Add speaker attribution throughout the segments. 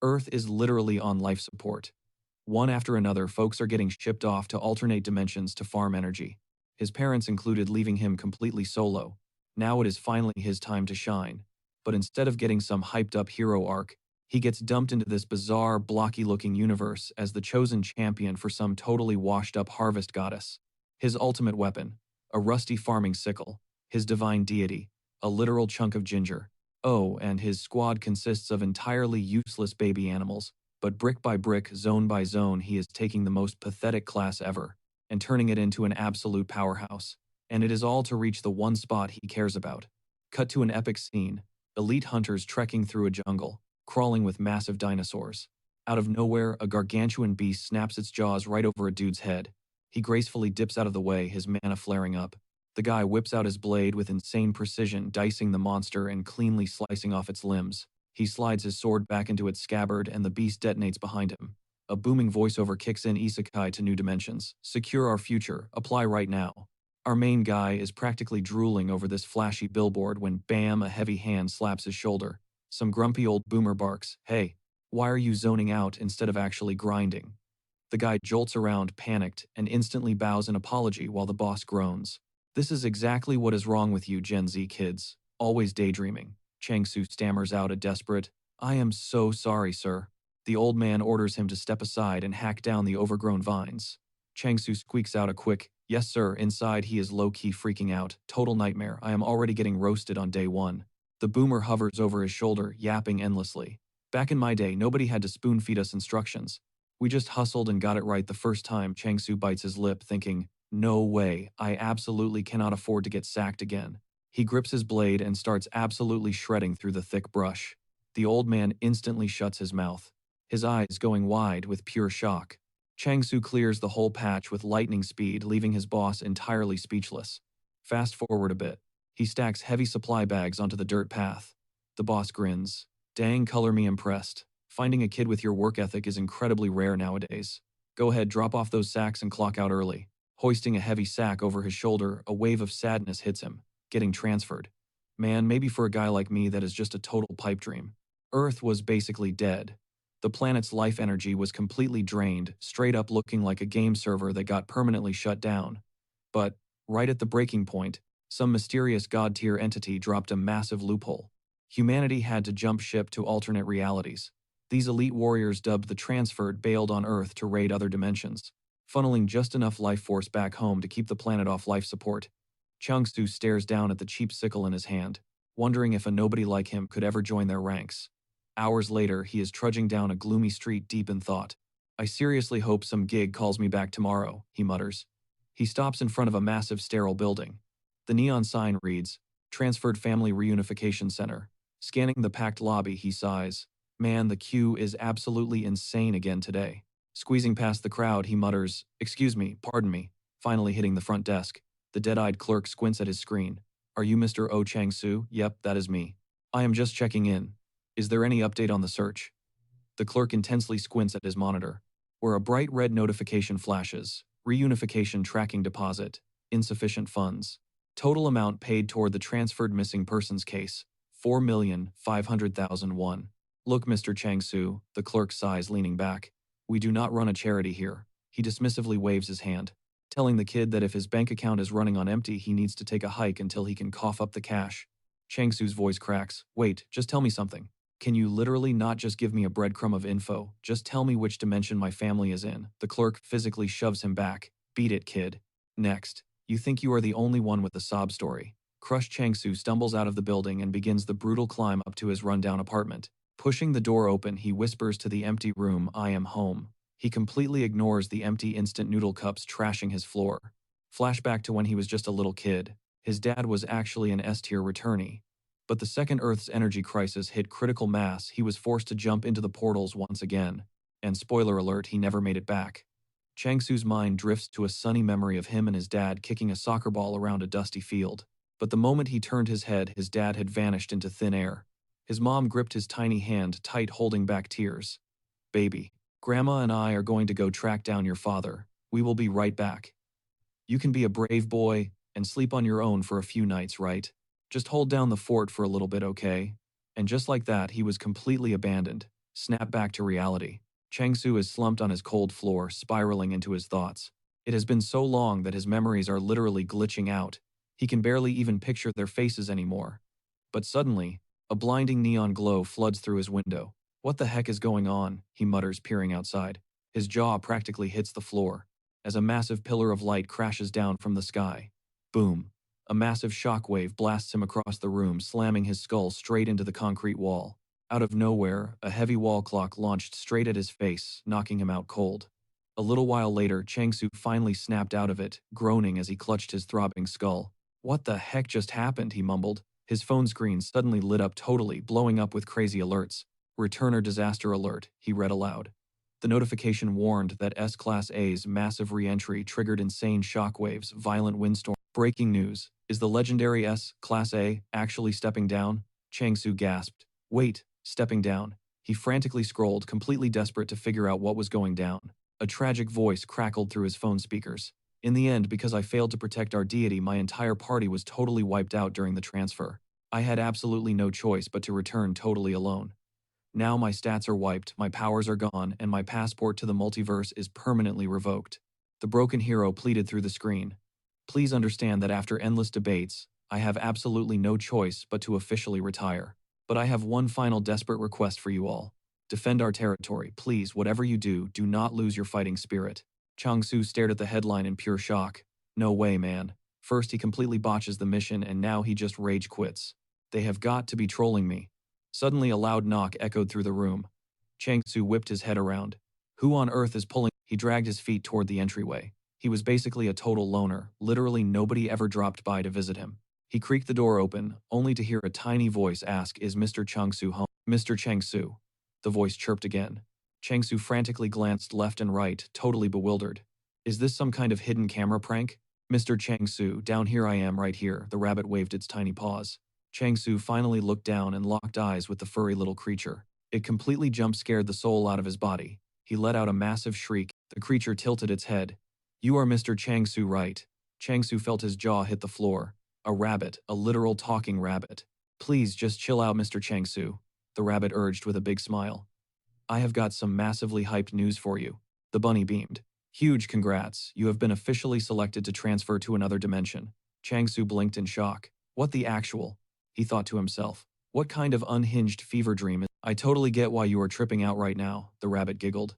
Speaker 1: Earth is literally on life support. One after another, folks are getting shipped off to alternate dimensions to farm energy. His parents included, leaving him completely solo. Now it is finally his time to shine. But instead of getting some hyped-up hero arc, he gets dumped into this bizarre, blocky-looking universe as the chosen champion for some totally washed-up harvest goddess. His ultimate weapon, a rusty farming sickle. His divine deity, a literal chunk of ginger. Oh, and his squad consists of entirely useless baby animals. But brick by brick, zone by zone, he is taking the most pathetic class ever and turning it into an absolute powerhouse. And it is all to reach the one spot he cares about. Cut to an epic scene, elite hunters trekking through a jungle, crawling with massive dinosaurs. Out of nowhere, a gargantuan beast snaps its jaws right over a dude's head. He gracefully dips out of the way, his mana flaring up. The guy whips out his blade with insane precision, dicing the monster and cleanly slicing off its limbs. He slides his sword back into its scabbard and the beast detonates behind him. A booming voiceover kicks in isekai to new dimensions. Secure our future. Apply right now. Our main guy is practically drooling over this flashy billboard when bam, a heavy hand slaps his shoulder. Some grumpy old boomer barks, "Hey, why are you zoning out instead of actually grinding?" The guy jolts around, panicked, and instantly bows an apology while the boss groans. "This is exactly what is wrong with you Gen Z kids. Always daydreaming." Chang-Su stammers out a desperate, "I am so sorry, sir." The old man orders him to step aside and hack down the overgrown vines. Chang-Su squeaks out a quick, "Yes, sir." Inside, he is low-key freaking out. Total nightmare. I am already getting roasted on day one. The boomer hovers over his shoulder, yapping endlessly. "Back in my day, nobody had to spoon-feed us instructions. We just hustled and got it right the first time." Chang-Su bites his lip, thinking, "No way, I absolutely cannot afford to get sacked again." He grips his blade and starts absolutely shredding through the thick brush. The old man instantly shuts his mouth, his eyes going wide with pure shock. Chang-Su clears the whole patch with lightning speed, leaving his boss entirely speechless. Fast forward a bit. He stacks heavy supply bags onto the dirt path. The boss grins. "Dang, color me impressed. Finding a kid with your work ethic is incredibly rare nowadays. Go ahead, drop off those sacks and clock out early." Hoisting a heavy sack over his shoulder, a wave of sadness hits him. Getting transferred. Man, maybe for a guy like me that is just a total pipe dream. Earth was basically dead. The planet's life energy was completely drained, straight up looking like a game server that got permanently shut down. But, right at the breaking point, some mysterious god-tier entity dropped a massive loophole. Humanity had to jump ship to alternate realities. These elite warriors, dubbed the Transferred, bailed on Earth to raid other dimensions, funneling just enough life force back home to keep the planet off life support. Chang-Su stares down at the cheap sickle in his hand, wondering if a nobody like him could ever join their ranks. Hours later, he is trudging down a gloomy street deep in thought. "I seriously hope some gig calls me back tomorrow," he mutters. He stops in front of a massive sterile building. The neon sign reads, "Transferred Family Reunification Center." Scanning the packed lobby, he sighs. "Man, the queue is absolutely insane again today." Squeezing past the crowd, he mutters, "Excuse me, pardon me," finally hitting the front desk. The dead-eyed clerk squints at his screen. "Are you Mr. Oh Chang-Su?" "Yep, that is me. I am just checking in. Is there any update on the search?" The clerk intensely squints at his monitor, where a bright red notification flashes. Reunification tracking deposit. Insufficient funds. Total amount paid toward the transferred missing persons case, 4,500,000 won. "Look, Mr. Chang-Su," the clerk sighs, leaning back. "We do not run a charity here." He dismissively waves his hand, telling the kid that if his bank account is running on empty, he needs to take a hike until he can cough up the cash. Chang-Su's voice cracks. "Wait, just tell me something. Can you literally not just give me a breadcrumb of info? Just tell me which dimension my family is in." The clerk physically shoves him back. "Beat it, kid. Next. You think you are the only one with a sob story." Crushed, Chang-Su stumbles out of the building and begins the brutal climb up to his rundown apartment. Pushing the door open, he whispers to the empty room, "I am home." He completely ignores the empty instant noodle cups trashing his floor. Flashback to when he was just a little kid. His dad was actually an S-tier returnee. But the second Earth's energy crisis hit critical mass, he was forced to jump into the portals once again. And spoiler alert, he never made it back. Chang-Su's mind drifts to a sunny memory of him and his dad kicking a soccer ball around a dusty field. But the moment he turned his head, his dad had vanished into thin air. His mom gripped his tiny hand tight, holding back tears. "Baby, Grandma and I are going to go track down your father. We will be right back. You can be a brave boy and sleep on your own for a few nights, right? Just hold down the fort for a little bit, okay?" And just like that, he was completely abandoned, snap back to reality. Changsu is slumped on his cold floor, spiraling into his thoughts. It has been so long that his memories are literally glitching out. He can barely even picture their faces anymore. But suddenly, a blinding neon glow floods through his window. What the heck is going on? He mutters, peering outside. His jaw practically hits the floor as a massive pillar of light crashes down from the sky. Boom. A massive shockwave blasts him across the room, slamming his skull straight into the concrete wall. Out of nowhere, a heavy wall clock launched straight at his face, knocking him out cold. A little while later, Changsu finally snapped out of it, groaning as he clutched his throbbing skull. What the heck just happened? He mumbled. His phone screen suddenly lit up totally, blowing up with crazy alerts. Returner disaster alert, he read aloud. The notification warned that S-Class A's massive re-entry triggered insane shockwaves, violent windstorm. Breaking news. Is the legendary S-Class A actually stepping down? Changsu gasped. Wait, stepping down. He frantically scrolled, completely desperate to figure out what was going down. A tragic voice crackled through his phone speakers. In the end, because I failed to protect our deity, my entire party was totally wiped out during the transfer. I had absolutely no choice but to return totally alone. Now my stats are wiped, my powers are gone, and my passport to the multiverse is permanently revoked. The broken hero pleaded through the screen. Please understand that after endless debates, I have absolutely no choice but to officially retire. But I have one final desperate request for you all. Defend our territory, please. Whatever you do, do not lose your fighting spirit. Changsu stared at the headline in pure shock. No way, man. First he completely botches the mission and now he just rage quits. They have got to be trolling me. Suddenly a loud knock echoed through the room. Changsu whipped his head around. Who on earth is pulling? He dragged his feet toward the entryway. He was basically a total loner. Literally nobody ever dropped by to visit him. He creaked the door open, only to hear a tiny voice ask, "Is Mr. Changsu home?" "Mr. Changsu." The voice chirped again. Changsu frantically glanced left and right, totally bewildered. Is this some kind of hidden camera prank? "Mr. Changsu, down here I am, right here." The rabbit waved its tiny paws. Changsu finally looked down and locked eyes with the furry little creature. It completely jump-scared the soul out of his body. He let out a massive shriek. The creature tilted its head. "You are Mr. Changsu, right?" Changsu felt his jaw hit the floor. A rabbit, a literal talking rabbit. "Please just chill out, Mr. Changsu," the rabbit urged with a big smile. "I have got some massively hyped news for you." The bunny beamed. "Huge congrats, you have been officially selected to transfer to another dimension." Changsu blinked in shock. What the actual? He thought to himself. What kind of unhinged fever dream is— "I totally get why you are tripping out right now," the rabbit giggled.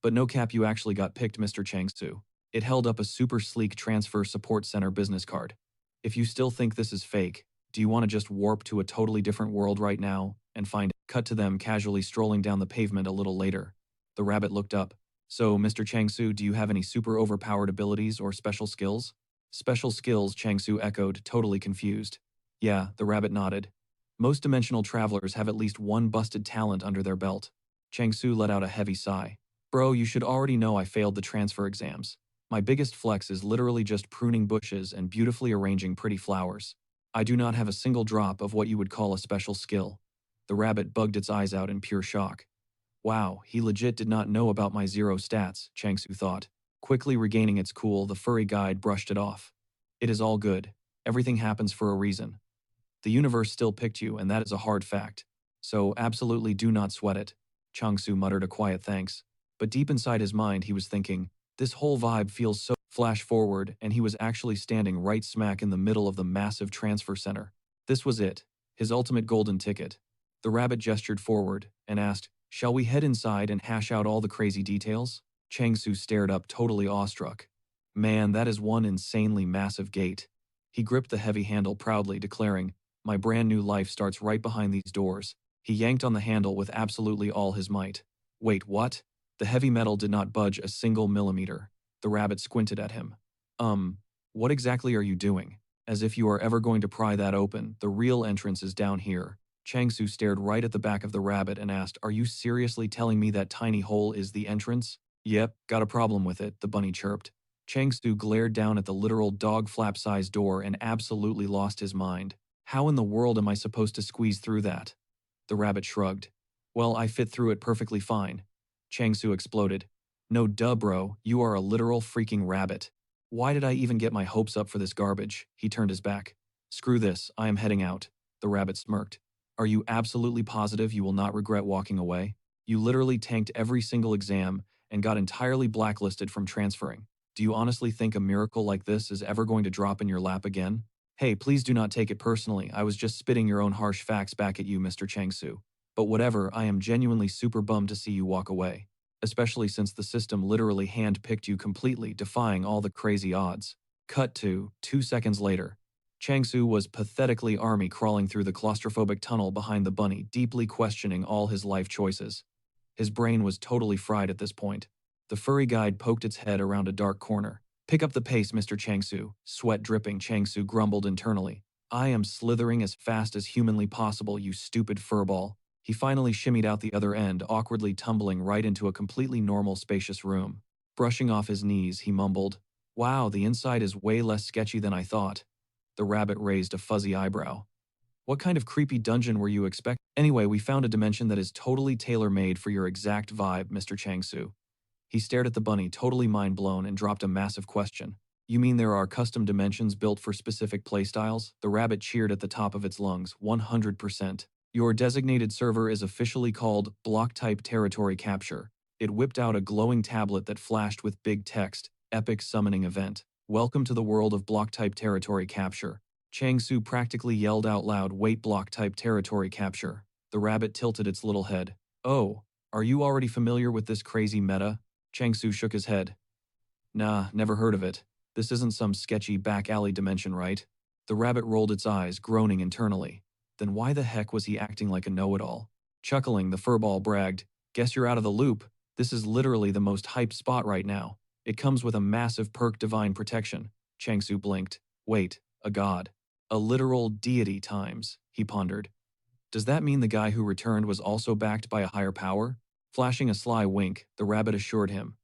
Speaker 1: "But no cap, you actually got picked, Mr. Changsu." It held up a super sleek transfer support center business card. "If you still think this is fake, do you want to just warp to a totally different world right now and find—" Cut to them casually strolling down the pavement a little later. The rabbit looked up. "So, Mr. Changsu, do you have any super overpowered abilities or special skills?" "Special skills," Changsu echoed, totally confused. "Yeah," the rabbit nodded. "Most dimensional travelers have at least one busted talent under their belt." Changsu let out a heavy sigh. "Bro, you should already know I failed the transfer exams. My biggest flex is literally just pruning bushes and beautifully arranging pretty flowers. I do not have a single drop of what you would call a special skill." The rabbit bugged its eyes out in pure shock. Wow, he legit did not know about my zero stats, Changsu thought. Quickly regaining its cool, the furry guide brushed it off. "It is all good. Everything happens for a reason. The universe still picked you, and that is a hard fact. So absolutely do not sweat it." Changsu muttered a quiet thanks. But deep inside his mind he was thinking, this whole vibe feels so— Flash forward, and he was actually standing right smack in the middle of the massive transfer center. This was it, his ultimate golden ticket. The rabbit gestured forward and asked, "Shall we head inside and hash out all the crazy details?" Changsu stared up, totally awestruck. "Man, that is one insanely massive gate." He gripped the heavy handle proudly, declaring, "My brand new life starts right behind these doors." He yanked on the handle with absolutely all his might. Wait, what? The heavy metal did not budge a single millimeter. The rabbit squinted at him. What exactly are you doing? As if you are ever going to pry that open, the real entrance is down here." Changsu stared right at the back of the rabbit and asked, "Are you seriously telling me that tiny hole is the entrance?" "Yep, got a problem with it," the bunny chirped. Changsu glared down at the literal dog flap-sized door and absolutely lost his mind. "How in the world am I supposed to squeeze through that?" The rabbit shrugged. "Well, I fit through it perfectly fine." Changsu exploded. "No duh, bro, you are a literal freaking rabbit. Why did I even get my hopes up for this garbage?" He turned his back. "Screw this, I am heading out." The rabbit smirked. "Are you absolutely positive you will not regret walking away?" You literally tanked every single exam and got entirely blacklisted from transferring. Do you honestly think a miracle like this is ever going to drop in your lap again? Hey, please do not take it personally. I was just spitting your own harsh facts back at you, Mr. Changsu. But whatever, I am genuinely super bummed to see you walk away. Especially since the system literally hand-picked you completely, defying all the crazy odds. Cut to 2 seconds later. Changsu was pathetically army crawling through the claustrophobic tunnel behind the bunny, deeply questioning all his life choices. His brain was totally fried at this point. The furry guide poked its head around a dark corner. Pick up the pace, Mr. Changsu. Sweat dripping, Changsu grumbled internally. I am slithering as fast as humanly possible, you stupid furball. He finally shimmied out the other end, awkwardly tumbling right into a completely normal, spacious room. Brushing off his knees, he mumbled, "Wow, the inside is way less sketchy than I thought." The rabbit raised a fuzzy eyebrow. "What kind of creepy dungeon were you expecting? Anyway, we found a dimension that is totally tailor-made for your exact vibe, Mr. Changsu." He stared at the bunny, totally mind-blown, and dropped a massive question. "You mean there are custom dimensions built for specific playstyles?" The rabbit cheered at the top of its lungs. 100%. Your designated server is officially called Block-Type Territory Capture. It whipped out a glowing tablet that flashed with big text, "Epic Summoning Event. Welcome to the world of Block-Type Territory Capture." Changsu practically yelled out loud, "Wait, Block-Type Territory Capture." The rabbit tilted its little head. "Oh, are you already familiar with this crazy meta?" Changsu shook his head. "Nah, never heard of it. This isn't some sketchy back-alley dimension, right?" The rabbit rolled its eyes, groaning internally. Then why the heck was he acting like a know-it-all? Chuckling, the furball bragged, "Guess you're out of the loop. This is literally the most hyped spot right now. It comes with a massive perk, Divine Protection." Changsu blinked. "Wait, a god. A literal deity times," he pondered. "Does that mean the guy who returned was also backed by a higher power?" Flashing a sly wink, the rabbit assured him.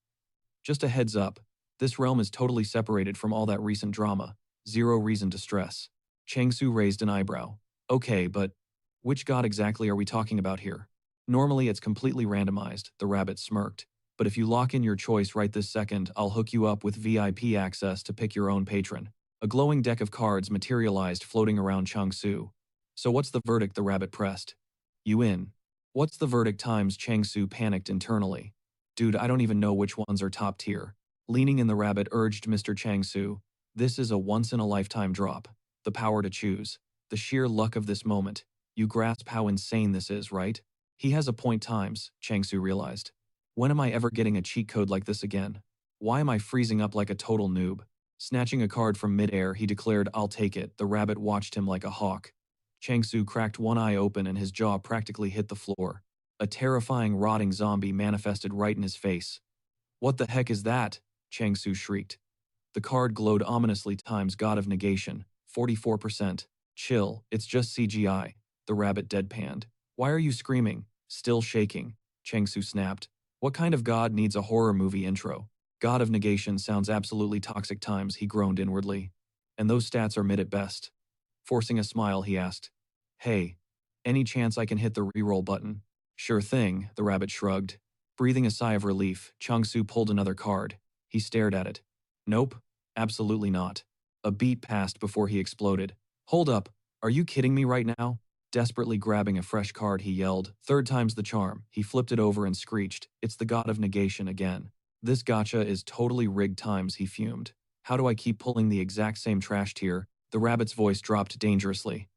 Speaker 1: "Just a heads up, this realm is totally separated from all that recent drama. Zero reason to stress." Changsu raised an eyebrow. "Okay, but which god exactly are we talking about here?" "Normally it's completely randomized," the rabbit smirked. "But if you lock in your choice right this second, I'll hook you up with VIP access to pick your own patron." A glowing deck of cards materialized, floating around Changsu. "So what's the verdict?" the rabbit pressed. "You in." "What's the verdict times?" Changsu panicked internally. "Dude, I don't even know which ones are top tier." Leaning in, the rabbit urged Mr. Changsu. "This is a once-in-a-lifetime drop. The power to choose. The sheer luck of this moment. You grasp how insane this is, right?" He has a point times, Changsu realized. When am I ever getting a cheat code like this again? Why am I freezing up like a total noob? Snatching a card from midair, he declared, "I'll take it." The rabbit watched him like a hawk. Changsu cracked one eye open and his jaw practically hit the floor. A terrifying, rotting zombie manifested right in his face. "What the heck is that?" Changsu shrieked. The card glowed ominously times God of Negation, 44%. "Chill, it's just CGI," the rabbit deadpanned. "Why are you screaming?" Still shaking, Changsu snapped. "What kind of god needs a horror movie intro?" "God of Negation sounds absolutely toxic times," he groaned inwardly. "And those stats are mid at best." Forcing a smile, he asked, "Hey, any chance I can hit the reroll button?" "Sure thing," the rabbit shrugged. Breathing a sigh of relief, Changsu pulled another card. He stared at it. "Nope, absolutely not." A beat passed before he exploded. "Hold up, are you kidding me right now?" Desperately grabbing a fresh card, he yelled, "Third time's the charm." He flipped it over and screeched, "It's the God of Negation again." "This gacha is totally rigged times," he fumed. "How do I keep pulling the exact same trash tier?" The rabbit's voice dropped dangerously.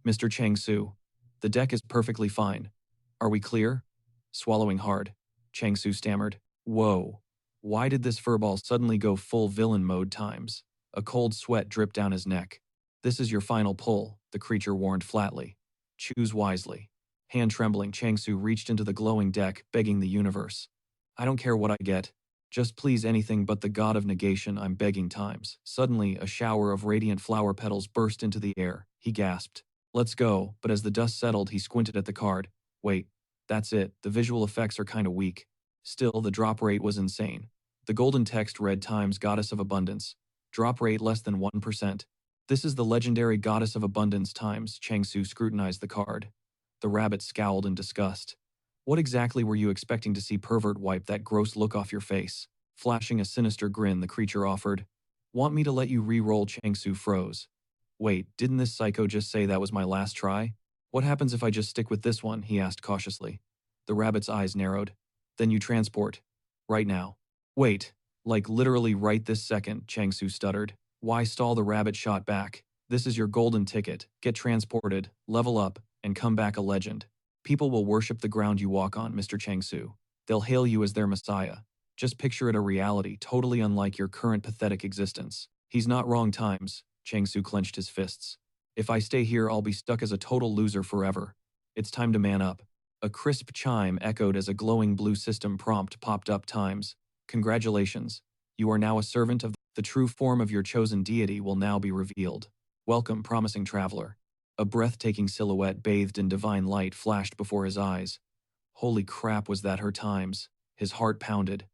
Speaker 1: "Mr. Changsu, the deck is perfectly fine. Are we clear?" Swallowing hard, Changsu stammered, "Whoa. Why did this furball suddenly go full villain mode times?" A cold sweat dripped down his neck. "This is your final pull," the creature warned flatly. "Choose wisely." Hand trembling, Changsu reached into the glowing deck, begging the universe. "I don't care what I get. Just please anything but the God of Negation, I'm begging times." Suddenly, a shower of radiant flower petals burst into the air. He gasped, "Let's go," but as the dust settled, he squinted at the card. "Wait, that's it. The visual effects are kinda weak." Still, the drop rate was insane. The golden text read times Goddess of Abundance. Drop rate less than 1%. "This is the legendary Goddess of Abundance times." Changsu scrutinized the card. The rabbit scowled in disgust. "What exactly were you expecting to see? Pervert, wipe that gross look off your face." Flashing a sinister grin, the creature offered, "Want me to let you re-roll?" Changsu froze. "Wait, didn't this psycho just say that was my last try? What happens if I just stick with this one?" he asked cautiously. The rabbit's eyes narrowed. Then you transport. Right now. Wait. Like literally right this second, Changsu stuttered. Why stall? The rabbit shot back. This is your golden ticket. Get transported, level up, and come back a legend. People will worship the ground you walk on, Mr. Changsu. They'll hail you as their messiah. Just picture it, a reality totally unlike your current pathetic existence. He's not wrong. Times. Changsu clenched his fists. If I stay here, I'll be stuck as a total loser forever. It's time to man up. A crisp chime echoed as a glowing blue system prompt popped up. Times. Congratulations. You are now a servant of the true form of your chosen deity will now be revealed. Welcome, promising traveler. A breathtaking silhouette bathed in divine light flashed before his eyes. Holy crap, was that her? Times. His heart pounded.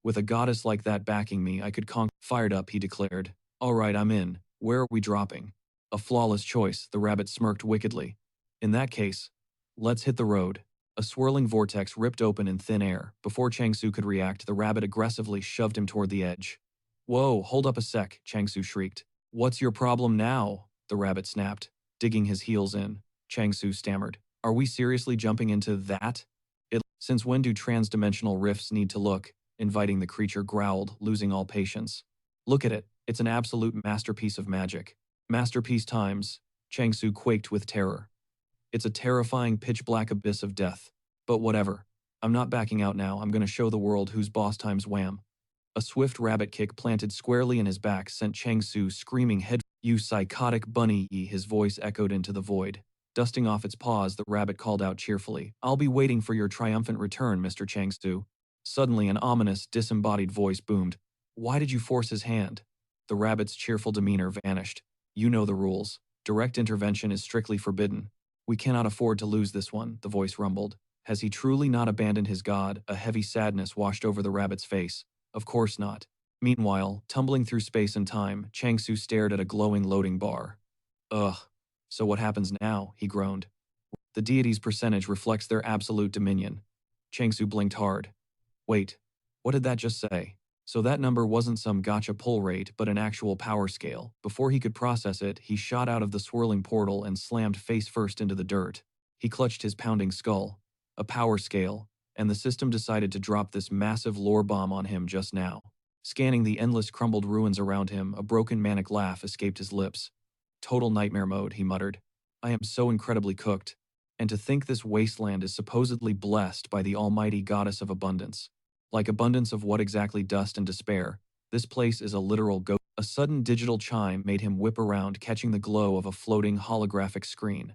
Speaker 1: With a goddess like that backing me, I could conquer. Fired up, he declared. All right, I'm in. Where are we dropping? A flawless choice, the rabbit smirked wickedly. In that case, let's hit the road. A swirling vortex ripped open in thin air. Before Changsu could react, the rabbit aggressively shoved him toward the edge. Whoa, hold up a sec, Changsu shrieked. What's your problem now? The rabbit snapped, digging his heels in. Changsu stammered. Are we seriously jumping into that? Since when do transdimensional rifts need to look? Inviting, the creature growled, losing all patience. Look at it. It's an absolute masterpiece of magic. Masterpiece times. Changsu quaked with terror. It's a terrifying pitch-black abyss of death. But whatever. I'm not backing out now. I'm gonna show the world who's boss. Times. Wham. A swift rabbit kick planted squarely in his back sent Changsu screaming head. You psychotic bunny, his voice echoed into the void. Dusting off its paws, the rabbit called out cheerfully. I'll be waiting for your triumphant return, Mr. Changsu. Suddenly, an ominous, disembodied voice boomed. Why did you force his hand? The rabbit's cheerful demeanor vanished. You know the rules. Direct intervention is strictly forbidden. We cannot afford to lose this one, the voice rumbled. Has he truly not abandoned his god? A heavy sadness washed over the rabbit's face. Of course not. Meanwhile, tumbling through space and time, Changsu stared at a glowing loading bar. Ugh. So what happens now? He groaned. The deity's percentage reflects their absolute dominion. Changsu blinked hard. Wait, what did that just say? So that number wasn't some gotcha pull rate, but an actual power scale. Before he could process it, he shot out of the swirling portal and slammed face first into the dirt. He clutched his pounding skull. A power scale, and the system decided to drop this massive lore bomb on him just now. Scanning the endless crumbled ruins around him, a broken manic laugh escaped his lips. Total nightmare mode, he muttered. I am so incredibly cooked. And to think this wasteland is supposedly blessed by the almighty goddess of abundance. Like abundance of what exactly? Dust and despair. This place is a literal ghost. A sudden digital chime made him whip around, catching the glow of a floating holographic screen.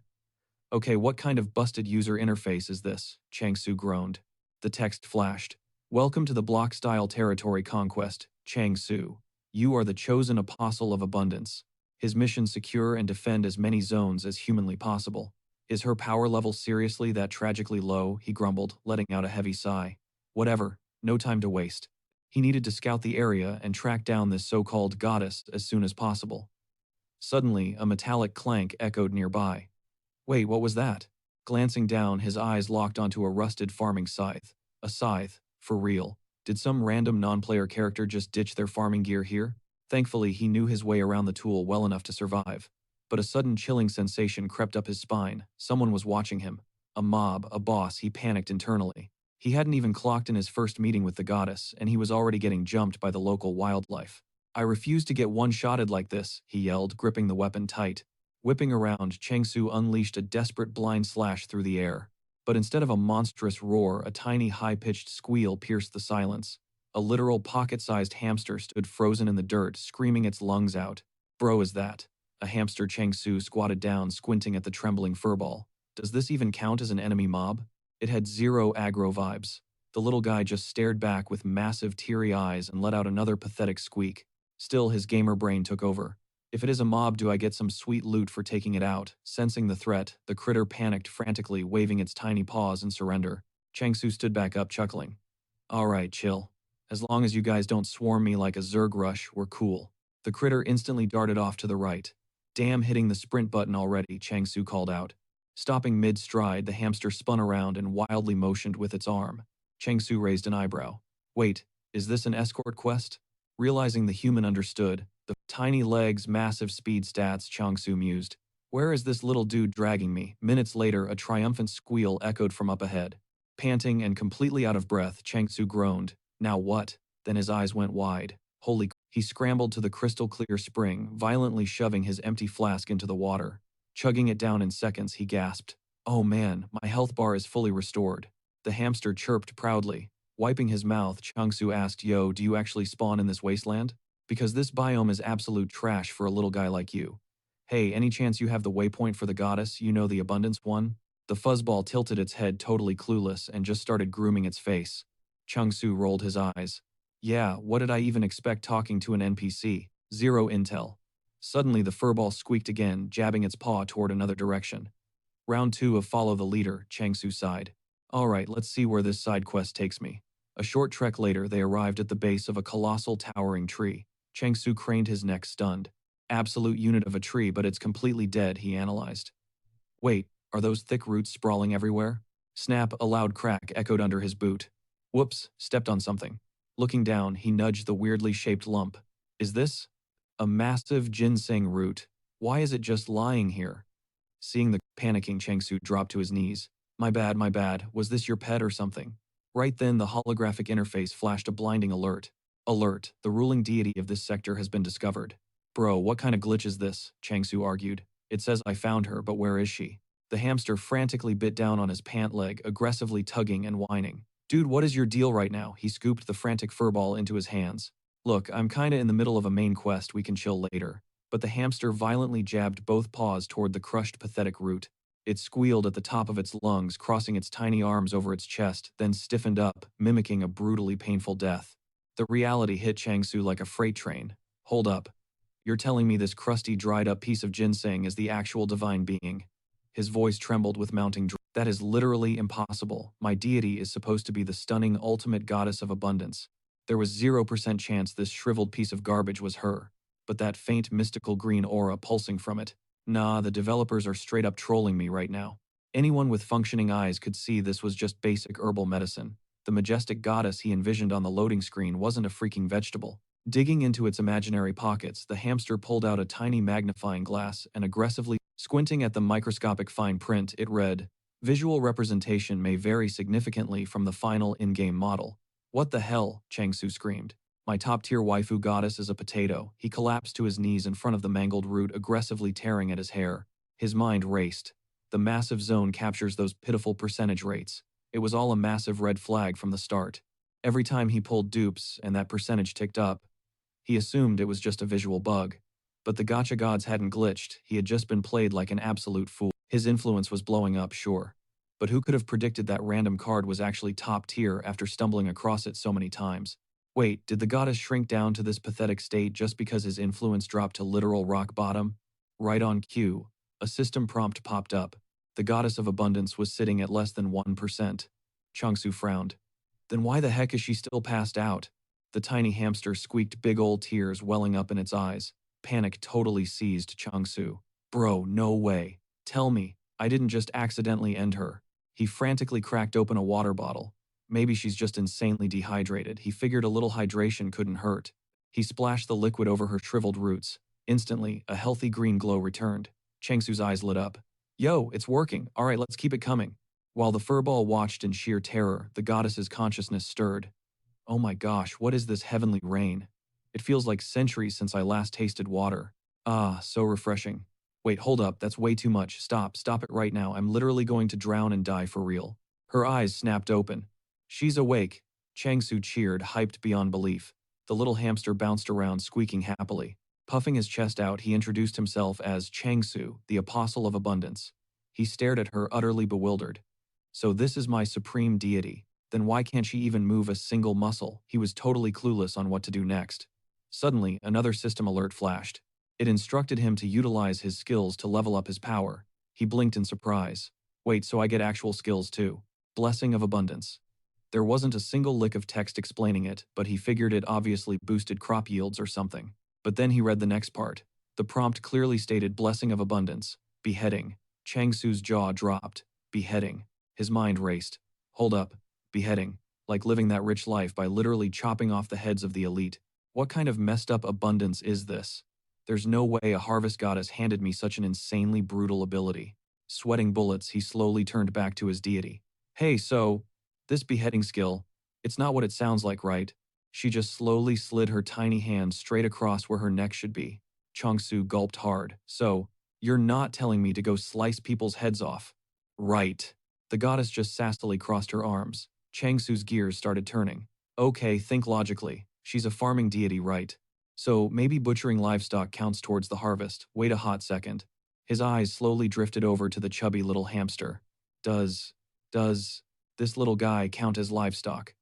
Speaker 1: Okay, what kind of busted user interface is this? Changsu groaned. The text flashed. Welcome to the block-style territory conquest, Changsu. You are the chosen apostle of abundance. His mission: secure and defend as many zones as humanly possible. Is her power level seriously that tragically low? He grumbled, letting out a heavy sigh. Whatever, no time to waste. He needed to scout the area and track down this so-called goddess as soon as possible. Suddenly, a metallic clank echoed nearby. Wait, what was that? Glancing down, his eyes locked onto a rusted farming scythe. A scythe, for real. Did some random non-player character just ditch their farming gear here? Thankfully, he knew his way around the tool well enough to survive. But a sudden chilling sensation crept up his spine. Someone was watching him. A mob, a boss. He panicked internally. He hadn't even clocked in his first meeting with the goddess, and he was already getting jumped by the local wildlife. I refuse to get one-shotted like this, he yelled, gripping the weapon tight. Whipping around, Changsu unleashed a desperate blind slash through the air. But instead of a monstrous roar, a tiny high-pitched squeal pierced the silence. A literal pocket-sized hamster stood frozen in the dirt, screaming its lungs out. Bro, is that? A hamster. Changsu squatted down, squinting at the trembling furball. Does this even count as an enemy mob? It had zero aggro vibes. The little guy just stared back with massive teary eyes and let out another pathetic squeak. Still, his gamer brain took over. If it is a mob, do I get some sweet loot for taking it out? Sensing the threat, the critter panicked frantically, waving its tiny paws in surrender. Changsu stood back up, chuckling. Alright, chill. As long as you guys don't swarm me like a Zerg rush, we're cool. The critter instantly darted off to the right. Damn, hitting the sprint button already, Changsu called out. Stopping mid-stride, the hamster spun around and wildly motioned with its arm. Changsu raised an eyebrow. Wait, is this an escort quest? Realizing the human understood, the tiny legs, massive speed stats, Changsu mused. Where is this little dude dragging me? Minutes later, a triumphant squeal echoed from up ahead. Panting and completely out of breath, Changsu groaned. Now what? Then his eyes went wide. He scrambled to the crystal clear spring, violently shoving his empty flask into the water. Chugging it down in seconds, he gasped. Oh man, my health bar is fully restored. The hamster chirped proudly. Wiping his mouth, Changsu asked, Yo, do you actually spawn in this wasteland? Because this biome is absolute trash for a little guy like you. Hey, any chance you have the waypoint for the goddess, you know, the abundance one? The fuzzball tilted its head totally clueless and just started grooming its face. Changsu rolled his eyes. Yeah, what did I even expect talking to an NPC? Zero intel. Suddenly the furball squeaked again, jabbing its paw toward another direction. Round 2 of Follow the Leader, Changsu sighed. Alright, let's see where this side quest takes me. A short trek later, they arrived at the base of a colossal towering tree. Changsu craned his neck stunned. Absolute unit of a tree, but it's completely dead, he analyzed. Wait, are those thick roots sprawling everywhere? Snap, a loud crack echoed under his boot. Whoops, stepped on something. Looking down, he nudged the weirdly shaped lump. Is this? A massive ginseng root. Why is it just lying here? Seeing the panicking Changsu drop to his knees. My bad, was this your pet or something? Right then the holographic interface flashed a blinding alert. Alert, the ruling deity of this sector has been discovered. Bro, what kind of glitch is this? Changsu argued. It says I found her, but where is she? The hamster frantically bit down on his pant leg, aggressively tugging and whining. Dude, what is your deal right now? He scooped the frantic furball into his hands. Look, I'm kinda in the middle of a main quest, we can chill later. But the hamster violently jabbed both paws toward the crushed pathetic root. It squealed at the top of its lungs, crossing its tiny arms over its chest, then stiffened up, mimicking a brutally painful death. The reality hit Changsu like a freight train. Hold up. You're telling me this crusty, dried-up piece of ginseng is the actual divine being? His voice trembled with mounting dread. That is literally impossible. My deity is supposed to be the stunning ultimate goddess of abundance. There was 0% chance this shriveled piece of garbage was her. But that faint mystical green aura pulsing from it. Nah, the developers are straight up trolling me right now. Anyone with functioning eyes could see this was just basic herbal medicine. The majestic goddess he envisioned on the loading screen wasn't a freaking vegetable. Digging into its imaginary pockets, the hamster pulled out a tiny magnifying glass and aggressively squinting at the microscopic fine print, it read, Visual representation may vary significantly from the final in-game model. What the hell? Changsu screamed. My top-tier waifu goddess is a potato. He collapsed to his knees in front of the mangled root, aggressively tearing at his hair. His mind raced. The massive zone captures those pitiful percentage rates. It was all a massive red flag from the start. Every time he pulled dupes and that percentage ticked up, he assumed it was just a visual bug. But the gacha gods hadn't glitched, he had just been played like an absolute fool. His influence was blowing up, sure. But who could have predicted that random card was actually top tier after stumbling across it so many times? Wait, did the goddess shrink down to this pathetic state just because his influence dropped to literal rock bottom? Right on cue, a system prompt popped up. The goddess of abundance was sitting at less than 1%. Changsu frowned. Then why the heck is she still passed out? The tiny hamster squeaked, big old tears welling up in its eyes. Panic totally seized Changsu. Bro, no way. Tell me, I didn't just accidentally end her. He frantically cracked open a water bottle. Maybe she's just insanely dehydrated. He figured a little hydration couldn't hurt. He splashed the liquid over her shriveled roots. Instantly, a healthy green glow returned. Changsu's eyes lit up. Yo, it's working. Alright, let's keep it coming. While the furball watched in sheer terror, the goddess's consciousness stirred. Oh my gosh, what is this heavenly rain? It feels like centuries since I last tasted water. Ah, so refreshing. Wait, hold up, that's way too much. Stop it right now. I'm literally going to drown and die for real. Her eyes snapped open. She's awake. Changsu cheered, hyped beyond belief. The little hamster bounced around, squeaking happily. Puffing his chest out, he introduced himself as Changsu, the Apostle of Abundance. He stared at her, utterly bewildered. So this is my supreme deity. Then why can't she even move a single muscle? He was totally clueless on what to do next. Suddenly, another system alert flashed. It instructed him to utilize his skills to level up his power. He blinked in surprise. Wait, so I get actual skills too? Blessing of Abundance. There wasn't a single lick of text explaining it, but he figured it obviously boosted crop yields or something. But then he read the next part. The prompt clearly stated Blessing of Abundance. Beheading. Changsu's jaw dropped. Beheading. His mind raced. Hold up. Beheading. Like living that rich life by literally chopping off the heads of the elite. What kind of messed up abundance is this? There's no way a harvest goddess handed me such an insanely brutal ability. Sweating bullets, he slowly turned back to his deity. Hey, so, This beheading skill, it's not what it sounds like, right? She just slowly slid her tiny hand straight across where her neck should be. Changsu gulped hard. So, you're not telling me to go slice people's heads off? Right. The goddess just sassily crossed her arms. Changsu's gears started turning. Okay, think logically. She's a farming deity, right? So maybe butchering livestock counts towards the harvest. Wait a hot second. His eyes slowly drifted over to the chubby little hamster. Does this little guy count as livestock?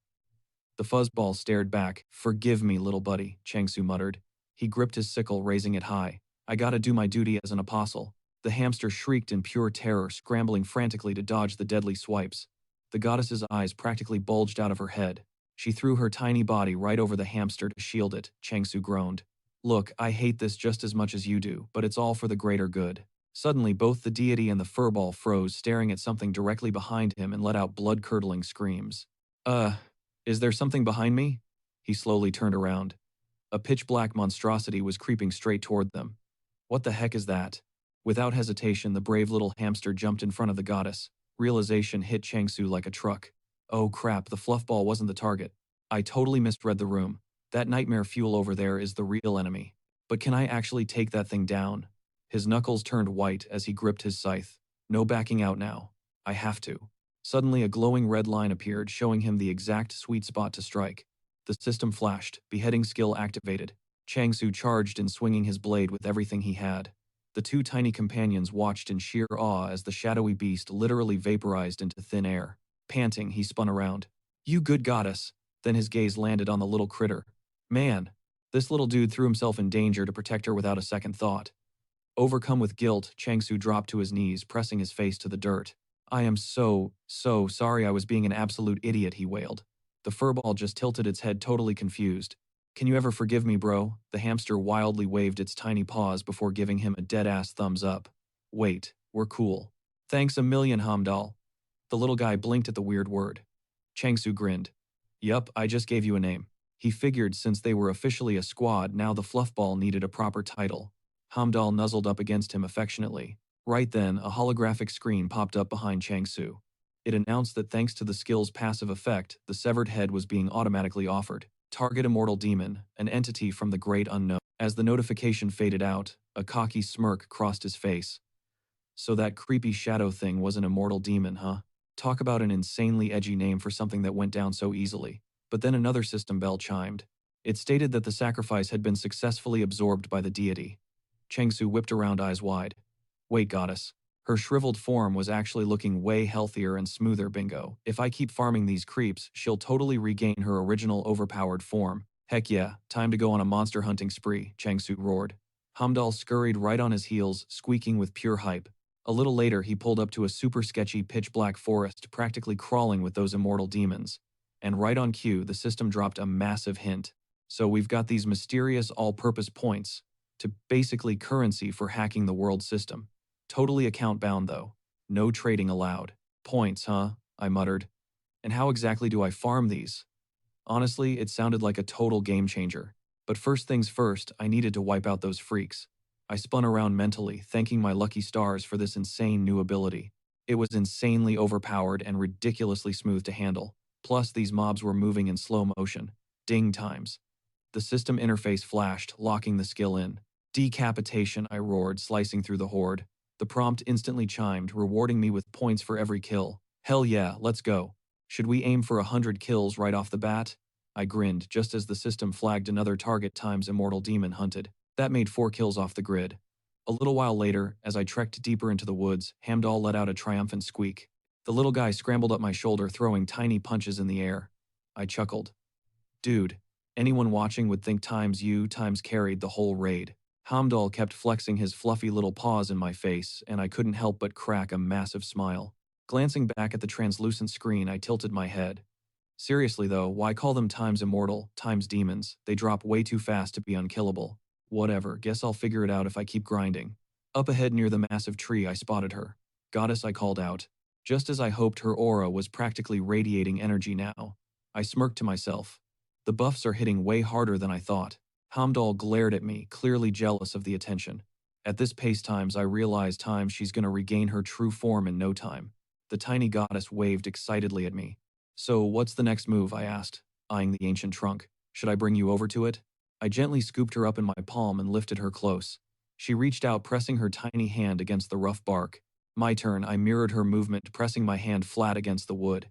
Speaker 1: The fuzzball stared back. Forgive me, little buddy, Changsu muttered. He gripped his sickle, raising it high. I gotta do my duty as an apostle. The hamster shrieked in pure terror, scrambling frantically to dodge the deadly swipes. The goddess's eyes practically bulged out of her head. She threw her tiny body right over the hamster to shield it. Changsu groaned. Look, I hate this just as much as you do, but it's all for the greater good. Suddenly, both the deity and the furball froze, staring at something directly behind him, and let out blood-curdling screams. Is there something behind me? He slowly turned around. A pitch-black monstrosity was creeping straight toward them. What the heck is that? Without hesitation, the brave little hamster jumped in front of the goddess. Realization hit Changsu like a truck. Oh crap, the fluffball wasn't the target. I totally misread the room. That nightmare fuel over there is the real enemy. But can I actually take that thing down? His knuckles turned white as he gripped his scythe. No backing out now. I have to. Suddenly, a glowing red line appeared, showing him the exact sweet spot to strike. The system flashed, beheading skill activated. Changsu charged in, swinging his blade with everything he had. The two tiny companions watched in sheer awe as the shadowy beast literally vaporized into thin air. Panting, he spun around. You good goddess. Then his gaze landed on the little critter. Man, this little dude threw himself in danger to protect her without a second thought. Overcome with guilt, Changsu dropped to his knees, pressing his face to the dirt. I am so sorry, I was being an absolute idiot, he wailed. The furball just tilted its head, totally confused. Can you ever forgive me, bro? The hamster wildly waved its tiny paws before giving him a dead-ass thumbs up. Wait, we're cool. Thanks a million, Hamdal. The little guy blinked at the weird word. Changsu grinned. Yup, I just gave you a name. He figured since they were officially a squad, now the fluffball needed a proper title. Hamdal nuzzled up against him affectionately. Right then, a holographic screen popped up behind Changsu. It announced that thanks to the skill's passive effect, the severed head was being automatically offered. Target immortal demon, an entity from the great unknown. As the notification faded out, a cocky smirk crossed his face. So that creepy shadow thing was an immortal demon, huh? Talk about an insanely edgy name for something that went down so easily. But then another system bell chimed. It stated that the sacrifice had been successfully absorbed by the deity. Changsu whipped around, eyes wide. Wait, goddess. Her shriveled form was actually looking way healthier and smoother, bingo. If I keep farming these creeps, she'll totally regain her original overpowered form. Heck yeah, time to go on a monster hunting spree, Changsu roared. Hamdal scurried right on his heels, squeaking with pure hype. A little later, he pulled up to a super sketchy pitch-black forest, practically crawling with those immortal demons. And right on cue, the system dropped a massive hint. So we've got these mysterious all-purpose points, to basically currency for hacking the world system. Totally account-bound, though. No trading allowed. Points, huh? I muttered. And how exactly do I farm these? Honestly, it sounded like a total game-changer. But first things first, I needed to wipe out those freaks. I spun around mentally, thanking my lucky stars for this insane new ability. It was insanely overpowered and ridiculously smooth to handle. Plus, these mobs were moving in slow motion. Ding times. The system interface flashed, locking the skill in. Decapitation, I roared, slicing through the horde. The prompt instantly chimed, rewarding me with points for every kill. Hell yeah, let's go. Should we aim for 100 kills right off the bat? I grinned, just as the system flagged another target times immortal demon hunted. That made 4 kills off the grid. A little while later, as I trekked deeper into the woods, Hamdal let out a triumphant squeak. The little guy scrambled up my shoulder, throwing tiny punches in the air. I chuckled. Dude, anyone watching would think times you times carried the whole raid. Hamdal kept flexing his fluffy little paws in my face, and I couldn't help but crack a massive smile. Glancing back at the translucent screen, I tilted my head. Seriously though, why call them times immortal, times demons? They drop way too fast to be unkillable. Whatever, guess I'll figure it out if I keep grinding. Up ahead near the massive tree, I spotted her. Goddess, I called out. Just as I hoped, her aura was practically radiating energy now. I smirked to myself. The buffs are hitting way harder than I thought. Hamdal glared at me, clearly jealous of the attention. At this pace times, I realized she's gonna regain her true form in no time. The tiny goddess waved excitedly at me. So what's the next move, I asked, eyeing the ancient trunk. Should I bring you over to it? I gently scooped her up in my palm and lifted her close. She reached out, pressing her tiny hand against the rough bark. My turn, I mirrored her movement, pressing my hand flat against the wood.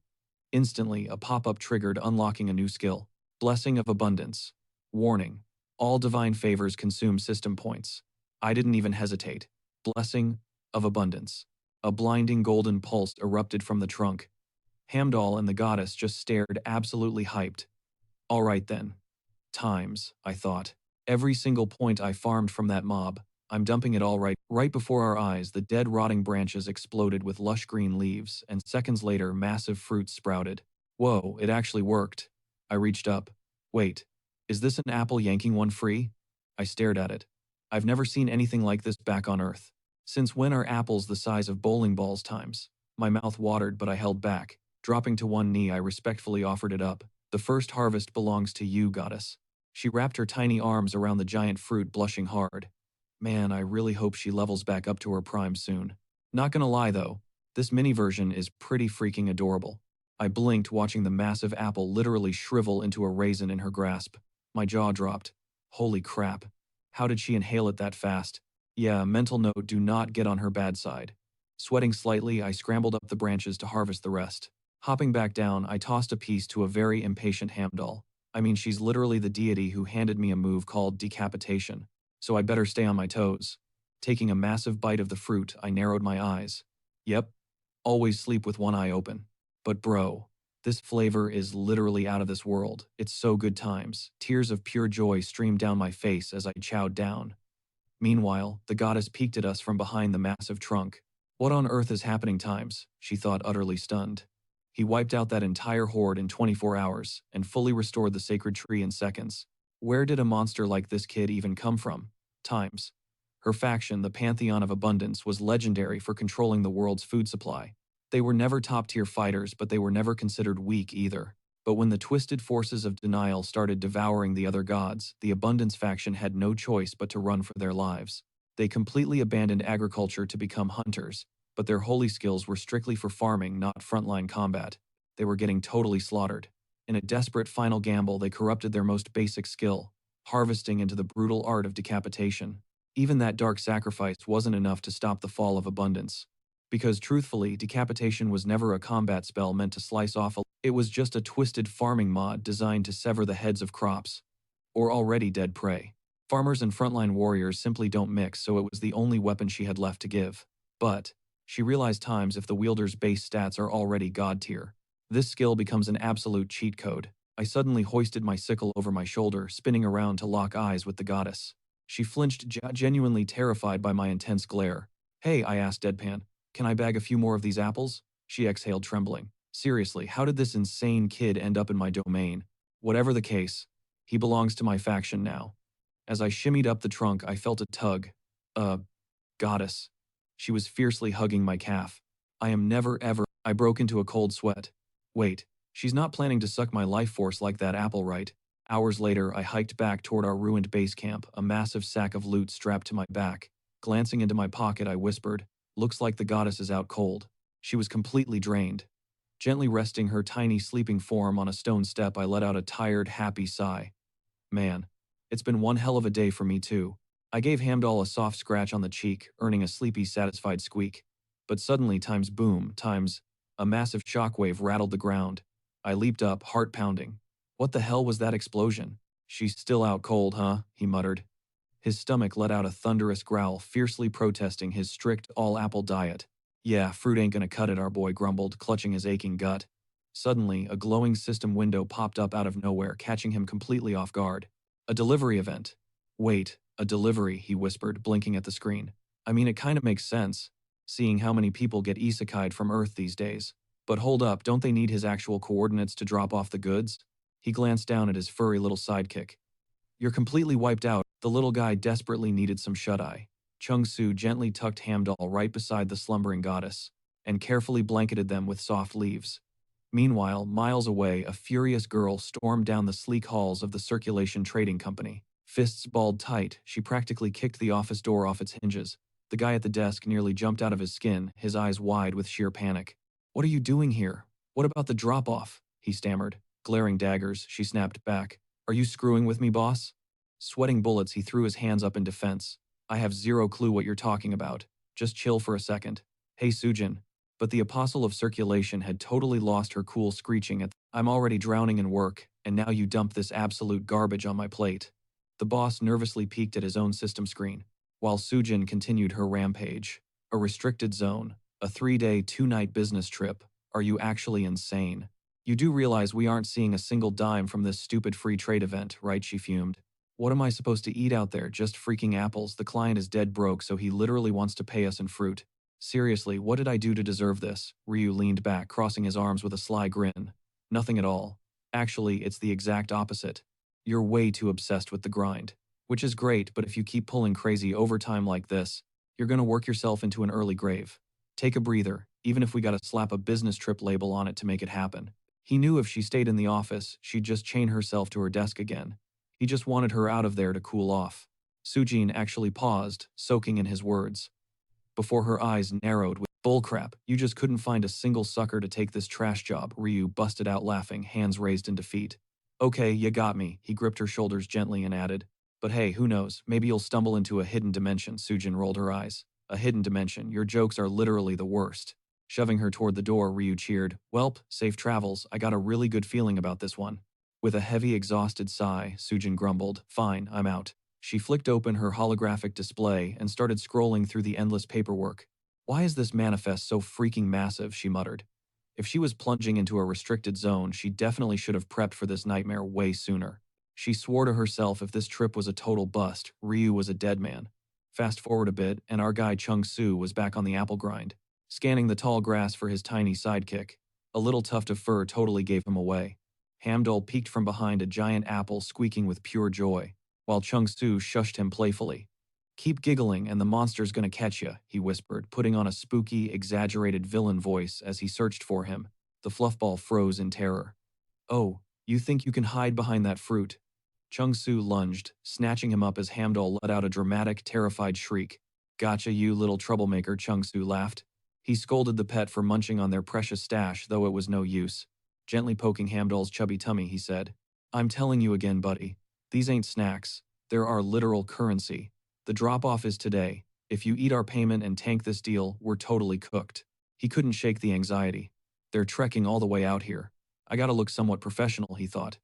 Speaker 1: Instantly, a pop-up triggered, unlocking a new skill. Blessing of Abundance. Warning. All divine favors consume system points. I didn't even hesitate. Blessing of Abundance. A blinding golden pulse erupted from the trunk. Hamdall and the goddess just stared, absolutely hyped. All right then. Times, I thought. Every single point I farmed from that mob, I'm dumping it all right before our eyes. The dead rotting branches exploded with lush green leaves, and seconds later massive fruits sprouted. Whoa, it actually worked. I reached up. Wait, is this an apple yanking one free? I stared at it. I've never seen anything like this back on Earth. Since when are apples the size of bowling balls? Times? My mouth watered, but I held back. Dropping to one knee, I respectfully offered it up. The first harvest belongs to you, goddess. She wrapped her tiny arms around the giant fruit, blushing hard. Man, I really hope she levels back up to her prime soon. Not gonna lie though, this mini version is pretty freaking adorable. I blinked, watching the massive apple literally shrivel into a raisin in her grasp. My jaw dropped. Holy crap. How did she inhale it that fast? Yeah, mental note, do not get on her bad side. Sweating slightly, I scrambled up the branches to harvest the rest. Hopping back down, I tossed a piece to a very impatient Hamdall. I mean, she's literally the deity who handed me a move called decapitation, so I better stay on my toes. Taking a massive bite of the fruit, I narrowed my eyes. Yep, always sleep with one eye open. But bro, this flavor is literally out of this world. It's so good times. Tears of pure joy streamed down my face as I chowed down. Meanwhile, the goddess peeked at us from behind the massive trunk. What on earth is happening? Times? She thought, utterly stunned. He wiped out that entire horde in 24 hours and fully restored the sacred tree in seconds. Where did a monster like this kid even come from? Times. Her faction, the Pantheon of Abundance, was legendary for controlling the world's food supply. They were never top-tier fighters, but they were never considered weak either. But when the twisted forces of denial started devouring the other gods, the Abundance faction had no choice but to run for their lives. They completely abandoned agriculture to become hunters, but their holy skills were strictly for farming, not frontline combat. They were getting totally slaughtered. In a desperate final gamble, they corrupted their most basic skill, harvesting into the brutal art of decapitation. Even that dark sacrifice wasn't enough to stop the fall of Abundance. Because truthfully, decapitation was never a combat spell meant to slice off it was just a twisted farming mod designed to sever the heads of crops, or already dead prey. Farmers and frontline warriors simply don't mix, so it was the only weapon she had left to give. But she realized times if the wielder's base stats are already god tier, this skill becomes an absolute cheat code. I suddenly hoisted my sickle over my shoulder, spinning around to lock eyes with the goddess. She flinched, genuinely terrified by my intense glare. Hey, I asked deadpan, can I bag a few more of these apples? She exhaled, trembling. Seriously, how did this insane kid end up in my domain? Whatever the case, he belongs to my faction now. As I shimmied up the trunk, I felt a tug. Goddess. She was fiercely hugging my calf. I am never ever. I broke into a cold sweat. Wait, she's not planning to suck my life force like that apple, right? Hours later, I hiked back toward our ruined base camp, a massive sack of loot strapped to my back. Glancing into my pocket, I whispered, looks like the goddess is out cold. She was completely drained. Gently resting her tiny sleeping form on a stone step, I let out a tired, happy sigh. Man, it's been one hell of a day for me too. I gave Hamdall a soft scratch on the cheek, earning a sleepy, satisfied squeak. But suddenly, a massive shockwave rattled the ground. I leaped up, heart pounding. What the hell was that explosion? She's still out cold, huh? He muttered. His stomach let out a thunderous growl, fiercely protesting his strict all-apple diet. Yeah, fruit ain't gonna cut it, our boy grumbled, clutching his aching gut. Suddenly, a glowing system window popped up out of nowhere, catching him completely off guard. A delivery event. Wait, a delivery, he whispered, blinking at the screen. I mean, it kind of makes sense, seeing how many people get isekai'd from Earth these days. But hold up, don't they need his actual coordinates to drop off the goods? He glanced down at his furry little sidekick. You're completely wiped out. The little guy desperately needed some shut-eye. Chung-Su gently tucked Hamdall right beside the slumbering goddess, and carefully blanketed them with soft leaves. Meanwhile, miles away, a furious girl stormed down the sleek halls of the Circulation Trading Company. Fists balled tight, she practically kicked the office door off its hinges. The guy at the desk nearly jumped out of his skin, his eyes wide with sheer panic. What are you doing here? What about the drop-off? he stammered. Glaring daggers, she snapped back. Are you screwing with me, boss? Sweating bullets, he threw his hands up in defense. I have zero clue what you're talking about. Just chill for a second. Hey, Sujin. But the apostle of circulation had totally lost her cool, screeching at, I'm already drowning in work, and now you dump this absolute garbage on my plate. The boss nervously peeked at his own system screen, while Sujin continued her rampage. A restricted zone, a 3-day, 2-night business trip. Are you actually insane? You do realize we aren't seeing a single dime from this stupid free trade event, right? She fumed. What am I supposed to eat out there? Just freaking apples. The client is dead broke, so he literally wants to pay us in fruit. Seriously, what did I do to deserve this? Ryu leaned back, crossing his arms with a sly grin. Nothing at all. Actually, it's the exact opposite. You're way too obsessed with the grind. Which is great, but if you keep pulling crazy overtime like this, you're gonna work yourself into an early grave. Take a breather, even if we gotta slap a business trip label on it to make it happen. He knew if she stayed in the office, she'd just chain herself to her desk again. He just wanted her out of there to cool off. Sujin actually paused, soaking in his words. Before her eyes narrowed with bullcrap, you just couldn't find a single sucker to take this trash job, Ryu busted out laughing, hands raised in defeat. Okay, you got me, he gripped her shoulders gently and added. But hey, who knows, maybe you'll stumble into a hidden dimension, Sujin rolled her eyes. A hidden dimension, your jokes are literally the worst. Shoving her toward the door, Ryu cheered. Welp, safe travels, I got a really good feeling about this one. With a heavy, exhausted sigh, Sujin grumbled, fine, I'm out. She flicked open her holographic display and started scrolling through the endless paperwork. Why is this manifest so freaking massive, she muttered. If she was plunging into a restricted zone, she definitely should have prepped for this nightmare way sooner. She swore to herself if this trip was a total bust, Ryu was a dead man. Fast forward a bit, and our guy Chung-Soo was back on the apple grind, scanning the tall grass for his tiny sidekick. A little tuft of fur totally gave him away. Hamdol peeked from behind a giant apple, squeaking with pure joy, while Chung-Soo shushed him playfully. Keep giggling and the monster's gonna catch ya, he whispered, putting on a spooky, exaggerated villain voice as he searched for him. The fluffball froze in terror. Oh, you think you can hide behind that fruit? Chung-Soo lunged, snatching him up as Hamdol let out a dramatic, terrified shriek. Gotcha, you little troublemaker, Chung-Soo laughed. He scolded the pet for munching on their precious stash, though it was no use. Gently poking Hamdol's chubby tummy, he said, I'm telling you again, buddy. These ain't snacks. They're our literal currency. The drop-off is today. If you eat our payment and tank this deal, we're totally cooked. He couldn't shake the anxiety. They're trekking all the way out here. I gotta look somewhat professional, he thought.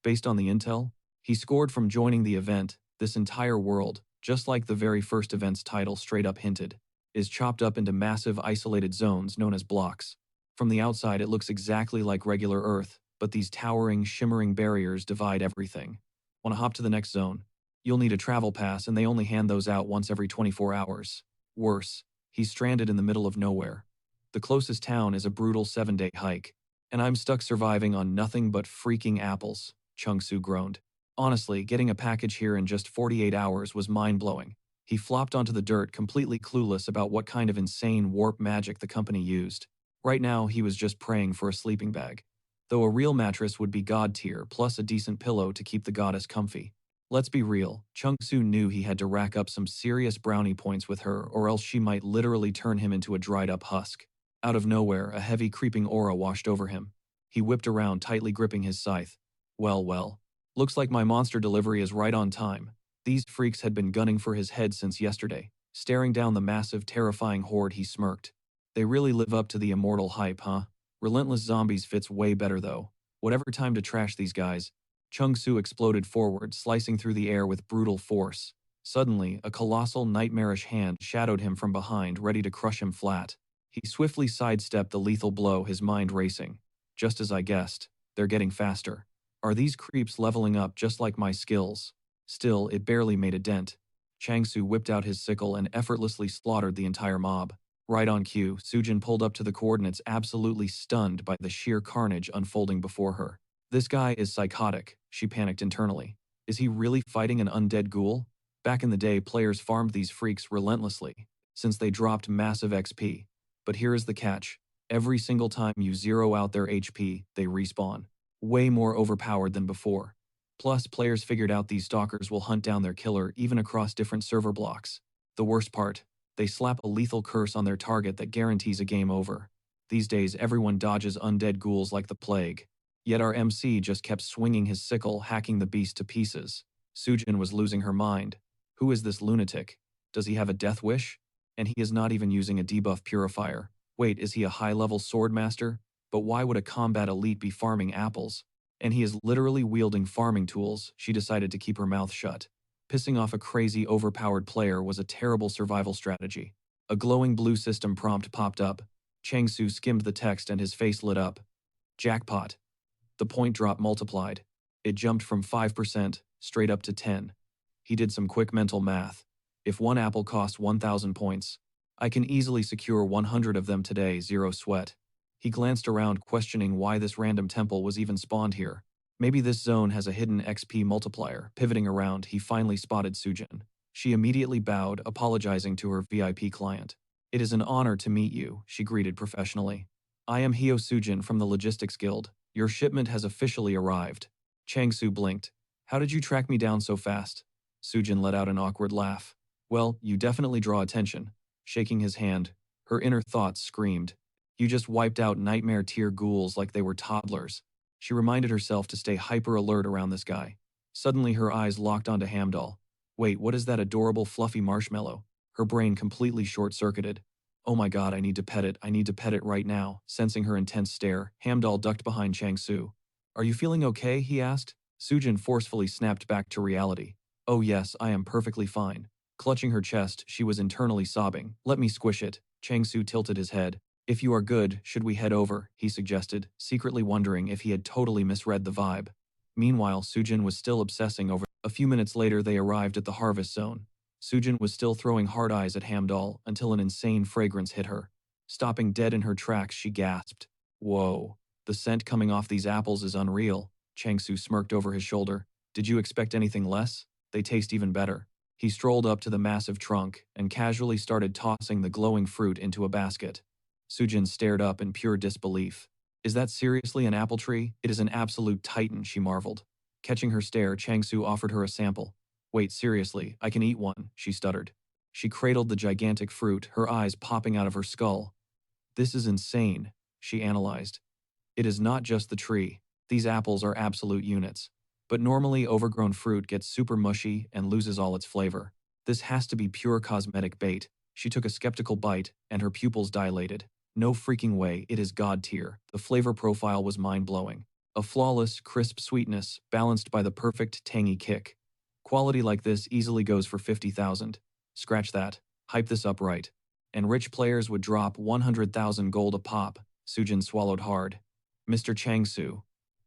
Speaker 1: Based on the intel he scored from joining the event, this entire world, just like the very first event's title straight up hinted, is chopped up into massive isolated zones known as blocks. From the outside it looks exactly like regular Earth, but these towering, shimmering barriers divide everything. Want to hop to the next zone? You'll need a travel pass and they only hand those out once every 24 hours. Worse, he's stranded in the middle of nowhere. The closest town is a brutal 7-day hike. And I'm stuck surviving on nothing but freaking apples, Chung-Soo groaned. Honestly, getting a package here in just 48 hours was mind-blowing. He flopped onto the dirt, completely clueless about what kind of insane warp magic the company used. Right now, he was just praying for a sleeping bag. Though a real mattress would be god tier, plus a decent pillow to keep the goddess comfy. Let's be real, Chung-Soo knew he had to rack up some serious brownie points with her, or else she might literally turn him into a dried-up husk. Out of nowhere, a heavy creeping aura washed over him. He whipped around, tightly gripping his scythe. Well. Looks like my monster delivery is right on time. These freaks had been gunning for his head since yesterday. Staring down the massive, terrifying horde, he smirked. They really live up to the immortal hype, huh? Relentless zombies fits way better though. Whatever time to trash these guys. Chung-Soo exploded forward, slicing through the air with brutal force. Suddenly, a colossal, nightmarish hand shadowed him from behind, ready to crush him flat. He swiftly sidestepped the lethal blow, his mind racing. Just as I guessed, they're getting faster. Are these creeps leveling up just like my skills? Still, it barely made a dent. Chang-Su whipped out his sickle and effortlessly slaughtered the entire mob. Right on cue, Sujin pulled up to the coordinates, absolutely stunned by the sheer carnage unfolding before her. This guy is psychotic, she panicked internally. Is he really fighting an undead ghoul? Back in the day, players farmed these freaks relentlessly, since they dropped massive XP. But here is the catch. Every single time you zero out their HP, they respawn. Way more overpowered than before. Plus, players figured out these stalkers will hunt down their killer even across different server blocks. The worst part, they slap a lethal curse on their target that guarantees a game over. These days, everyone dodges undead ghouls like the plague. Yet our MC just kept swinging his sickle, hacking the beast to pieces. Sujin was losing her mind. Who is this lunatic? Does he have a death wish? And he is not even using a debuff purifier. Wait, is he a high-level sword master? But why would a combat elite be farming apples? And he is literally wielding farming tools. She decided to keep her mouth shut. Pissing off a crazy, overpowered player was a terrible survival strategy. A glowing blue system prompt popped up. Changsu skimmed the text and his face lit up. Jackpot. The point drop multiplied. It jumped from 5% straight up to 10. He did some quick mental math. If one apple costs 1,000 points, I can easily secure 100 of them today, zero sweat. He glanced around, questioning why this random temple was even spawned here. Maybe this zone has a hidden XP multiplier. Pivoting around, he finally spotted Sujin. She immediately bowed, apologizing to her VIP client. It is an honor to meet you, she greeted professionally. I am Hyo Sujin from the Logistics Guild. Your shipment has officially arrived. Changsu blinked. How did you track me down so fast? Sujin let out an awkward laugh. Well, you definitely draw attention. Shaking his hand, her inner thoughts screamed. You just wiped out nightmare-tier ghouls like they were toddlers. She reminded herself to stay hyper-alert around this guy. Suddenly her eyes locked onto Hamdall. Wait, what is that adorable fluffy marshmallow? Her brain completely short-circuited. Oh my god, I need to pet it right now. Sensing her intense stare, Hamdall ducked behind Changsu. Are you feeling okay? He asked. Sujin forcefully snapped back to reality. Oh yes, I am perfectly fine. Clutching her chest, she was internally sobbing. Let me squish it. Changsu tilted his head. If you are good, should we head over? He suggested, secretly wondering if he had totally misread the vibe. Meanwhile, Sujin was still obsessing over. A few minutes later, they arrived at the harvest zone. Sujin was still throwing hard eyes at Hamdall until an insane fragrance hit her. Stopping dead in her tracks, she gasped. Whoa, the scent coming off these apples is unreal. Changsu smirked over his shoulder. Did you expect anything less? They taste even better. He strolled up to the massive trunk and casually started tossing the glowing fruit into a basket. Sujin stared up in pure disbelief. Is that seriously an apple tree? It is an absolute titan, she marveled. Catching her stare, Changsu offered her a sample. Wait, seriously, I can eat one, she stuttered. She cradled the gigantic fruit, her eyes popping out of her skull. This is insane, she analyzed. It is not just the tree. These apples are absolute units. But normally overgrown fruit gets super mushy and loses all its flavor. This has to be pure cosmetic bait. She took a skeptical bite, and her pupils dilated. No freaking way, it is god tier. The flavor profile was mind-blowing. A flawless, crisp sweetness, balanced by the perfect, tangy kick. Quality like this easily goes for 50,000. Scratch that. Hype this up right. And rich players would drop 100,000 gold a pop. Sujin swallowed hard. Mr. Changsu,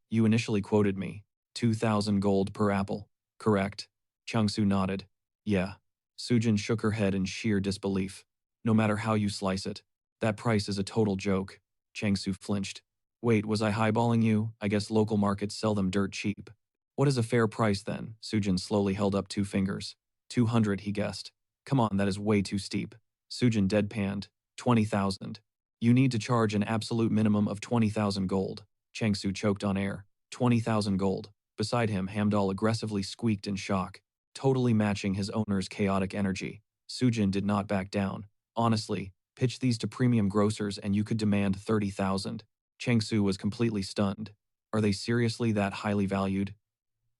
Speaker 1: you initially quoted me. 2,000 gold per apple. Correct. Changsu nodded. Yeah. Sujin shook her head in sheer disbelief. No matter how you slice it, that price is a total joke. Changsu flinched. Wait, was I highballing you? I guess local markets sell them dirt cheap. What is a fair price then? Sujin slowly held up 2 fingers. 200, he guessed. Come on, that is way too steep. Sujin deadpanned. 20,000. You need to charge an absolute minimum of 20,000 gold. Changsu choked on air. 20,000 gold. Beside him, Hamdall aggressively squeaked in shock, totally matching his owner's chaotic energy. Sujin did not back down. Honestly, pitch these to premium grocers and you could demand 30,000. Changsu was completely stunned. Are they seriously that highly valued?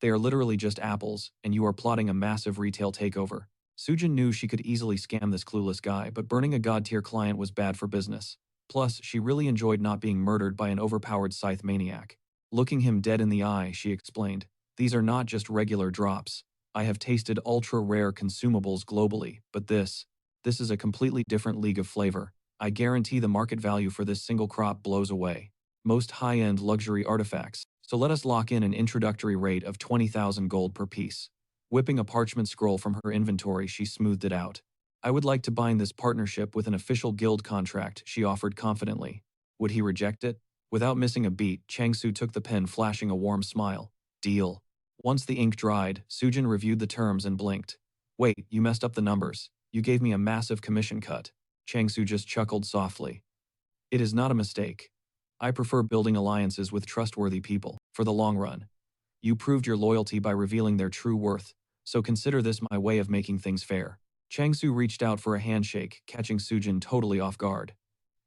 Speaker 1: They are literally just apples, and you are plotting a massive retail takeover. Sujin knew she could easily scam this clueless guy, but burning a god-tier client was bad for business. Plus, she really enjoyed not being murdered by an overpowered scythe maniac. Looking him dead in the eye, she explained, these are not just regular drops. I have tasted ultra-rare consumables globally, but this is a completely different league of flavor. I guarantee the market value for this single crop blows away. Most high-end luxury artifacts, so let us lock in an introductory rate of 20,000 gold per piece. Whipping a parchment scroll from her inventory, she smoothed it out. I would like to bind this partnership with an official guild contract, she offered confidently. Would he reject it? Without missing a beat, Changsu took the pen, flashing a warm smile. Deal. Once the ink dried, Sujin reviewed the terms and blinked. Wait, you messed up the numbers. You gave me a massive commission cut. Changsu just chuckled softly. It is not a mistake. I prefer building alliances with trustworthy people, for the long run. You proved your loyalty by revealing their true worth, so consider this my way of making things fair. Changsu reached out for a handshake, catching Sujin totally off guard.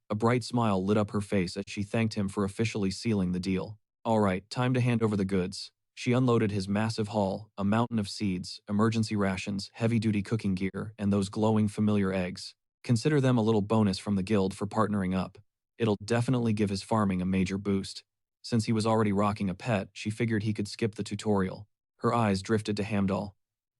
Speaker 1: A bright smile lit up her face as she thanked him for officially sealing the deal. All right, time to hand over the goods. She unloaded his massive haul, a mountain of seeds, emergency rations, heavy-duty cooking gear, and those glowing familiar eggs. Consider them a little bonus from the guild for partnering up. It'll definitely give his farming a major boost. Since he was already rocking a pet, she figured he could skip the tutorial. Her eyes drifted to Hamdall.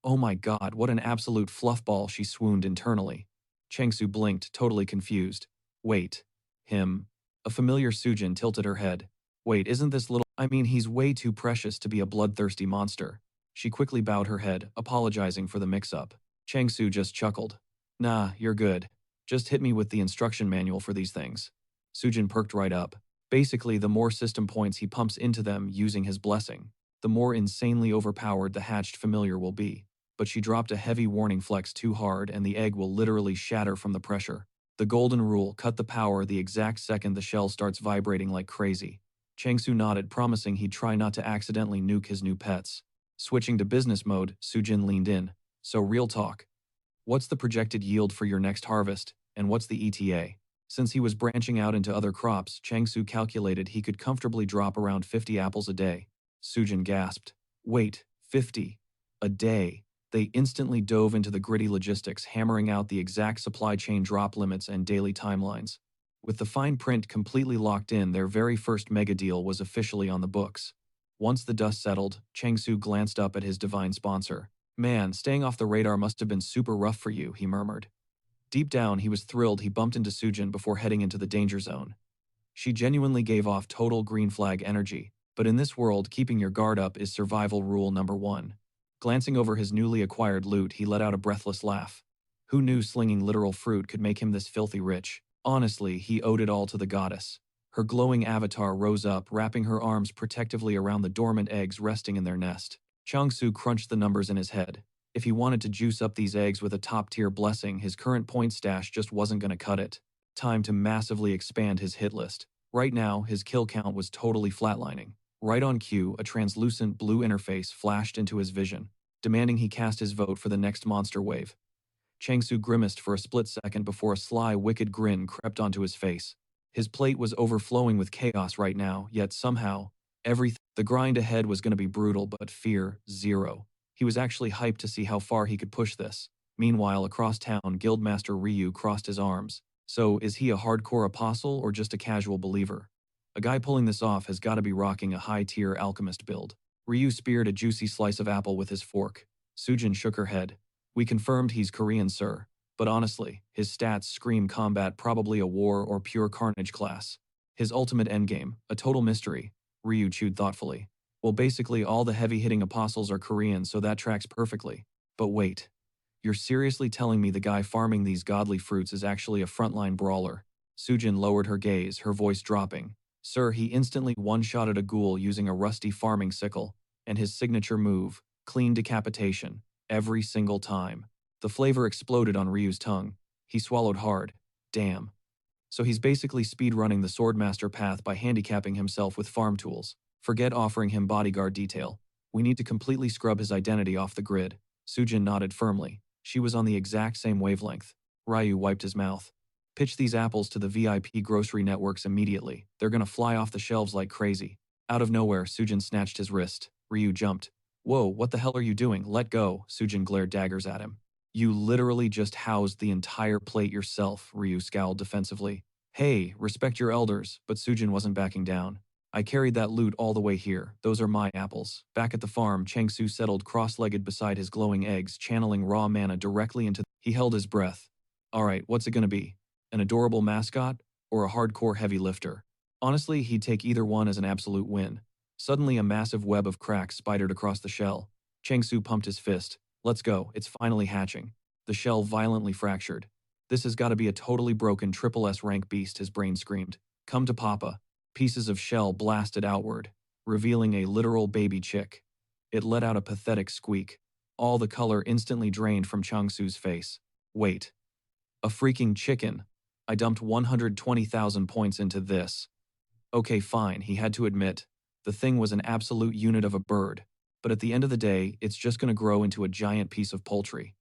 Speaker 1: Oh my god, what an absolute fluffball, she swooned internally. Chengsu blinked, totally confused. Wait. Him. A familiar Sujin tilted her head. Wait, isn't this little— I mean, he's way too precious to be a bloodthirsty monster. She quickly bowed her head, apologizing for the mix-up. Chengsu just chuckled. Nah, you're good. Just hit me with the instruction manual for these things. Sujin perked right up. Basically, the more system points he pumps into them using his blessing, the more insanely overpowered the hatched familiar will be. But she dropped a heavy warning flex too hard and the egg will literally shatter from the pressure. The golden rule: cut the power the exact second the shell starts vibrating like crazy. Chengsu nodded, promising he'd try not to accidentally nuke his new pets. Switching to business mode, Sujin leaned in. So real talk. What's the projected yield for your next harvest, and what's the ETA? Since he was branching out into other crops, Chengsu calculated he could comfortably drop around 50 apples a day. Sujin gasped. Wait, 50? A day? They instantly dove into the gritty logistics, hammering out the exact supply chain drop limits and daily timelines. With the fine print completely locked in, their very first mega deal was officially on the books. Once the dust settled, Chengsu glanced up at his divine sponsor. Man, staying off the radar must have been super rough for you, he murmured. Deep down, he was thrilled he bumped into Sujin before heading into the danger zone. She genuinely gave off total green flag energy, but in this world, keeping your guard up is survival rule number 1. Glancing over his newly acquired loot, he let out a breathless laugh. Who knew slinging literal fruit could make him this filthy rich? Honestly, he owed it all to the goddess. Her glowing avatar rose up, wrapping her arms protectively around the dormant eggs resting in their nest. Changsu crunched the numbers in his head. If he wanted to juice up these eggs with a top-tier blessing, his current point stash just wasn't going to cut it. Time to massively expand his hit list. Right now, his kill count was totally flatlining. Right on cue, a translucent blue interface flashed into his vision, demanding he cast his vote for the next monster wave. Changsu grimaced for a split second before a sly, wicked grin crept onto his face. His plate was overflowing with chaos right now, yet somehow, the grind ahead was going to be brutal, but fear, zero. He was actually hyped to see how far he could push this. Meanwhile, across town, Guildmaster Ryu crossed his arms. So, is he a hardcore apostle or just a casual believer? A guy pulling this off has got to be rocking a high-tier alchemist build. Ryu speared a juicy slice of apple with his fork. Sujin shook her head. We confirmed he's Korean, sir. But honestly, his stats scream combat, probably a war or pure carnage class. His ultimate endgame, a total mystery. Ryu chewed thoughtfully. Well, basically all the heavy-hitting apostles are Korean, so that tracks perfectly. But wait. You're seriously telling me the guy farming these godly fruits is actually a frontline brawler? Sujin lowered her gaze, her voice dropping. Sir, he instantly one-shotted a ghoul using a rusty farming sickle, and his signature move, clean decapitation, every single time. The flavor exploded on Ryu's tongue. He swallowed hard. Damn. So he's basically speedrunning the Swordmaster path by handicapping himself with farm tools. Forget offering him bodyguard detail. We need to completely scrub his identity off the grid. Sujin nodded firmly. She was on the exact same wavelength. Ryu wiped his mouth. Pitch these apples to the VIP grocery networks immediately. They're gonna fly off the shelves like crazy. Out of nowhere, Sujin snatched his wrist. Ryu jumped. Whoa, what the hell are you doing? Let go. Sujin glared daggers at him. You literally just housed the entire plate yourself, Ryu scowled defensively. Hey, respect your elders, but Sujin wasn't backing down. I carried that loot all the way here. Those are my apples. Back at the farm, Changsu settled cross-legged beside his glowing eggs, channeling raw mana directly into— He held his breath. Alright, what's it gonna be? An adorable mascot? Or a hardcore heavy lifter? Honestly, he'd take either one as an absolute win. Suddenly, a massive web of cracks spidered across the shell. Changsu pumped his fist. Let's go, it's finally hatching. The shell violently fractured. This has got to be a totally broken triple S rank beast, his brain screamed. Come to Papa. Pieces of shell blasted outward, revealing a literal baby chick. It let out a pathetic squeak. All the color instantly drained from Changsu's face. Wait. A freaking chicken. I dumped 120,000 points into this. Okay, fine, he had to admit. The thing was an absolute unit of a bird. But at the end of the day, it's just going to grow into a giant piece of poultry.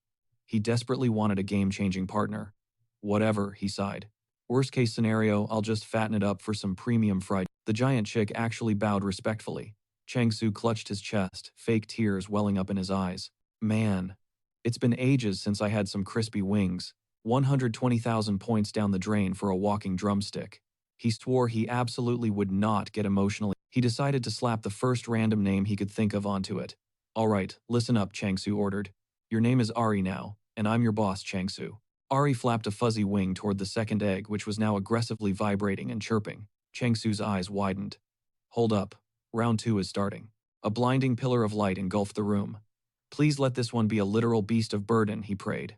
Speaker 1: He desperately wanted a game-changing partner. Whatever, he sighed. Worst case scenario, I'll just fatten it up for some premium fried. The giant chick actually bowed respectfully. Changsu clutched his chest, fake tears welling up in his eyes. Man, it's been ages since I had some crispy wings. 120,000 points down the drain for a walking drumstick. He swore he absolutely would not get emotionally. He decided to slap the first random name he could think of onto it. All right, listen up, Changsu ordered. Your name is Ari now, and I'm your boss, Changsu. Ari flapped a fuzzy wing toward the second egg, which was now aggressively vibrating and chirping. Changsu's eyes widened. Hold up. Round 2 is starting. A blinding pillar of light engulfed the room. Please let this one be a literal beast of burden, he prayed.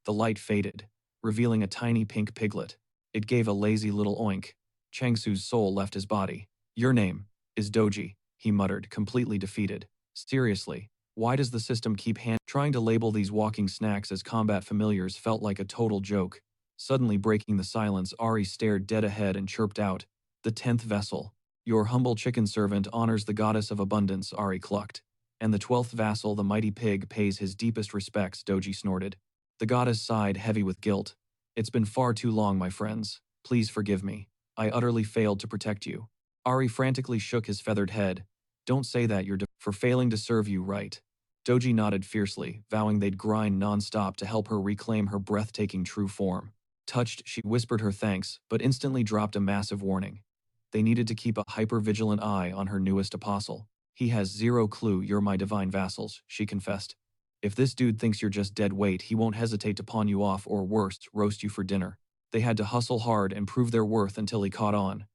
Speaker 1: The light faded, revealing a tiny pink piglet. It gave a lazy little oink. Changsu's soul left his body. Your name is Doji, he muttered, completely defeated. Seriously, why does the system keep trying to label these walking snacks as combat familiars felt like a total joke. Suddenly breaking the silence, Ari stared dead ahead and chirped out. The 10th vessel. Your humble chicken servant honors the goddess of abundance, Ari clucked. And the 12th vassal, the mighty pig, pays his deepest respects, Doji snorted. The goddess sighed, heavy with guilt. It's been far too long, my friends. Please forgive me. I utterly failed to protect you. Ari frantically shook his feathered head. Don't say that, you're for failing to serve you right. Doji nodded fiercely, vowing they'd grind non-stop to help her reclaim her breathtaking true form. Touched, she whispered her thanks, but instantly dropped a massive warning. They needed to keep a hyper-vigilant eye on her newest apostle. He has zero clue you're my divine vassals, she confessed. If this dude thinks you're just dead weight, he won't hesitate to pawn you off or worse, roast you for dinner. They had to hustle hard and prove their worth until he caught on.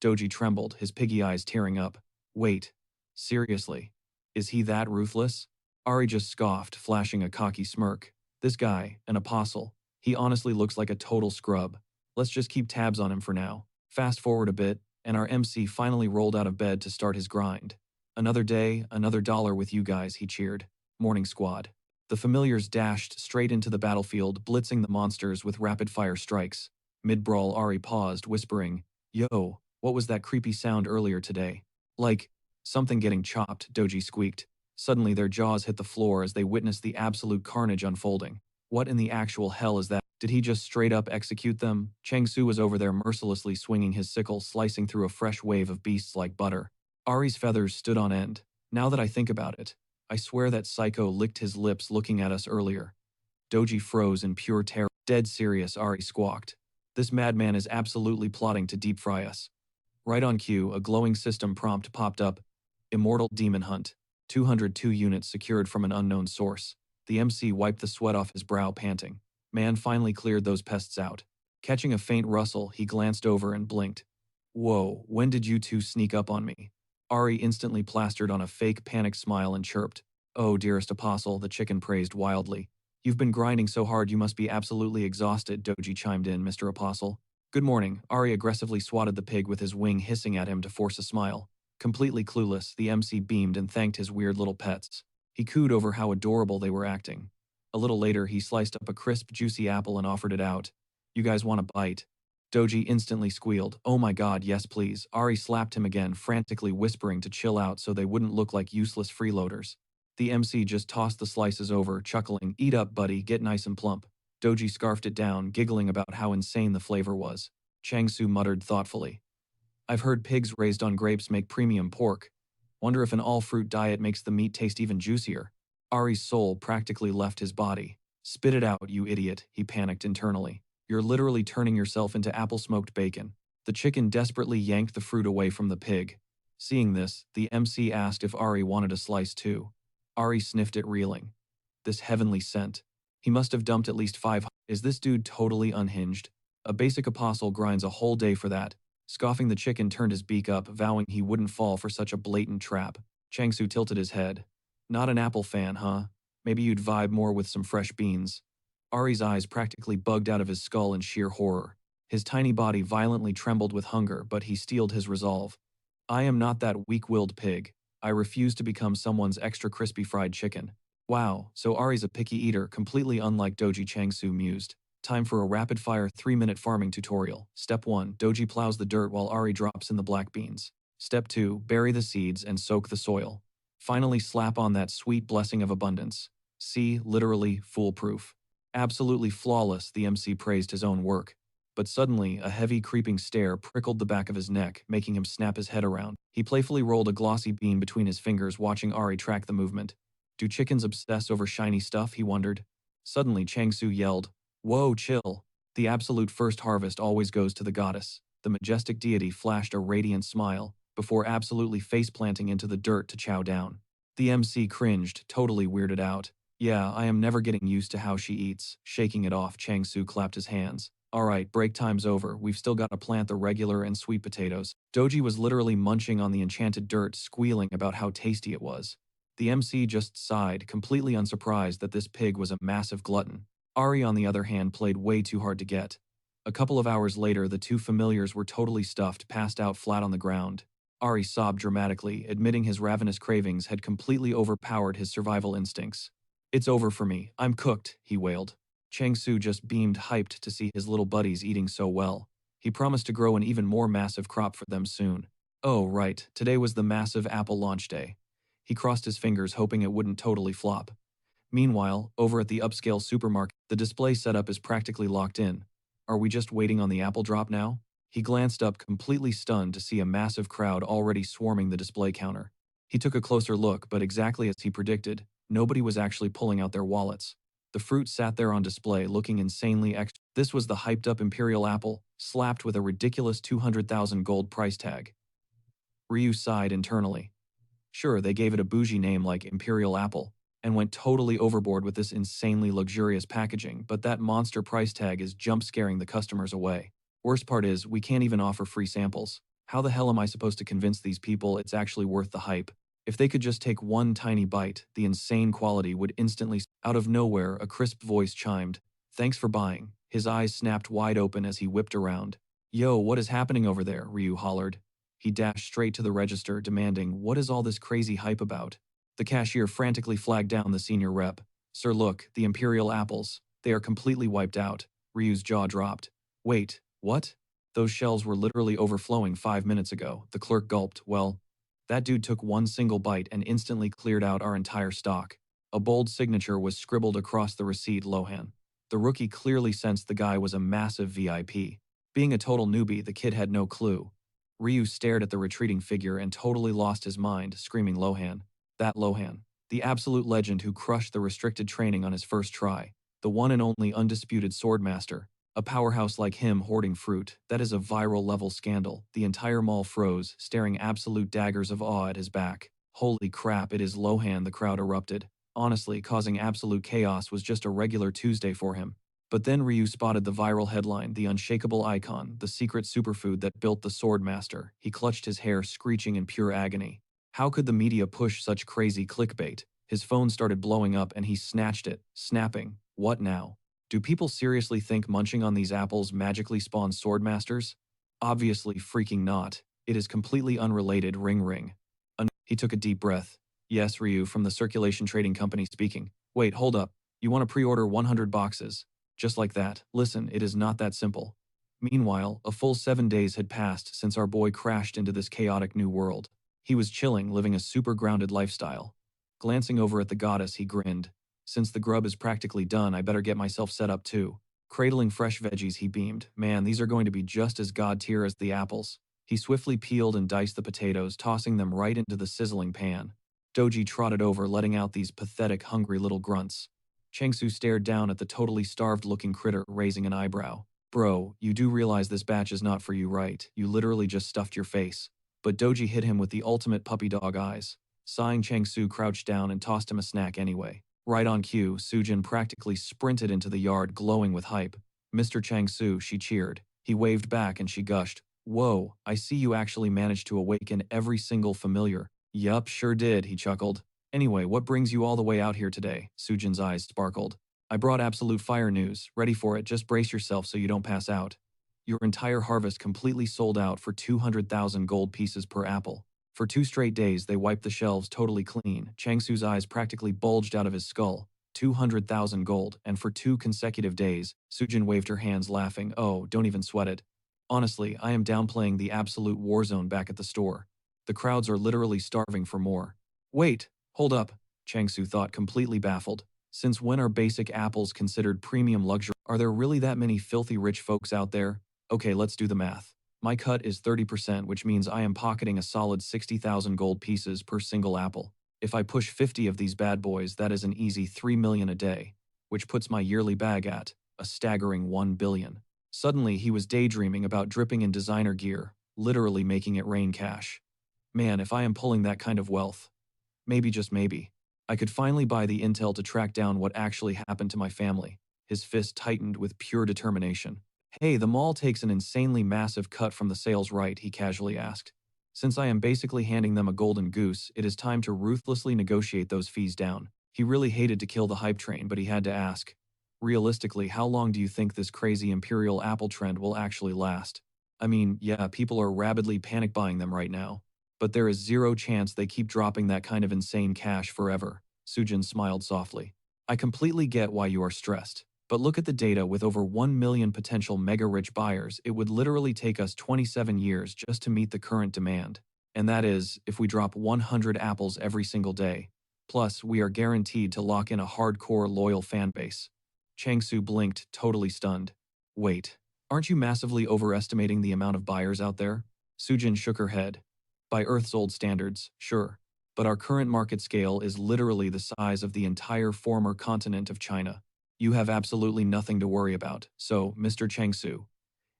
Speaker 1: Doji trembled, his piggy eyes tearing up. Wait. Seriously? Is he that ruthless? Ari just scoffed, flashing a cocky smirk. This guy, an apostle, he honestly looks like a total scrub. Let's just keep tabs on him for now. Fast forward a bit, and our MC finally rolled out of bed to start his grind. Another day, another dollar with you guys, he cheered. Morning squad. The familiars dashed straight into the battlefield, blitzing the monsters with rapid-fire strikes. Mid-brawl, Ari paused, whispering, Yo, what was that creepy sound earlier today? Like, something getting chopped, Doji squeaked. Suddenly their jaws hit the floor as they witnessed the absolute carnage unfolding. What in the actual hell is that? Did he just straight up execute them? Changsu was over there mercilessly swinging his sickle, slicing through a fresh wave of beasts like butter. Ari's feathers stood on end. Now that I think about it, I swear that psycho licked his lips looking at us earlier. Doji froze in pure terror. Dead serious, Ari squawked. This madman is absolutely plotting to deep fry us. Right on cue, a glowing system prompt popped up. Immortal Demon Hunt. 202 units secured from an unknown source. The MC wiped the sweat off his brow, panting. Man finally cleared those pests out. Catching a faint rustle, he glanced over and blinked. Whoa, when did you two sneak up on me? Ari instantly plastered on a fake panicked smile and chirped. Oh, dearest apostle, the chicken praised wildly. You've been grinding so hard you must be absolutely exhausted, Doji chimed in, Mr. Apostle. Good morning. Ari aggressively swatted the pig with his wing, hissing at him to force a smile. Completely clueless, the MC beamed and thanked his weird little pets. He cooed over how adorable they were acting. A little later, he sliced up a crisp, juicy apple and offered it out. You guys want a bite? Doji instantly squealed. Oh my god, yes please. Ari slapped him again, frantically whispering to chill out so they wouldn't look like useless freeloaders. The MC just tossed the slices over, chuckling, Eat up, buddy, get nice and plump. Doji scarfed it down, giggling about how insane the flavor was. Changsu muttered thoughtfully. I've heard pigs raised on grapes make premium pork. Wonder if an all-fruit diet makes the meat taste even juicier. Ari's soul practically left his body. Spit it out, you idiot, he panicked internally. You're literally turning yourself into apple-smoked bacon. The chicken desperately yanked the fruit away from the pig. Seeing this, the MC asked if Ari wanted a slice too. Ari sniffed it, reeling. This heavenly scent. He must have dumped at least 5. Is this dude totally unhinged? A basic apostle grinds a whole day for that. Scoffing, the chicken turned his beak up, vowing he wouldn't fall for such a blatant trap. Changsu tilted his head. Not an apple fan, huh? Maybe you'd vibe more with some fresh beans. Ari's eyes practically bugged out of his skull in sheer horror. His tiny body violently trembled with hunger, but he steeled his resolve. I am not that weak-willed pig. I refuse to become someone's extra crispy fried chicken. Wow, so Ari's a picky eater, completely unlike Doji, Changsu mused. Time for a rapid-fire 3-minute farming tutorial. Step 1, Doji plows the dirt while Ari drops in the black beans. Step 2, bury the seeds and soak the soil. Finally, slap on that sweet blessing of abundance. See, literally, foolproof. Absolutely flawless, the MC praised his own work. But suddenly, a heavy creeping stare prickled the back of his neck, making him snap his head around. He playfully rolled a glossy bean between his fingers, watching Ari track the movement. Do chickens obsess over shiny stuff, he wondered. Suddenly, Changsu yelled, "Whoa, chill. The absolute first harvest always goes to the goddess." The majestic deity flashed a radiant smile, before absolutely face-planting into the dirt to chow down. The MC cringed, totally weirded out. "Yeah, I am never getting used to how she eats." Shaking it off, Changsu clapped his hands. "Alright, break time's over. We've still got to plant the regular and sweet potatoes." Doji was literally munching on the enchanted dirt, squealing about how tasty it was. The MC just sighed, completely unsurprised that this pig was a massive glutton. Ari, on the other hand, played way too hard to get. A couple of hours later, the two familiars were totally stuffed, passed out flat on the ground. Ari sobbed dramatically, admitting his ravenous cravings had completely overpowered his survival instincts. "It's over for me. I'm cooked," he wailed. Changsu just beamed, hyped to see his little buddies eating so well. He promised to grow an even more massive crop for them soon. Oh, right, today was the massive apple launch day. He crossed his fingers, hoping it wouldn't totally flop. Meanwhile, over at the upscale supermarket, the display setup is practically locked in. Are we just waiting on the apple drop now? He glanced up, completely stunned to see a massive crowd already swarming the display counter. He took a closer look, but exactly as he predicted, nobody was actually pulling out their wallets. The fruit sat there on display, looking insanely extra. This was the hyped-up imperial apple, slapped with a ridiculous 200,000 gold price tag. Ryu sighed internally. Sure, they gave it a bougie name like Imperial Apple, and went totally overboard with this insanely luxurious packaging, but that monster price tag is jump-scaring the customers away. Worst part is, we can't even offer free samples. How the hell am I supposed to convince these people it's actually worth the hype? If they could just take one tiny bite, the insane quality would instantly... Out of nowhere, a crisp voice chimed, "Thanks for buying." His eyes snapped wide open as he whipped around. "Yo, what is happening over there?" Ryu hollered. He dashed straight to the register, demanding, "What is all this crazy hype about?" The cashier frantically flagged down the senior rep. "Sir, look, the Imperial apples. They are completely wiped out." Ryu's jaw dropped. "Wait, what? Those shelves were literally overflowing 5 minutes ago." The clerk gulped. "Well, that dude took one single bite and instantly cleared out our entire stock." A bold signature was scribbled across the receipt, Lohan. The rookie clearly sensed the guy was a massive VIP. Being a total newbie, the kid had no clue. Ryu stared at the retreating figure and totally lost his mind, screaming Lohan. That Lohan. The absolute legend who crushed the restricted training on his first try. The one and only undisputed swordmaster. A powerhouse like him hoarding fruit. That is a viral level scandal. The entire mall froze, staring absolute daggers of awe at his back. "Holy crap, it is Lohan," the crowd erupted. Honestly, causing absolute chaos was just a regular Tuesday for him. But then Ryu spotted the viral headline, the unshakable icon, the secret superfood that built the Swordmaster. He clutched his hair, screeching in pure agony. How could the media push such crazy clickbait? His phone started blowing up and he snatched it, snapping. What now? Do people seriously think munching on these apples magically spawns Swordmasters? Obviously freaking not. It is completely unrelated. Ring ring. He took a deep breath. "Yes, Ryu, from the Circulation Trading Company speaking." "Wait, hold up. You want to pre-order 100 boxes? Just like that. Listen, it is not that simple." Meanwhile, a full 7 days had passed since our boy crashed into this chaotic new world. He was chilling, living a super grounded lifestyle. Glancing over at the goddess, he grinned. "Since the grub is practically done, I better get myself set up too." Cradling fresh veggies, he beamed. "Man, these are going to be just as god tier as the apples." He swiftly peeled and diced the potatoes, tossing them right into the sizzling pan. Doji trotted over, letting out these pathetic, hungry little grunts. Changsu stared down at the totally starved-looking critter, raising an eyebrow. "Bro, you do realize this batch is not for you, right? You literally just stuffed your face." But Doji hit him with the ultimate puppy dog eyes. Sighing, Changsu crouched down and tossed him a snack anyway. Right on cue, Sujin practically sprinted into the yard, glowing with hype. "Mr. Changsu," she cheered. He waved back and she gushed. "Whoa, I see you actually managed to awaken every single familiar." "Yup, sure did," he chuckled. "Anyway, what brings you all the way out here today?" Sujin's eyes sparkled. "I brought absolute fire news. Ready for it, just brace yourself so you don't pass out. Your entire harvest completely sold out for 200,000 gold pieces per apple." For 2 straight days, they wiped the shelves totally clean. Changsu's eyes practically bulged out of his skull. 200,000 gold, and for 2 consecutive days, Sujin waved her hands, laughing. "Oh, don't even sweat it. Honestly, I am downplaying the absolute war zone back at the store. The crowds are literally starving for more." "Wait, hold up," Changsu thought, completely baffled. Since when are basic apples considered premium luxury? Are there really that many filthy rich folks out there? Okay, let's do the math. My cut is 30%, which means I am pocketing a solid 60,000 gold pieces per single apple. If I push 50 of these bad boys, that is an easy 3 million a day, which puts my yearly bag at a staggering 1 billion. Suddenly, he was daydreaming about dripping in designer gear, literally making it rain cash. Man, if I am pulling that kind of wealth, maybe just maybe, I could finally buy the intel to track down what actually happened to my family. His fist tightened with pure determination. Hey, the mall takes an insanely massive cut from the sales, right? He casually asked. Since I am basically handing them a golden goose, it is time to ruthlessly negotiate those fees down. He really hated to kill the hype train, but he had to ask. Realistically, how long do you think this crazy Imperial Apple trend will actually last? I mean, yeah, people are rabidly panic buying them right now, but there is zero chance they keep dropping that kind of insane cash forever. Sujin smiled softly. I completely get why you are stressed. But look at the data. With over 1 million potential mega-rich buyers, it would literally take us 27 years just to meet the current demand. And that is, if we drop 100 apples every single day. Plus, we are guaranteed to lock in a hardcore loyal fanbase. Changsu blinked, totally stunned. Wait, aren't you massively overestimating the amount of buyers out there? Sujin shook her head. By Earth's old standards, sure. But our current market scale is literally the size of the entire former continent of China. You have absolutely nothing to worry about. So, Mr. Changsu,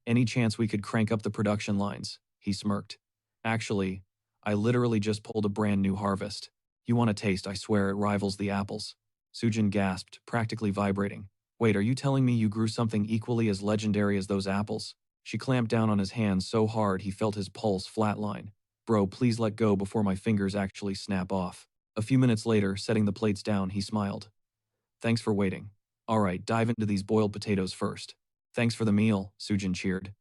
Speaker 1: any chance we could crank up the production lines? He smirked. Actually, I literally just pulled a brand new harvest. You want a taste? I swear it rivals the apples. Sujin gasped, practically vibrating. Wait, are you telling me you grew something equally as legendary as those apples? She clamped down on his hand so hard he felt his pulse flatline. Bro, please let go before my fingers actually snap off. A few minutes later, setting the plates down, he smiled. Thanks for waiting. All right, dive into these boiled potatoes first. Thanks for the meal, Sujin cheered.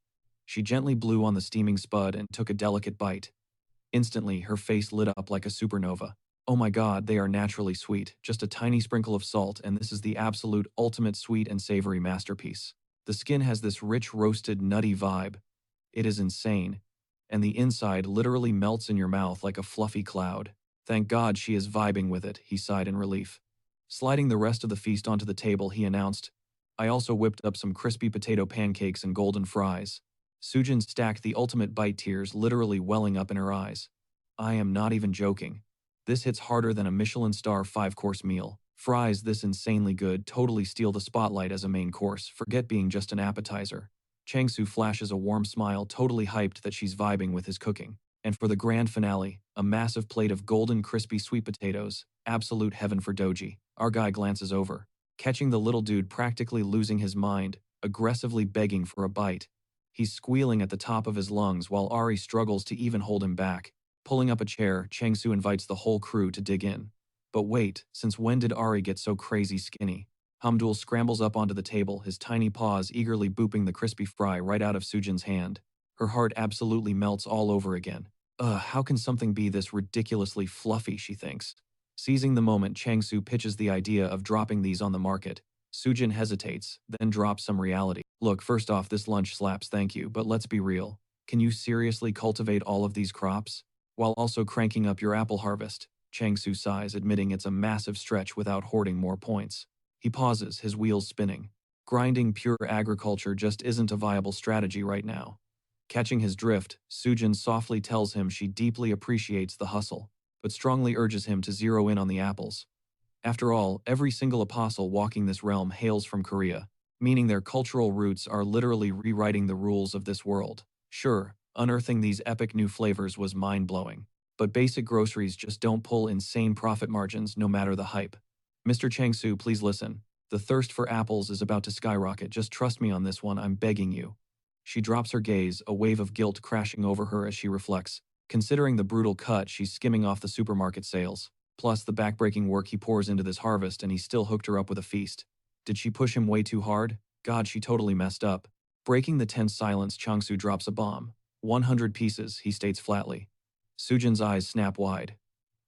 Speaker 1: She gently blew on the steaming spud and took a delicate bite. Instantly, her face lit up like a supernova. Oh my god, they are naturally sweet, just a tiny sprinkle of salt, and this is the absolute ultimate sweet and savory masterpiece. The skin has this rich, roasted, nutty vibe. It is insane. And the inside literally melts in your mouth like a fluffy cloud. Thank God she is vibing with it, he sighed in relief. Sliding the rest of the feast onto the table, he announced, I also whipped up some crispy potato pancakes and golden fries. Sujin stacked the ultimate bite, tears literally welling up in her eyes. I am not even joking. This hits harder than a Michelin star 5-course meal. Fries this insanely good totally steal the spotlight as a main course, forget being just an appetizer. Changsu flashes a warm smile, totally hyped that she's vibing with his cooking. And for the grand finale, a massive plate of golden crispy sweet potatoes, absolute heaven for Doji. Our guy glances over, catching the little dude practically losing his mind, aggressively begging for a bite. He's squealing at the top of his lungs while Ari struggles to even hold him back. Pulling up a chair, Changsu invites the whole crew to dig in. But wait, since when did Ari get so crazy skinny? Hamdul scrambles up onto the table, his tiny paws eagerly booping the crispy fry right out of Sujin's hand. Her heart absolutely melts all over again. How can something be this ridiculously fluffy, she thinks. Seizing the moment, Changsu pitches the idea of dropping these on the market. Sujin hesitates, then drops some reality. Look, first off, this lunch slaps, thank you, but let's be real. Can you seriously cultivate all of these crops? While also cranking up your apple harvest? Changsu sighs, admitting it's a massive stretch without hoarding more points. He pauses, his wheels spinning. Grinding pure agriculture just isn't a viable strategy right now. Catching his drift, Sujin softly tells him she deeply appreciates the hustle, but strongly urges him to zero in on the apples. After all, every single apostle walking this realm hails from Korea, meaning their cultural roots are literally rewriting the rules of this world. Sure, unearthing these epic new flavors was mind-blowing, but basic groceries just don't pull insane profit margins no matter the hype. Mr. Changsu, please listen. The thirst for apples is about to skyrocket. Just trust me on this one, I'm begging you. She drops her gaze, a wave of guilt crashing over her as she reflects. Considering the brutal cut she's skimming off the supermarket sales, plus the backbreaking work he pours into this harvest, and he still hooked her up with a feast. Did she push him way too hard? God, she totally messed up. Breaking the tense silence, Changsu drops a bomb. 100 pieces, he states flatly. Sujin's eyes snap wide.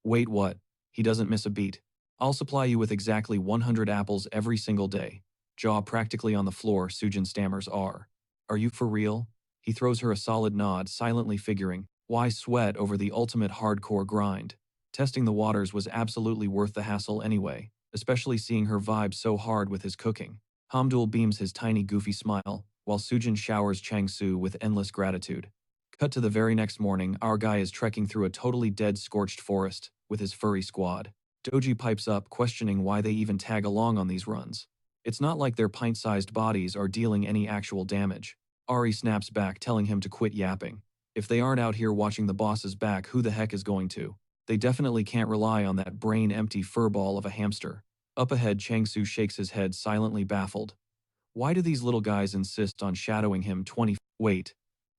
Speaker 1: Wait, what? He doesn't miss a beat. I'll supply you with exactly 100 apples every single day. Jaw practically on the floor, Sujin stammers, Are you for real? He throws her a solid nod, silently figuring, why sweat over the ultimate hardcore grind? Testing the waters was absolutely worth the hassle anyway, especially seeing her vibe so hard with his cooking. Hamdul beams his tiny goofy smile. while Sujin showers Changsu with endless gratitude. Cut to the very next morning, our guy is trekking through a totally dead, scorched forest with his furry squad. Doji pipes up, questioning why they even tag along on these runs. It's not like their pint-sized bodies are dealing any actual damage. Ari snaps back, telling him to quit yapping. If they aren't out here watching the boss's back, who the heck is going to? They definitely can't rely on that brain-empty furball of a hamster. Up ahead, Changsu shakes his head, silently baffled. Why do these little guys insist on shadowing him 20? Wait,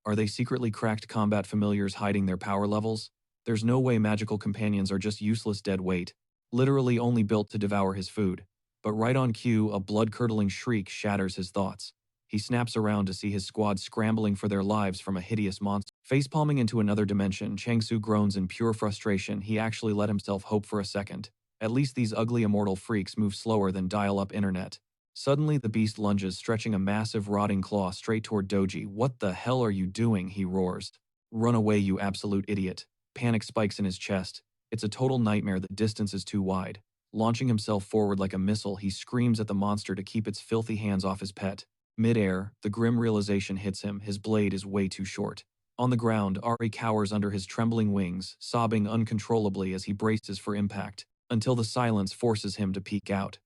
Speaker 1: are they secretly cracked combat familiars hiding their power levels? There's no way magical companions are just useless dead weight, literally only built to devour his food. But right on cue, a blood-curdling shriek shatters his thoughts. He snaps around to see his squad scrambling for their lives from a hideous monster. Facepalming into another dimension, Changsu groans in pure frustration. He actually let himself hope for a second. At least these ugly immortal freaks move slower than dial-up internet. Suddenly, the beast lunges, stretching a massive rotting claw straight toward Doji. What the hell are you doing? He roars. Run away, you absolute idiot. Panic spikes in his chest. It's a total nightmare. The distance is too wide. Launching himself forward like a missile, he screams at the monster to keep its filthy hands off his pet. Mid-air, the grim realization hits him. His blade is way too short. On the ground, Ari cowers under his trembling wings, sobbing uncontrollably as he braces for impact, until the silence forces him to peek out.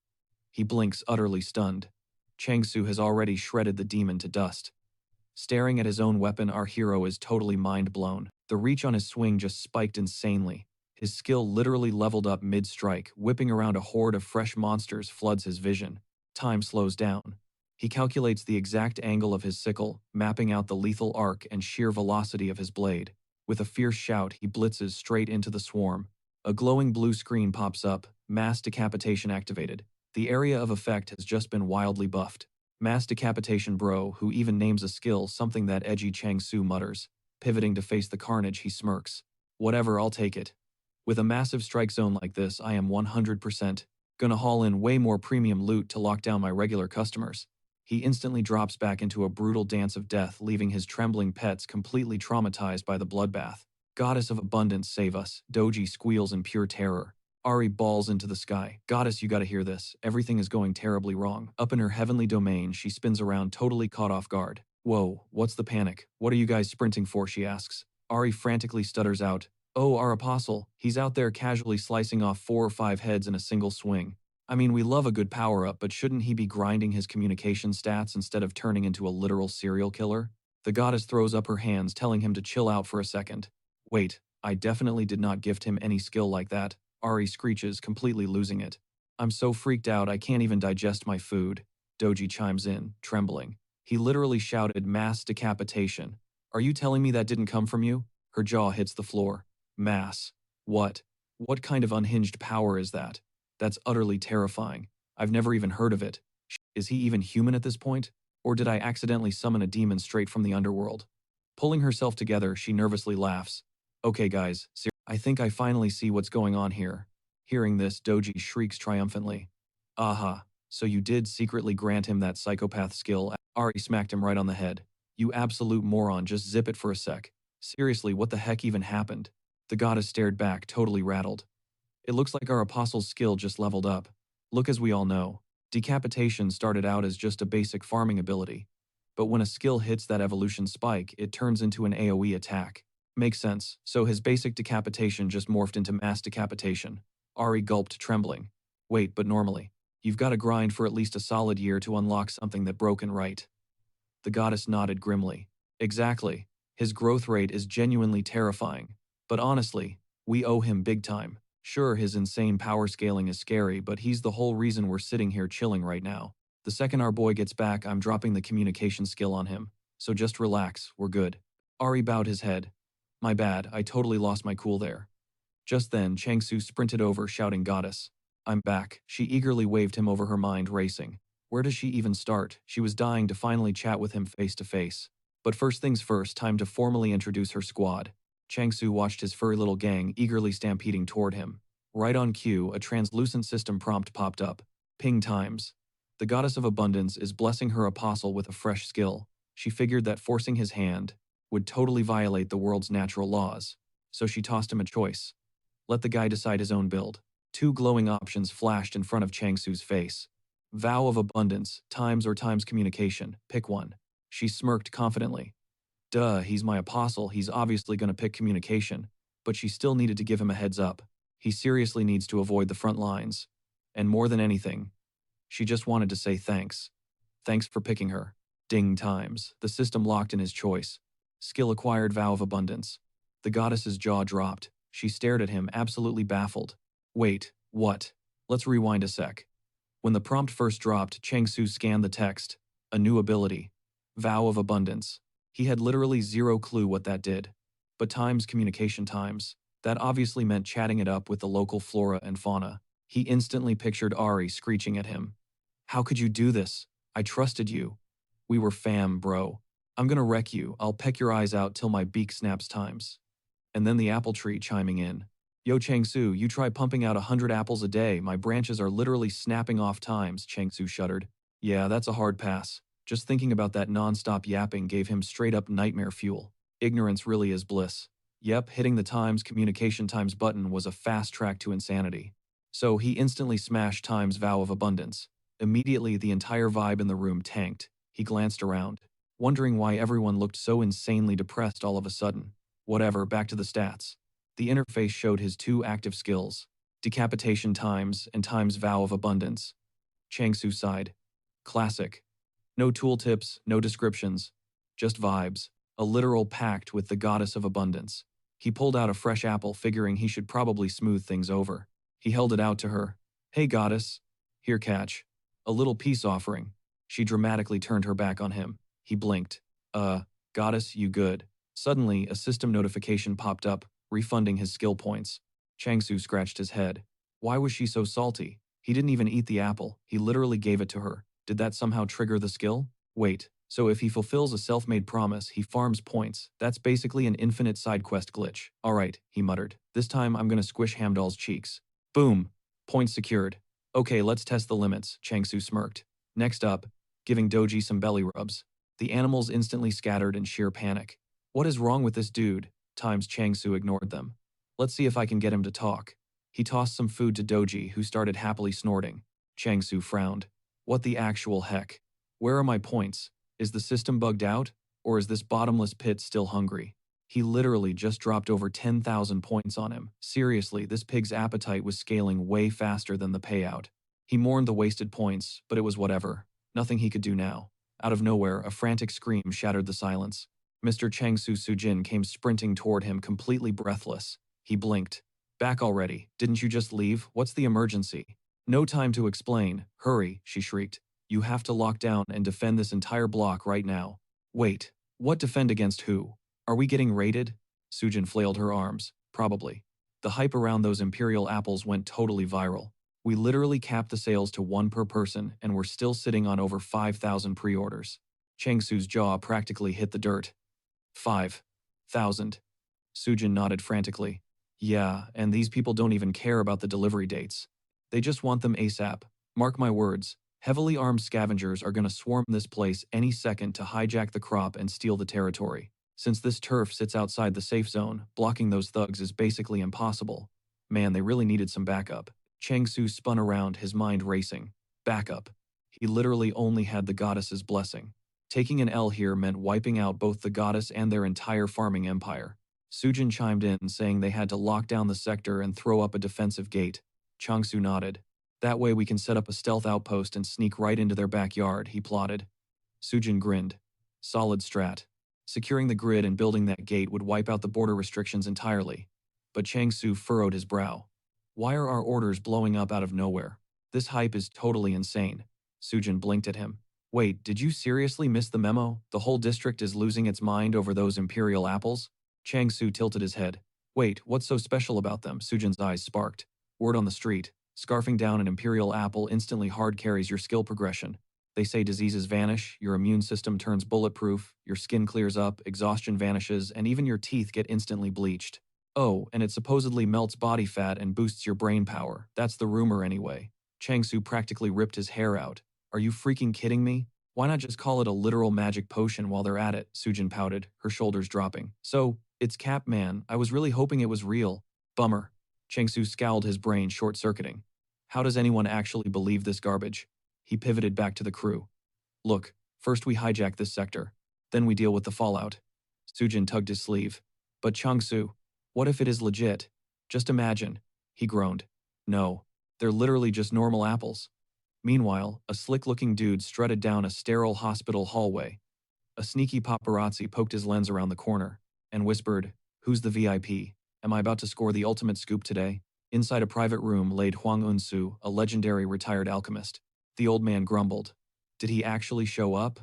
Speaker 1: He blinks, utterly stunned. Changsu has already shredded the demon to dust. Staring at his own weapon, our hero is totally mind-blown. The reach on his swing just spiked insanely. His skill literally leveled up mid-strike. Whipping around a horde of fresh monsters floods his vision. Time slows down. He calculates the exact angle of his sickle, mapping out the lethal arc and sheer velocity of his blade. With a fierce shout, he blitzes straight into the swarm. A glowing blue screen pops up, mass decapitation activated. The area of effect has just been wildly buffed. Mass decapitation bro, who even names a skill, something that edgy Changsu mutters. Pivoting to face the carnage, he smirks. Whatever, I'll take it. With a massive strike zone like this, I am 100% gonna haul in way more premium loot to lock down my regular customers. He instantly drops back into a brutal dance of death, leaving his trembling pets completely traumatized by the bloodbath. Goddess of abundance, save us. Doji squeals in pure terror. Ari bawls into the sky. Goddess, you gotta hear this. Everything is going terribly wrong. Up in her heavenly domain, she spins around, totally caught off guard. Whoa, what's the panic? What are you guys sprinting for? She asks. Ari frantically stutters out. Oh, our apostle. He's out there casually slicing off 4 or 5 heads in a single swing. I mean, we love a good power-up, but shouldn't he be grinding his communication stats instead of turning into a literal serial killer? The goddess throws up her hands, telling him to chill out for a second. Wait, I definitely did not gift him any skill like that. Ari screeches, completely losing it. I'm so freaked out I can't even digest my food. Doji chimes in, trembling. He literally shouted mass decapitation. Are you telling me that didn't come from you? Her jaw hits the floor. Mass. What? What kind of unhinged power is that? That's utterly terrifying. I've never even heard of it. Is he even human at this point? Or did I accidentally summon a demon straight from the underworld? Pulling herself together, she nervously laughs. Okay guys, I think I finally see what's going on here. Hearing this, Doji shrieks triumphantly. Aha, so you did secretly grant him that psychopath skill. Ari smacked him right on the head. You absolute moron, just zip it for a sec. Seriously, what the heck even happened? The goddess stared back, totally rattled. It looks like our apostle's skill just leveled up. Look, as we all know, decapitation started out as just a basic farming ability. But when a skill hits that evolution spike, it turns into an AoE attack. Makes sense, so his basic decapitation just morphed into mass decapitation. Ari gulped, trembling. Wait, but normally, you've got to grind for at least a solid year to unlock something that broken right. The goddess nodded grimly. Exactly. His growth rate is genuinely terrifying. But honestly, we owe him big time. Sure, his insane power scaling is scary, but he's the whole reason we're sitting here chilling right now. The second our boy gets back, I'm dropping the communication skill on him. So just relax, we're good. Ari bowed his head. My bad, I totally lost my cool there. Just then, Changsu sprinted over, shouting, Goddess. I'm back. She eagerly waved him over, her mind racing. Where does she even start? She was dying to finally chat with him face to face. But first things first, time to formally introduce her squad. Changsu watched his furry little gang eagerly stampeding toward him. Right on cue, a translucent system prompt popped up. Ping times. The goddess of abundance is blessing her apostle with a fresh skill. She figured that forcing his hand would totally violate the world's natural laws. So she tossed him a choice. Let the guy decide his own build. 2 glowing options flashed in front of Changsu's face. Vow of abundance, times or times communication. Pick one. She smirked confidently. Duh, he's my apostle, he's obviously gonna pick communication. But she still needed to give him a heads up. He seriously needs to avoid the front lines. And more than anything, she just wanted to say thanks. Thanks for picking her. Ding times. The system locked in his choice. Skill acquired, vow of abundance. The goddess's jaw dropped. She stared at him, absolutely baffled. Wait, what? Let's rewind a sec. When the prompt first dropped, Changsu scanned the text. A new ability. Vow of abundance. He had literally zero clue what that did. But times communication times. That obviously meant chatting it up with the local flora and fauna. He instantly pictured Ari screeching at him. How could you do this? I trusted you. We were fam, bro. I'm gonna wreck you. I'll peck your eyes out till my beak snaps times. And then the apple tree chiming in. Yo Changsu, you try pumping out 100 apples a day. My branches are literally snapping off times, Changsu shuddered. Yeah, that's a hard pass. Just thinking about that non-stop yapping gave him straight-up nightmare fuel. Ignorance really is bliss. Yep, hitting the times communication times button was a fast track to insanity. So he instantly smashed times vow of abundance. Immediately, the entire vibe in the room tanked. He glanced around, wondering why everyone looked so insanely depressed all of a sudden. Whatever, back to the stats. The interface showed his two active skills, decapitation times and times vow of abundance. Changsu sighed. Classic. No tooltips, no descriptions, just vibes. A literal pact with the goddess of abundance. He pulled out a fresh apple, figuring he should probably smooth things over. He held it out to her. Hey goddess. Here, catch. A little peace offering. She dramatically turned her back on him. He blinked. Goddess, you good. Suddenly, a system notification popped up, refunding his skill points. Changsu scratched his head. Why was she so salty? He didn't even eat the apple, he literally gave it to her. Did that somehow trigger the skill? Wait, so if he fulfills a self-made promise, he farms points. That's basically an infinite side quest glitch. Alright, he muttered. This time I'm gonna squish Hamdall's cheeks. Boom! Points secured. Okay, let's test the limits, Changsu smirked. Next up, giving Doji some belly rubs. The animals instantly scattered in sheer panic. What is wrong with this dude? Times Changsu ignored them. Let's see if I can get him to talk. He tossed some food to Doji, who started happily snorting. Changsu frowned. What the actual heck? Where are my points? Is the system bugged out? Or is this bottomless pit still hungry? He literally just dropped over 10,000 points on him. Seriously, this pig's appetite was scaling way faster than the payout. He mourned the wasted points, but it was whatever. Nothing he could do now. Out of nowhere, a frantic scream shattered the silence. Mr. Changsu Sujin came sprinting toward him, completely breathless. He blinked. Back already. Didn't you just leave? What's the emergency? No time to explain. Hurry, she shrieked. You have to lock down and defend this entire block right now. Wait, what defend against who? Are we getting raided? Sujin flailed her arms. Probably. The hype around those imperial apples went totally viral. We literally capped the sales to 1 per person and we're still sitting on over 5,000 pre-orders. Changsu's jaw practically hit the dirt. 5,000. Sujin nodded frantically. Yeah, and these people don't even care about the delivery dates. They just want them ASAP. Mark my words, heavily armed scavengers are gonna swarm this place any second to hijack the crop and steal the territory. Since this turf sits outside the safe zone, blocking those thugs is basically impossible. Man, they really needed some backup. Changsu spun around, his mind racing. Backup. He literally only had the goddess's blessing. Taking an L here meant wiping out both the goddess and their entire farming empire. Sujin chimed in, saying they had to lock down the sector and throw up a defensive gate. Changsu nodded. That way we can set up a stealth outpost and sneak right into their backyard, he plotted. Sujin grinned. Solid strat. Securing the grid and building that gate would wipe out the border restrictions entirely. But Changsu furrowed his brow. Why are our orders blowing up out of nowhere? This hype is totally insane. Sujin blinked at him. Wait, did you seriously miss the memo? The whole district is losing its mind over those imperial apples? Changsu tilted his head. Wait, what's so special about them? Sujin's eyes sparked. Word on the street. Scarfing down an imperial apple instantly hard carries your skill progression. They say diseases vanish, your immune system turns bulletproof, your skin clears up, exhaustion vanishes, and even your teeth get instantly bleached. Oh, and it supposedly melts body fat and boosts your brain power. That's the rumor anyway. Changsu practically ripped his hair out. Are you freaking kidding me? Why not just call it a literal magic potion while they're at it? Sujin pouted, her shoulders dropping. So, it's Cap Man. I was really hoping it was real. Bummer. Changsu scowled, his brain short-circuiting. How does anyone actually believe this garbage? He pivoted back to the crew. Look, first we hijack this sector. Then we deal with the fallout. Sujin tugged his sleeve. But Changsu, what if it is legit? Just imagine. He groaned. No. They're literally just normal apples. Meanwhile, a slick-looking dude strutted down a sterile hospital hallway. A sneaky paparazzi poked his lens around the corner and whispered, "Who's the VIP? Am I about to score the ultimate scoop today?" Inside a private room laid Huang Unsu, a legendary retired alchemist. The old man grumbled. Did he actually show up?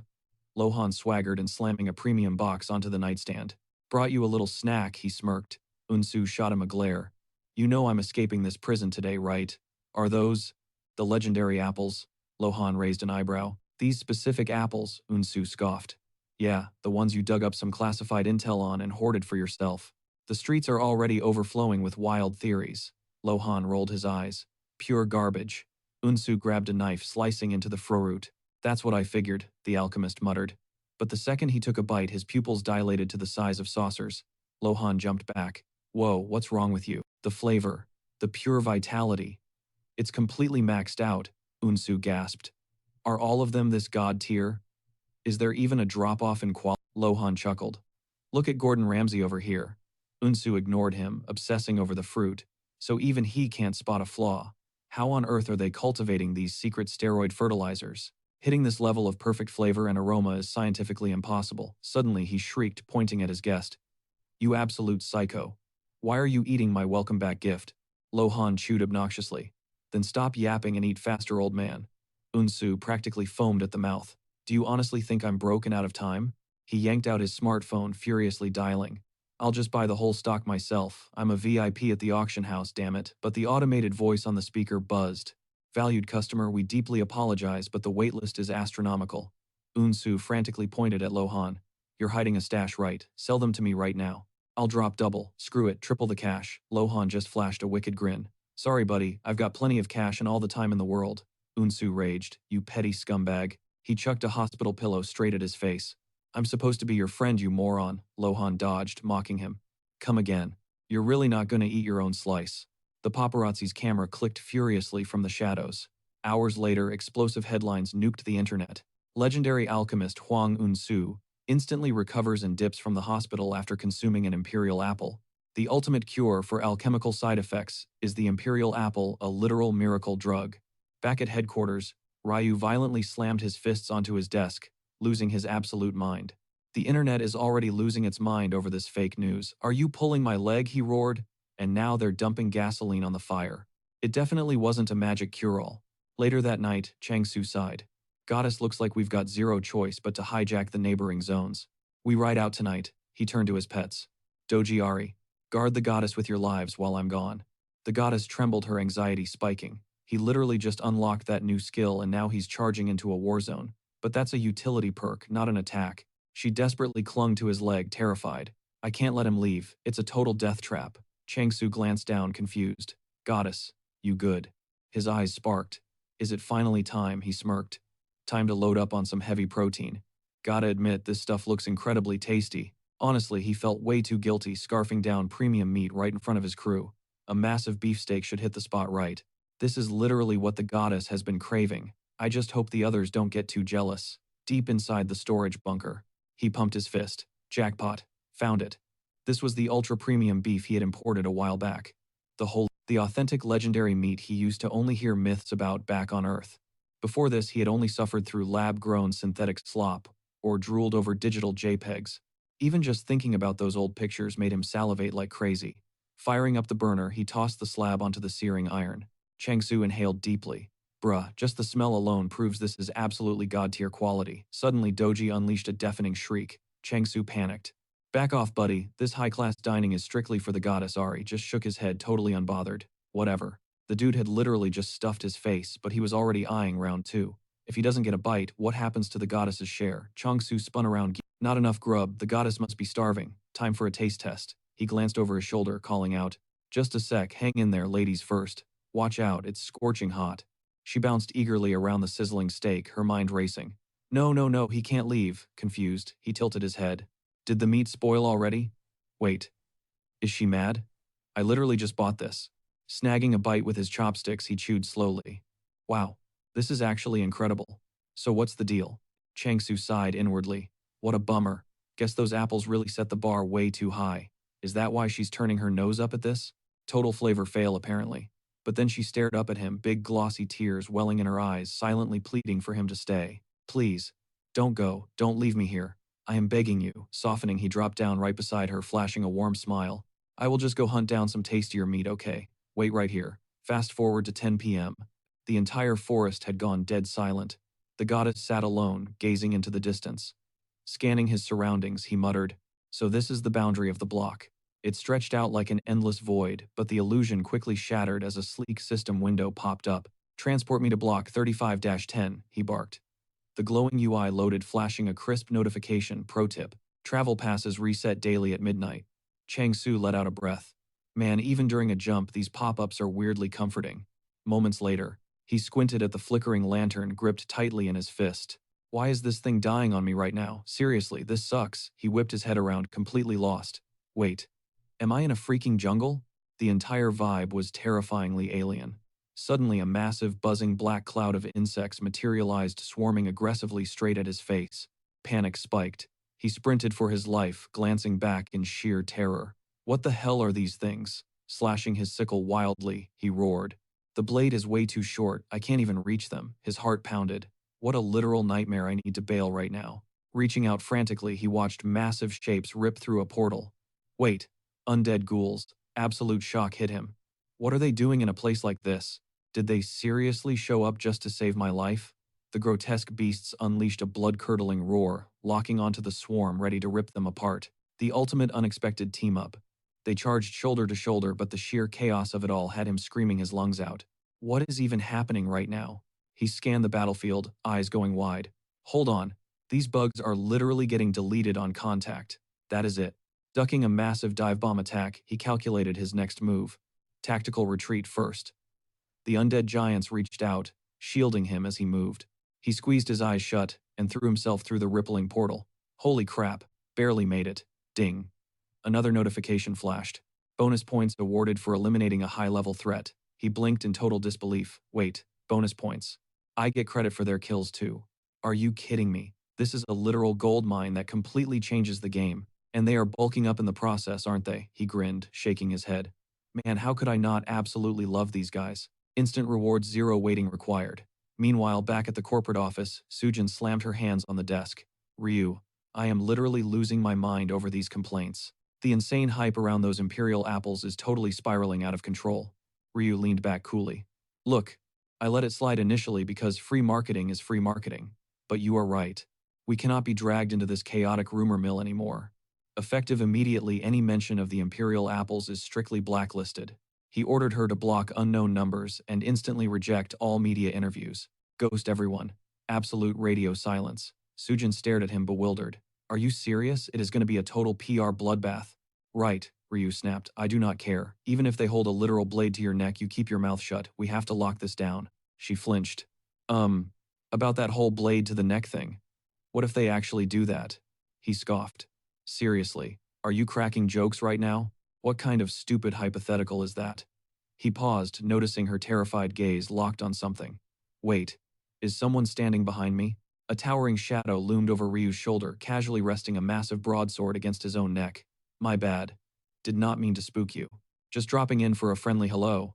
Speaker 1: Lohan swaggered and slamming a premium box onto the nightstand. Brought you a little snack, he smirked. Unsu shot him a glare. You know I'm escaping this prison today, right? Are those the legendary apples? Lohan raised an eyebrow. These specific apples, Unsu scoffed. Yeah, the ones you dug up some classified intel on and hoarded for yourself. The streets are already overflowing with wild theories. Lohan rolled his eyes. Pure garbage. Unsu grabbed a knife, slicing into the fruit. That's what I figured, the alchemist muttered. But the second he took a bite, his pupils dilated to the size of saucers. Lohan jumped back. Whoa, what's wrong with you? The flavor. The pure vitality. It's completely maxed out, Unsu gasped. Are all of them this god tier? Is there even a drop-off in quality? Lohan chuckled. Look at Gordon Ramsay over here. Unsu ignored him, obsessing over the fruit. So even he can't spot a flaw. How on earth are they cultivating these secret steroid fertilizers? Hitting this level of perfect flavor and aroma is scientifically impossible. Suddenly he shrieked, pointing at his guest. You absolute psycho. Why are you eating my welcome back gift? Lohan chewed obnoxiously. Then stop yapping and eat faster, old man. Unsu practically foamed at the mouth. Do you honestly think I'm broken out of time? He yanked out his smartphone, furiously dialing. I'll just buy the whole stock myself. I'm a VIP at the auction house, damn it. But the automated voice on the speaker buzzed. Valued customer, we deeply apologize, but the waitlist is astronomical. Unsu frantically pointed at Lohan. You're hiding a stash, right? Sell them to me right now. I'll drop double, screw it, triple the cash. Lohan just flashed a wicked grin. Sorry, buddy, I've got plenty of cash and all the time in the world. Unsu raged. You petty scumbag. He chucked a hospital pillow straight at his face. I'm supposed to be your friend, you moron. Lohan dodged, mocking him. Come again. You're really not gonna eat your own slice. The paparazzi's camera clicked furiously from the shadows. Hours later, explosive headlines nuked the internet. Legendary alchemist Huang Unsu instantly recovers and dips from the hospital after consuming an imperial apple. The ultimate cure for alchemical side effects is the imperial apple, a literal miracle drug. Back at headquarters, Ryu violently slammed his fists onto his desk, losing his absolute mind. The internet is already losing its mind over this fake news. Are you pulling my leg? He roared. And now they're dumping gasoline on the fire. It definitely wasn't a magic cure-all. Later that night, Changsu sighed. Goddess, looks like we've got zero choice but to hijack the neighboring zones. We ride out tonight. He turned to his pets. Doji Ari, guard the goddess with your lives while I'm gone. The goddess trembled, her anxiety spiking. He literally just unlocked that new skill and now he's charging into a war zone. But that's a utility perk, not an attack. She desperately clung to his leg, terrified. I can't let him leave. It's a total death trap. Changsu glanced down, confused. Goddess, you good. His eyes sparked. Is it finally time? He smirked. Time to load up on some heavy protein. Gotta admit, this stuff looks incredibly tasty. Honestly, he felt way too guilty scarfing down premium meat right in front of his crew. A massive beefsteak should hit the spot right. This is literally what the goddess has been craving. I just hope the others don't get too jealous. Deep inside the storage bunker, he pumped his fist. Jackpot. Found it. This was the ultra-premium beef he had imported a while back. The authentic legendary meat he used to only hear myths about back on Earth. Before this, he had only suffered through lab-grown synthetic slop, or drooled over digital JPEGs. Even just thinking about those old pictures made him salivate like crazy. Firing up the burner, he tossed the slab onto the searing iron. Changsu inhaled deeply. Bruh, just the smell alone proves this is absolutely god-tier quality. Suddenly, Doji unleashed a deafening shriek. Changsu panicked. Back off, buddy. This high-class dining is strictly for the goddess. Ari just shook his head, totally unbothered. Whatever. The dude had literally just stuffed his face, but he was already eyeing round two. If he doesn't get a bite, what happens to the goddess's share? Changsu spun around. Not enough grub. The goddess must be starving. Time for a taste test. He glanced over his shoulder, calling out. Just a sec. Hang in there, ladies first. Watch out. It's scorching hot. She bounced eagerly around the sizzling steak, her mind racing. No, he can't leave. Confused, he tilted his head. Did the meat spoil already? Wait. Is she mad? I literally just bought this. Snagging a bite with his chopsticks, he chewed slowly. Wow, this is actually incredible. So what's the deal? Changsu sighed inwardly. What a bummer. Guess those apples really set the bar way too high. Is that why she's turning her nose up at this? Total flavor fail, apparently. But then she stared up at him, big glossy tears welling in her eyes, silently pleading for him to stay. Please. Don't go. Don't leave me here. I am begging you. Softening, he dropped down right beside her, flashing a warm smile. I will just go hunt down some tastier meat, okay? Wait right here. Fast forward to 10 p.m. The entire forest had gone dead silent. The goddess sat alone, gazing into the distance. Scanning his surroundings, he muttered, "So this is the boundary of the block." It stretched out like an endless void, but the illusion quickly shattered as a sleek system window popped up. "Transport me to block 35-10, he barked. The glowing UI loaded, flashing a crisp notification. Pro tip: travel passes reset daily at midnight. Chang Su let out a breath. Man, even during a jump, these pop-ups are weirdly comforting. Moments later, he squinted at the flickering lantern gripped tightly in his fist. Why is this thing dying on me right now? Seriously, this sucks. He whipped his head around, completely lost. Wait. Am I in a freaking jungle? The entire vibe was terrifyingly alien. Suddenly, a massive, buzzing black cloud of insects materialized, swarming aggressively straight at his face. Panic spiked. He sprinted for his life, glancing back in sheer terror. What the hell are these things? Slashing his sickle wildly, he roared. The blade is way too short, I can't even reach them. His heart pounded. What a literal nightmare, I need to bail right now. Reaching out frantically, he watched massive shapes rip through a portal. Wait, undead ghouls. Absolute shock hit him. What are they doing in a place like this? Did they seriously show up just to save my life? The grotesque beasts unleashed a blood-curdling roar, locking onto the swarm, ready to rip them apart. The ultimate unexpected team-up. They charged shoulder to shoulder, but the sheer chaos of it all had him screaming his lungs out. What is even happening right now? He scanned the battlefield, eyes going wide. Hold on. These bugs are literally getting deleted on contact. That is it. Ducking a massive dive bomb attack, he calculated his next move. Tactical retreat first. The undead giants reached out, shielding him as he moved. He squeezed his eyes shut and threw himself through the rippling portal. Holy crap, barely made it. Ding. Another notification flashed. Bonus points awarded for eliminating a high-level threat. He blinked in total disbelief. Wait, bonus points. I get credit for their kills too. Are you kidding me? This is a literal gold mine that completely changes the game. And they are bulking up in the process, aren't they? He grinned, shaking his head. Man, how could I not absolutely love these guys? Instant rewards, zero waiting required. Meanwhile, back at the corporate office, Sujin slammed her hands on the desk. Ryu, I am literally losing my mind over these complaints. The insane hype around those imperial apples is totally spiraling out of control. Ryu leaned back coolly. Look, I let it slide initially because free marketing is free marketing. But you are right. We cannot be dragged into this chaotic rumor mill anymore. Effective immediately, any mention of the imperial apples is strictly blacklisted. He ordered her to block unknown numbers and instantly reject all media interviews. Ghost everyone. Absolute radio silence. Sujin stared at him bewildered. Are you serious? It is going to be a total PR bloodbath. Right, Ryu snapped. I do not care. Even if they hold a literal blade to your neck, you keep your mouth shut. We have to lock this down. She flinched. About that whole blade to the neck thing. What if they actually do that? He scoffed. Seriously, are you cracking jokes right now? What kind of stupid hypothetical is that? He paused, noticing her terrified gaze locked on something. Wait, is someone standing behind me? A towering shadow loomed over Ryu's shoulder, casually resting a massive broadsword against his own neck. My bad. Did not mean to spook you. Just dropping in for a friendly hello.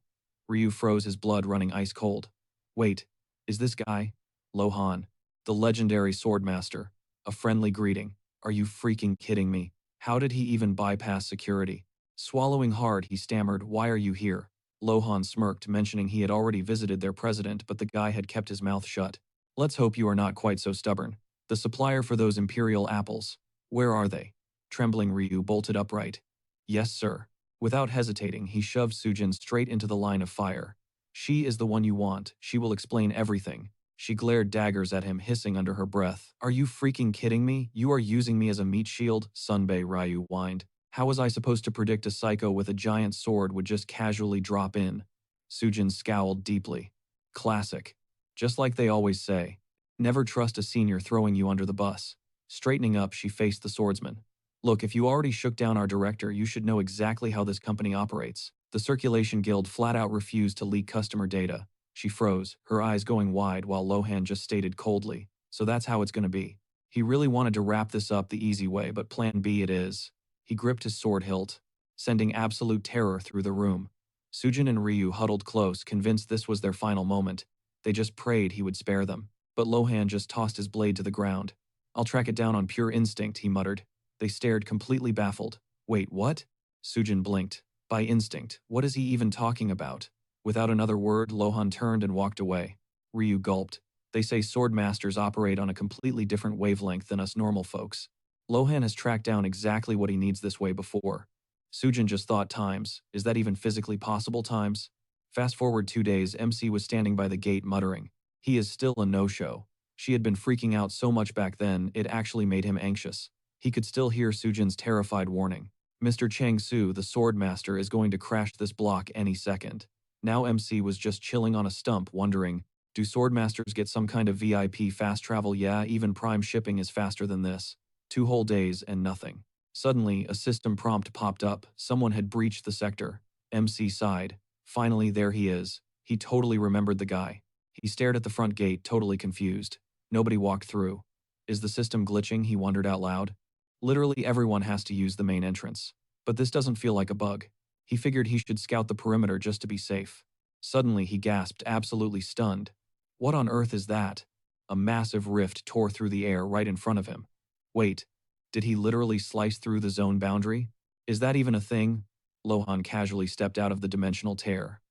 Speaker 1: Ryu froze, his blood running ice cold. Wait, is this guy? Lohan, the legendary swordmaster. A friendly greeting. Are you freaking kidding me? How did he even bypass security? Swallowing hard, he stammered, "Why are you here?" Lohan smirked, mentioning he had already visited their president, but the guy had kept his mouth shut. Let's hope you are not quite so stubborn. The supplier for those imperial apples. Where are they? Trembling, Ryu bolted upright. Yes, sir. Without hesitating, he shoved Sujin straight into the line of fire. She is the one you want. She will explain everything. She glared daggers at him, hissing under her breath. Are you freaking kidding me? You are using me as a meat shield? Sunbae, Ryu whined. How was I supposed to predict a psycho with a giant sword would just casually drop in? Sujin scowled deeply. Classic. Just like they always say. Never trust a senior throwing you under the bus. Straightening up, she faced the swordsman. Look, if you already shook down our director, you should know exactly how this company operates. The Circulation Guild flat out refused to leak customer data. She froze, her eyes going wide while Lohan just stated coldly, so that's how it's going to be. He really wanted to wrap this up the easy way, but plan B it is. He gripped his sword hilt, sending absolute terror through the room. Sujin and Ryu huddled close, convinced this was their final moment. They just prayed he would spare them. But Lohan just tossed his blade to the ground. "I'll track it down on pure instinct," he muttered. They stared, completely baffled. "Wait, what?" Sujin blinked. "By instinct, what is he even talking about?" Without another word, Lohan turned and walked away. Ryu gulped. "They say sword masters operate on a completely different wavelength than us normal folks. Lohan has tracked down exactly what he needs this way before." Sujin just thought, times. Is that even physically possible, times? Fast forward 2 days, MC was standing by the gate muttering. He is still a no-show. She had been freaking out so much back then, it actually made him anxious. He could still hear Sujin's terrified warning. "Mr. Chang-Su, the sword master, is going to crash this block any second." Now MC was just chilling on a stump, wondering, do swordmasters get some kind of VIP fast travel? Yeah, even prime shipping is faster than this. 2 whole days and nothing. Suddenly, a system prompt popped up. Someone had breached the sector. MC sighed. Finally, there he is. He totally remembered the guy. He stared at the front gate, totally confused. Nobody walked through. Is the system glitching? He wondered out loud. Literally everyone has to use the main entrance. But this doesn't feel like a bug. He figured he should scout the perimeter just to be safe. Suddenly, he gasped, absolutely stunned. What on earth is that? A massive rift tore through the air right in front of him. Wait, did he literally slice through the zone boundary? Is that even a thing? Lohan casually stepped out of the dimensional tear.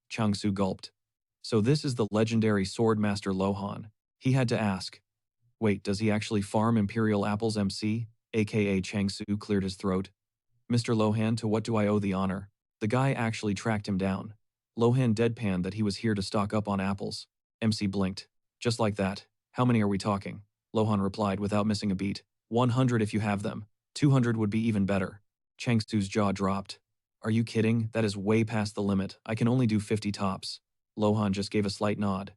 Speaker 1: Chang-Su gulped. So this is the legendary swordmaster Lohan. He had to ask. Wait, does he actually farm Imperial Apples? MC, aka Chang-Su, cleared his throat. Mr. Lohan, to what do I owe the honor? The guy actually tracked him down. Lohan deadpanned that he was here to stock up on apples. MC blinked. Just like that. How many are we talking? Lohan replied without missing a beat. 100 if you have them. 200 would be even better. Chang-Su's jaw dropped. Are you kidding? That is way past the limit. I can only do 50 tops. Lohan just gave a slight nod.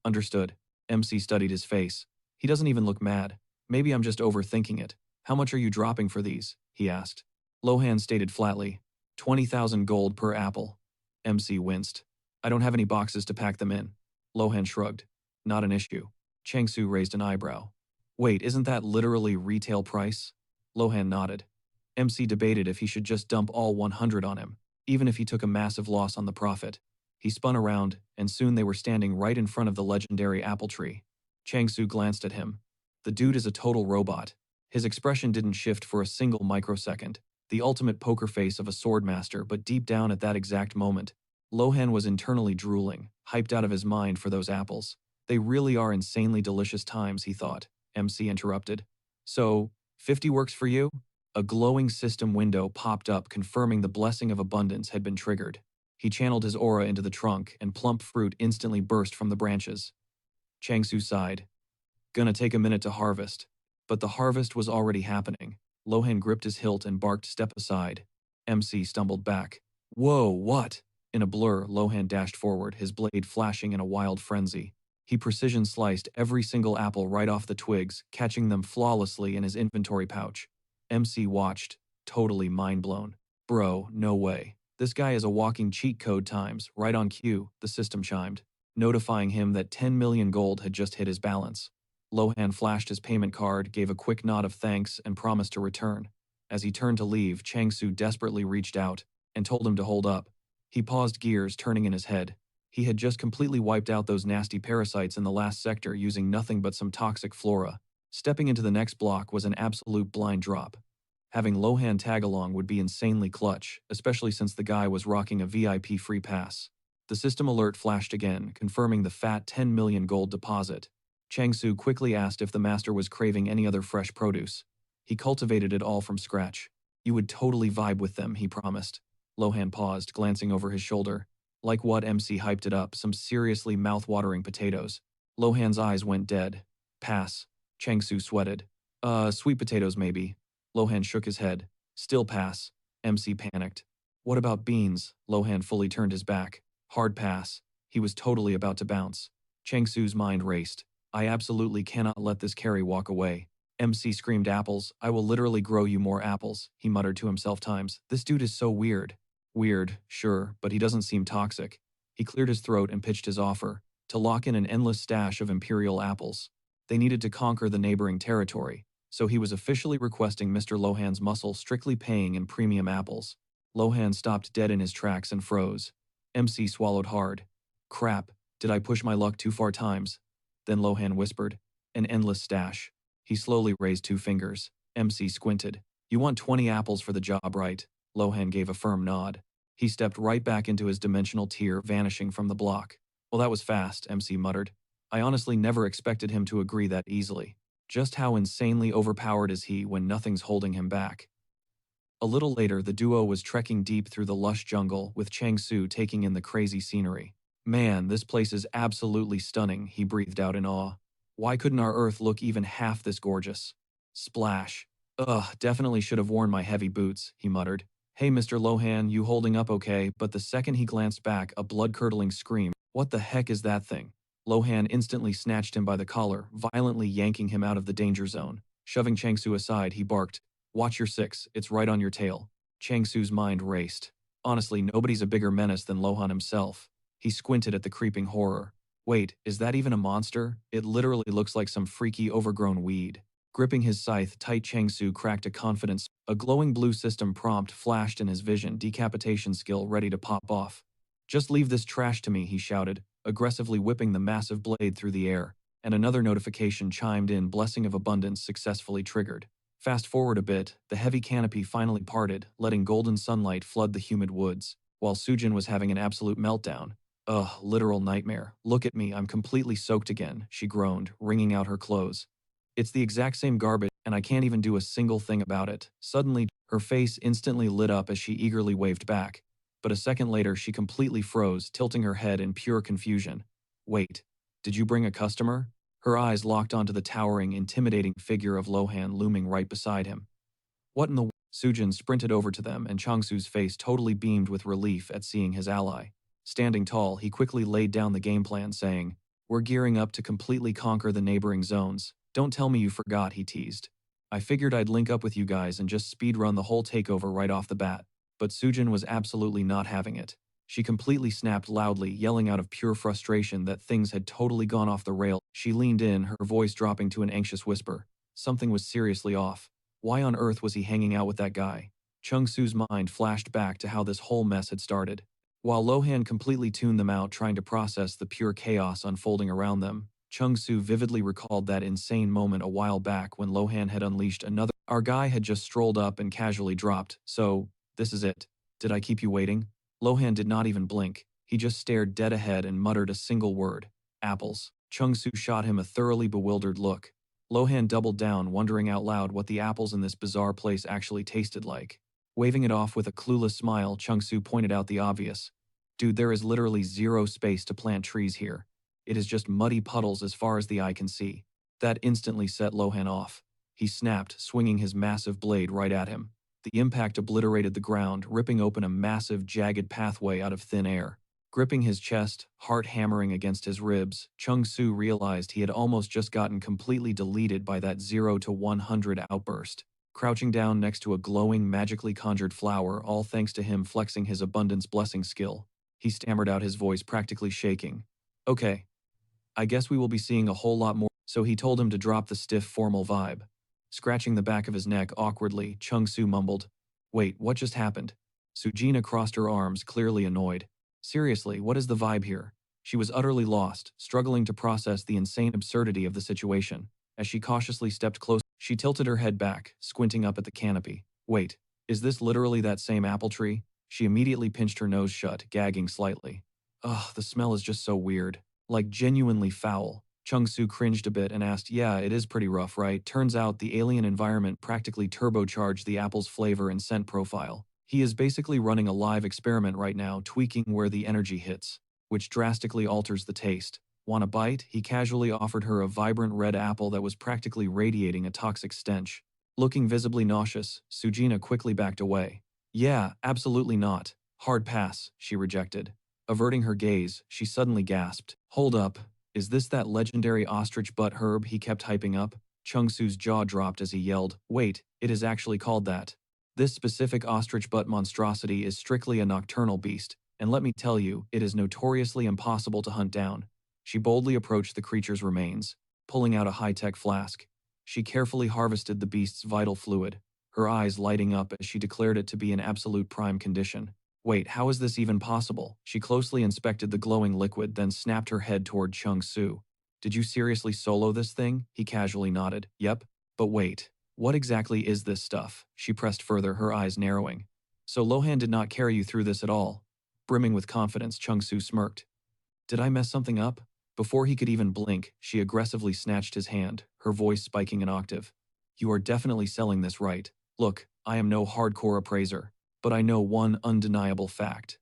Speaker 1: Understood. MC studied his face. He doesn't even look mad. Maybe I'm just overthinking it. How much are you dropping for these? He asked. Lohan stated flatly. 20,000 gold per apple. MC winced. I don't have any boxes to pack them in. Lohan shrugged. Not an issue. Chang-Su raised an eyebrow. Wait, isn't that literally retail price? Lohan nodded. MC debated if he should just dump all 100 on him, even if he took a massive loss on the profit. He spun around, and soon they were standing right in front of the legendary apple tree. Chang-Su glanced at him. The dude is a total robot. His expression didn't shift for a single microsecond. The ultimate poker face of a swordmaster, but deep down at that exact moment, Lohan was internally drooling, hyped out of his mind for those apples. They really are insanely delicious times, he thought. MC interrupted. So, 50 works for you? A glowing system window popped up, confirming the blessing of abundance had been triggered. He channeled his aura into the trunk, and plump fruit instantly burst from the branches. Chang-Su sighed. Gonna take a minute to harvest. But the harvest was already happening. Lohan gripped his hilt and barked, "Step aside." MC stumbled back. Whoa, what? In a blur, Lohan dashed forward, his blade flashing in a wild frenzy. He precision sliced every single apple right off the twigs, catching them flawlessly in his inventory pouch. MC watched, totally mind-blown. Bro, no way. This guy is a walking cheat code times, right on cue, the system chimed, notifying him that 10 million gold had just hit his balance. Lohan flashed his payment card, gave a quick nod of thanks, and promised to return. As he turned to leave, Chang-Su desperately reached out and told him to hold up. He paused, gears turning in his head. He had just completely wiped out those nasty parasites in the last sector using nothing but some toxic flora. Stepping into the next block was an absolute blind drop. Having Lohan tag along would be insanely clutch, especially since the guy was rocking a VIP free pass. The system alert flashed again, confirming the fat 10 million gold deposit. Chang-Su quickly asked if the master was craving any other fresh produce. He cultivated it all from scratch. You would totally vibe with them, he promised. Lohan paused, glancing over his shoulder. Like what? MC hyped it up, some seriously mouth-watering potatoes. Lohan's eyes went dead. Pass. Chang-Su sweated. Sweet potatoes maybe. Lohan shook his head. Still pass. MC panicked. What about beans? Lohan fully turned his back. Hard pass. He was totally about to bounce. Chang-Su's mind raced. I absolutely cannot let this carry walk away. MC screamed, apples. I will literally grow you more apples, he muttered to himself times. This dude is so weird. Weird, sure, but he doesn't seem toxic. He cleared his throat and pitched his offer, to lock in an endless stash of Imperial apples. They needed to conquer the neighboring territory, so he was officially requesting Mr. Lohan's muscle strictly paying in premium apples. Lohan stopped dead in his tracks and froze. MC swallowed hard. Crap, did I push my luck too far times? Then Lohan whispered, an endless stash. He slowly raised 2 fingers. MC squinted. You want 20 apples for the job, right? Lohan gave a firm nod. He stepped right back into his dimensional tier, vanishing from the block. Well, that was fast, MC muttered. I honestly never expected him to agree that easily. Just how insanely overpowered is he when nothing's holding him back? A little later, the duo was trekking deep through the lush jungle, with Chang-Su taking in the crazy scenery. Man, this place is absolutely stunning, he breathed out in awe. Why couldn't our Earth look even half this gorgeous? Splash. Ugh, definitely should have worn my heavy boots, he muttered. Hey Mr. Lohan, you holding up okay? But the second he glanced back, a blood-curdling scream. What the heck is that thing? Lohan instantly snatched him by the collar, violently yanking him out of the danger zone. Shoving Chang-Su aside, he barked, Watch your 6, it's right on your tail. Chang-Su's mind raced. Honestly, nobody's a bigger menace than Lohan himself. He squinted at the creeping horror. Wait, is that even a monster? It literally looks like some freaky overgrown weed. Gripping his scythe tight, Chang-Su cracked a confidence. A glowing blue system prompt flashed in his vision, decapitation skill ready to pop off. Just leave this trash to me, he shouted, aggressively whipping the massive blade through the air. And another notification chimed in, blessing of abundance successfully triggered. Fast forward a bit, the heavy canopy finally parted, letting golden sunlight flood the humid woods, while Sujin was having an absolute meltdown. Ugh, literal nightmare. Look at me, I'm completely soaked again, she groaned, wringing out her clothes. It's the exact same garbage, and I can't even do a single thing about it. Suddenly, her face instantly lit up as she eagerly waved back. But a second later, she completely froze, tilting her head in pure confusion. Wait, did you bring a customer? Her eyes locked onto the towering, intimidating figure of Lohan looming right beside him. What in the... Sujin sprinted over to them, and Chang-Su's face totally beamed with relief at seeing his ally. Standing tall, he quickly laid down the game plan, saying, We're gearing up to completely conquer the neighboring zones. Don't tell me you forgot, he teased. I figured I'd link up with you guys and just speedrun the whole takeover right off the bat. But Sujin was absolutely not having it. She completely snapped loudly, yelling out of pure frustration that things had totally gone off the rail. She leaned in, her voice dropping to an anxious whisper. Something was seriously off. Why on earth was he hanging out with that guy? Chang-Su's mind flashed back to how this whole mess had started. While Lohan completely tuned them out, trying to process the pure chaos unfolding around them, Chang-Su vividly recalled that insane moment a while back when Lohan had unleashed another. Our guy had just strolled up and casually dropped, so, this is it. Did I keep you waiting? Lohan did not even blink. He just stared dead ahead and muttered a single word. Apples. Chang-Su shot him a thoroughly bewildered look. Lohan doubled down, wondering out loud what the apples in this bizarre place actually tasted like. Waving it off with a clueless smile, Chang-Su pointed out the obvious. Dude, there is literally zero space to plant trees here. It is just muddy puddles as far as the eye can see. That instantly set Lohan off. He snapped, swinging his massive blade right at him. The impact obliterated the ground, ripping open a massive, jagged pathway out of thin air. Gripping his chest, heart hammering against his ribs, Chang-Su realized he had almost just gotten completely deleted by that 0 to 100 outburst. Crouching down next to a glowing, magically conjured flower, all thanks to him flexing his abundance blessing skill, he stammered out, his voice practically shaking. Okay. I guess we will be seeing a whole lot more, so he told him to drop the stiff, formal vibe. Scratching the back of his neck awkwardly, Chang-Su mumbled, Wait, what just happened? Sujina crossed her arms, clearly annoyed. Seriously, what is the vibe here? She was utterly lost, struggling to process the insane absurdity of the situation. As she cautiously stepped close, she tilted her head back, squinting up at the canopy. Wait, is this literally that same apple tree? She immediately pinched her nose shut, gagging slightly. Ugh, the smell is just so weird. Like genuinely foul. Chang-Su cringed a bit and asked, Yeah, it is pretty rough, right? Turns out the alien environment practically turbocharged the apple's flavor and scent profile. He is basically running a live experiment right now, tweaking where the energy hits, which drastically alters the taste. Want a bite? He casually offered her a vibrant red apple that was practically radiating a toxic stench. Looking visibly nauseous, Sujina quickly backed away. Yeah, absolutely not. Hard pass, she rejected. Averting her gaze, she suddenly gasped. Hold up. Is this that legendary ostrich butt herb he kept hyping up? Chang-Su's jaw dropped as he yelled, Wait, it is actually called that. This specific ostrich butt monstrosity is strictly a nocturnal beast, and let me tell you, it is notoriously impossible to hunt down. She boldly approached the creature's remains. pulling out a high-tech flask. She carefully harvested the beast's vital fluid, her eyes lighting up as she declared it to be in absolute prime condition. Wait, how is this even possible? She closely inspected the glowing liquid, then snapped her head toward Chung Su. Did you seriously solo this thing? He casually nodded. Yep. But wait, what exactly is this stuff? She pressed further, her eyes narrowing. So Lohan did not carry you through this at all? Brimming with confidence, Chung Su smirked. Did I mess something up? Before he could even blink, she aggressively snatched his hand, her voice spiking an octave. You are definitely selling this right. Look, I am no hardcore appraiser, but I know one undeniable fact.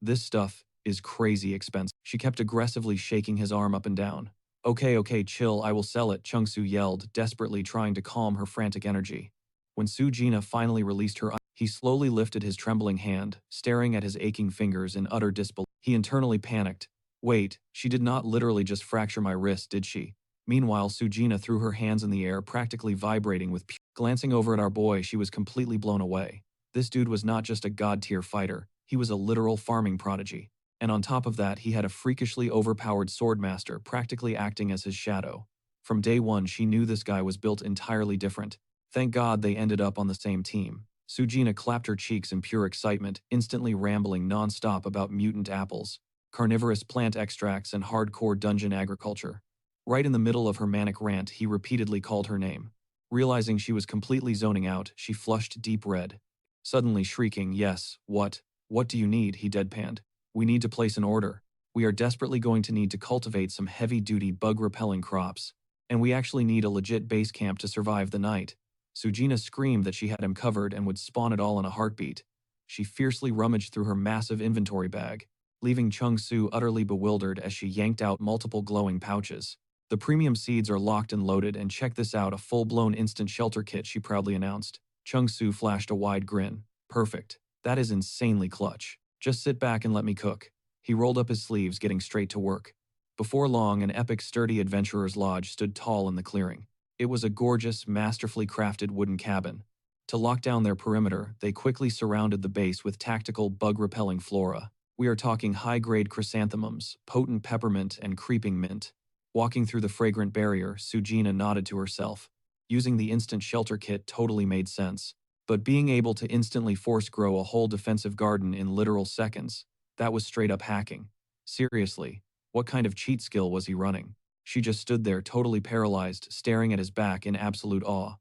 Speaker 1: This stuff is crazy expensive. She kept aggressively shaking his arm up and down. Okay, chill, I will sell it, Chung Su yelled, desperately trying to calm her frantic energy. When Su Jina finally released her, he slowly lifted his trembling hand, staring at his aching fingers in utter disbelief. He internally panicked. Wait, she did not literally just fracture my wrist, did she? Meanwhile, Su Jina threw her hands in the air, practically vibrating with Glancing over at our boy, she was completely blown away. This dude was not just a god-tier fighter, he was a literal farming prodigy. And on top of that, he had a freakishly overpowered swordmaster practically acting as his shadow. From day one, she knew this guy was built entirely different. Thank God they ended up on the same team. Su Jina clapped her cheeks in pure excitement, instantly rambling non-stop about mutant apples, carnivorous plant extracts, and hardcore dungeon agriculture. Right in the middle of her manic rant, he repeatedly called her name. Realizing she was completely zoning out, she flushed deep red. Suddenly shrieking, yes, what? What do you need? He deadpanned. We need to place an order. We are desperately going to need to cultivate some heavy-duty bug-repelling crops. And we actually need a legit base camp to survive the night. Su Jina screamed that she had him covered and would spawn it all in a heartbeat. She fiercely rummaged through her massive inventory bag, leaving Chung Su utterly bewildered as she yanked out multiple glowing pouches. The premium seeds are locked and loaded, and check this out, a full-blown instant shelter kit, she proudly announced. Chung Su flashed a wide grin. Perfect. That is insanely clutch. Just sit back and let me cook. He rolled up his sleeves, getting straight to work. Before long, an epic, sturdy adventurer's lodge stood tall in the clearing. It was a gorgeous, masterfully crafted wooden cabin. To lock down their perimeter, they quickly surrounded the base with tactical, bug-repelling flora. We are talking high-grade chrysanthemums, potent peppermint, and creeping mint. Walking through the fragrant barrier, Su Jina nodded to herself. Using the instant shelter kit totally made sense. But being able to instantly force grow a whole defensive garden in literal seconds, that was straight up hacking. Seriously, what kind of cheat skill was he running? She just stood there totally paralyzed, staring at his back in absolute awe.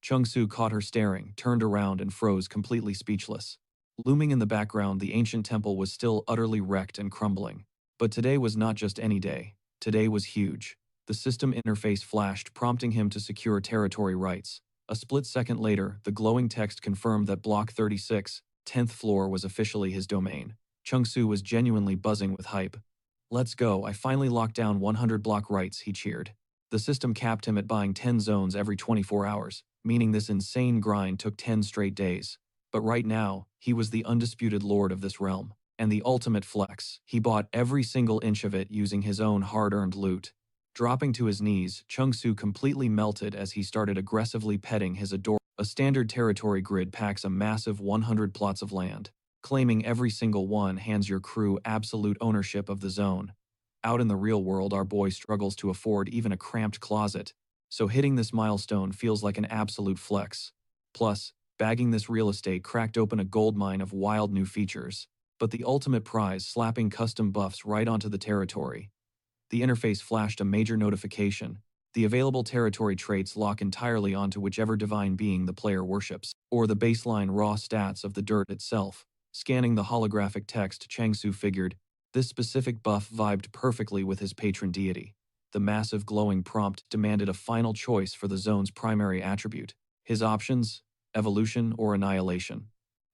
Speaker 1: Chung Su caught her staring, turned around, and froze, completely speechless. Looming in the background, the ancient temple was still utterly wrecked and crumbling. But today was not just any day. Today was huge. The system interface flashed, prompting him to secure territory rights. A split second later, the glowing text confirmed that Block 36, 10th floor, was officially his domain. Chung Su was genuinely buzzing with hype. Let's go, I finally locked down 100 block rights, he cheered. The system capped him at buying 10 zones every 24 hours, meaning this insane grind took 10 straight days. But right now, he was the undisputed lord of this realm. And the ultimate flex, he bought every single inch of it using his own hard-earned loot. Dropping to his knees, Chung Su completely melted as he started aggressively petting his adorable. A standard territory grid packs a massive 100 plots of land. Claiming every single one hands your crew absolute ownership of the zone. Out in the real world, our boy struggles to afford even a cramped closet, so hitting this milestone feels like an absolute flex. Plus, bagging this real estate cracked open a goldmine of wild new features. But the ultimate prize, slapping custom buffs right onto the territory. The interface flashed a major notification. The available territory traits lock entirely onto whichever divine being the player worships, or the baseline raw stats of the dirt itself. Scanning the holographic text, Chung Su figured, this specific buff vibed perfectly with his patron deity. The massive glowing prompt demanded a final choice for the zone's primary attribute. His options: evolution or annihilation.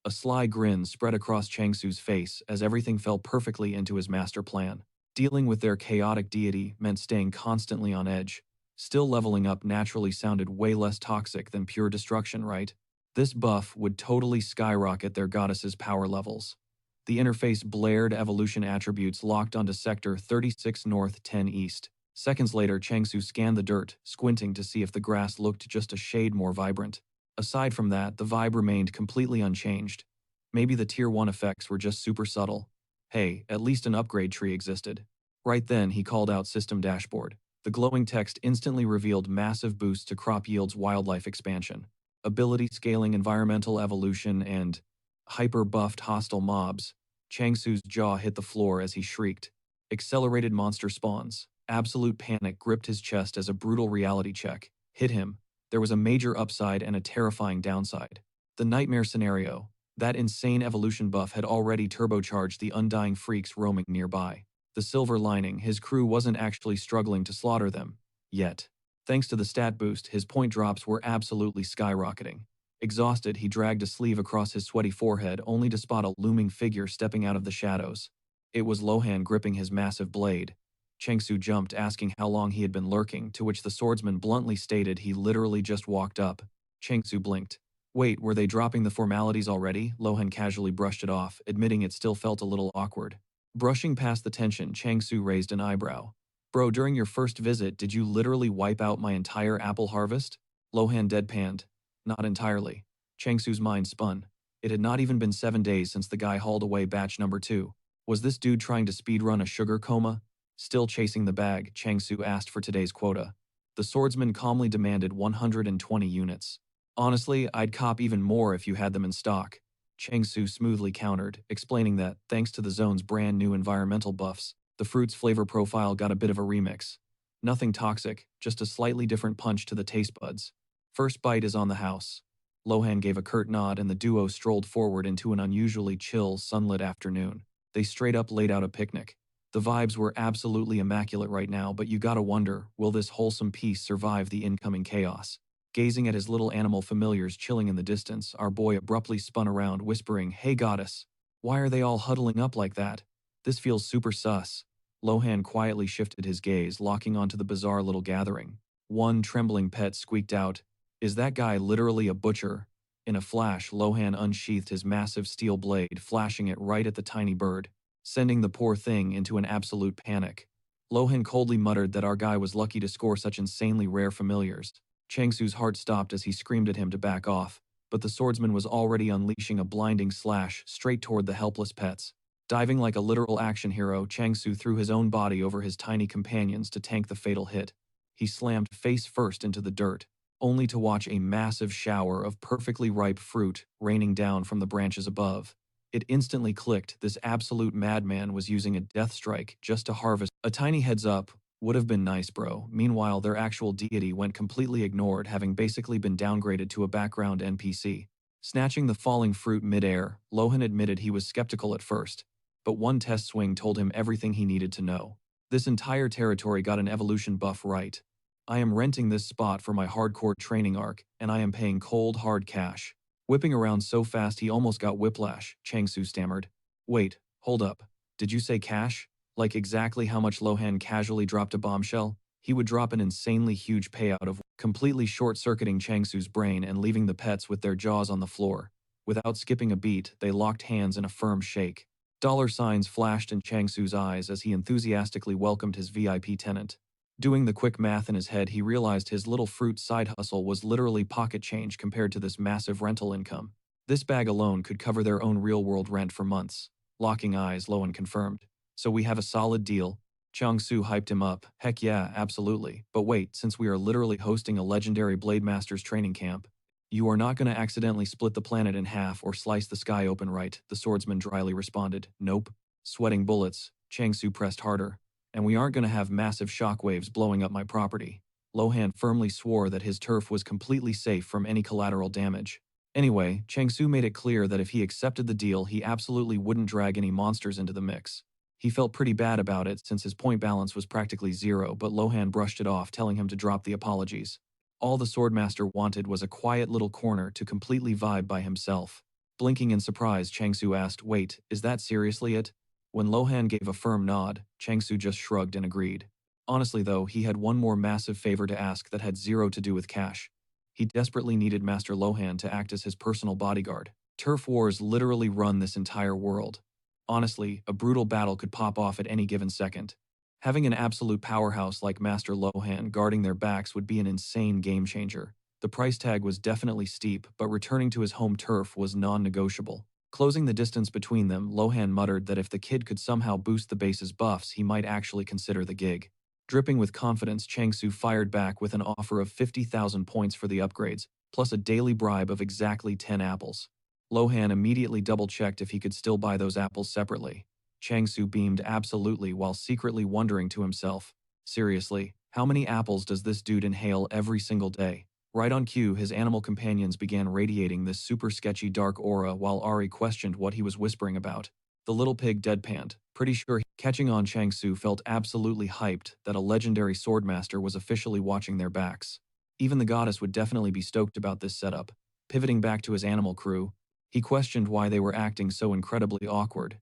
Speaker 1: A sly grin spread across Chung Su's face as everything fell perfectly into his master plan. Dealing with their chaotic deity meant staying constantly on edge. Still, leveling up naturally sounded way less toxic than pure destruction, right? This buff would totally skyrocket their goddess's power levels. The interface blared evolution attributes locked onto Sector 36 North 10 East. Seconds later, Chung Su scanned the dirt, squinting to see if the grass looked just a shade more vibrant. Aside from that, the vibe remained completely unchanged. Maybe the Tier 1 effects were just super subtle. Hey, at least an upgrade tree existed. Right then, he called out System Dashboard. The glowing text instantly revealed massive boosts to crop yields, wildlife expansion, ability scaling, environmental evolution, and hyper-buffed hostile mobs. Changsu's jaw hit the floor as he shrieked. Accelerated monster spawns. Absolute panic gripped his chest as a brutal reality check hit him. There was a major upside and a terrifying downside. The nightmare scenario. That insane evolution buff had already turbocharged the undying freaks roaming nearby. The silver lining, his crew wasn't actually struggling to slaughter them. Yet. Thanks to the stat boost, his point drops were absolutely skyrocketing. Exhausted, he dragged a sleeve across his sweaty forehead only to spot a looming figure stepping out of the shadows. It was Lohan gripping his massive blade. Changsu jumped, asking how long he had been lurking, to which the swordsman bluntly stated he literally just walked up. Changsu blinked. Wait, were they dropping the formalities already? Lohan casually brushed it off, admitting it still felt a little awkward. Brushing past the tension, Changsu raised an eyebrow. Bro, during your first visit, did you literally wipe out my entire apple harvest? Lohan deadpanned. Not entirely. Changsu's mind spun. It had not even been 7 days since the guy hauled away batch number 2. Was this dude trying to speedrun a sugar coma? Still chasing the bag, Changsu asked for today's quota. The swordsman calmly demanded 120 units. Honestly, I'd cop even more if you had them in stock. Changsu smoothly countered, explaining that, thanks to the zone's brand new environmental buffs, the fruit's flavor profile got a bit of a remix. Nothing toxic, just a slightly different punch to the taste buds. First bite is on the house. Lohan gave a curt nod and the duo strolled forward into an unusually chill, sunlit afternoon. They straight up laid out a picnic. The vibes were absolutely immaculate right now, but you gotta wonder, will this wholesome peace survive the incoming chaos? Gazing at his little animal familiars chilling in the distance, our boy abruptly spun around, whispering, "Hey goddess, why are they all huddling up like that? This feels super sus." Lohan quietly shifted his gaze, locking onto the bizarre little gathering. One trembling pet squeaked out, "Is that guy literally a butcher?" In a flash, Lohan unsheathed his massive steel blade, flashing it right at the tiny bird, sending the poor thing into an absolute panic. Lohan coldly muttered that our guy was lucky to score such insanely rare familiars. Changsu's heart stopped as he screamed at him to back off, but the swordsman was already unleashing a blinding slash straight toward the helpless pets. Diving like a literal action hero, Changsu threw his own body over his tiny companions to tank the fatal hit. He slammed face first into the dirt, only to watch a massive shower of perfectly ripe fruit raining down from the branches above. It instantly clicked, this absolute madman was using a death strike just to harvest. A tiny heads up would have been nice, bro. Meanwhile, their actual deity went completely ignored, having basically been downgraded to a background NPC. Snatching the falling fruit midair, Lohan admitted he was skeptical at first, but one test swing told him everything he needed to know. This entire territory got an evolution buff right. I am renting this spot for my hardcore training arc, and I am paying cold, hard cash. Whipping around so fast he almost got whiplash, Changsu stammered. Wait, hold up. Did you say cash? Like exactly how much Lohan casually dropped a bombshell? He would drop an insanely huge payout of completely short-circuiting Changsu's brain and leaving the pets with their jaws on the floor. Without skipping a beat, they locked hands in a firm shake. Dollar signs flashed in Changsu's eyes as he enthusiastically welcomed his VIP tenant. Doing the quick math in his head, he realized his little fruit side hustle was literally pocket change compared to this massive rental income. This bag alone could cover their own real-world rent for months. Locking eyes, Lohan confirmed. So we have a solid deal. Changsu hyped him up. Heck yeah, absolutely. But wait, since we are literally hosting a legendary Blade Masters training camp, you are not going to accidentally split the planet in half or slice the sky open, right? The swordsman dryly responded. Nope. Sweating bullets, Changsu pressed harder. And we aren't going to have massive shockwaves blowing up my property. Lohan firmly swore that his turf was completely safe from any collateral damage. Anyway, Changsu made it clear that if he accepted the deal, he absolutely wouldn't drag any monsters into the mix. He felt pretty bad about it since his point balance was practically zero, but Lohan brushed it off, telling him to drop the apologies. All the Swordmaster wanted was a quiet little corner to completely vibe by himself. Blinking in surprise, Changsu asked, "Wait, is that seriously it?" When Lohan gave a firm nod, Changsu just shrugged and agreed. Honestly though, he had one more massive favor to ask that had zero to do with cash. He desperately needed Master Lohan to act as his personal bodyguard. Turf wars literally run this entire world. Honestly, a brutal battle could pop off at any given second. Having an absolute powerhouse like Master Lohan guarding their backs would be an insane game changer. The price tag was definitely steep, but returning to his home turf was non-negotiable. Closing the distance between them, Lohan muttered that if the kid could somehow boost the base's buffs, he might actually consider the gig. Dripping with confidence, Changsu fired back with an offer of 50,000 points for the upgrades, plus a daily bribe of exactly 10 apples. Lohan immediately double-checked if he could still buy those apples separately. Changsu beamed absolutely while secretly wondering to himself, seriously, how many apples does this dude inhale every single day? Right on cue, his animal companions began radiating this super sketchy dark aura while Ari questioned what he was whispering about. The little pig deadpanned, pretty sure catching on. Changsu felt absolutely hyped that a legendary swordmaster was officially watching their backs. Even the goddess would definitely be stoked about this setup. Pivoting back to his animal crew, he questioned why they were acting so incredibly awkward.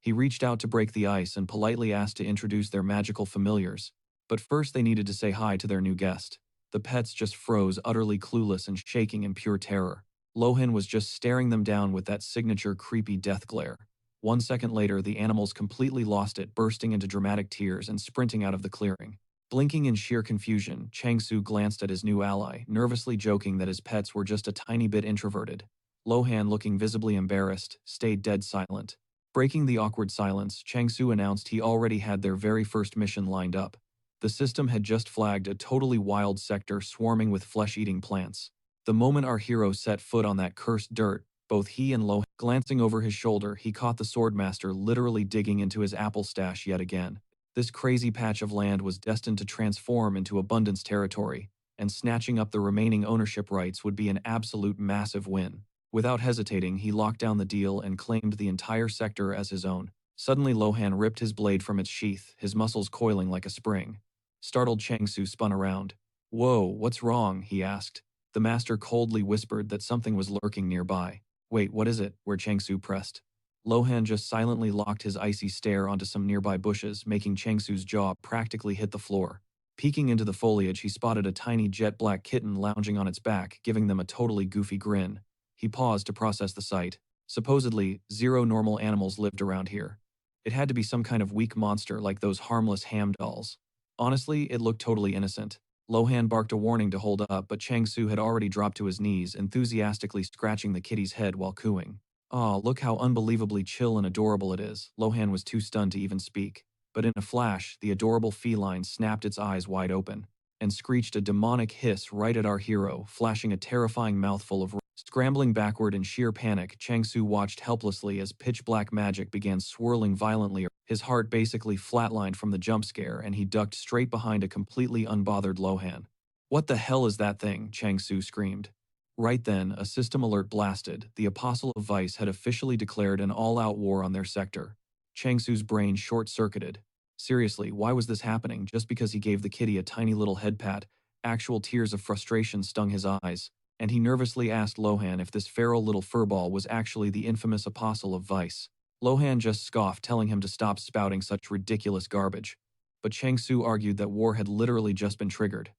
Speaker 1: He reached out to break the ice and politely asked to introduce their magical familiars, but first they needed to say hi to their new guest. The pets just froze, utterly clueless and shaking in pure terror. Lohan was just staring them down with that signature creepy death glare. 1 second later, the animals completely lost it, bursting into dramatic tears and sprinting out of the clearing. Blinking in sheer confusion, Changsu glanced at his new ally, nervously joking that his pets were just a tiny bit introverted. Lohan, looking visibly embarrassed, stayed dead silent. Breaking the awkward silence, Changsu announced he already had their very first mission lined up. The system had just flagged a totally wild sector swarming with flesh-eating plants. The moment our hero set foot on that cursed dirt, both he and Lohan, glancing over his shoulder, he caught the swordmaster literally digging into his apple stash yet again. This crazy patch of land was destined to transform into abundance territory, and snatching up the remaining ownership rights would be an absolute massive win. Without hesitating, he locked down the deal and claimed the entire sector as his own. Suddenly, Lohan ripped his blade from its sheath, his muscles coiling like a spring. Startled, Changsu spun around. "Whoa, what's wrong?" he asked. The master coldly whispered that something was lurking nearby. "Wait, what is it?" Where Changsu pressed. Lohan just silently locked his icy stare onto some nearby bushes, making Changsu's jaw practically hit the floor. Peeking into the foliage, he spotted a tiny jet-black kitten lounging on its back, giving them a totally goofy grin. He paused to process the sight. Supposedly, 0 normal animals lived around here. It had to be some kind of weak monster like those harmless ham dolls. Honestly, it looked totally innocent. Lohan barked a warning to hold up, but Changsu had already dropped to his knees, enthusiastically scratching the kitty's head while cooing. "Aw, look how unbelievably chill and adorable it is." Lohan was too stunned to even speak. But in a flash, the adorable feline snapped its eyes wide open and screeched a demonic hiss right at our hero, flashing a terrifying mouthful of. Scrambling backward in sheer panic, Changsu watched helplessly as pitch-black magic began swirling violently. His heart basically flatlined from the jump scare, and he ducked straight behind a completely unbothered Lohan. "What the hell is that thing?" Changsu screamed. Right then, a system alert blasted. The Apostle of Vice had officially declared an all-out war on their sector. Changsu's brain short-circuited. Seriously, why was this happening just because he gave the kitty a tiny little head pat? Actual tears of frustration stung his eyes, and he nervously asked Lohan if this feral little furball was actually the infamous Apostle of Vice. Lohan just scoffed, telling him to stop spouting such ridiculous garbage. But Changsu argued that war had literally just been triggered.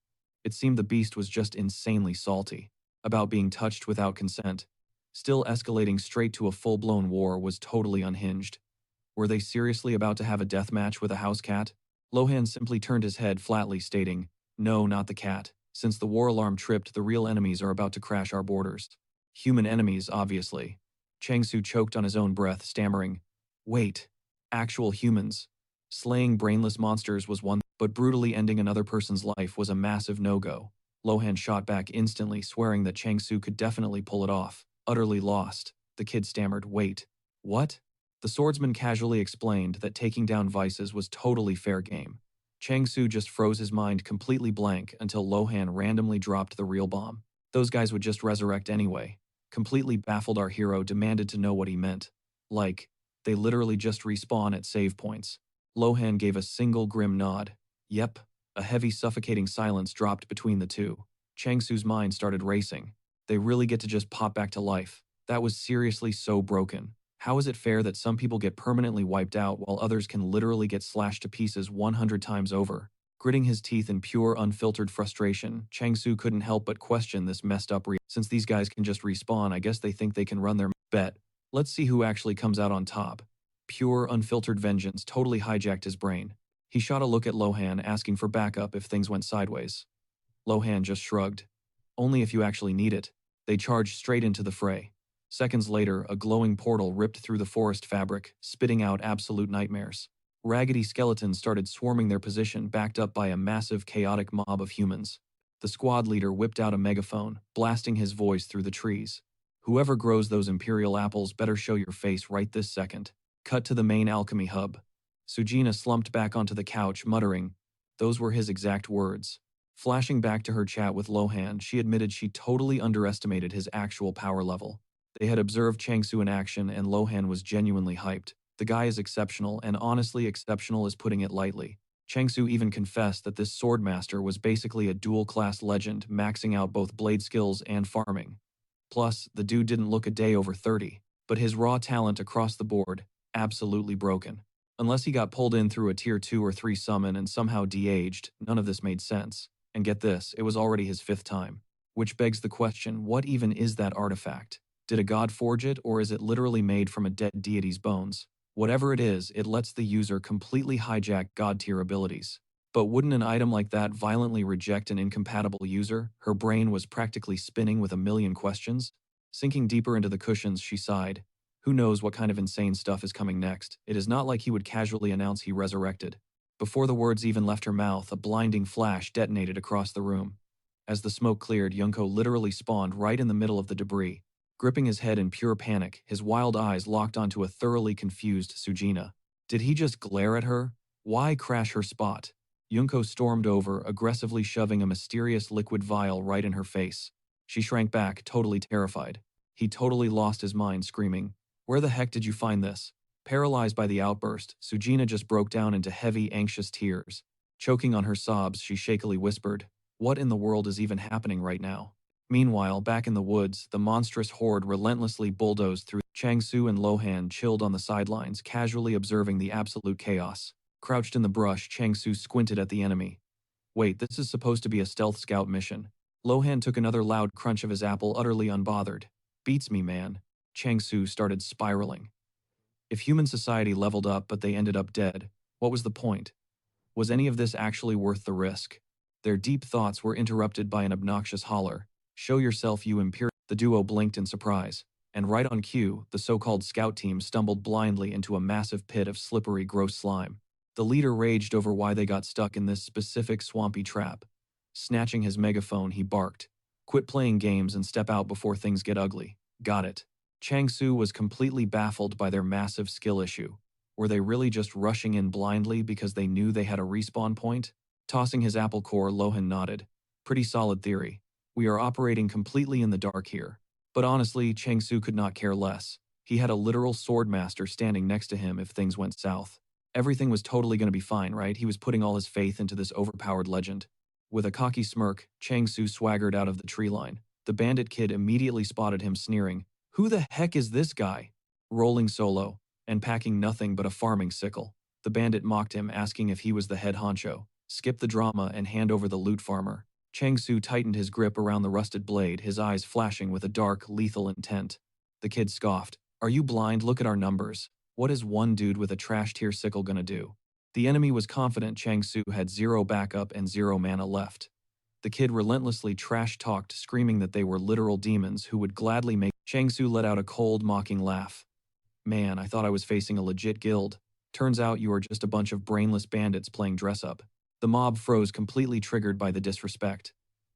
Speaker 1: It seemed the beast was just insanely salty about being touched without consent. Still, escalating straight to a full-blown war was totally unhinged. Were they seriously about to have a death match with a house cat? Lohan simply turned his head flatly, stating, "No, not the cat. Since the war alarm tripped, the real enemies are about to crash our borders." Human enemies, obviously. Changsu choked on his own breath, stammering, "Wait, actual humans." Slaying brainless monsters was one, but brutally ending another person's life was a massive no-go. Lohan shot back instantly, swearing that Changsu could definitely pull it off. Utterly lost, the kid stammered, "Wait, what?" The swordsman casually explained that taking down vices was totally fair game. Changsu just froze his mind completely blank until Lohan randomly dropped the real bomb. Those guys would just resurrect anyway. Completely baffled, our hero demanded to know what he meant. Like, they literally just respawn at save points. Lohan gave a single grim nod. Yep. A heavy, suffocating silence dropped between the two. Changsu's mind started racing. They really get to just pop back to life. That was seriously so broken. How is it fair that some people get permanently wiped out while others can literally get slashed to pieces 100 times over? Gritting his teeth in pure, unfiltered frustration, Changsu couldn't help but question this messed up since these guys can just respawn, I guess they think they can run their bet. Let's see who actually comes out on top. Pure, unfiltered vengeance totally hijacked his brain. He shot a look at Lohan, asking for backup if things went sideways. Lohan just shrugged. "Only if you actually need it." They charged straight into the fray. Seconds later, a glowing portal ripped through the forest fabric, spitting out absolute nightmares. Raggedy skeletons started swarming their position, backed up by a massive chaotic mob of humans. The squad leader whipped out a megaphone, blasting his voice through the trees. Whoever grows those imperial apples better show your face right this second. Cut to the main alchemy hub. Sujina slumped back onto the couch, muttering. Those were his exact words. Flashing back to her chat with Lohan, she admitted she totally underestimated his actual power level. They had observed Changsu in action and Lohan was genuinely hyped. The guy is exceptional, and honestly exceptional is putting it lightly. Changsu even confessed that this swordmaster was basically a dual-class legend, maxing out both blade skills and farming. Plus, the dude didn't look a day over 30, but his raw talent across the board, absolutely broken. Unless he got pulled in through a tier 2 or 3 summon and somehow de-aged, none of this made sense. And get this, it was already his 5th time. Which begs the question, what even is that artifact? Did a god forge it, or is it literally made from a dead deity's bones? Whatever it is, it lets the user completely hijack god-tier abilities. But wouldn't an item like that violently reject an incompatible user? Her brain was practically spinning with a million questions. Sinking deeper into the cushions, she sighed. Who knows what kind of insane stuff is coming next? It is not like he would casually announce he resurrected. Before the words even left her mouth, a blinding flash detonated across the room. As the smoke cleared, Yunko literally spawned right in the middle of the debris. Gripping his head in pure panic, his wild eyes locked onto a thoroughly confused Sujina. Did he just glare at her? Why crash her spot? Yunko stormed over, aggressively shoving a mysterious liquid vial right in her face. She shrank back, totally terrified. He totally lost his mind, screaming, "Where the heck did you find this?" Paralyzed by the outburst, Sujina just broke down into heavy, anxious tears. Choking on her sobs, she shakily whispered, "What in the world is even happening right now?" Meanwhile, back in the woods, the monstrous horde relentlessly bulldozed through. Changsu and Lohan chilled on the sidelines, casually observing the absolute chaos. Crouched in the brush, Changsu squinted at the enemy. Wait, this is supposed to be a stealth scout mission. Lohan took another loud crunch of his apple, utterly unbothered. Beats me, man. Changsu started spiraling. If human society leveled up but they ended up dead, what was the point? Was any of this actually worth the risk? Their deep thoughts were interrupted by an obnoxious holler. "Show yourself, you imperial." The duo blinked in surprise, and right on cue, the so-called scout team stumbled blindly into a massive pit of slippery, gross slime. The leader raged over why they got stuck in this specific swampy trap. Snatching his megaphone, he barked, "Quit playing games and step out before things get ugly." Got it. Changsu was completely baffled by their massive skill issue. Were they really just rushing in blindly because they knew they had a respawn point? Tossing his apple core, Lohan nodded. Pretty solid theory. We are operating completely in the dark here. But honestly, Changsu could not care less. He had a literal swordmaster standing next to him if things went south. Everything was totally going to be fine, right? He was putting all his faith into this overpowered legend. With a cocky smirk, Changsu swaggered out of the tree line. The bandit kid immediately spotted him, sneering, "Who the heck is this guy?" Rolling solo, and packing nothing but a farming sickle. The bandit mocked him, asking if he was the head honcho. Skip the drama and hand over the loot, farmer. Changsu tightened his grip around the rusted blade, his eyes flashing with a dark, lethal intent. The kid scoffed, "Are you blind? Look at our numbers. What is one dude with a trash-tier sickle gonna do?" The enemy was confident Changsu had 0 backup and 0 mana left. The kid relentlessly trash-talked, screaming that they were literal demons who would gladly make. Changsu let out a cold, mocking laugh. "Man, I thought I was facing a legit guild. Turns out you are just a bunch of brainless bandits playing dress-up." The mob froze, completely triggered by the disrespect.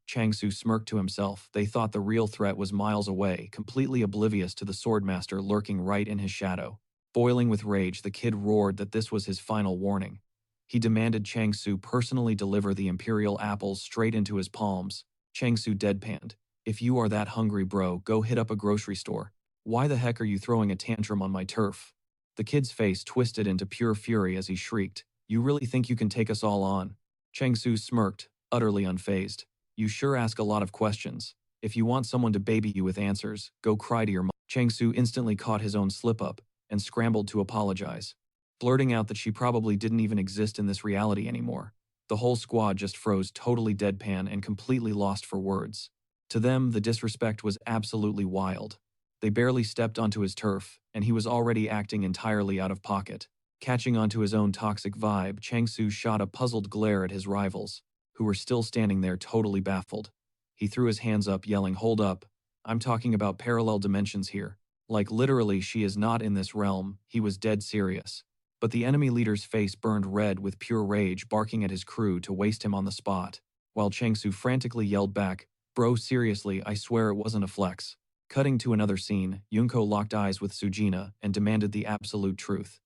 Speaker 1: Changsu smirked to himself. They thought the real threat was miles away, completely oblivious to the swordmaster lurking right in his shadow. Boiling with rage, the kid roared that this was his final warning. He demanded Changsu personally deliver the imperial apples straight into his palms. Changsu deadpanned, "If you are that hungry, bro, go hit up a grocery store. Why the heck are you throwing a tantrum on my turf?" The kid's face twisted into pure fury as he shrieked, "You really think you can take us all on?" Changsu smirked, utterly unfazed. "You sure ask a lot of questions. If you want someone to baby you with answers, go cry to your mom." Changsu instantly caught his own slip-up and scrambled to apologize, blurting out that she probably didn't even exist in this reality anymore. The whole squad just froze, totally deadpan and completely lost for words. To them, the disrespect was absolutely wild. They barely stepped onto his turf, and he was already acting entirely out of pocket. Catching onto his own toxic vibe, Changsu shot a puzzled glare at his rivals, who were still standing there totally baffled. He threw his hands up, yelling, "Hold up. I'm talking about parallel dimensions here. Like literally, she is not in this realm." He was dead serious. But the enemy leader's face burned red with pure rage, barking at his crew to waste him on the spot, while Changsu frantically yelled back, "Bro, seriously, I swear it wasn't a flex." Cutting to another scene, Yunko locked eyes with Sujina and demanded the absolute truth.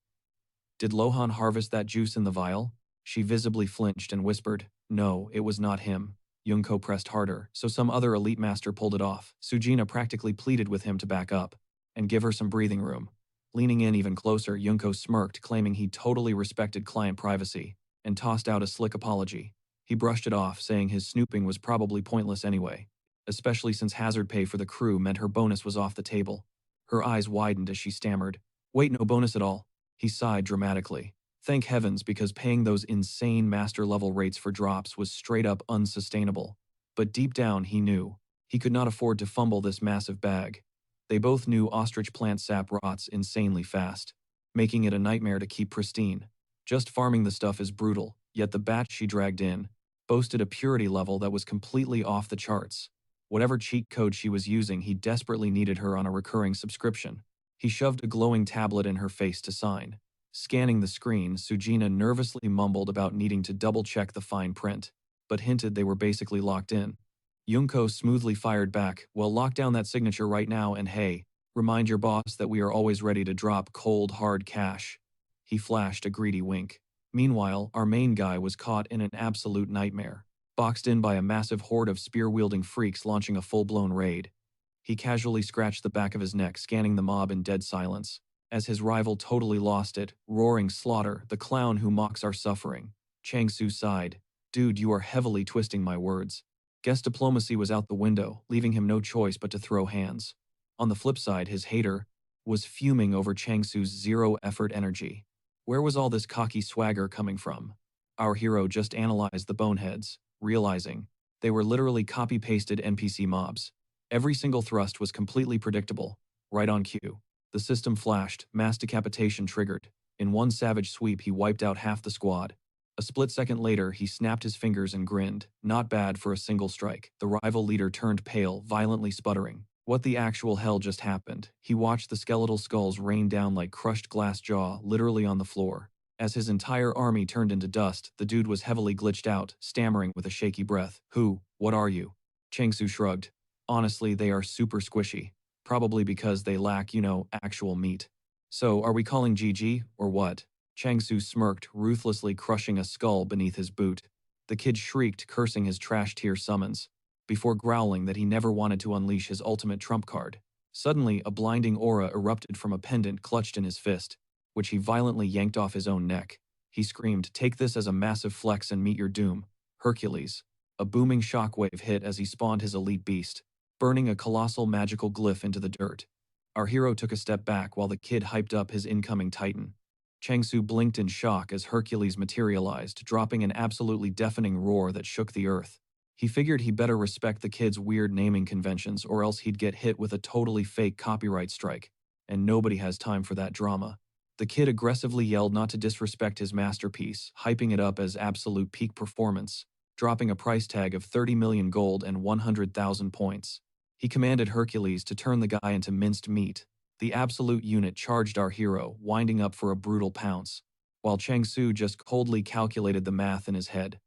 Speaker 1: "Did Lohan harvest that juice in the vial?" She visibly flinched and whispered, "No, it was not him." Yunko pressed harder, so some other elite master pulled it off. Sujina practically pleaded with him to back up and give her some breathing room. Leaning in even closer, Yunko smirked, claiming he totally respected client privacy, and tossed out a slick apology. He brushed it off, saying his snooping was probably pointless anyway, especially since hazard pay for the crew meant her bonus was off the table. Her eyes widened as she stammered, "Wait, no bonus at all?" He sighed dramatically. Thank heavens, because paying those insane master-level rates for drops was straight up unsustainable. But deep down he knew he could not afford to fumble this massive bag. They both knew ostrich plant sap rots insanely fast, making it a nightmare to keep pristine. Just farming the stuff is brutal, yet the batch she dragged in boasted a purity level that was completely off the charts. Whatever cheat code she was using, he desperately needed her on a recurring subscription. He shoved a glowing tablet in her face to sign. Scanning the screen, Sujina nervously mumbled about needing to double-check the fine print, but hinted they were basically locked in. Yunko smoothly fired back, "Well, lock down that signature right now and hey, remind your boss that we are always ready to drop cold, hard cash." He flashed a greedy wink. Meanwhile, our main guy was caught in an absolute nightmare, boxed in by a massive horde of spear-wielding freaks launching a full-blown raid. He casually scratched the back of his neck, scanning the mob in dead silence, as his rival totally lost it, roaring slaughter, "The clown who mocks our suffering." Changsu sighed, "Dude, you are heavily twisting my words." Guess diplomacy was out the window, leaving him no choice but to throw hands. On the flip side, his hater was fuming over Changsu's zero-effort energy. Where was all this cocky swagger coming from? Our hero just analyzed the boneheads, realizing they were literally copy-pasted NPC mobs. Every single thrust was completely predictable, right on cue. The system flashed, mass decapitation triggered. In one savage sweep, he wiped out half the squad. A split second later, he snapped his fingers and grinned. Not bad for a single strike. The rival leader turned pale, violently sputtering. What the actual hell just happened? He watched the skeletal skulls rain down like crushed glass jaw, literally on the floor. As his entire army turned into dust, the dude was heavily glitched out, stammering with a shaky breath. "Who? What are you?" Changsu shrugged. "Honestly, they are super squishy. Probably because they lack, actual meat." "So, are we calling GG, or what?" Changsu smirked, ruthlessly crushing a skull beneath his boot. The kid shrieked, cursing his trash tier summons, before growling that he never wanted to unleash his ultimate trump card. Suddenly, a blinding aura erupted from a pendant clutched in his fist, which he violently yanked off his own neck. He screamed, "Take this as a massive flex and meet your doom, Hercules." A booming shockwave hit as he spawned his elite beast, burning a colossal magical glyph into the dirt. Our hero took a step back while the kid hyped up his incoming titan. Changsu blinked in shock as Hercules materialized, dropping an absolutely deafening roar that shook the earth. He figured he better respect the kid's weird naming conventions or else he'd get hit with a totally fake copyright strike, and nobody has time for that drama. The kid aggressively yelled not to disrespect his masterpiece, hyping it up as absolute peak performance, dropping a price tag of 30 million gold and 100,000 points. He commanded Hercules to turn the guy into minced meat. The absolute unit charged our hero, winding up for a brutal pounce, while Changsu just coldly calculated the math in his head.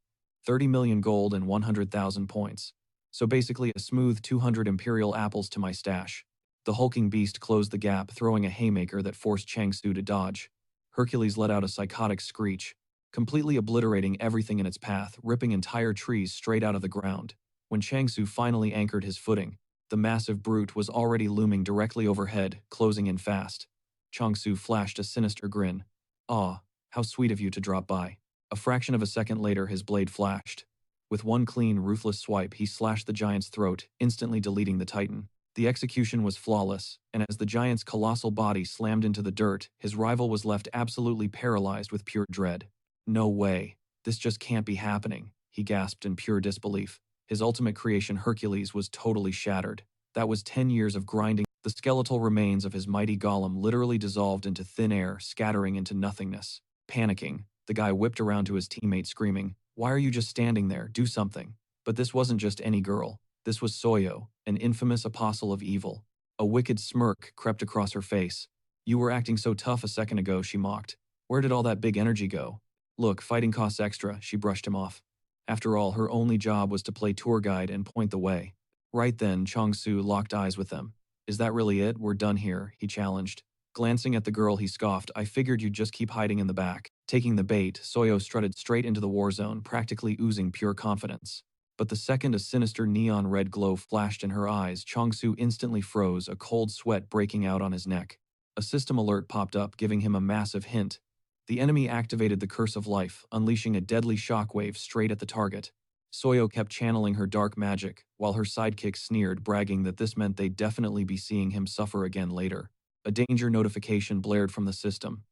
Speaker 1: 30 million gold and 100,000 points. So basically a smooth 200 imperial apples to my stash. The hulking beast closed the gap, throwing a haymaker that forced Changsu to dodge. Hercules let out a psychotic screech, completely obliterating everything in its path, ripping entire trees straight out of the ground. When Changsu finally anchored his footing, the massive brute was already looming directly overhead, closing in fast. Changsu flashed a sinister grin. "Aw, how sweet of you to drop by." A fraction of a second later, his blade flashed. With one clean, ruthless swipe, he slashed the giant's throat, instantly deleting the titan. The execution was flawless, and as the giant's colossal body slammed into the dirt, his rival was left absolutely paralyzed with pure dread. "No way. This just can't be happening," he gasped in pure disbelief. His ultimate creation, Hercules, was totally shattered. That was 10 years of grinding. The skeletal remains of his mighty golem literally dissolved into thin air, scattering into nothingness. Panicking, the guy whipped around to his teammate, screaming, "Why are you just standing there? Do something." But this wasn't just any girl. This was Soyo, an infamous apostle of evil. A wicked smirk crept across her face. "You were acting so tough a second ago," she mocked. Where did all that big energy go? Look, fighting costs extra, she brushed him off. After all, her only job was to play tour guide and point the way. Right then, Chong-Su locked eyes with them. Is that really it? We're done here, he challenged. Glancing at the girl, he scoffed, I figured you'd just keep hiding in the back. Taking the bait, Soyo strutted straight into the war zone, practically oozing pure confidence. But the second a sinister neon red glow flashed in her eyes, Chong-Su instantly froze, a cold sweat breaking out on his neck. A system alert popped up, giving him a massive hint. The enemy activated the Curse of Life, unleashing a deadly shockwave straight at the target. Soyo kept channeling her dark magic, while her sidekick sneered, bragging that this meant they'd definitely be seeing him suffer again later. A danger notification blared from the system.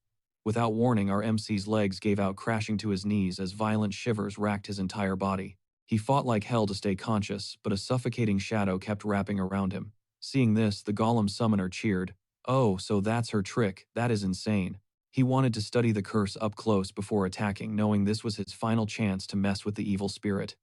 Speaker 1: Without warning, our MC's legs gave out, crashing to his knees as violent shivers racked his entire body. He fought like hell to stay conscious, but a suffocating shadow kept wrapping around him. Seeing this, the golem summoner cheered. Oh, so that's her trick, that is insane. He wanted to study the curse up close before attacking, knowing this was his final chance to mess with the evil spirit.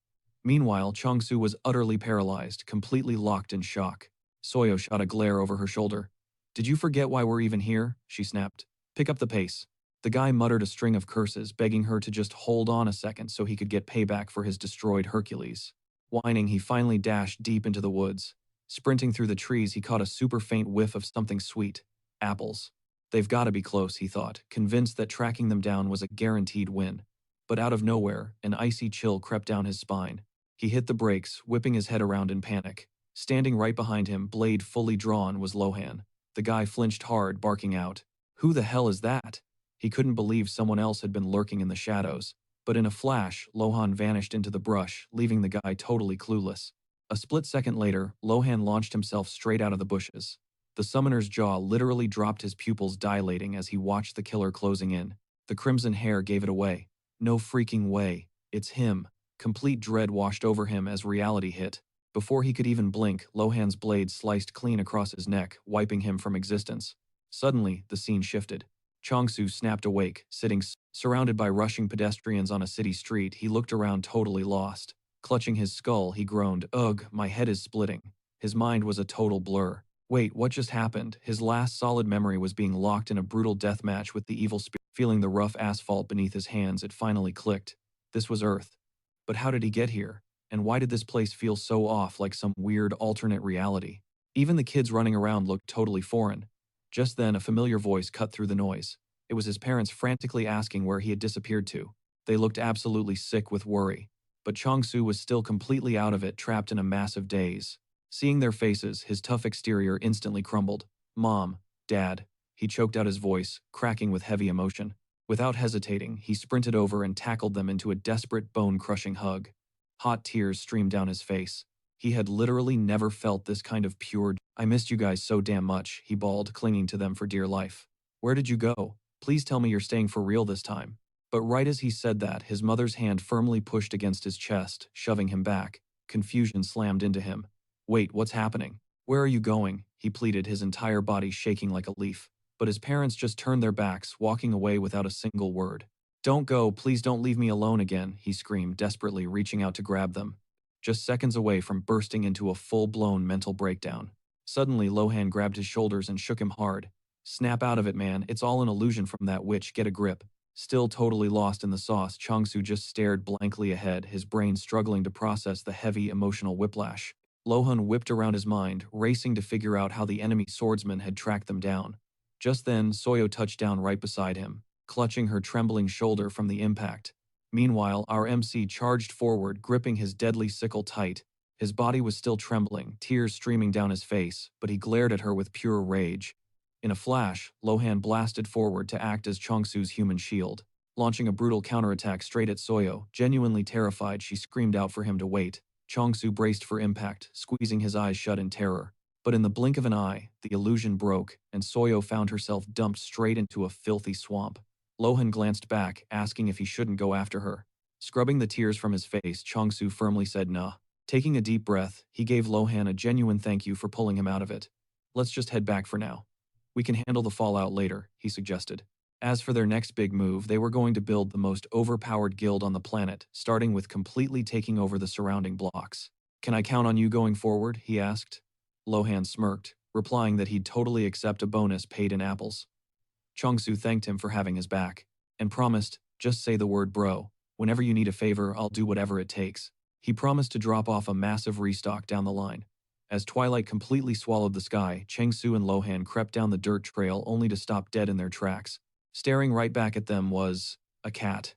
Speaker 1: Meanwhile, Chong-Su was utterly paralyzed, completely locked in shock. Soyo shot a glare over her shoulder. Did you forget why we're even here? She snapped. Pick up the pace. The guy muttered a string of curses, begging her to just hold on a second so he could get payback for his destroyed Hercules. Whining, he finally dashed deep into the woods. Sprinting through the trees, he caught a super faint whiff of something sweet. Apples. They've got to be close, he thought, convinced that tracking them down was a guaranteed win. But out of nowhere, an icy chill crept down his spine. He hit the brakes, whipping his head around in panic. Standing right behind him, blade fully drawn, was Lohan. The guy flinched hard, barking out, "Who the hell is that?" He couldn't believe someone else had been lurking in the shadows. But in a flash, Lohan vanished into the brush, leaving the guy totally clueless. A split second later, Lohan launched himself straight out of the bushes. The summoner's jaw literally dropped, his pupils dilating as he watched the killer closing in. The crimson hair gave it away. No freaking way. It's him. Complete dread washed over him as reality hit. Before he could even blink, Lohan's blade sliced clean across his neck, wiping him from existence. Suddenly, the scene shifted. Chong-Su snapped awake, sitting surrounded by rushing pedestrians on a city street. He looked around, totally lost. Clutching his skull, he groaned, "Ugh, my head is splitting." His mind was a total blur. Wait, what just happened? His last solid memory was being locked in a brutal deathmatch with the evil spirit. Feeling the rough asphalt beneath his hands, it finally clicked. This was Earth. But how did he get here? And why did this place feel so off, like some weird alternate reality? Even the kids running around looked totally foreign. Just then, a familiar voice cut through the noise. It was his parents frantically asking where he had disappeared to. They looked absolutely sick with worry. But Chong-Su was still completely out of it, trapped in a massive daze. Seeing their faces, his tough exterior instantly crumbled. "Mom, Dad," he choked out his voice, cracking with heavy emotion. Without hesitating, he sprinted over and tackled them into a desperate, bone-crushing hug. Hot tears streamed down his face. He had literally never felt this kind of pure. "I missed you guys so damn much," he bawled, clinging to them for dear life. "Where did you go? Please tell me you're staying for real this time." But right as he said that, his mother's hand firmly pushed against his chest, shoving him back. Confusion slammed into him. "Wait, what's happening? Where are you going?" he pleaded, his entire body shaking like a leaf. But his parents just turned their backs, walking away without a single word. "Don't go, please don't leave me alone again," he screamed, desperately reaching out to grab them. Just seconds away from bursting into a full-blown mental breakdown. Suddenly, Lohan grabbed his shoulders and shook him hard. "Snap out of it, man, it's all an illusion from that witch, get a grip." Still totally lost in the sauce, Chong-Su just stared blankly ahead, his brain struggling to process the heavy emotional whiplash. Lohan whipped around his mind, racing to figure out how the enemy swordsman had tracked them down. Just then, Soyo touched down right beside him, clutching her trembling shoulder from the impact. Meanwhile, our MC charged forward, gripping his deadly sickle tight. His body was still trembling, tears streaming down his face, but he glared at her with pure rage. In a flash, Lohan blasted forward to act as Chong-Su's human shield. Launching a brutal counterattack straight at Soyo, genuinely terrified, she screamed out for him to wait. Chong-Su braced for impact, squeezing his eyes shut in terror. But in the blink of an eye, the illusion broke, and Soyo found herself dumped straight into a filthy swamp. Lohan glanced back, asking if he shouldn't go after her. Scrubbing the tears from his face, Chong-Su firmly said nah. Taking a deep breath, he gave Lohan a genuine thank you for pulling him out of it. "Let's just head back for now. We can handle the fallout later," he suggested. As for their next big move, they were going to build the most overpowered guild on the planet, starting with completely taking over the surrounding blocks. "Can I count on you going forward?" he asked. Lohan smirked, replying that he'd totally accept a bonus paid in apples. Chong-Su thanked him for having his back. and promised, just say the word bro. Whenever you need a favor, I'll do whatever it takes. He promised to drop off a massive restock down the line. As twilight completely swallowed the sky, Cheng-Su and Lohan crept down the dirt trail only to stop dead in their tracks. Staring right back at them was a cat.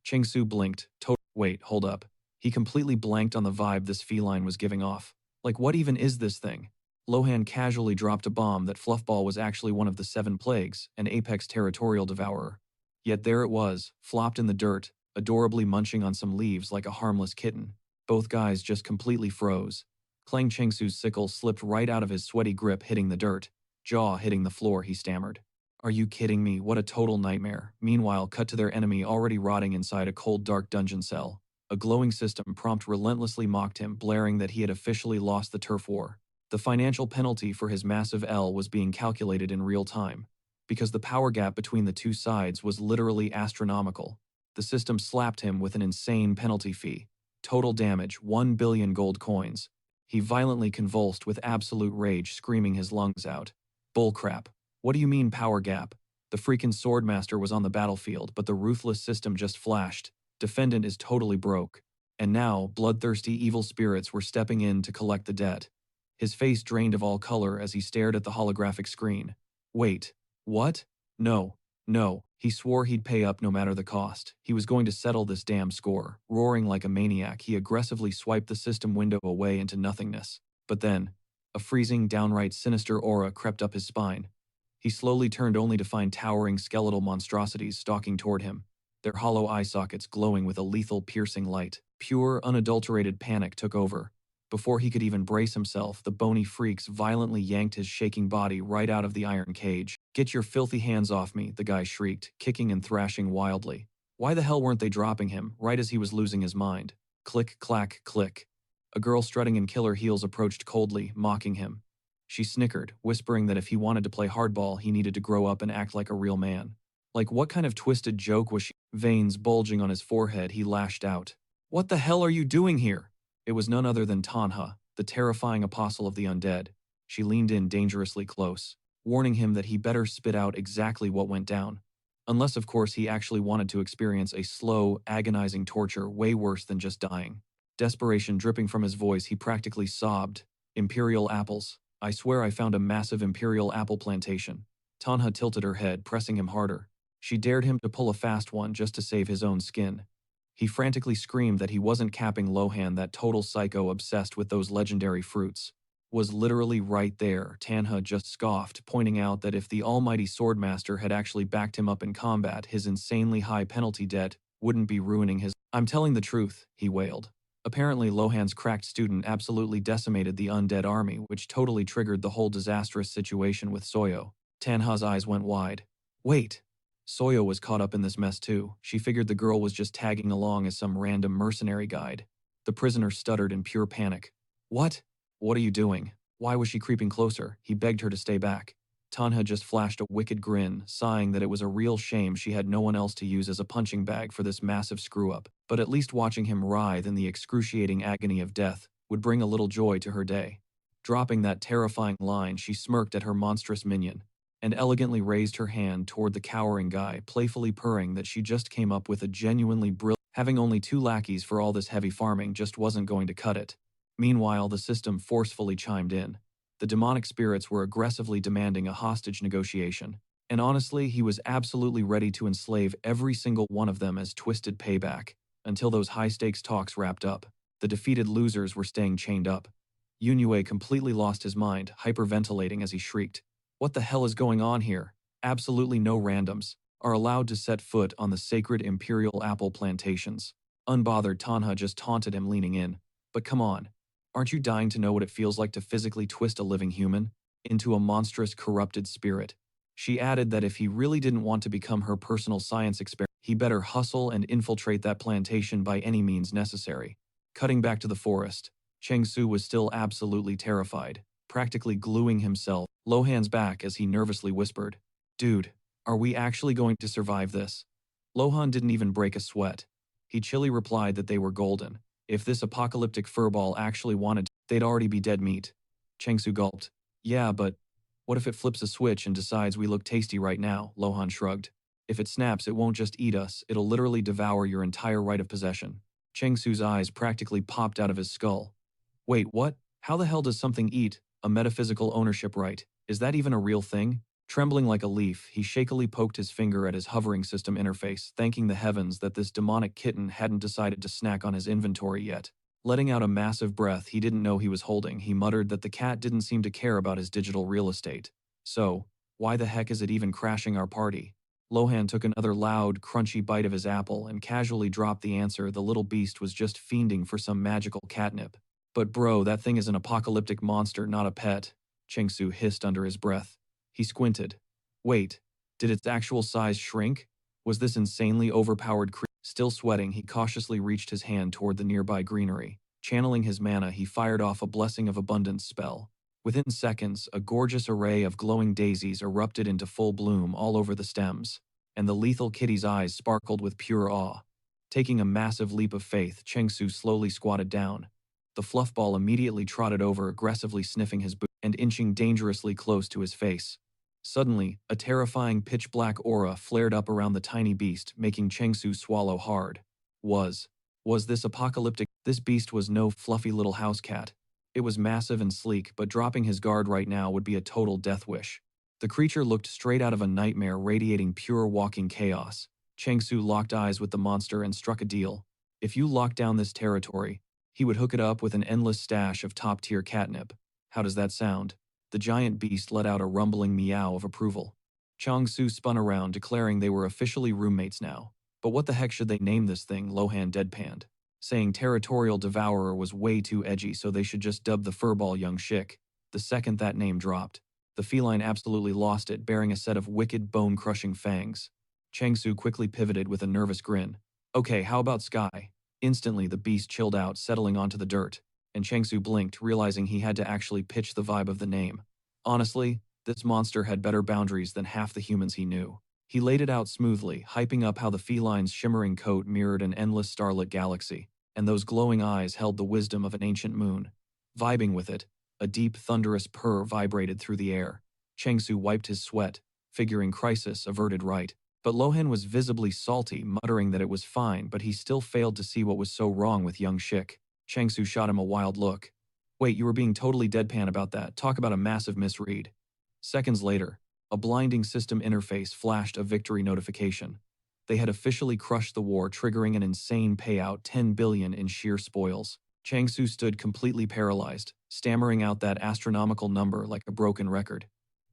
Speaker 1: Cheng-Su blinked. Wait, hold up. He completely blanked on the vibe this feline was giving off. Like, what even is this thing? Lohan casually dropped a bomb that Fluffball was actually one of the 7 plagues, an apex territorial devourer. Yet there it was, flopped in the dirt, adorably munching on some leaves like a harmless kitten. Both guys just completely froze. Clang Cheng-Su's sickle slipped right out of his sweaty grip, hitting the dirt. Jaw hitting the floor, he stammered. Are you kidding me? What a total nightmare. Meanwhile, cut to their enemy already rotting inside a cold, dark dungeon cell. A glowing system prompt relentlessly mocked him, blaring that he had officially lost the turf war. The financial penalty for his massive L was being calculated in real time, because the power gap between the two sides was literally astronomical. The system slapped him with an insane penalty fee. Total damage, 1 billion gold coins. He violently convulsed with absolute rage, screaming his lungs out. Bullcrap. What do you mean power gap? The freaking Swordmaster was on the battlefield, but the ruthless system just flashed. Defendant is totally broke. And now, bloodthirsty evil spirits were stepping in to collect the debt. His face drained of all color as he stared at the holographic screen. Wait, what? No, he swore he'd pay up no matter the cost. He was going to settle this damn score. Roaring like a maniac, he aggressively swiped the system window away into nothingness. But then, a freezing, downright sinister aura crept up his spine. He slowly turned only to find towering skeletal monstrosities stalking toward him, their hollow eye sockets glowing with a lethal, piercing light. Pure, unadulterated panic took over. Before he could even brace himself, the bony freaks violently yanked his shaking body right out of the iron cage. Get your filthy hands off me, the guy shrieked, kicking and thrashing wildly. Why the hell weren't they dropping him, right as he was losing his mind? Click, clack, click. A girl strutting in killer heels approached coldly, mocking him. She snickered, whispering that if he wanted to play hardball, he needed to grow up and act like a real man. Like, what kind of twisted joke was she? Veins bulging on his forehead, he lashed out. What the hell are you doing here? It was none other than Tanha, the terrifying apostle of the undead. She leaned in dangerously close, warning him that he better spit out exactly what went down. Unless, of course, he actually wanted to experience a slow, agonizing torture way worse than just dying. Desperation dripping from his voice, he practically sobbed. Imperial apples. I swear I found a massive imperial apple plantation. Tanha tilted her head, pressing him harder. She dared him to pull a fast one just to save his own skin. He frantically screamed that he wasn't capping Lohan, that total psycho obsessed with those legendary fruits. Was literally right there. Tanha just scoffed, pointing out that if the almighty Swordmaster had actually backed him up in combat, his insanely high penalty debt wouldn't be ruining his— I'm telling the truth, he wailed. Apparently Lohan's cracked student absolutely decimated the undead army, which totally triggered the whole disastrous situation with Soyo. Tanha's eyes went wide. Wait! Soyo was caught up in this mess too. She figured the girl was just tagging along as some random mercenary guide. The prisoner stuttered in pure panic. What? What are you doing? Why was she creeping closer? He begged her to stay back. Tanha just flashed a wicked grin, sighing that it was a real shame she had no one else to use as a punching bag for this massive screw-up. But at least watching him writhe in the excruciating agony of death would bring a little joy to her day. Dropping that terrifying line, she smirked at her monstrous minion and elegantly raised her hand toward the cowering guy, playfully purring that she just came up with a genuinely brilliant— Having only 2 lackeys for all this heavy farming just wasn't going to cut it. Meanwhile, the system forcefully chimed in. The demonic spirits were aggressively demanding a hostage negotiation, and honestly, he was absolutely ready to enslave every single one of them as twisted payback. Until those high-stakes talks wrapped up, the defeated losers were staying chained up. Yunue completely lost his mind, hyperventilating as he shrieked. What the hell is going on here? Absolutely no randoms are allowed to set foot on the sacred imperial apple plantations. Unbothered, Tanha just taunted him, leaning in. But come on, aren't you dying to know what it feels like to physically twist a living human into a monstrous, corrupted spirit? She added that if he really didn't want to become her personal science experiment, he better hustle and infiltrate that plantation by any means necessary. Cutting back to the forest, Cheng-Su was still absolutely terrified, practically gluing himself Lohan's back as he nervously whispered, Dude, are we actually going to survive this? Lohan didn't even break a sweat. He chilly replied that they were golden. If this apocalyptic furball actually wanted, they'd already be dead meat. Cheng-Su gulped. Yeah, but what if it flips a switch and decides we look tasty right now? Lohan shrugged. If it snaps, it won't just eat us, it'll literally devour your entire right of possession. Cheng Su's eyes practically popped out of his skull. Wait, what? How the hell does something eat a metaphysical ownership right? Is that even a real thing? Trembling like a leaf, he shakily poked his finger at his hovering system interface, thanking the heavens that this demonic kitten hadn't decided to snack on his inventory yet. Letting out a massive breath he didn't know he was holding, he muttered that the cat didn't seem to care about his digital real estate. So, why the heck is it even crashing our party? Lohan took another loud, crunchy bite of his apple and casually dropped the answer the little beast was just fiending for some magical catnip. But bro, that thing is an apocalyptic monster, not a pet, Cheng Su hissed under his breath. He squinted. Wait, did its actual size shrink? Was this insanely overpowered creature? Still sweating, he cautiously reached his hand toward the nearby greenery. Channeling his mana, he fired off a Blessing of Abundance spell. Within seconds, a gorgeous array of glowing daisies erupted into full bloom all over the stems, and the lethal kitty's eyes sparkled with pure awe. Taking a massive leap of faith, Cheng Su slowly squatted down. The fluffball immediately trotted over, aggressively sniffing his boot and inching dangerously close to his face. Suddenly, a terrifying pitch-black aura flared up around the tiny beast, making Cheng Su swallow hard. Was this apocalyptic? This beast was no fluffy little house cat. It was massive and sleek, but dropping his guard right now would be a total death wish. The creature looked straight out of a nightmare, radiating pure walking chaos. Cheng Su locked eyes with the monster and struck a deal. If you lock down this territory, he would hook it up with an endless stash of top-tier catnip. How does that sound? The giant beast let out a rumbling meow of approval. Chang Su spun around, declaring they were officially roommates now. But what the heck should they name this thing? Lohan deadpanned, saying territorial devourer was way too edgy, so they should just dub the furball young chick. The second that name dropped, the feline absolutely lost it, bearing a set of wicked bone-crushing fangs. Chang Su quickly pivoted with a nervous grin. Okay, how about Sky? Instantly the beast chilled out, settling onto the dirt, and Cheng Su blinked, realizing he had to actually pitch the vibe of the name. Honestly, this monster had better boundaries than half the humans he knew. He laid it out smoothly, hyping up how the feline's shimmering coat mirrored an endless starlit galaxy, and those glowing eyes held the wisdom of an ancient moon. Vibing with it, a deep, thunderous purr vibrated through the air. Cheng Su wiped his sweat, figuring crisis averted right. But Lohan was visibly salty, muttering that it was fine, but he still failed to see what was so wrong with young Shik. Cheng Su shot him a wild look. Wait, you were being totally deadpan about that. Talk about a massive misread. Seconds later, a blinding system interface flashed a victory notification. They had officially crushed the war, triggering an insane payout, 10 billion in sheer spoils. Cheng Su stood completely paralyzed, stammering out that astronomical number like a broken record.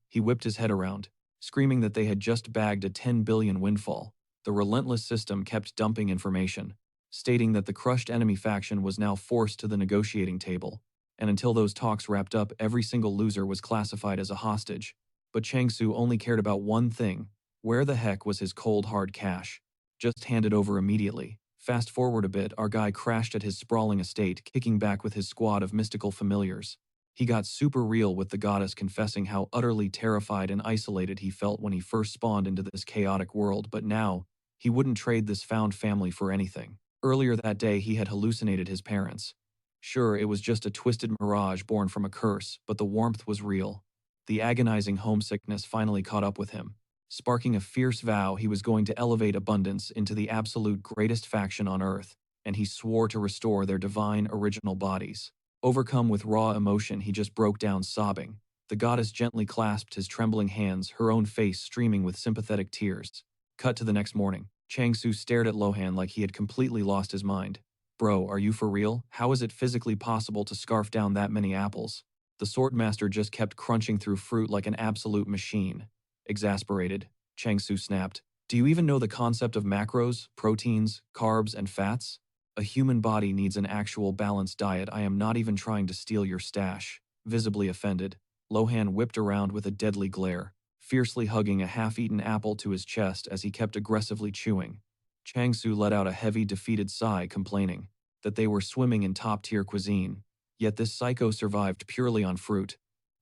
Speaker 1: He whipped his head around, screaming that they had just bagged a 10 billion windfall. The relentless system kept dumping information, stating that the crushed enemy faction was now forced to the negotiating table, and until those talks wrapped up, every single loser was classified as a hostage. But Cheng Su only cared about one thing. Where the heck was his cold hard cash? Just hand it over immediately. Fast forward a bit, our guy crashed at his sprawling estate, kicking back with his squad of mystical familiars. He got super real with the goddess, confessing how utterly terrified and isolated he felt when he first spawned into this chaotic world, but now, he wouldn't trade this found family for anything. Earlier that day, he had hallucinated his parents. Sure, it was just a twisted mirage born from a curse, but the warmth was real. The agonizing homesickness finally caught up with him. Sparking a fierce vow, he was going to elevate abundance into the absolute greatest faction on Earth, and he swore to restore their divine original bodies. Overcome with raw emotion, he just broke down sobbing. The goddess gently clasped his trembling hands, her own face streaming with sympathetic tears. Cut to the next morning. Chang Su stared at Lohan like he had completely lost his mind. Bro, are you for real? How is it physically possible to scarf down that many apples? The swordmaster just kept crunching through fruit like an absolute machine. Exasperated, Chang Su snapped. Do you even know the concept of macros, proteins, carbs, and fats? A human body needs an actual balanced diet. I am not even trying to steal your stash. Visibly offended, Lohan whipped around with a deadly glare, fiercely hugging a half-eaten apple to his chest as he kept aggressively chewing. Chang Su let out a heavy, defeated sigh, complaining that they were swimming in top-tier cuisine, yet this psycho survived purely on fruit.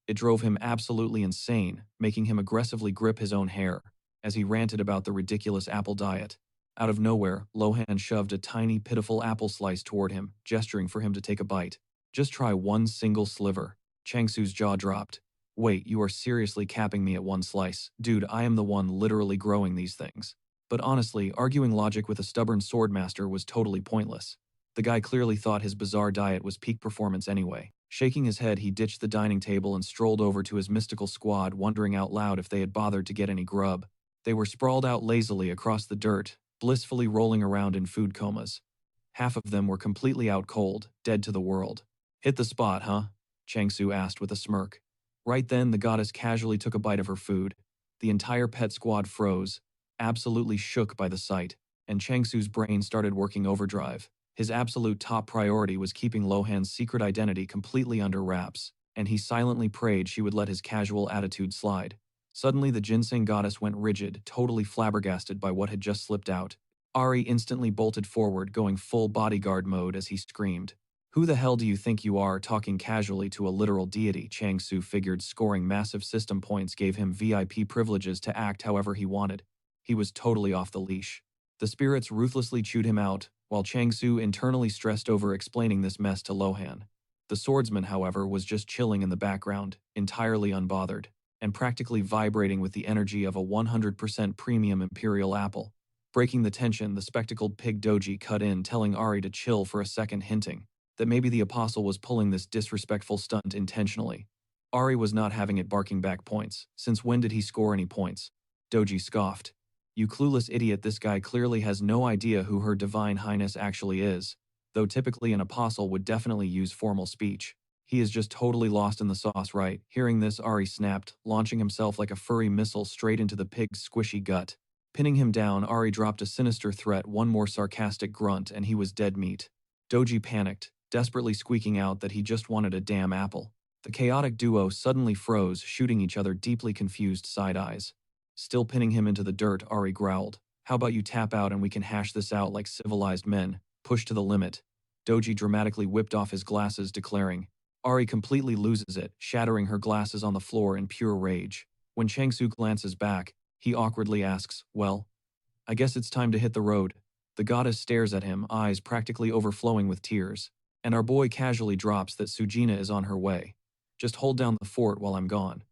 Speaker 1: It drove him absolutely insane, making him aggressively grip his own hair as he ranted about the ridiculous apple diet. Out of nowhere, Lohan shoved a tiny, pitiful apple slice toward him, gesturing for him to take a bite. Just try one single sliver. Chang Su's jaw dropped. Wait, you are seriously capping me at one slice? Dude, I am the one literally growing these things. But honestly, arguing logic with a stubborn swordmaster was totally pointless. The guy clearly thought his bizarre diet was peak performance anyway. Shaking his head, he ditched the dining table and strolled over to his mystical squad, wondering out loud if they had bothered to get any grub. They were sprawled out lazily across the dirt, blissfully rolling around in food comas. Half of them were completely out cold, dead to the world. Hit the spot, huh? Changsu asked with a smirk. Right then, the goddess casually took a bite of her food. The entire pet squad froze, absolutely shook by the sight, and Changsu's brain started working overdrive. His absolute top priority was keeping Lohan's secret identity completely under wraps, and he silently prayed she would let his casual attitude slide. Suddenly, the ginseng goddess went rigid, totally flabbergasted by what had just slipped out. Ari instantly bolted forward, going full bodyguard mode as he screamed. Who the hell do you think you are, talking casually to a literal deity? Changsu figured scoring massive system points gave him VIP privileges to act however he wanted. He was totally off the leash. The spirits ruthlessly chewed him out, while Changsu internally stressed over explaining this mess to Lohan. The swordsman, however, was just chilling in the background, entirely unbothered, and practically vibrating with the energy of a 100% premium imperial apple. Breaking the tension, the spectacled pig Doji cut in, telling Ari to chill for a second, hinting that maybe the apostle was pulling this disrespectful stunt intentionally. Ari was not having it, barking back points. Since when did he score any points? Doji scoffed. You clueless idiot, this guy clearly has no idea who her divine highness actually is, though typically an apostle would definitely use formal speech. He is just totally lost in the sauce, right? Hearing this, Ari snapped, launching himself like a furry missile straight into the pig's squishy gut. Pinning him down, Ari dropped a sinister threat, one more sarcastic grunt, and he was dead meat. Doji panicked, desperately squeaking out that he just wanted a damn apple. The chaotic duo suddenly froze, shooting each other deeply confused side eyes. Still pinning him into the dirt, Ari growled. How about you tap out and we can hash this out like civilized men, push to the limit. Doji dramatically whipped off his glasses, declaring. Ari completely loses it, shattering her glasses on the floor in pure rage. When Changsu glances back, he awkwardly asks, well, I guess it's time to hit the road. The goddess stares at him, eyes practically overflowing with tears. And our boy casually drops that Sujina is on her way. Just hold down the fort while I'm gone.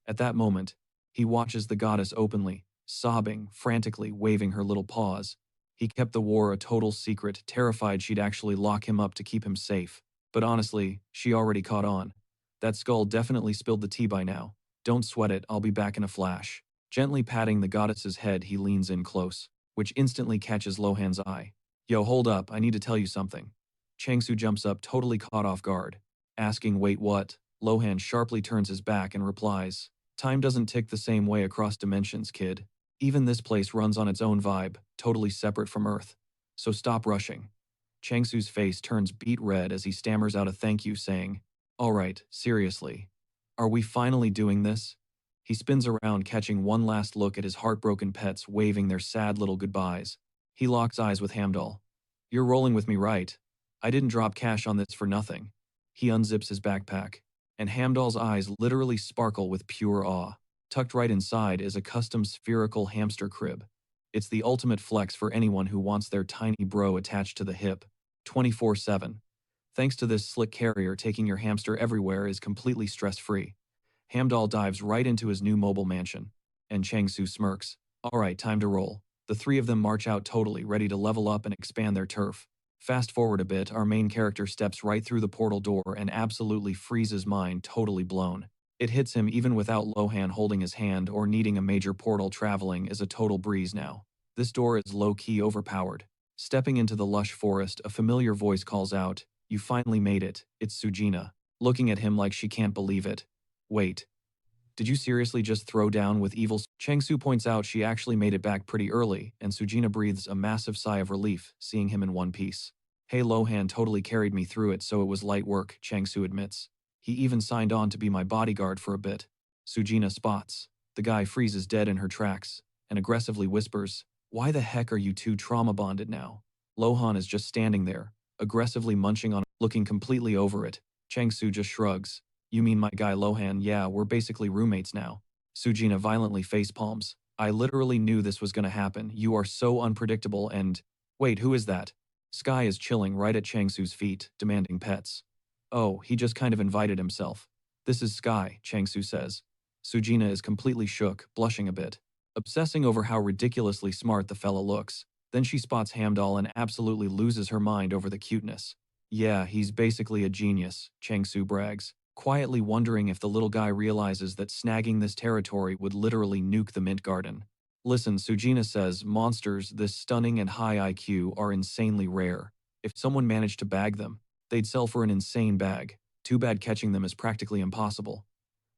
Speaker 1: At that moment, he watches the goddess openly, sobbing, frantically waving her little paws. He kept the war a total secret, terrified she'd actually lock him up to keep him safe. But honestly, she already caught on. That skull definitely spilled the tea by now. Don't sweat it, I'll be back in a flash. Gently patting the goddess's head, he leans in close, which instantly catches Lohan's eye. Yo, hold up, I need to tell you something. Changsu jumps up, totally caught off guard. Asking, wait, what? Lohan sharply turns his back and replies, time doesn't tick the same way across dimensions, kid. Even this place runs on its own vibe, totally separate from Earth. So stop rushing. Changsu's face turns beet red as he stammers out a thank you, saying, all right, seriously. Are we finally doing this? He spins around, catching one last look at his heartbroken pets waving their sad little goodbyes. He locks eyes with Hamdall. You're rolling with me, right? I didn't drop cash on this for nothing. He unzips his backpack, and Hamdall's eyes literally sparkle with pure awe. Tucked right inside is a custom spherical hamster crib. It's the ultimate flex for anyone who wants their tiny bro attached to the hip, 24/7. Thanks to this slick carrier, taking your hamster everywhere is completely stress-free. Hamdall dives right into his new mobile mansion, and Changsu smirks. All right, time to roll. The three of them march out, totally ready to level up and expand their turf. Fast forward a bit, our main character steps right through the portal door and absolutely freezes mind, totally blown. It hits him even without Lohan holding his hand or needing a major portal. Traveling is a total breeze now. This door is low-key overpowered. Stepping into the lush forest, a familiar voice calls out, you finally made it, it's Sujina. Looking at him like she can't believe it. Wait. Did you seriously just throw down with evil? Changsu points out she actually made it back pretty early, and Sujina breathes a massive sigh of relief, seeing him in one piece. Hey, Lohan totally carried me through it, so it was light work, Changsu admits. He even signed on to be my bodyguard for a bit. Sujina spots. The guy freezes dead in her tracks, and aggressively whispers, why the heck are you two trauma bonded now? Lohan is just standing there, aggressively munching on, looking completely over it. Changsu just shrugs. You mean my guy Lohan? Yeah, we're basically roommates now. Sujina violently facepalms. I literally knew this was gonna happen. You are so unpredictable and… Wait, who is that? Sky is chilling right at Changsu's feet, demanding pets. Oh, he just kind of invited himself. This is Sky, Changsu says. Sujina is completely shook, blushing a bit. obsessing over how ridiculously smart the fella looks. Then she spots Hamdall and absolutely loses her mind over the cuteness. Yeah, he's basically a genius, Changsu brags, quietly wondering if the little guy realizes that snagging this territory would literally nuke the mint garden. Listen, Sujina says monsters this stunning and high IQ are insanely rare. If someone managed to bag them, they'd sell for an insane bag. Too bad catching them is practically impossible.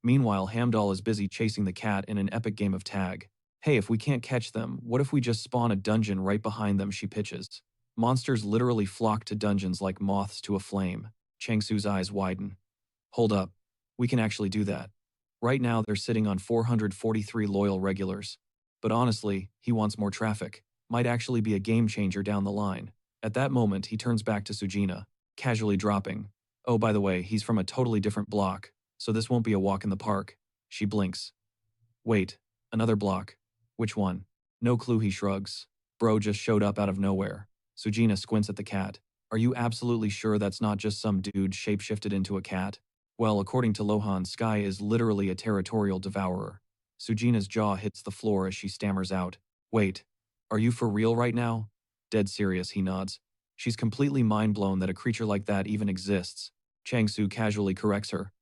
Speaker 1: Meanwhile, Hamdall is busy chasing the cat in an epic game of tag. Hey, if we can't catch them, what if we just spawn a dungeon right behind them, she pitches. Monsters literally flock to dungeons like moths to a flame. Changsu's eyes widen. Hold up. We can actually do that. Right now they're sitting on 443 loyal regulars. But honestly, he wants more traffic. Might actually be a game changer down the line. At that moment, he turns back to Sujina, casually dropping. Oh, by the way, he's from a totally different block, so this won't be a walk in the park. She blinks. Wait, another block. Which one? No clue, he shrugs. Bro just showed up out of nowhere. Sujina squints at the cat. Are you absolutely sure that's not just some dude shapeshifted into a cat? Well, according to Lohan, Sky is literally a territorial devourer. Sujina's jaw hits the floor as she stammers out. Wait, are you for real right now? Dead serious, he nods. She's completely mind-blown that a creature like that even exists. Changsu casually corrects her.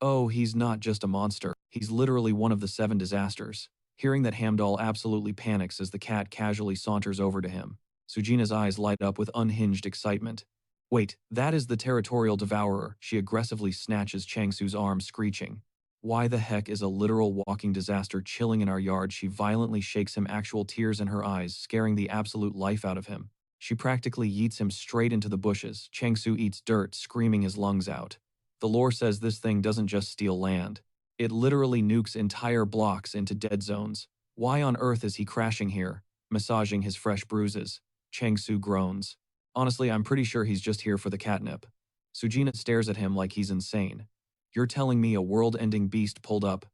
Speaker 1: Oh, he's not just a monster. He's literally one of the 7 disasters. Hearing that, Hamdall absolutely panics as the cat casually saunters over to him. Sujina's eyes light up with unhinged excitement. Wait, that is the territorial devourer. She aggressively snatches Changsu's arm, screeching. Why the heck is a literal walking disaster chilling in our yard? She violently shakes him, actual tears in her eyes, scaring the absolute life out of him. She practically yeets him straight into the bushes. Changsu eats dirt, screaming his lungs out. The lore says this thing doesn't just steal land. It literally nukes entire blocks into dead zones. Why on earth is he crashing here, massaging his fresh bruises? Changsu groans. Honestly, I'm pretty sure he's just here for the catnip. Sujina stares at him like he's insane. You're telling me a world-ending beast pulled up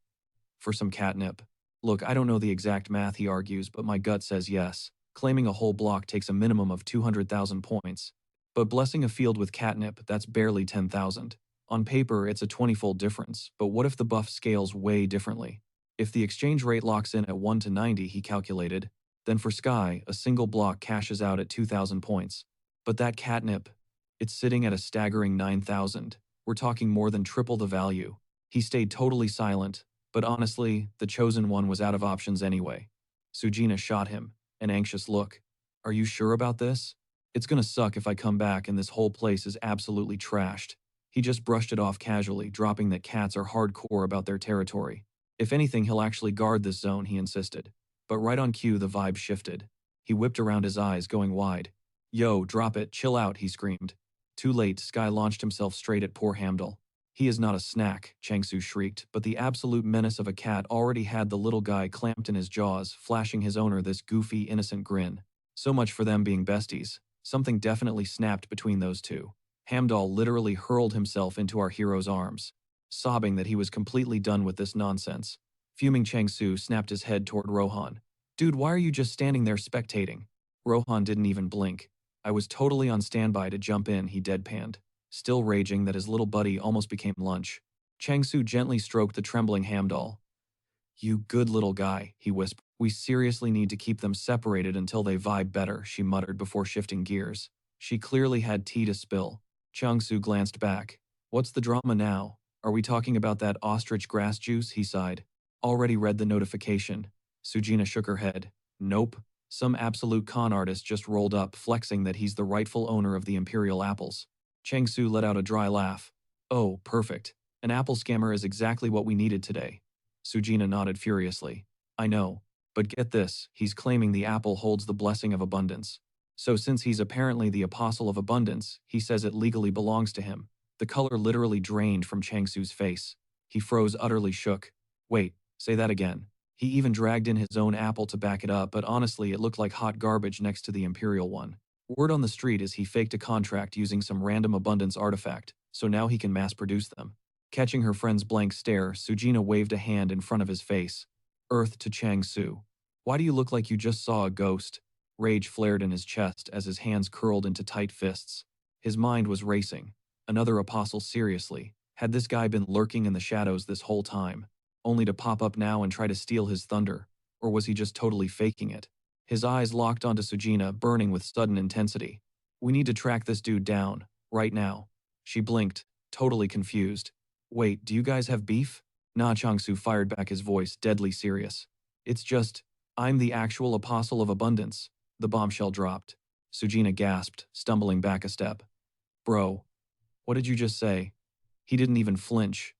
Speaker 1: for some catnip? Look, I don't know the exact math, he argues, but my gut says yes. Claiming a whole block takes a minimum of 200,000 points. But blessing a field with catnip, that's barely 10,000. On paper, it's a 20-fold difference, but what if the buff scales way differently? If the exchange rate locks in at 1 to 90, he calculated, then for Sky, a single block cashes out at 2,000 points. But that catnip, it's sitting at a staggering 9,000. We're talking more than triple the value. He stayed totally silent, but honestly, the chosen one was out of options anyway. Sujina shot him, an anxious look. Are you sure about this? It's gonna suck if I come back and this whole place is absolutely trashed. He just brushed it off casually, dropping that cats are hardcore about their territory. If anything, he'll actually guard this zone, he insisted. But right on cue, the vibe shifted. He whipped around, his eyes going wide. Yo, drop it, chill out, he screamed. Too late, Sky launched himself straight at poor Hamdall. He is not a snack, Changsu shrieked, but the absolute menace of a cat already had the little guy clamped in his jaws, flashing his owner this goofy, innocent grin. So much for them being besties. Something definitely snapped between those two. Hamdall literally hurled himself into our hero's arms, sobbing that he was completely done with this nonsense. Fuming, Changsu snapped his head toward Rohan. Dude, why are you just standing there spectating? Rohan didn't even blink. I was totally on standby to jump in, he deadpanned, still raging that his little buddy almost became lunch. Changsu gently stroked the trembling Hamdall. You good little guy, he whispered. We seriously need to keep them separated until they vibe better, she muttered before shifting gears. She clearly had tea to spill. Changsu glanced back. What's the drama now? Are we talking about that ostrich grass juice? He sighed. Already read the notification. Sujina shook her head. Nope. Some absolute con artist just rolled up, flexing that he's the rightful owner of the imperial apples. Changsu let out a dry laugh. Oh, perfect. An apple scammer is exactly what we needed today. Sujina nodded furiously. I know. But get this, he's claiming the apple holds the blessing of abundance. So since he's apparently the apostle of abundance, he says it legally belongs to him. The color literally drained from Changsu's face. He froze, utterly shook. Wait, say that again. He even dragged in his own apple to back it up, but honestly it looked like hot garbage next to the imperial one. Word on the street is he faked a contract using some random abundance artifact, so now he can mass produce them. Catching her friend's blank stare, Sujina waved a hand in front of his face. Earth to Changsu. Why do you look like you just saw a ghost? Rage flared in his chest as his hands curled into tight fists. His mind was racing. Another apostle, seriously. Had this guy been lurking in the shadows this whole time, only to pop up now and try to steal his thunder? or was he just totally faking it? His eyes locked onto Sujina, burning with sudden intensity. We need to track this dude down, right now. She blinked, totally confused. Wait, do you guys have beef? Nah, Changsu fired back, his voice deadly serious. It's just, I'm the actual apostle of abundance. The bombshell dropped. Sujina gasped, stumbling back a step. Bro, what did you just say? He didn't even flinch.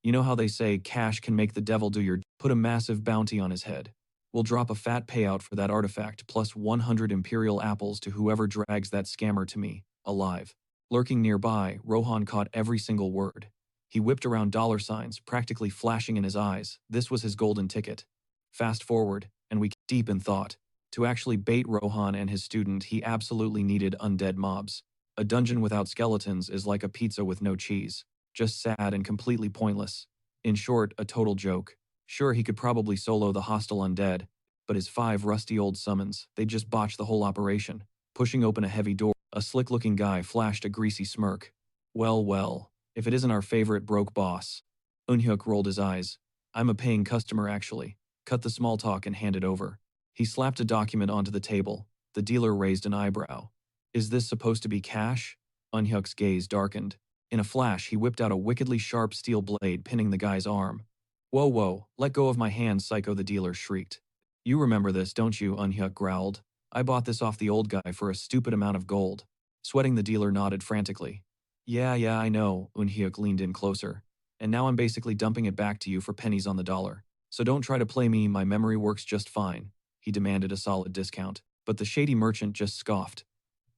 Speaker 1: You know how they say cash can make the devil do your put a massive bounty on his head. We'll drop a fat payout for that artifact plus 100 imperial apples to whoever drags that scammer to me, alive. Lurking nearby, Rohan caught every single word. He whipped around dollar signs, practically flashing in his eyes. This was his golden ticket. Fast forward, and we deep in thought. To actually bait Rohan and his student, he absolutely needed undead mobs. A dungeon without skeletons is like a pizza with no cheese. Just sad and completely pointless. In short, a total joke. Sure, he could probably solo the hostile undead, but his 5 rusty old summons, they'd just botch the whole operation. Pushing open a heavy door, a slick-looking guy flashed a greasy smirk. Well, if it isn't our favorite broke boss. Eunhyuk rolled his eyes. I'm a paying customer, actually. Cut the small talk and hand it over. He slapped a document onto the table. The dealer raised an eyebrow. Is this supposed to be cash? Eunhyuk's gaze darkened. In a flash, he whipped out a wickedly sharp steel blade, pinning the guy's arm. Whoa, let go of my hand, psycho, the dealer shrieked. You remember this, don't you? Eunhyuk growled. I bought this off the old guy for a stupid amount of gold. Sweating, the dealer nodded frantically. Yeah, I know, Eunhyuk leaned in closer. And now I'm basically dumping it back to you for pennies on the dollar. So don't try to play me, my memory works just fine. He demanded a solid discount. But the shady merchant just scoffed.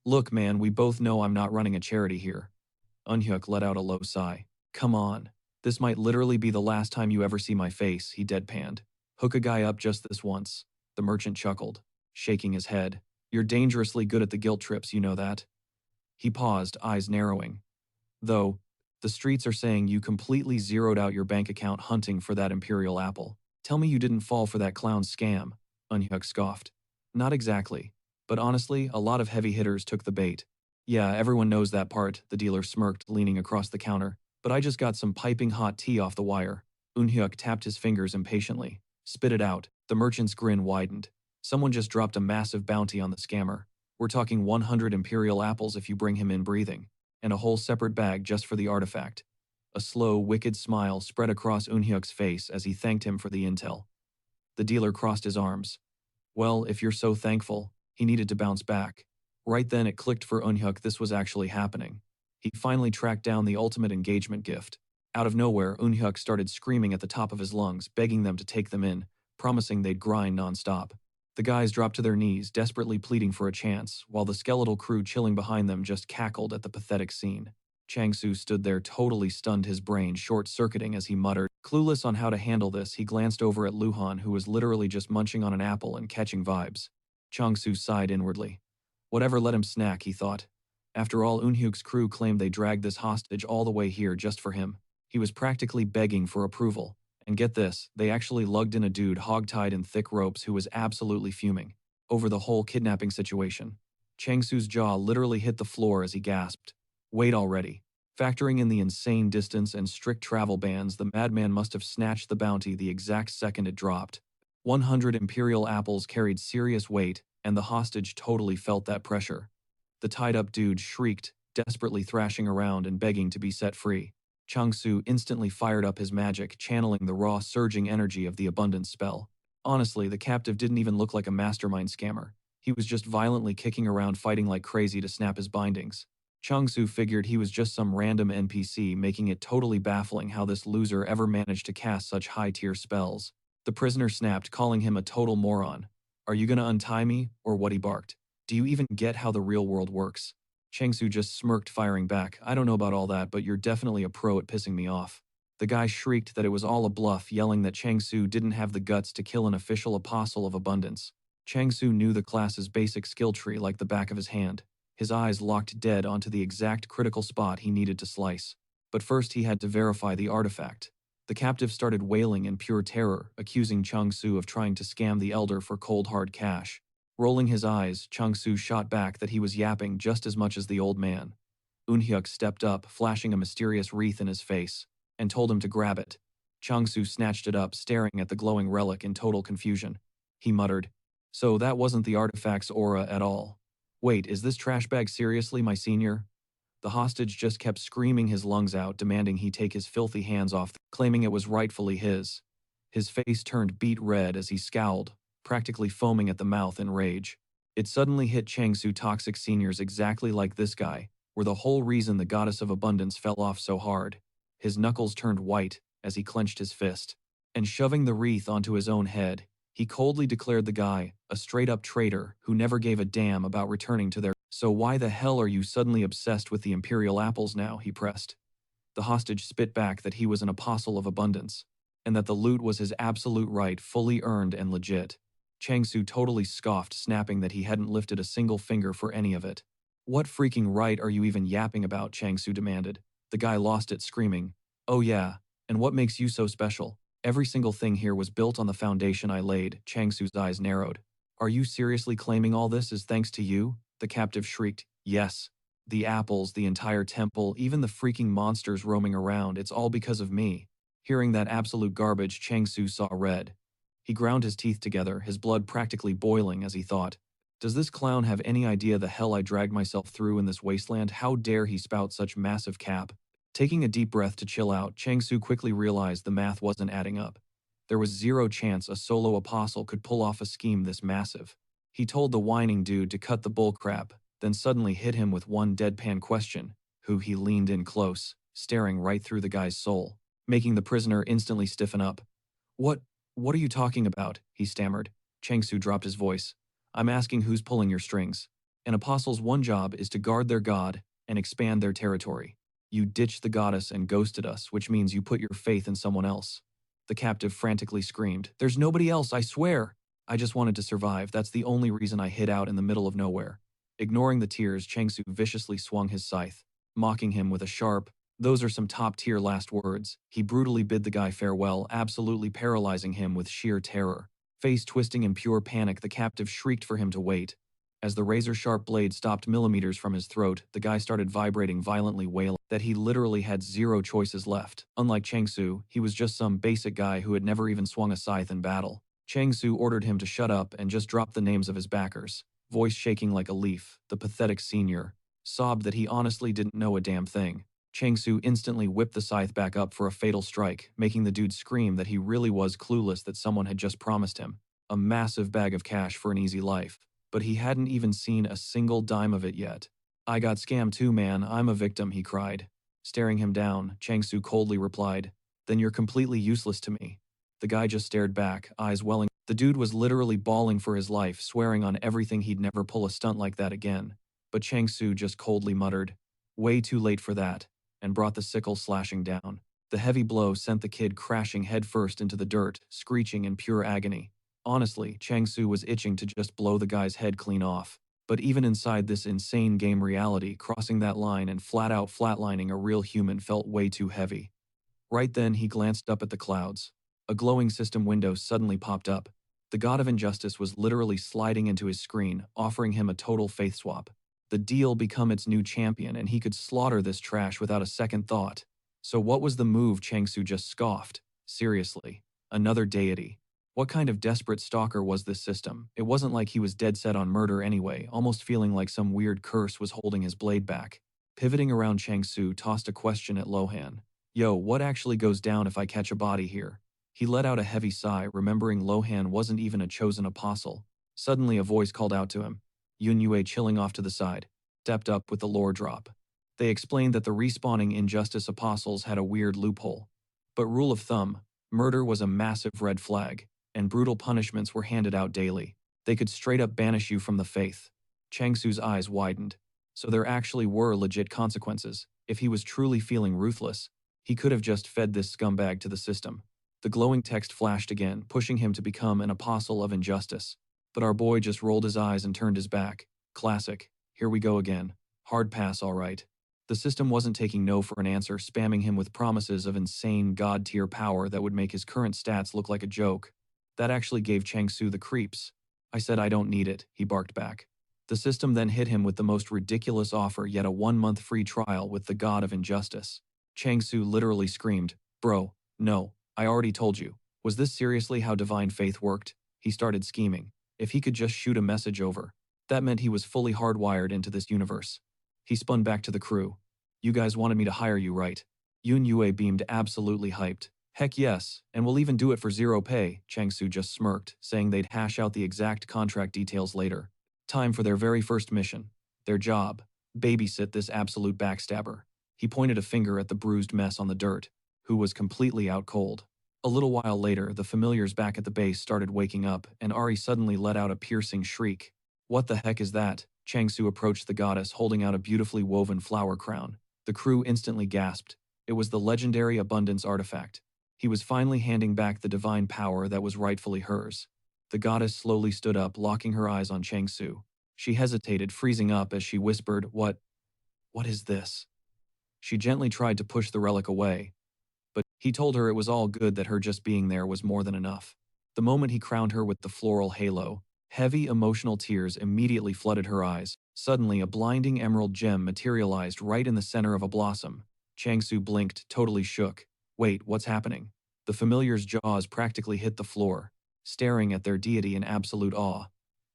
Speaker 1: Look, man, we both know I'm not running a charity here. Eunhyuk let out a low sigh. Come on. This might literally be the last time you ever see my face, he deadpanned. Hook a guy up just this once. The merchant chuckled, shaking his head. You're dangerously good at the guilt trips, you know that? He paused, eyes narrowing. Though, the streets are saying you completely zeroed out your bank account hunting for that imperial apple. Tell me you didn't fall for that clown's scam, Eunhyuk scoffed. Not exactly. But honestly, a lot of heavy hitters took the bait. Yeah, everyone knows that part, the dealer smirked, leaning across the counter. But I just got some piping hot tea off the wire. Eunhyuk tapped his fingers impatiently. Spit it out. The merchant's grin widened. Someone just dropped a massive bounty on the scammer. We're talking 100 imperial apples if you bring him in breathing. And a whole separate bag just for the artifact. A slow, wicked smile spread across Eunhyuk's face as he thanked him for the intel. The dealer crossed his arms. Well, if you're so thankful, he needed to bounce back. Right then it clicked for Eunhyuk, this was actually happening. He finally tracked down the ultimate engagement gift. Out of nowhere, Eunhyuk started screaming at the top of his lungs, begging them to take them in, promising they'd grind nonstop. The guys dropped to their knees, desperately pleading for a chance, while the skeletal crew chilling behind them just cackled at the pathetic scene. Changsu stood there, totally stunned, his brain short-circuiting as he muttered. Clueless on how to handle this, he glanced over at Luhan, who was literally just munching on an apple and catching vibes. Changsu sighed inwardly. Whatever, let him snack, he thought. After all, Eunhyuk's crew claimed they dragged this hostage all the way here just for him. He was practically begging for approval. And get this, they actually lugged in a dude hogtied in thick ropes who was absolutely fuming over the whole kidnapping situation. Changsu's jaw literally hit the floor as he gasped. Wait already. Factoring in the insane distance and strict travel bans, the madman must have snatched the bounty the exact second it dropped. 100 imperial apples carried serious weight, and the hostage totally felt that pressure. The tied-up dude shrieked, desperately thrashing around and begging to be set free. Changsu instantly fired up his magic, channeling the raw, surging energy of the abundance spell. Honestly, the captive didn't even look like a mastermind scammer. He was just violently kicking around, fighting like crazy to snap his bindings. Changsu figured he was just some random NPC, making it totally baffling how this loser ever managed to cast such high-tier spells. The prisoner snapped, calling him a total moron. Are you gonna untie me, or what, he barked. Do you even get how the real world works? Changsu just smirked, firing back. I don't know about all that, but you're definitely a pro at pissing me off. The guy shrieked that it was all a bluff, yelling that Changsu didn't have the guts to kill an official apostle of abundance. Changsu knew the class's basic skill tree like the back of his hand. His eyes locked dead onto the exact critical spot he needed to slice. But first he had to verify the artifact. The captive started wailing in pure terror, accusing Changsu of trying to scam the elder for cold hard cash. Rolling his eyes, Changsu shot back that he was yapping just as much as the old man. Eunhyuk stepped up, flashing a mysterious wreath in his face, and told him to grab it. Changsu snatched it up, staring at the glowing relic in total confusion. he muttered. So that wasn't the artifact's aura at all. Wait, is this trash bag seriously my senior? The hostage just kept screaming his lungs out, demanding he take his filthy hands off, claiming it was rightfully his. His face turned beet red as he scowled, practically foaming at the mouth in rage. It suddenly hit Changsu toxic seniors exactly like this guy, were the whole reason the goddess of abundance fell off so hard. His knuckles turned white as he clenched his fist. And shoving the wreath onto his own head, he coldly declared the guy a straight-up traitor who never gave a damn about returning to their. So why the hell are you suddenly obsessed with the imperial apples now, he pressed. The hostage spit back that he was an apostle of abundance, and that the loot was his absolute right, fully earned and legit. Changsu totally scoffed, snapping that he hadn't lifted a single finger for any of it. What freaking right are you even yapping about, Changsu demanded. The guy lost it, screaming, "Oh yeah, and what makes you so special? Every single thing here was built on the foundation I laid." Changsu's eyes narrowed. "Are you seriously claiming all this is thanks to you?" The captive shrieked. "Yes. The apples, the entire temple, even the freaking monsters roaming around, it's all because of me." Hearing that absolute garbage, Changsu saw red. He ground his teeth together, his blood practically boiling as he thought, "Does this clown have any idea the hell I dragged myself through in this wasteland? How dare he spout such massive cap?" Taking a deep breath to chill out, Changsu quickly realized the math wasn't adding up. There was zero chance a solo apostle could pull off a scheme this massive. He told the whining dude to cut the bullcrap, then suddenly hit him with one deadpan question, who he leaned in close, staring right through the guy's soul, making the prisoner instantly stiffen up. What are you talking about?" he stammered. Changsu dropped his voice. "I'm asking who's pulling your strings. An apostle's one job is to guard their god and expand their territory. You ditched the goddess and ghosted us, which means you put your faith in someone else." The captive frantically screamed, "There's nobody else, I swear! I just wanted to survive, that's the only reason I hid out in the middle of nowhere." Ignoring the tears, Changsu viciously swung his scythe, mocking him with a sharp, "Those are some top-tier last words." He brutally bid the guy farewell, absolutely paralyzing him with sheer terror. Face twisting in pure panic, the captive shrieked for him to wait. As the razor-sharp blade stopped millimeters from his throat, the guy started vibrating violently, wailing that he literally had zero choices left. Unlike Changsu, he was just some basic guy who had never even swung a scythe in battle. Changsu ordered him to shut up and just drop the names of his backers. Voice shaking like a leaf, the pathetic senior sobbed that he honestly didn't know a damn thing. Changsu instantly whipped the scythe back up for a fatal strike, making the dude scream that he really was clueless that someone had just promised him a massive bag of cash for an easy life. But he hadn't even seen a single dime of it yet. "I got scammed too, man, I'm a victim," he cried. Staring him down, Changsu coldly replied, "Then you're completely useless to me." The guy just stared back, eyes welling. The dude was literally bawling for his life, swearing on everything he'd never pull a stunt like that again. But Changsu just coldly muttered, "Way too late for that," and brought the sickle slashing down. The heavy blow sent the kid crashing headfirst into the dirt, screeching in pure agony. Honestly, Changsu was itching to just blow the guy's head clean off. But even inside this insane game reality, crossing that line and flat-out flatlining a real human felt way too heavy. Right then, he glanced up at the clouds. A glowing system window suddenly popped up. The god of injustice was literally sliding into his screen, offering him a total faith swap. The deal become its new champion, and he could slaughter this trash without a second thought. So what was the move? Changsu just scoffed. Seriously, another deity. What kind of desperate stalker was this system? It wasn't like he was dead set on murder anyway, almost feeling like some weird curse was holding his blade back. Pivoting around, Changsu tossed a question at Lohan. "Yo, what actually goes down if I catch a body here?" He let out a heavy sigh, remembering Lohan wasn't even a chosen apostle. Suddenly a voice called out to him. Yun Yue, chilling off to the side, stepped up with the lore drop. They explained that the respawning injustice apostles had a weird loophole. But rule of thumb, murder was a massive red flag, and brutal punishments were handed out daily. They could straight up banish you from the faith. Changsu's eyes widened. So there actually were legit consequences. If he was truly feeling ruthless, he could have just fed this scumbag to the system. The glowing text flashed again, pushing him to become an apostle of injustice. But our boy just rolled his eyes and turned his back. Classic. Here we go again. Hard pass, all right. The system wasn't taking no for an answer, spamming him with promises of insane god-tier power that would make his current stats look like a joke. That actually gave Changsu the creeps. "I said I don't need it," he barked back. The system then hit him with the most ridiculous offer, yet a 1-month free trial with the god of injustice. Changsu literally screamed, "Bro, no, I already told you. Was this seriously how divine faith worked?" He started scheming. If he could just shoot a message over, that meant he was fully hardwired into this universe. He spun back to the crew. You guys wanted me to hire you, right? Yun Yue beamed, absolutely hyped. Heck yes, and we'll even do it for zero pay, Changsu just smirked, saying they'd hash out the exact contract details later. Time for their very first mission. Their job. Babysit this absolute backstabber. He pointed a finger at the bruised mess on the dirt, who was completely out cold. A little while later, the familiars back at the base started waking up, and Ari suddenly let out a piercing shriek. What the heck is that? Changsu approached the goddess, holding out a beautifully woven flower crown. The crew instantly gasped. It was the legendary abundance artifact. He was finally handing back the divine power that was rightfully hers. The goddess slowly stood up, locking her eyes on Changsu. She hesitated, freezing up as she whispered, What is this? She gently tried to push the relic away, but he told her it was all good, that her just being there was more than enough. The moment he crowned her with the floral halo, heavy emotional tears immediately flooded her eyes. Suddenly, a blinding emerald gem materialized right in the center of a blossom. Changsu blinked, totally shook. Wait, what's happening? The familiar's jaws practically hit the floor, staring at their deity in absolute awe.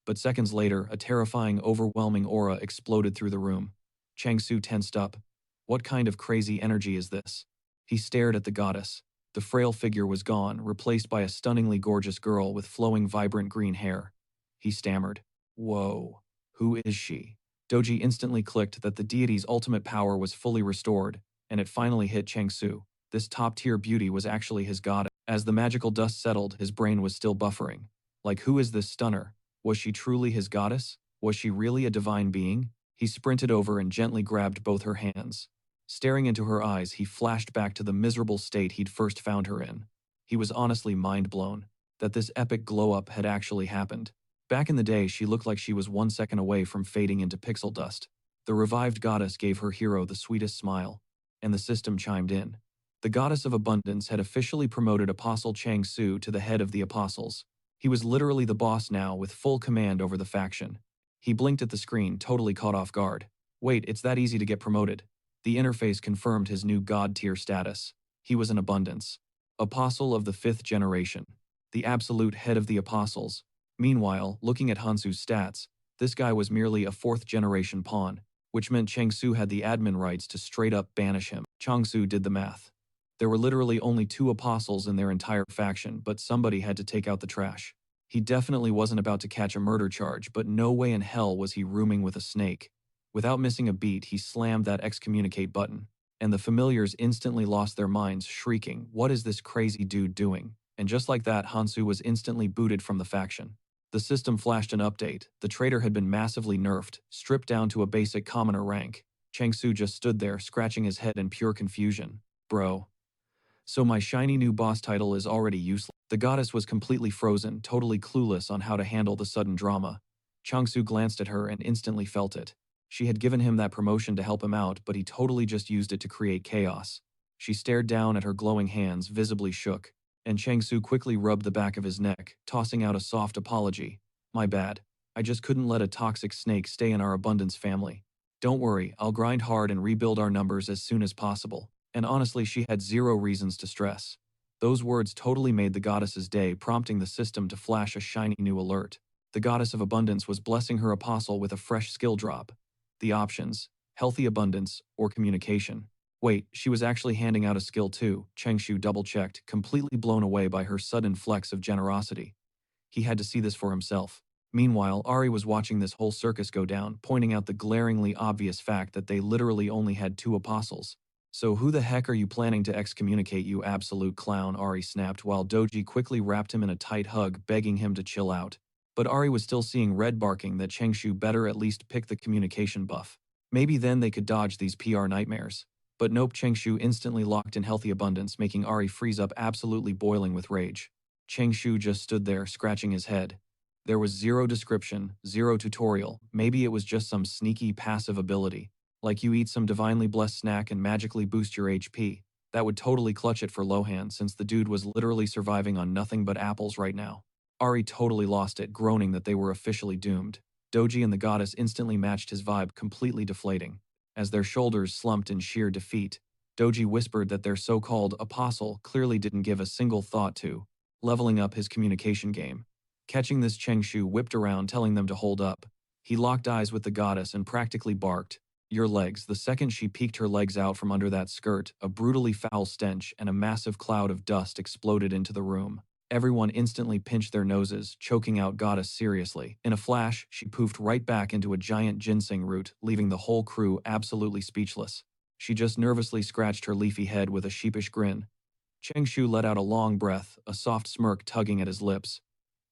Speaker 1: But seconds later, a terrifying, overwhelming aura exploded through the room. Changsu tensed up. What kind of crazy energy is this? He stared at the goddess. The frail figure was gone, replaced by a stunningly gorgeous girl with flowing, vibrant green hair. He stammered. Whoa, who is she? Doji instantly clicked that the deity's ultimate power was fully restored, and it finally hit Changsu. This top-tier beauty was actually his goddess. As the magical dust settled, his brain was still buffering. Like, who is this stunner? Was she truly his goddess? Was she really a divine being? He sprinted over and gently grabbed both her hands. Staring into her eyes, he flashed back to the miserable state he'd first found her in. He was honestly mind-blown that this epic glow-up had actually happened. Back in the day, she looked like she was 1 second away from fading into pixel dust. The revived goddess gave her hero the sweetest smile, and the system chimed in. The goddess of abundance had officially promoted Apostle Changsu to the head of the apostles. He was literally the boss now, with full command over the faction. He blinked at the screen, totally caught off guard. Wait, it's that easy to get promoted? The interface confirmed his new god-tier status. He was an abundance. Apostle of the 5th generation. The absolute head of the apostles. Meanwhile, looking at Hansu's stats, this guy was merely a 4th-generation pawn, which meant Changsu had the admin rights to straight-up banish him. Changsu did the math. There were literally only 2 apostles in their entire faction, but somebody had to take out the trash. He definitely wasn't about to catch a murder charge, but no way in hell was he rooming with a snake. Without missing a beat, he slammed that excommunicate button, and the familiars instantly lost their minds, shrieking, "What is this crazy dude doing?" And just like that, Hansu was instantly booted from the faction. The system flashed an update. The traitor had been massively nerfed, stripped down to a basic commoner rank. Changsu just stood there, scratching his head in pure confusion. Bro. So my shiny new boss title is already useless. The goddess was completely frozen, totally clueless on how to handle the sudden drama. Changsu glanced at her and instantly felt it. She had given him that promotion to help him out, but he totally just used it to create chaos. She stared down at her glowing hands, visibly shook, and Changsu quickly rubbed the back of his neck, tossing out a soft apology. My bad. I just couldn't let a toxic snake stay in our abundance family. Don't worry, I'll grind hard and rebuild our numbers as soon as possible. And honestly, she had zero reasons to stress. Those words totally made the goddess's day, prompting the system to flash a shiny new alert. The goddess of abundance was blessing her apostle with a fresh skill drop. The options: healthy abundance or communication. Wait, she was actually handing out a skill too. Changshu double-checked, completely blown away by her sudden flex of generosity. He had to see this for himself. Meanwhile, Ari was watching this whole circus go down, pointing out the glaringly obvious fact that they literally only had 2 apostles. So who the heck are you planning to excommunicate, you absolute clown? Ari snapped, while Doji quickly wrapped him in a tight hug, begging him to chill out. But Ari was still seeing red, barking that Changshu better at least pick the communication buff. Maybe then they could dodge these PR nightmares. But nope, Changshu instantly locked in healthy abundance, making Ari freeze up, absolutely boiling with rage. Changshu just stood there, scratching his head. There was zero description, zero tutorial. Maybe it was just some sneaky passive ability. Like you eat some divinely blessed snack and magically boost your HP. That would totally clutch it for Lohan, since the dude was literally surviving on nothing but apples right now. Ari totally lost it, groaning that they were officially doomed. Doji and the goddess instantly matched his vibe, completely deflating. As their shoulders slumped in sheer defeat, Doji whispered that their so-called apostle clearly didn't give a single thought to leveling up his communication game. Catching this, Chengshu whipped around, telling them to hold up. He locked eyes with the goddess and practically barked, "Your legs." The second she peeked her legs out from under that skirt, a brutally foul stench and a massive cloud of dust exploded into the room. Everyone instantly pinched their noses, choking out goddess seriously. In a flash, she poofed right back into a giant ginseng root, leaving the whole crew absolutely speechless. She just nervously scratched her leafy head with a sheepish grin. Chengshu let out a long breath, a soft smirk tugging at his lips.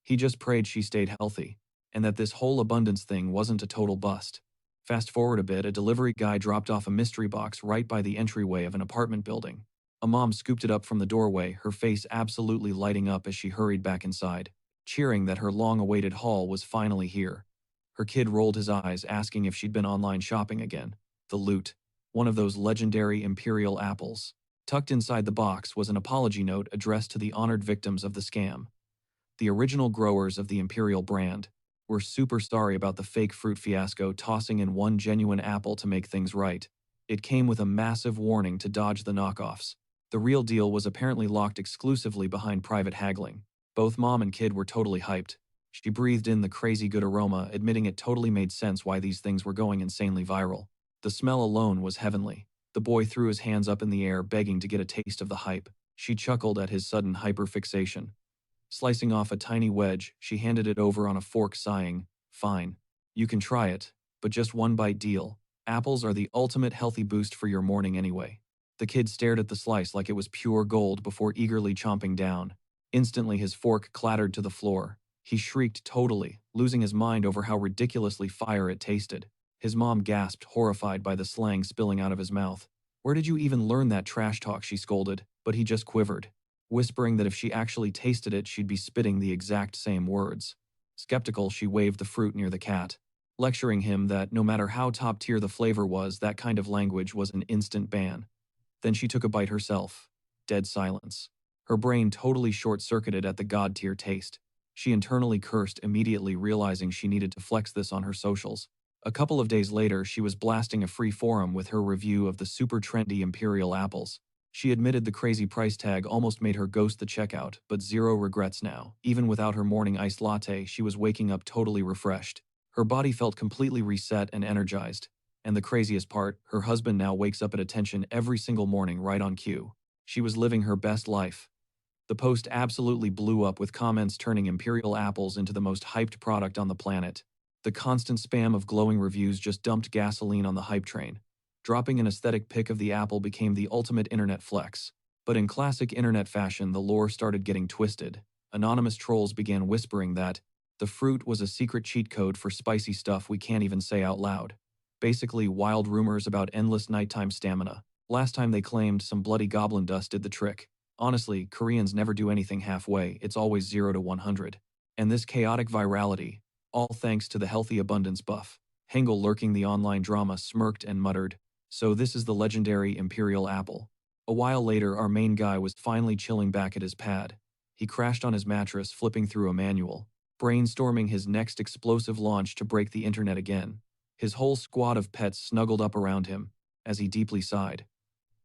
Speaker 1: He just prayed she stayed healthy, and that this whole abundance thing wasn't a total bust. Fast forward a bit, a delivery guy dropped off a mystery box right by the entryway of an apartment building. A mom scooped it up from the doorway, her face absolutely lighting up as she hurried back inside, cheering that her long-awaited haul was finally here. Her kid rolled his eyes, asking if she'd been online shopping again. The loot. One of those legendary imperial apples. Tucked inside the box was an apology note addressed to the honored victims of the scam. The original growers of the imperial brand. We're super sorry about the fake fruit fiasco, tossing in one genuine apple to make things right. It came with a massive warning to dodge the knockoffs. The real deal was apparently locked exclusively behind private haggling. Both mom and kid were totally hyped. She breathed in the crazy good aroma, admitting it totally made sense why these things were going insanely viral. The smell alone was heavenly. The boy threw his hands up in the air, begging to get a taste of the hype. She chuckled at his sudden hyperfixation. Slicing off a tiny wedge, she handed it over on a fork, sighing, "Fine. You can try it, but just one bite deal. Apples are the ultimate healthy boost for your morning anyway." The kid stared at the slice like it was pure gold before eagerly chomping down. Instantly his fork clattered to the floor. He shrieked, totally losing his mind over how ridiculously fire it tasted. His mom gasped, horrified by the slang spilling out of his mouth. "Where did you even learn that trash talk?" she scolded, but he just quivered, whispering that if she actually tasted it, she'd be spitting the exact same words. Skeptical, she waved the fruit near the cat, lecturing him that no matter how top-tier the flavor was, that kind of language was an instant ban. Then she took a bite herself. Dead silence. Her brain totally short-circuited at the god-tier taste. She internally cursed, immediately realizing she needed to flex this on her socials. A couple of days later, she was blasting a free forum with her review of the super trendy imperial apples. She admitted the crazy price tag almost made her ghost the checkout, but zero regrets now. Even without her morning iced latte, she was waking up totally refreshed. Her body felt completely reset and energized. And the craziest part, her husband now wakes up at attention every single morning right on cue. She was living her best life. The post absolutely blew up, with comments turning imperial apples into the most hyped product on the planet. The constant spam of glowing reviews just dumped gasoline on the hype train. Dropping an aesthetic pic of the apple became the ultimate internet flex. But in classic internet fashion, the lore started getting twisted. Anonymous trolls began whispering that the fruit was a secret cheat code for spicy stuff we can't even say out loud. Basically, wild rumors about endless nighttime stamina. Last time they claimed some bloody goblin dust did the trick. Honestly, Koreans never do anything halfway, it's always 0 to 100. And this chaotic virality, all thanks to the healthy abundance buff. Hengel, lurking the online drama, smirked and muttered, "So this is the legendary imperial apple." A while later, our main guy was finally chilling back at his pad. He crashed on his mattress, flipping through a manual, brainstorming his next explosive launch to break the internet again. His whole squad of pets snuggled up around him, as he deeply sighed.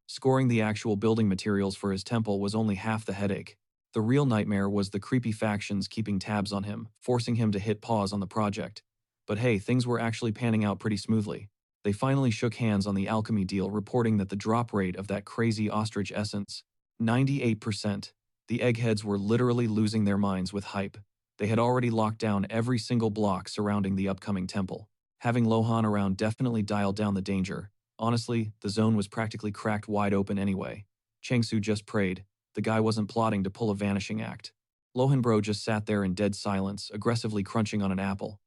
Speaker 1: Scoring the actual building materials for his temple was only half the headache. The real nightmare was the creepy factions keeping tabs on him, forcing him to hit pause on the project. But hey, things were actually panning out pretty smoothly. They finally shook hands on the alchemy deal, reporting that the drop rate of that crazy ostrich essence, 98%. The eggheads were literally losing their minds with hype. They had already locked down every single block surrounding the upcoming temple. Having Lohan around definitely dialed down the danger. Honestly, the zone was practically cracked wide open anyway. Chengsu just prayed. The guy wasn't plotting to pull a vanishing act. Lohan bro just sat there in dead silence, aggressively crunching on an apple.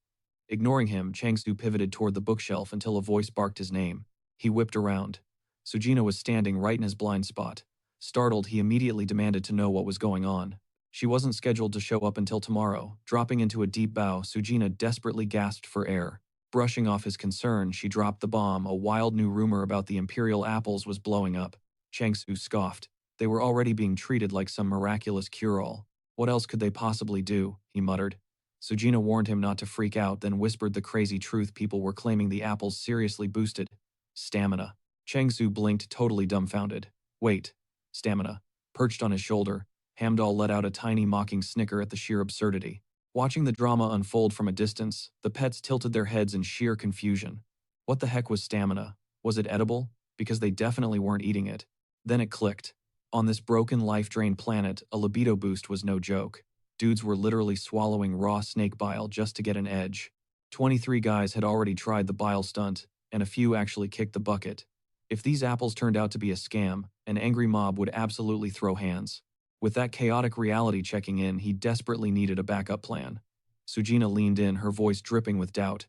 Speaker 1: Ignoring him, Changsu pivoted toward the bookshelf until a voice barked his name. He whipped around. Sujina was standing right in his blind spot. Startled, he immediately demanded to know what was going on. She wasn't scheduled to show up until tomorrow. Dropping into a deep bow, Sujina desperately gasped for air. Brushing off his concern, she dropped the bomb. A wild new rumor about the imperial apples was blowing up. Changsu scoffed. They were already being treated like some miraculous cure-all. What else could they possibly do? He muttered. Sujina warned him not to freak out, then whispered the crazy truth: people were claiming the apples seriously boosted stamina. Changsu blinked, totally dumbfounded. Wait, stamina. Perched on his shoulder, Hamdal let out a tiny mocking snicker at the sheer absurdity. Watching the drama unfold from a distance, the pets tilted their heads in sheer confusion. What the heck was stamina? Was it edible? Because they definitely weren't eating it. Then it clicked. On this broken, life-drained planet, a libido boost was no joke. Dudes were literally swallowing raw snake bile just to get an edge. 23 guys had already tried the bile stunt, and a few actually kicked the bucket. If these apples turned out to be a scam, an angry mob would absolutely throw hands. With that chaotic reality checking in, he desperately needed a backup plan. Sujina leaned in, her voice dripping with doubt.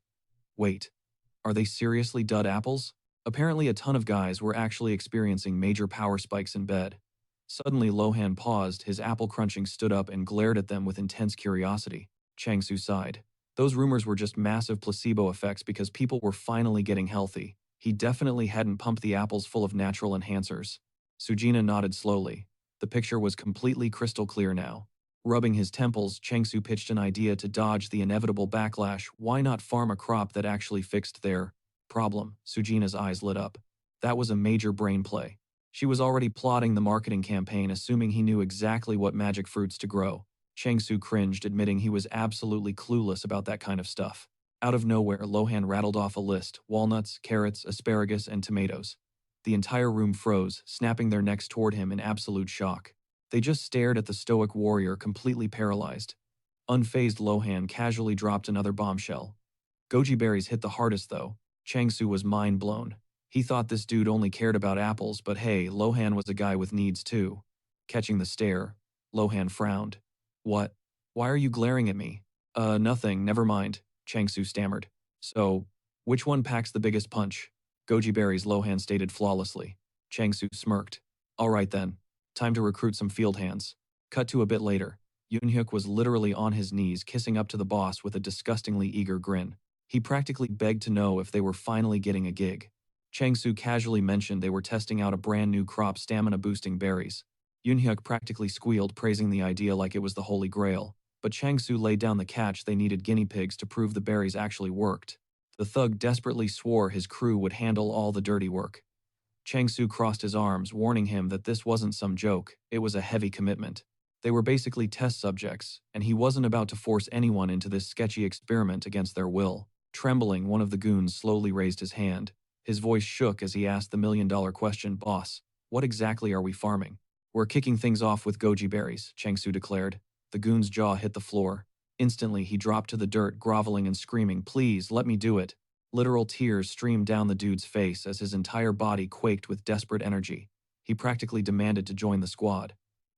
Speaker 1: Wait, are they seriously dud apples? Apparently a ton of guys were actually experiencing major power spikes in bed. Suddenly Lohan paused, his apple crunching stood up and glared at them with intense curiosity. Changsu sighed. Those rumors were just massive placebo effects because people were finally getting healthy. He definitely hadn't pumped the apples full of natural enhancers. Sujina nodded slowly. The picture was completely crystal clear now. Rubbing his temples, Changsu pitched an idea to dodge the inevitable backlash. Why not farm a crop that actually fixed their problem? Sujina's eyes lit up. That was a major brain play. She was already plotting the marketing campaign, assuming he knew exactly what magic fruits to grow. Changsu cringed, admitting he was absolutely clueless about that kind of stuff. Out of nowhere, Lohan rattled off a list: walnuts, carrots, asparagus, and tomatoes. The entire room froze, snapping their necks toward him in absolute shock. They just stared at the stoic warrior, completely paralyzed. Unfazed, Lohan casually dropped another bombshell. Goji berries hit the hardest though. Changsu was mind blown. He thought this dude only cared about apples, but hey, Lohan was a guy with needs too. Catching the stare, Lohan frowned. What? Why are you glaring at me? Nothing, never mind, Changsu stammered. So, which one packs the biggest punch? Goji berries, Lohan stated flawlessly. Changsu smirked. All right then. Time to recruit some field hands. Cut to a bit later. Yoonhyuk was literally on his knees, kissing up to the boss with a disgustingly eager grin. He practically begged to know if they were finally getting a gig. Changsu casually mentioned they were testing out a brand new crop, stamina-boosting berries. Yoonhyuk practically squealed, praising the idea like it was the holy grail. But Changsu laid down the catch: they needed guinea pigs to prove the berries actually worked. The thug desperately swore his crew would handle all the dirty work. Changsu crossed his arms, warning him that this wasn't some joke, it was a heavy commitment. They were basically test subjects, and he wasn't about to force anyone into this sketchy experiment against their will. Trembling, one of the goons slowly raised his hand. His voice shook as he asked the million-dollar question, "Boss, what exactly are we farming?" "We're kicking things off with goji berries," Changsu declared. The goon's jaw hit the floor. Instantly, he dropped to the dirt, groveling and screaming, "Please, let me do it." Literal tears streamed down the dude's face as his entire body quaked with desperate energy. He practically demanded to join the squad.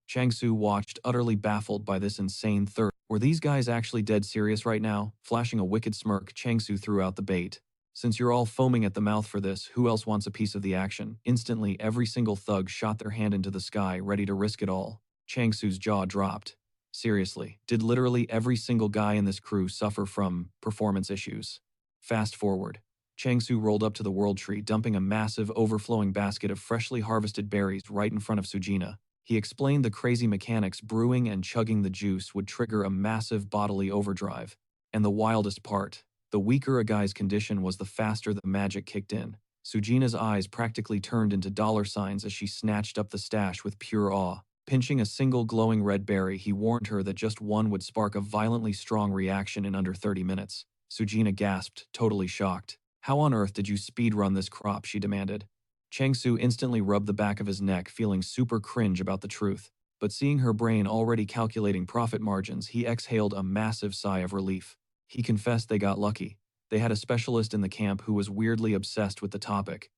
Speaker 1: Changsu watched, utterly baffled by this insane thirst. Were these guys actually dead serious right now? Flashing a wicked smirk, Changsu threw out the bait. "Since you're all foaming at the mouth for this, who else wants a piece of the action?" Instantly, every single thug shot their hand into the sky, ready to risk it all. Changsu's jaw dropped. Seriously, did literally every single guy in this crew suffer from performance issues? Fast forward. Changsu rolled up to the world tree, dumping a massive, overflowing basket of freshly harvested berries right in front of Sujina. He explained the crazy mechanics: brewing and chugging the juice would trigger a massive bodily overdrive. And the wildest part, the weaker a guy's condition was, the faster the magic kicked in. Sujina's eyes practically turned into dollar signs as she snatched up the stash with pure awe. Pinching a single glowing red berry, he warned her that just one would spark a violently strong reaction in under 30 minutes. Sujina gasped, totally shocked. "How on earth did you speedrun this crop?" she demanded. Changsu instantly rubbed the back of his neck, feeling super cringe about the truth. But seeing her brain already calculating profit margins, he exhaled a massive sigh of relief. He confessed they got lucky. They had a specialist in the camp who was weirdly obsessed with the topic.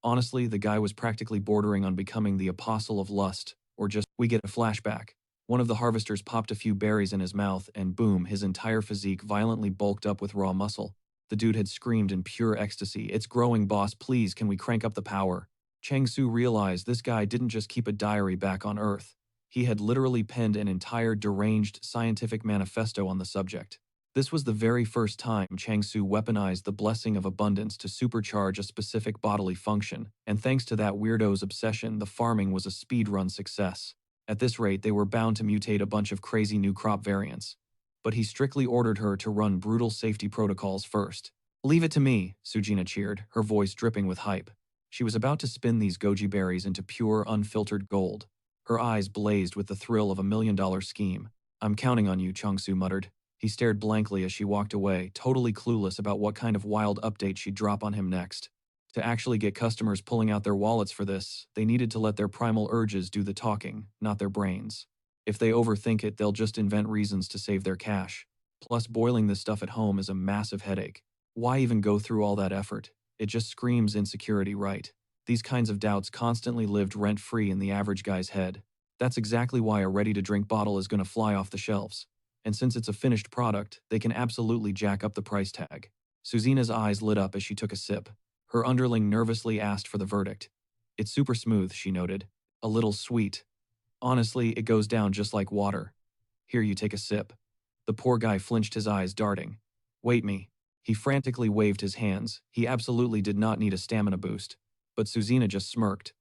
Speaker 1: Honestly, the guy was practically bordering on becoming the apostle of lust, or just, we get a flashback. One of the harvesters popped a few berries in his mouth, and boom, his entire physique violently bulked up with raw muscle. The dude had screamed in pure ecstasy, "It's growing, boss, please, can we crank up the power?" Changsu realized this guy didn't just keep a diary back on Earth. He had literally penned an entire deranged scientific manifesto on the subject. This was the very first time Changsu weaponized the blessing of abundance to supercharge a specific bodily function, and thanks to that weirdo's obsession, the farming was a speedrun success. At this rate, they were bound to mutate a bunch of crazy new crop variants. But he strictly ordered her to run brutal safety protocols first. "Leave it to me," Sujina cheered, her voice dripping with hype. She was about to spin these goji berries into pure, unfiltered gold. Her eyes blazed with the thrill of $1 million scheme. "I'm counting on you," Changsu muttered. He stared blankly as she walked away, totally clueless about what kind of wild update she'd drop on him next. To actually get customers pulling out their wallets for this, they needed to let their primal urges do the talking, not their brains. If they overthink it, they'll just invent reasons to save their cash. Plus, boiling this stuff at home is a massive headache. Why even go through all that effort? It just screams insecurity, right? These kinds of doubts constantly lived rent-free in the average guy's head. That's exactly why a ready-to-drink bottle is going to fly off the shelves. And since it's a finished product, they can absolutely jack up the price tag. Susina's eyes lit up as she took a sip. Her underling nervously asked for the verdict. It's super smooth, she noted. A little sweet. Honestly, it goes down just like water. Here, you take a sip. The poor guy flinched, his eyes darting. Wait me. He frantically waved his hands. He absolutely did not need a stamina boost. But Susina just smirked.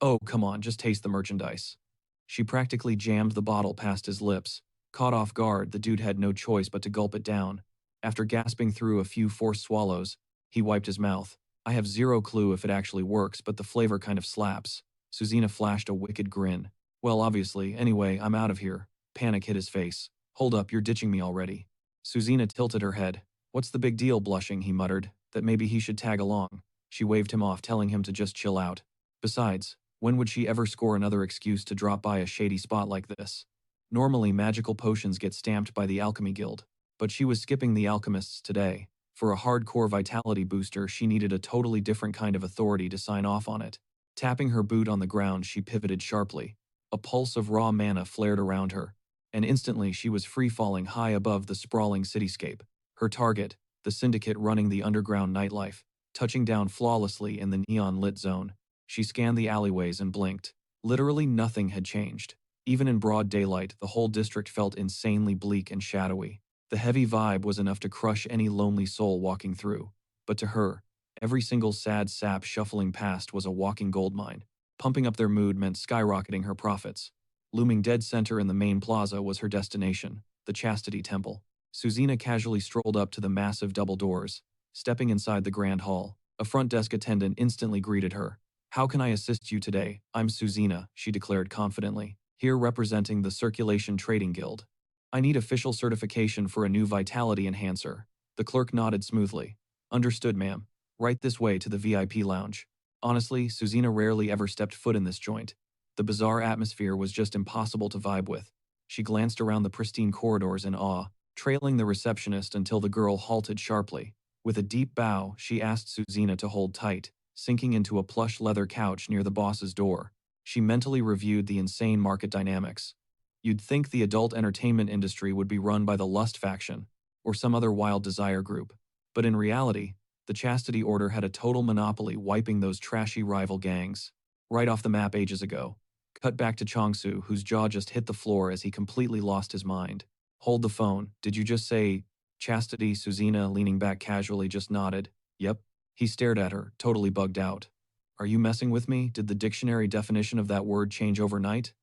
Speaker 1: Oh, come on, just taste the merchandise. She practically jammed the bottle past his lips. Caught off guard, the dude had no choice but to gulp it down. After gasping through a few forced swallows, he wiped his mouth. I have zero clue if it actually works, but the flavor kind of slaps. Susina flashed a wicked grin. Well, obviously, anyway, I'm out of here. Panic hit his face. Hold up, you're ditching me already. Susina tilted her head. What's the big deal, blushing, he muttered, that maybe he should tag along. She waved him off, telling him to just chill out. Besides, when would she ever score another excuse to drop by a shady spot like this? Normally, magical potions get stamped by the Alchemy Guild, but she was skipping the alchemists today. For a hardcore vitality booster, she needed a totally different kind of authority to sign off on it. Tapping her boot on the ground, she pivoted sharply. A pulse of raw mana flared around her, and instantly she was free-falling high above the sprawling cityscape. Her target, the syndicate running the underground nightlife, touching down flawlessly in the neon-lit zone. She scanned the alleyways and blinked. Literally nothing had changed. Even in broad daylight, the whole district felt insanely bleak and shadowy. The heavy vibe was enough to crush any lonely soul walking through. But to her, every single sad sap shuffling past was a walking goldmine. Pumping up their mood meant skyrocketing her profits. Looming dead center in the main plaza was her destination, the Chastity Temple. Susina casually strolled up to the massive double doors. Stepping inside the grand hall, a front desk attendant instantly greeted her. How can I assist you today? I'm Susina, she declared confidently, here representing the Circulation Trading Guild. I need official certification for a new vitality enhancer. The clerk nodded smoothly. Understood, ma'am. Right this way to the VIP lounge. Honestly, Susina rarely ever stepped foot in this joint. The bizarre atmosphere was just impossible to vibe with. She glanced around the pristine corridors in awe, trailing the receptionist until the girl halted sharply. With a deep bow, she asked Susina to hold tight, sinking into a plush leather couch near the boss's door. She mentally reviewed the insane market dynamics. You'd think the adult entertainment industry would be run by the Lust faction, or some other wild desire group. But in reality, the Chastity Order had a total monopoly, wiping those trashy rival gangs right off the map ages ago. Cut back to Chongsu, whose jaw just hit the floor as he completely lost his mind. Hold the phone. Did you just say Chastity? Susina, leaning back casually, just nodded. Yep. He stared at her, totally bugged out. Are you messing with me? Did the dictionary definition of that word change overnight?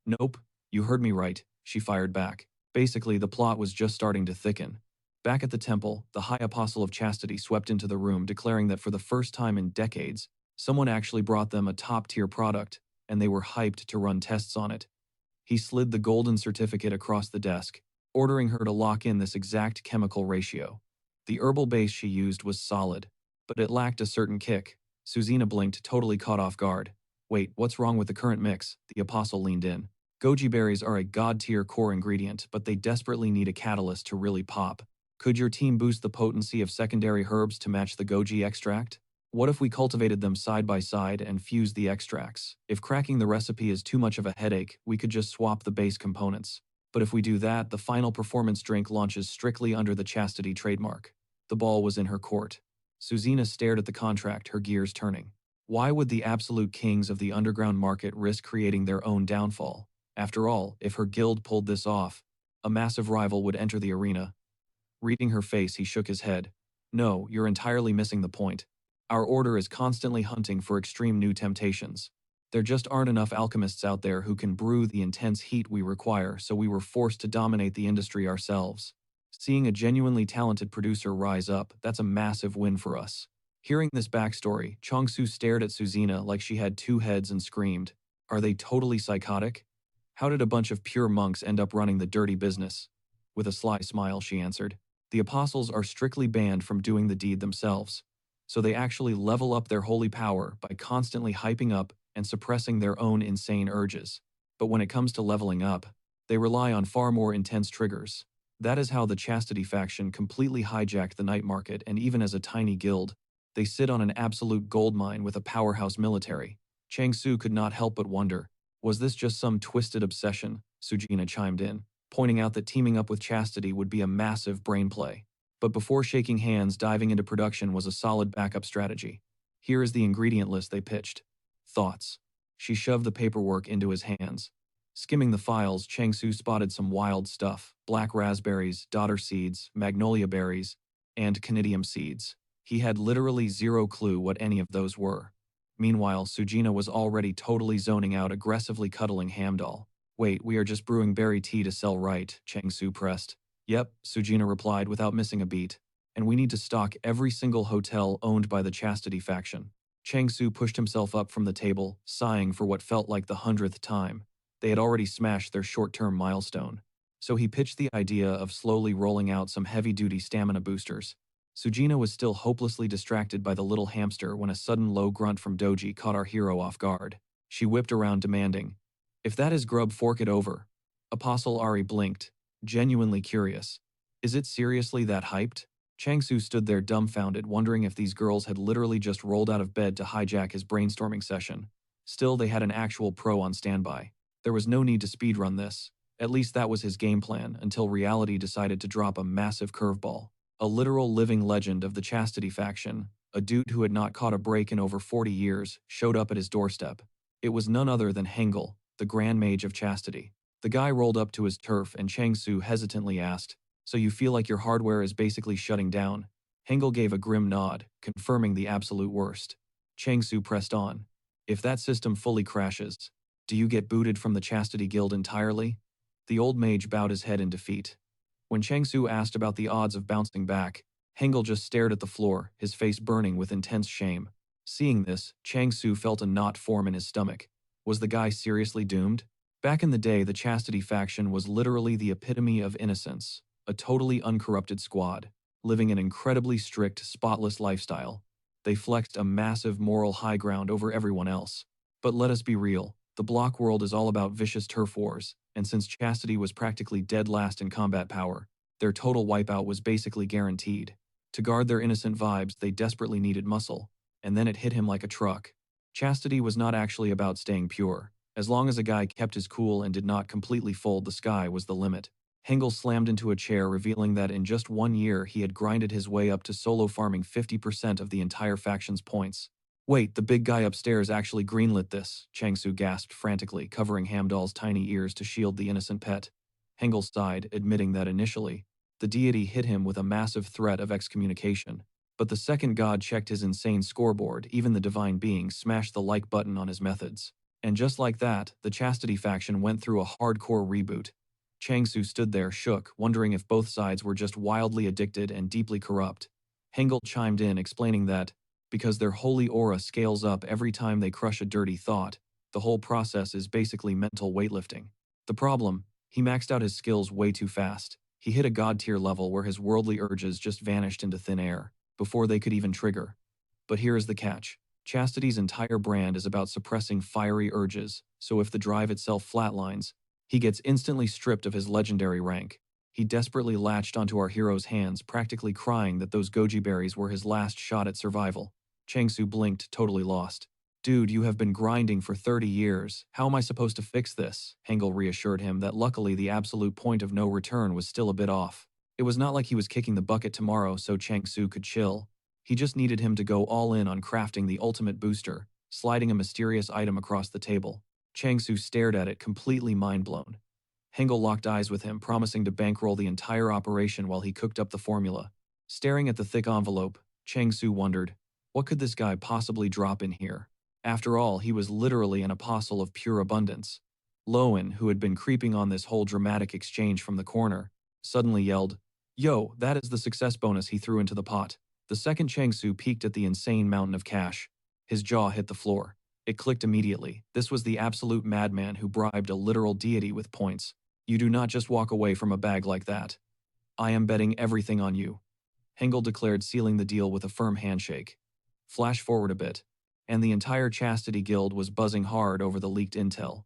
Speaker 1: Nope. You heard me right, she fired back. Basically, the plot was just starting to thicken. Back at the temple, the High Apostle of Chastity swept into the room, declaring that for the first time in decades, someone actually brought them a top-tier product, and they were hyped to run tests on it. He slid the golden certificate across the desk, ordering her to lock in this exact chemical ratio. The herbal base she used was solid, but it lacked a certain kick. Susina blinked, totally caught off guard. Wait, what's wrong with the current mix? The apostle leaned in. Goji berries are a god-tier core ingredient, but they desperately need a catalyst to really pop. Could your team boost the potency of secondary herbs to match the goji extract? What if we cultivated them side by side and fused the extracts? If cracking the recipe is too much of a headache, we could just swap the base components. But if we do that, the final performance drink launches strictly under the Chastity trademark. The ball was in her court. Susina stared at the contract, her gears turning. Why would the absolute kings of the underground market risk creating their own downfall? After all, if her guild pulled this off, a massive rival would enter the arena. Reading her face, he shook his head. No, you're entirely missing the point. Our order is constantly hunting for extreme new temptations. There just aren't enough alchemists out there who can brew the intense heat we require, so we were forced to dominate the industry ourselves. Seeing a genuinely talented producer rise up, that's a massive win for us. Hearing this backstory, Chongsu stared at Susina like she had two heads and screamed, Are they totally psychotic? How did a bunch of pure monks end up running the dirty business? With a sly smile, she answered. The apostles are strictly banned from doing the deed themselves, so they actually level up their holy power by constantly hyping up and suppressing their own insane urges. But when it comes to leveling up, they rely on far more intense triggers. That is how the Chastity faction completely hijacked the night market, and even as a tiny guild, they sit on an absolute goldmine with a powerhouse military. Chang Su could not help but wonder, was this just some twisted obsession? Sujina chimed in, pointing out that teaming up with Chastity would be a massive brain play. But before shaking hands, diving into production was a solid backup strategy. Here is the ingredient list they pitched. Thoughts. She shoved the paperwork into his hands. Skimming the files, Chang Su spotted some wild stuff: black raspberries, dodder seeds, magnolia berries, and conidium seeds. He had literally zero clue what any of those were. Meanwhile, Sujina was already totally zoning out, aggressively cuddling Hamdall. Wait, we are just brewing berry tea to sell, right? Chang Su pressed. Yep, Sujina replied without missing a beat. And we need to stock every single hotel owned by the Chastity faction. Chang Su pushed himself up from the table, sighing for what felt like the 100th time. They had already smashed their short-term milestone. So he pitched the idea of slowly rolling out some heavy-duty stamina boosters. Sujina was still hopelessly distracted by the little hamster when a sudden low grunt from Doji caught our hero off guard. She whipped around, demanding, "If that is grub, fork it over." Apostle Ari blinked, genuinely curious. Is it seriously that hyped? Chang Su stood there dumbfounded, wondering if these girls had literally just rolled out of bed to hijack his brainstorming session. Still, they had an actual pro on standby. There was no need to speedrun this. At least that was his game plan, until reality decided to drop a massive curveball. A literal living legend of the Chastity faction, a dude who had not caught a break in over 40 years, showed up at his doorstep. It was none other than Hengel, the Grand Mage of Chastity. The guy rolled up to his turf, and Chang Su hesitantly asked, "So you feel like your hardware is basically shutting down?" Hengel gave a grim nod, confirming the absolute worst. Chang Su pressed on. "If that system fully crashes, do you get booted from the Chastity Guild entirely?" The old mage bowed his head in defeat. When Chang Su asked about the odds of bouncing back, Hengel just stared at the floor, his face burning with intense shame. Seeing this, Chang Su felt a knot form in his stomach. Was the guy seriously doomed? Back in the day, the Chastity faction was literally the epitome of innocence, a totally uncorrupted squad, living an incredibly strict, spotless lifestyle. They flexed a massive moral high ground over everyone else. But let us be real, the block world is all about vicious turf wars, and since Chastity was practically dead last in combat power, their total wipeout was basically guaranteed. To guard their innocent vibes, they desperately needed muscle, and then it hit him like a truck. Chastity was not actually about staying pure. As long as a guy kept his cool and did not completely fold, the sky was the limit. Hengel slammed into a chair, revealing that in just 1 year he had grinded his way up to solo farming 50% of the entire faction's points. Wait, the big guy upstairs actually greenlit this, Chang Su gasped frantically, covering Hamdall's tiny ears to shield the innocent pet. Hengel sighed, admitting that initially, the deity hit him with a massive threat of excommunication. But the second god checked his insane scoreboard, even the divine being smashed the like button on his methods. And just like that, the Chastity faction went through a hardcore reboot. Chang Su stood there, shook, wondering if both sides were just wildly addicted and deeply corrupt. Hengel chimed in, explaining that, because their holy aura scales up every time they crush a dirty thought, the whole process is basically mental weightlifting. The problem, he maxed out his skills way too fast. He hit a god-tier level where his worldly urges just vanished into thin air, before they could even trigger. But here is the catch. Chastity's entire brand is about suppressing fiery urges, so if the drive itself flatlines, he gets instantly stripped of his legendary rank. He desperately latched onto our hero's hands, practically crying that those goji berries were his last shot at survival. Chang Su blinked, totally lost. "Dude, you have been grinding for 30 years. How am I supposed to fix this?" Hengel reassured him that luckily the absolute point of no return was still a bit off. It was not like he was kicking the bucket tomorrow so Chang Su could chill. He just needed him to go all in on crafting the ultimate booster, sliding a mysterious item across the table. Chang Su stared at it, completely mind-blown. Hengel locked eyes with him, promising to bankroll the entire operation while he cooked up the formula. Staring at the thick envelope, Chang Su wondered, what could this guy possibly drop in here? After all, he was literally an apostle of pure abundance. Lowen, who had been creeping on this whole dramatic exchange from the corner, suddenly yelled, "Yo, that is the success bonus," he threw into the pot. The second Chang Su peeked at the insane mountain of cash. His jaw hit the floor. It clicked immediately. This was the absolute madman who bribed a literal deity with points. You do not just walk away from a bag like that. I am betting everything on you, Hengel declared, sealing the deal with a firm handshake. Flash forward a bit, and the entire Chastity Guild was buzzing hard over the leaked intel.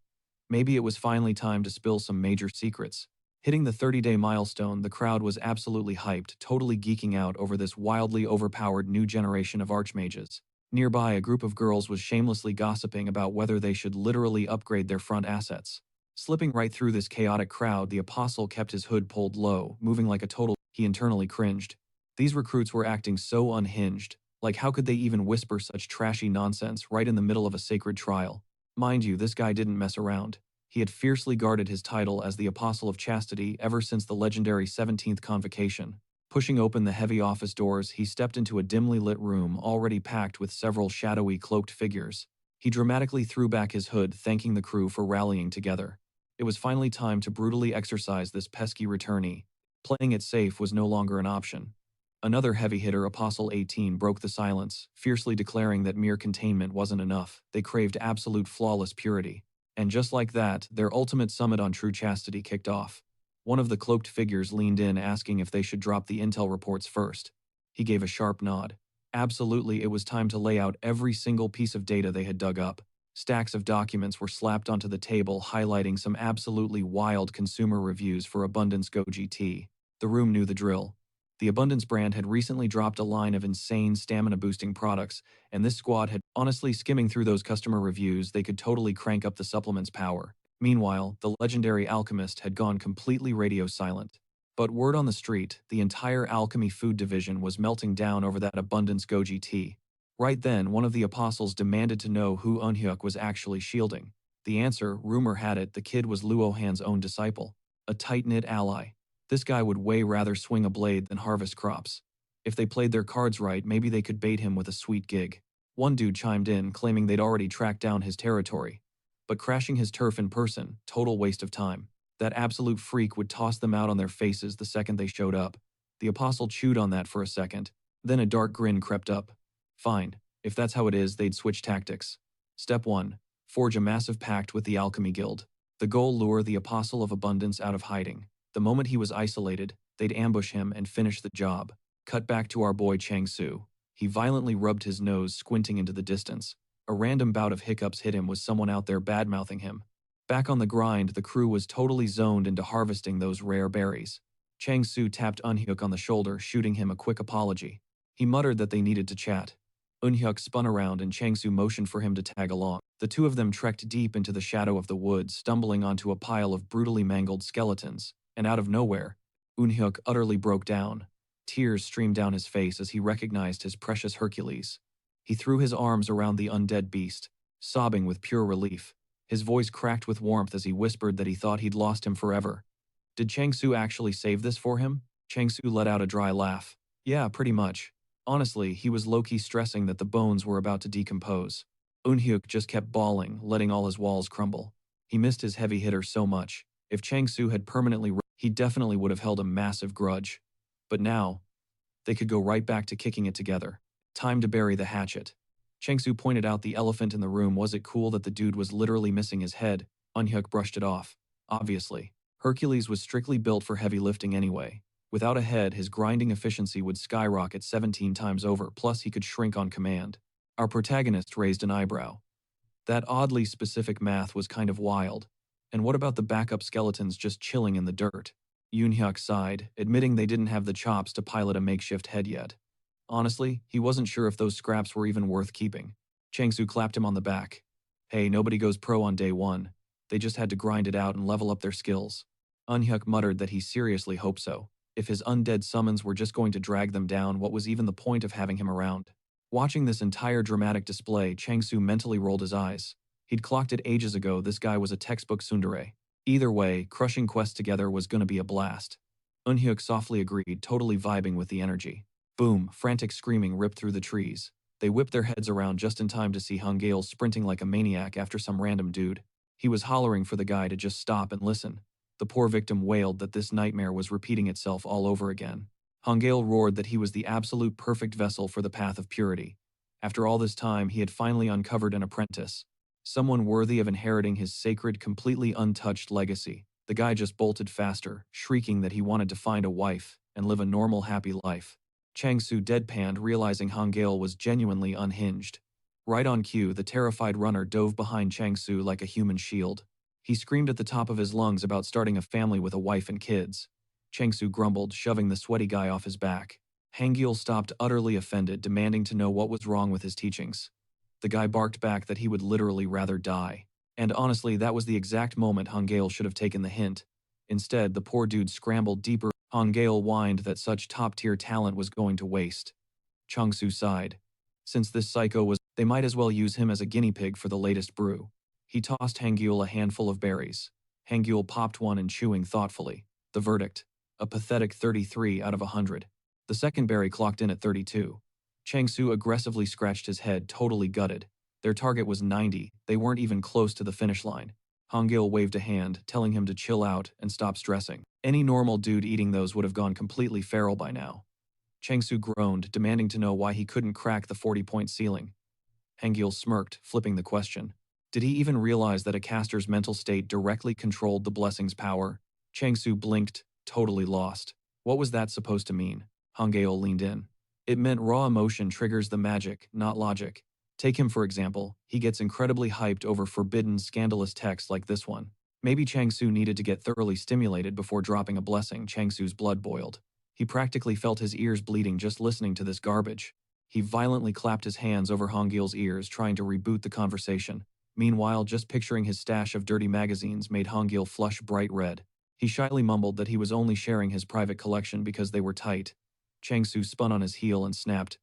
Speaker 1: Maybe it was finally time to spill some major secrets. Hitting the 30-day milestone, the crowd was absolutely hyped, totally geeking out over this wildly overpowered new generation of archmages. Nearby, a group of girls was shamelessly gossiping about whether they should literally upgrade their front assets. Slipping right through this chaotic crowd, the apostle kept his hood pulled low, moving like a total. He internally cringed. These recruits were acting so unhinged. Like, how could they even whisper such trashy nonsense right in the middle of a sacred trial? Mind you, this guy didn't mess around. He had fiercely guarded his title as the Apostle of Chastity ever since the legendary 17th Convocation. Pushing open the heavy office doors, he stepped into a dimly lit room already packed with several shadowy cloaked figures. He dramatically threw back his hood, thanking the crew for rallying together. It was finally time to brutally exorcise this pesky returnee. Playing it safe was no longer an option. Another heavy hitter, Apostle 18, broke the silence, fiercely declaring that mere containment wasn't enough. They craved absolute flawless purity. And just like that, their ultimate summit on true chastity kicked off. One of the cloaked figures leaned in, asking if they should drop the intel reports first. He gave a sharp nod. Absolutely, it was time to lay out every single piece of data they had dug up. Stacks of documents were slapped onto the table, highlighting some absolutely wild consumer reviews for Abundance Go GT. The room knew the drill. The Abundance brand had recently dropped a line of insane stamina-boosting products, and this squad had, honestly, skimming through those customer reviews, they could totally crank up the supplement's power. Meanwhile, the legendary alchemist had gone completely radio silent. But word on the street, the entire alchemy food division was melting down over that Abundance Go GT. Right then, one of the apostles demanded to know who Eunhyuk was actually shielding. The answer, rumor had it, the kid was Luo Han's own disciple. A tight-knit ally. This guy would way rather swing a blade than harvest crops. If they played their cards right, maybe they could bait him with a sweet gig. One dude chimed in, claiming they'd already tracked down his territory. But crashing his turf in person, total waste of time. That absolute freak would toss them out on their faces the second they showed up. The apostle chewed on that for a second. Then a dark grin crept up. Fine. If that's how it is, they'd switch tactics. Step 1. Forge a massive pact with the Alchemy Guild. The goal: lure the Apostle of Abundance out of hiding. The moment he was isolated, they'd ambush him and finish the job. Cut back to our boy Chang-Su. He violently rubbed his nose, squinting into the distance. A random bout of hiccups hit him, was someone out there bad-mouthing him. Back on the grind, the crew was totally zoned into harvesting those rare berries. Chang-Su tapped Eunhyuk on the shoulder, shooting him a quick apology. He muttered that they needed to chat. Eunhyuk spun around and Chang-Su motioned for him to tag along. The two of them trekked deep into the shadow of the woods, stumbling onto a pile of brutally mangled skeletons. And out of nowhere, Eunhyuk utterly broke down. Tears streamed down his face as he recognized his precious Hercules. He threw his arms around the undead beast, sobbing with pure relief. His voice cracked with warmth as he whispered that he thought he'd lost him forever. Did Chang-Su actually save this for him? Chang-Su let out a dry laugh. Yeah, pretty much. Honestly, he was low-key stressing that the bones were about to decompose. Eunhyuk just kept bawling, letting all his walls crumble. He missed his heavy hitter so much. If Chang-Su had permanently, he definitely would have held a massive grudge. But now, they could go right back to kicking it together. Time to bury the hatchet. Chang-Su pointed out the elephant in the room. Was it cool that the dude was literally missing his head? Eunhyuk brushed it off. Obviously. Hercules was strictly built for heavy lifting anyway. Without a head, his grinding efficiency would skyrocket 17 times over, plus he could shrink on command. Our protagonist raised an eyebrow. That oddly specific math was kind of wild. And what about the backup skeletons just chilling in the dirt? Eunhyuk sighed, admitting they didn't have the chops to pilot a makeshift head yet. Honestly, he wasn't sure if those scraps were even worth keeping. Chang-Su clapped him on the back. Hey, nobody goes pro on day one. They just had to grind it out and level up their skills. Eunhyuk muttered that he seriously hoped so. If his undead summons were just going to drag them down, what was even the point of having him around? Watching this entire dramatic display, Chang-Su mentally rolled his eyes. He'd clocked it ages ago. This guy was a textbook tsundere. Either way, crushing quests together was gonna be a blast. Eunhyuk softly agreed, totally vibing with the energy. Boom, frantic screaming ripped through the trees. They whipped their heads around just in time to see Hangale sprinting like a maniac after some random dude. He was hollering for the guy to just stop and listen. The poor victim wailed that this nightmare was repeating itself all over again. Hangale roared that he was the absolute perfect vessel for the path of purity. After all this time, he had finally uncovered an apprentice. Someone worthy of inheriting his sacred, completely untouched legacy. The guy just bolted faster, shrieking that he wanted to find a wife. and live a normal, happy life. Changsu deadpanned, realizing Hangale was genuinely unhinged. Right on cue, the terrified runner dove behind Changsu like a human shield. He screamed at the top of his lungs about starting a family with a wife and kids. Changsu grumbled, shoving the sweaty guy off his back. Hangale stopped, utterly offended, demanding to know what was wrong with his teachings. The guy barked back that he would literally rather die. And honestly, that was the exact moment Hangale should have taken the hint. Instead, the poor dude scrambled deeper. Hangale whined that such top-tier talent was going to waste. Changsu sighed. Since this psycho was, they might as well use him as a guinea pig for the latest brew. He tossed Hangule a handful of berries. Hangule popped one and chewing thoughtfully. The verdict: a pathetic 33 out of 100. The second berry clocked in at 32. Changsu aggressively scratched his head, totally gutted. Their target was 90, they weren't even close to the finish line. Hangale waved a hand, telling him to chill out and stop stressing. Any normal dude eating those would have gone completely feral by now. Changsu groaned, demanding to know why he couldn't crack the 40-point ceiling. Hangale smirked, flipping the question. Did he even realize that a caster's mental state directly controlled the blessing's power? Changsu blinked, totally lost. What was that supposed to mean? Hangale leaned in. It meant raw emotion triggers the magic, not logic. Take him for example, he gets incredibly hyped over forbidden, scandalous texts like this one. Maybe Changsu needed to get thoroughly stimulated before dropping a blessing. Changsu's blood boiled. He practically felt his ears bleeding just listening to this garbage. He violently clapped his hands over Hangale's ears, trying to reboot the conversation. Meanwhile, just picturing his stash of dirty magazines made Hangale flush bright red. He shyly mumbled that he was only sharing his private collection because they were tight. Changsu spun on his heel and snapped.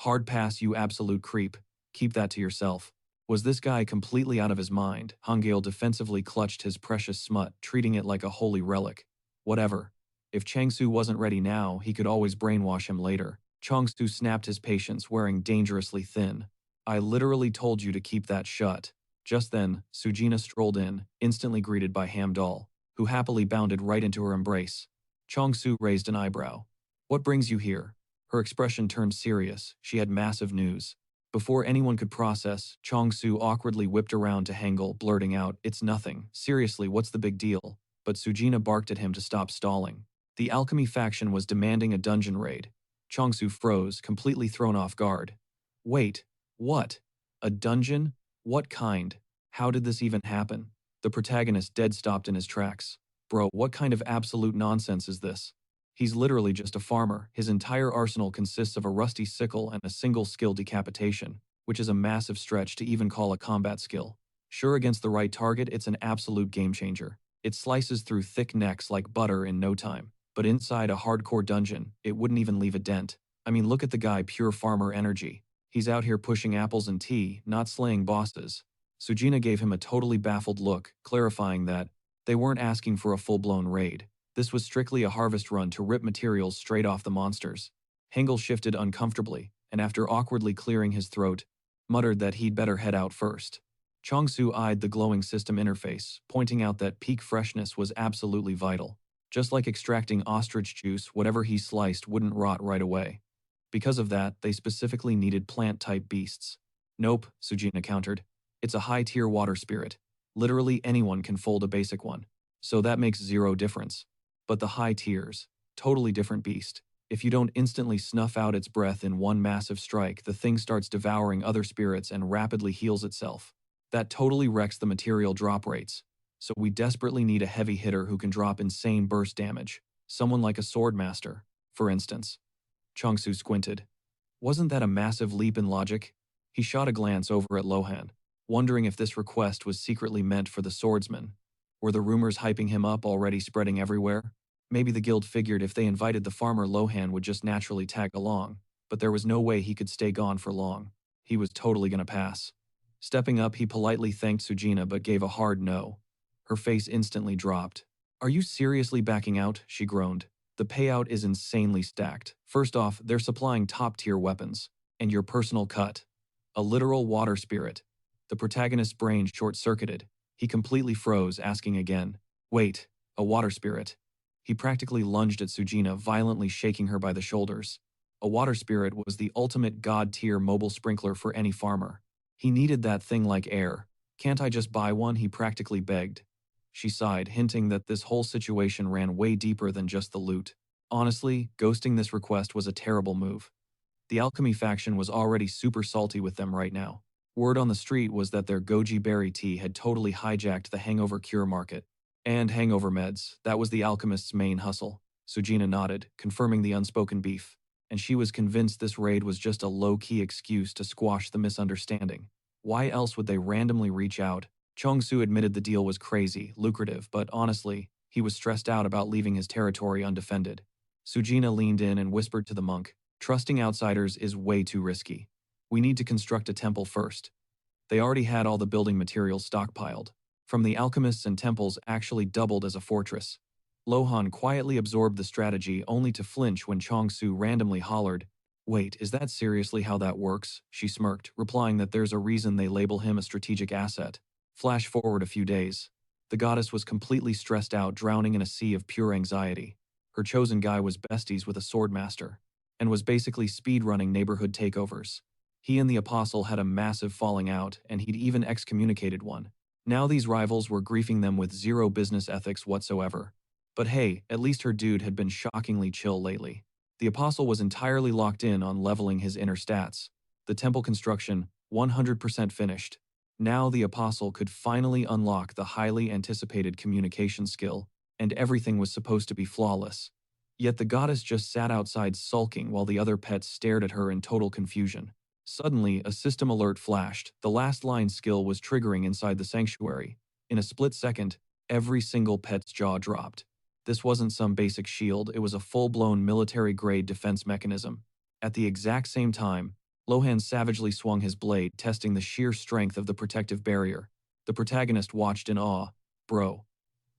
Speaker 1: Hard pass, you absolute creep. Keep that to yourself. Was this guy completely out of his mind? Hangale defensively clutched his precious smut, treating it like a holy relic. Whatever. If Changsu wasn't ready now, he could always brainwash him later. Changsu snapped his patience, wearing dangerously thin. I literally told you to keep that shut. Just then, Sujina strolled in, instantly greeted by Hamdal, who happily bounded right into her embrace. Changsu raised an eyebrow. What brings you here? Her expression turned serious. She had massive news. Before anyone could process, Changsu awkwardly whipped around to Hangale, blurting out, It's nothing. Seriously, what's the big deal? But Sujina barked at him to stop stalling. The alchemy faction was demanding a dungeon raid. Changsu froze, completely thrown off guard. Wait, what? A dungeon? What kind? How did this even happen? The protagonist dead stopped in his tracks. Bro, what kind of absolute nonsense is this? He's literally just a farmer. His entire arsenal consists of a rusty sickle and a single skill decapitation, which is a massive stretch to even call a combat skill. Sure, against the right target, it's an absolute game changer. It slices through thick necks like butter in no time. But inside a hardcore dungeon, it wouldn't even leave a dent. I mean, look at the guy, pure farmer energy. He's out here pushing apples and tea, not slaying bosses. Sujina gave him a totally baffled look, clarifying that they weren't asking for a full-blown raid. This was strictly a harvest run to rip materials straight off the monsters. Hangale shifted uncomfortably, and after awkwardly clearing his throat, muttered that he'd better head out first. Changsu eyed the glowing system interface, pointing out that peak freshness was absolutely vital. Just like extracting ostrich juice, whatever he sliced wouldn't rot right away. Because of that, they specifically needed plant-type beasts. Nope, Sujina countered. It's a high-tier water spirit. Literally anyone can fold a basic one. So that makes zero difference. But the high tiers, totally different beast. If you don't instantly snuff out its breath in one massive strike, the thing starts devouring other spirits and rapidly heals itself. That totally wrecks the material drop rates. So we desperately need a heavy hitter who can drop insane burst damage. Someone like a swordmaster, for instance. Changsu squinted. Wasn't that a massive leap in logic? He shot a glance over at Lohan, wondering if this request was secretly meant for the swordsman. Were the rumors hyping him up already spreading everywhere? Maybe the guild figured if they invited the farmer, Lohan would just naturally tag along, but there was no way he could stay gone for long. He was totally gonna pass. Stepping up, he politely thanked Sujina but gave a hard no. Her face instantly dropped. Are you seriously backing out? She groaned. The payout is insanely stacked. First off, they're supplying top-tier weapons. And your personal cut. A literal water spirit. The protagonist's brain short-circuited. He completely froze, asking again. Wait, a water spirit. He practically lunged at Sujina, violently shaking her by the shoulders. A water spirit was the ultimate god-tier mobile sprinkler for any farmer. He needed that thing like air. Can't I just buy one? He practically begged. She sighed, hinting that this whole situation ran way deeper than just the loot. Honestly, ghosting this request was a terrible move. The alchemy faction was already super salty with them right now. Word on the street was that their goji berry tea had totally hijacked the hangover cure market. And hangover meds, that was the alchemist's main hustle. Sujina nodded, confirming the unspoken beef. And she was convinced this raid was just a low-key excuse to squash the misunderstanding. Why else would they randomly reach out? Chong-su admitted the deal was crazy, lucrative, but honestly, he was stressed out about leaving his territory undefended. Sujina leaned in and whispered to the monk, "Trusting outsiders is way too risky. We need to construct a temple first." They already had all the building materials stockpiled. From the alchemists and temples actually doubled as a fortress. Lohan quietly absorbed the strategy only to flinch when Chong-su randomly hollered, "Wait, is that seriously how that works?" She smirked, replying that there's a reason they label him a strategic asset. Flash forward a few days. The goddess was completely stressed out, drowning in a sea of pure anxiety. Her chosen guy was besties with a sword master, and was basically speedrunning neighborhood takeovers. He and the apostle had a massive falling out, and he'd even excommunicated one. Now these rivals were griefing them with zero business ethics whatsoever. But hey, at least her dude had been shockingly chill lately. The apostle was entirely locked in on leveling his inner stats. The temple construction, 100% finished. Now the apostle could finally unlock the highly anticipated communication skill, and everything was supposed to be flawless. Yet the goddess just sat outside sulking while the other pets stared at her in total confusion. Suddenly, a system alert flashed. The last line skill was triggering inside the sanctuary. In a split second, every single pet's jaw dropped. This wasn't some basic shield, it was a full-blown military-grade defense mechanism. At the exact same time, Lohan savagely swung his blade, testing the sheer strength of the protective barrier. The protagonist watched in awe. "Bro,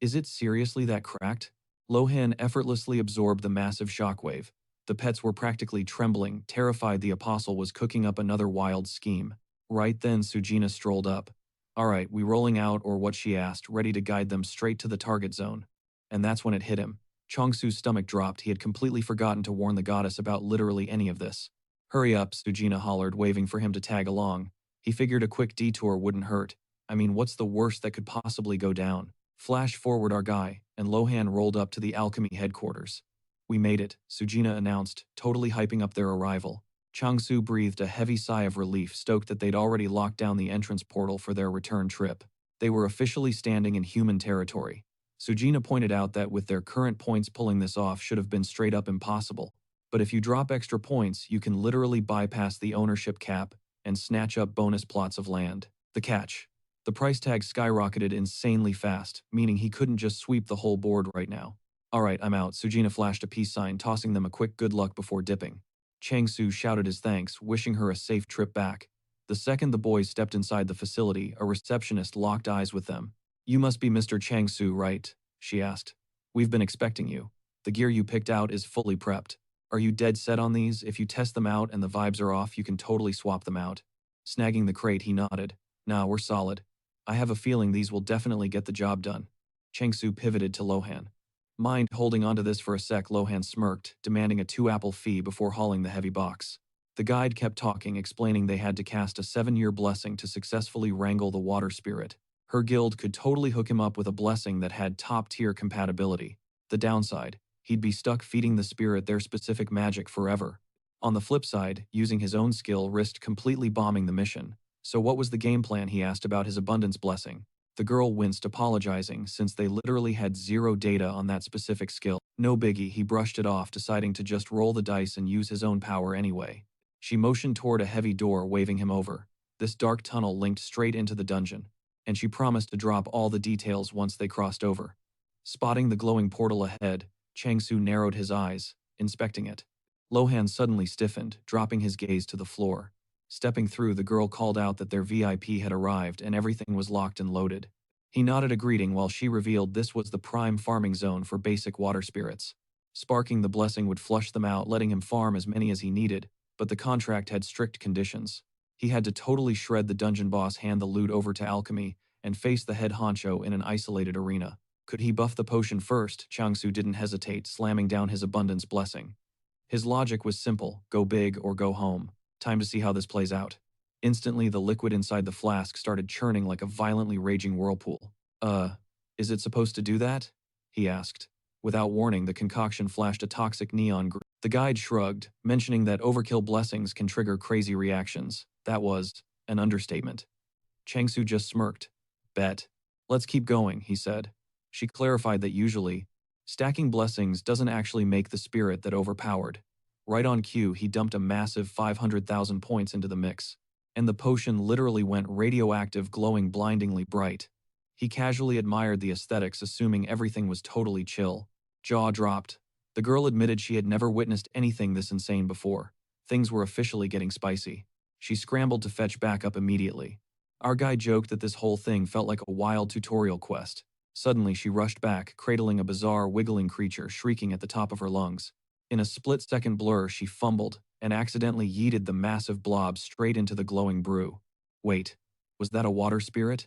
Speaker 1: is it seriously that cracked?" Lohan effortlessly absorbed the massive shockwave. The pets were practically trembling, terrified the apostle was cooking up another wild scheme. Right then Sujina strolled up. "Alright, we rolling out," or what she asked, ready to guide them straight to the target zone. And that's when it hit him. Chong-su's stomach dropped. He had completely forgotten to warn the goddess about literally any of this. "Hurry up," Sujina hollered, waving for him to tag along. He figured a quick detour wouldn't hurt. I mean, what's the worst that could possibly go down? Flash forward our guy, and Lohan rolled up to the alchemy headquarters. "We made it," Sujina announced, totally hyping up their arrival. Chang-su breathed a heavy sigh of relief, stoked that they'd already locked down the entrance portal for their return trip. They were officially standing in human territory. Sujina pointed out that with their current points, pulling this off should have been straight up impossible. But if you drop extra points, you can literally bypass the ownership cap and snatch up bonus plots of land. The catch: the price tag skyrocketed insanely fast, meaning he couldn't just sweep the whole board right now. "Alright, I'm out." Sujina flashed a peace sign, tossing them a quick good luck before dipping. Chang-su shouted his thanks, wishing her a safe trip back. The second the boys stepped inside the facility, a receptionist locked eyes with them. "You must be Mr. Chang-su, right?" she asked. "We've been expecting you. The gear you picked out is fully prepped. Are you dead set on these? If you test them out and the vibes are off, you can totally swap them out." Snagging the crate, he nodded. "Nah, we're solid. I have a feeling these will definitely get the job done." Chang-su pivoted to Lohan. "Mind holding onto this for a sec?" Lohan smirked, demanding a 2-apple fee before hauling the heavy box. The guide kept talking, explaining they had to cast a 7-year blessing to successfully wrangle the water spirit. Her guild could totally hook him up with a blessing that had top-tier compatibility. The downside: he'd be stuck feeding the spirit their specific magic forever. On the flip side, using his own skill risked completely bombing the mission. "So what was the game plan?" he asked about his abundance blessing. The girl winced, apologizing, since they literally had zero data on that specific skill. "No biggie," he brushed it off, deciding to just roll the dice and use his own power anyway. She motioned toward a heavy door, waving him over. This dark tunnel linked straight into the dungeon, and she promised to drop all the details once they crossed over. Spotting the glowing portal ahead, Chang-su narrowed his eyes, inspecting it. Lohan suddenly stiffened, dropping his gaze to the floor. Stepping through, the girl called out that their VIP had arrived and everything was locked and loaded. He nodded a greeting while she revealed this was the prime farming zone for basic water spirits. Sparking the blessing would flush them out, letting him farm as many as he needed, but the contract had strict conditions. He had to totally shred the dungeon boss, hand the loot over to alchemy, and face the head honcho in an isolated arena. Could he buff the potion first? Chang-su didn't hesitate, slamming down his abundance blessing. His logic was simple: go big or go home. Time to see how this plays out. Instantly, the liquid inside the flask started churning like a violently raging whirlpool. Is it supposed to do that?" he asked. Without warning, the concoction flashed a toxic neon green. The guide shrugged, mentioning that overkill blessings can trigger crazy reactions. That was an understatement. Changsu just smirked. Bet. Let's keep going, he said. She clarified that usually, stacking blessings doesn't actually make the spirit that overpowered. Right on cue, he dumped a massive 500,000 points into the mix, and the potion literally went radioactive, glowing blindingly bright. He casually admired the aesthetics, assuming everything was totally chill. Jaw dropped. The girl admitted she had never witnessed anything this insane before. Things were officially getting spicy. She scrambled to fetch backup immediately. Our guy joked that this whole thing felt like a wild tutorial quest. Suddenly, she rushed back, cradling a bizarre, wiggling creature, shrieking at the top of her lungs. In a split-second blur, she fumbled and accidentally yeeted the massive blob straight into the glowing brew. Wait, was that a water spirit?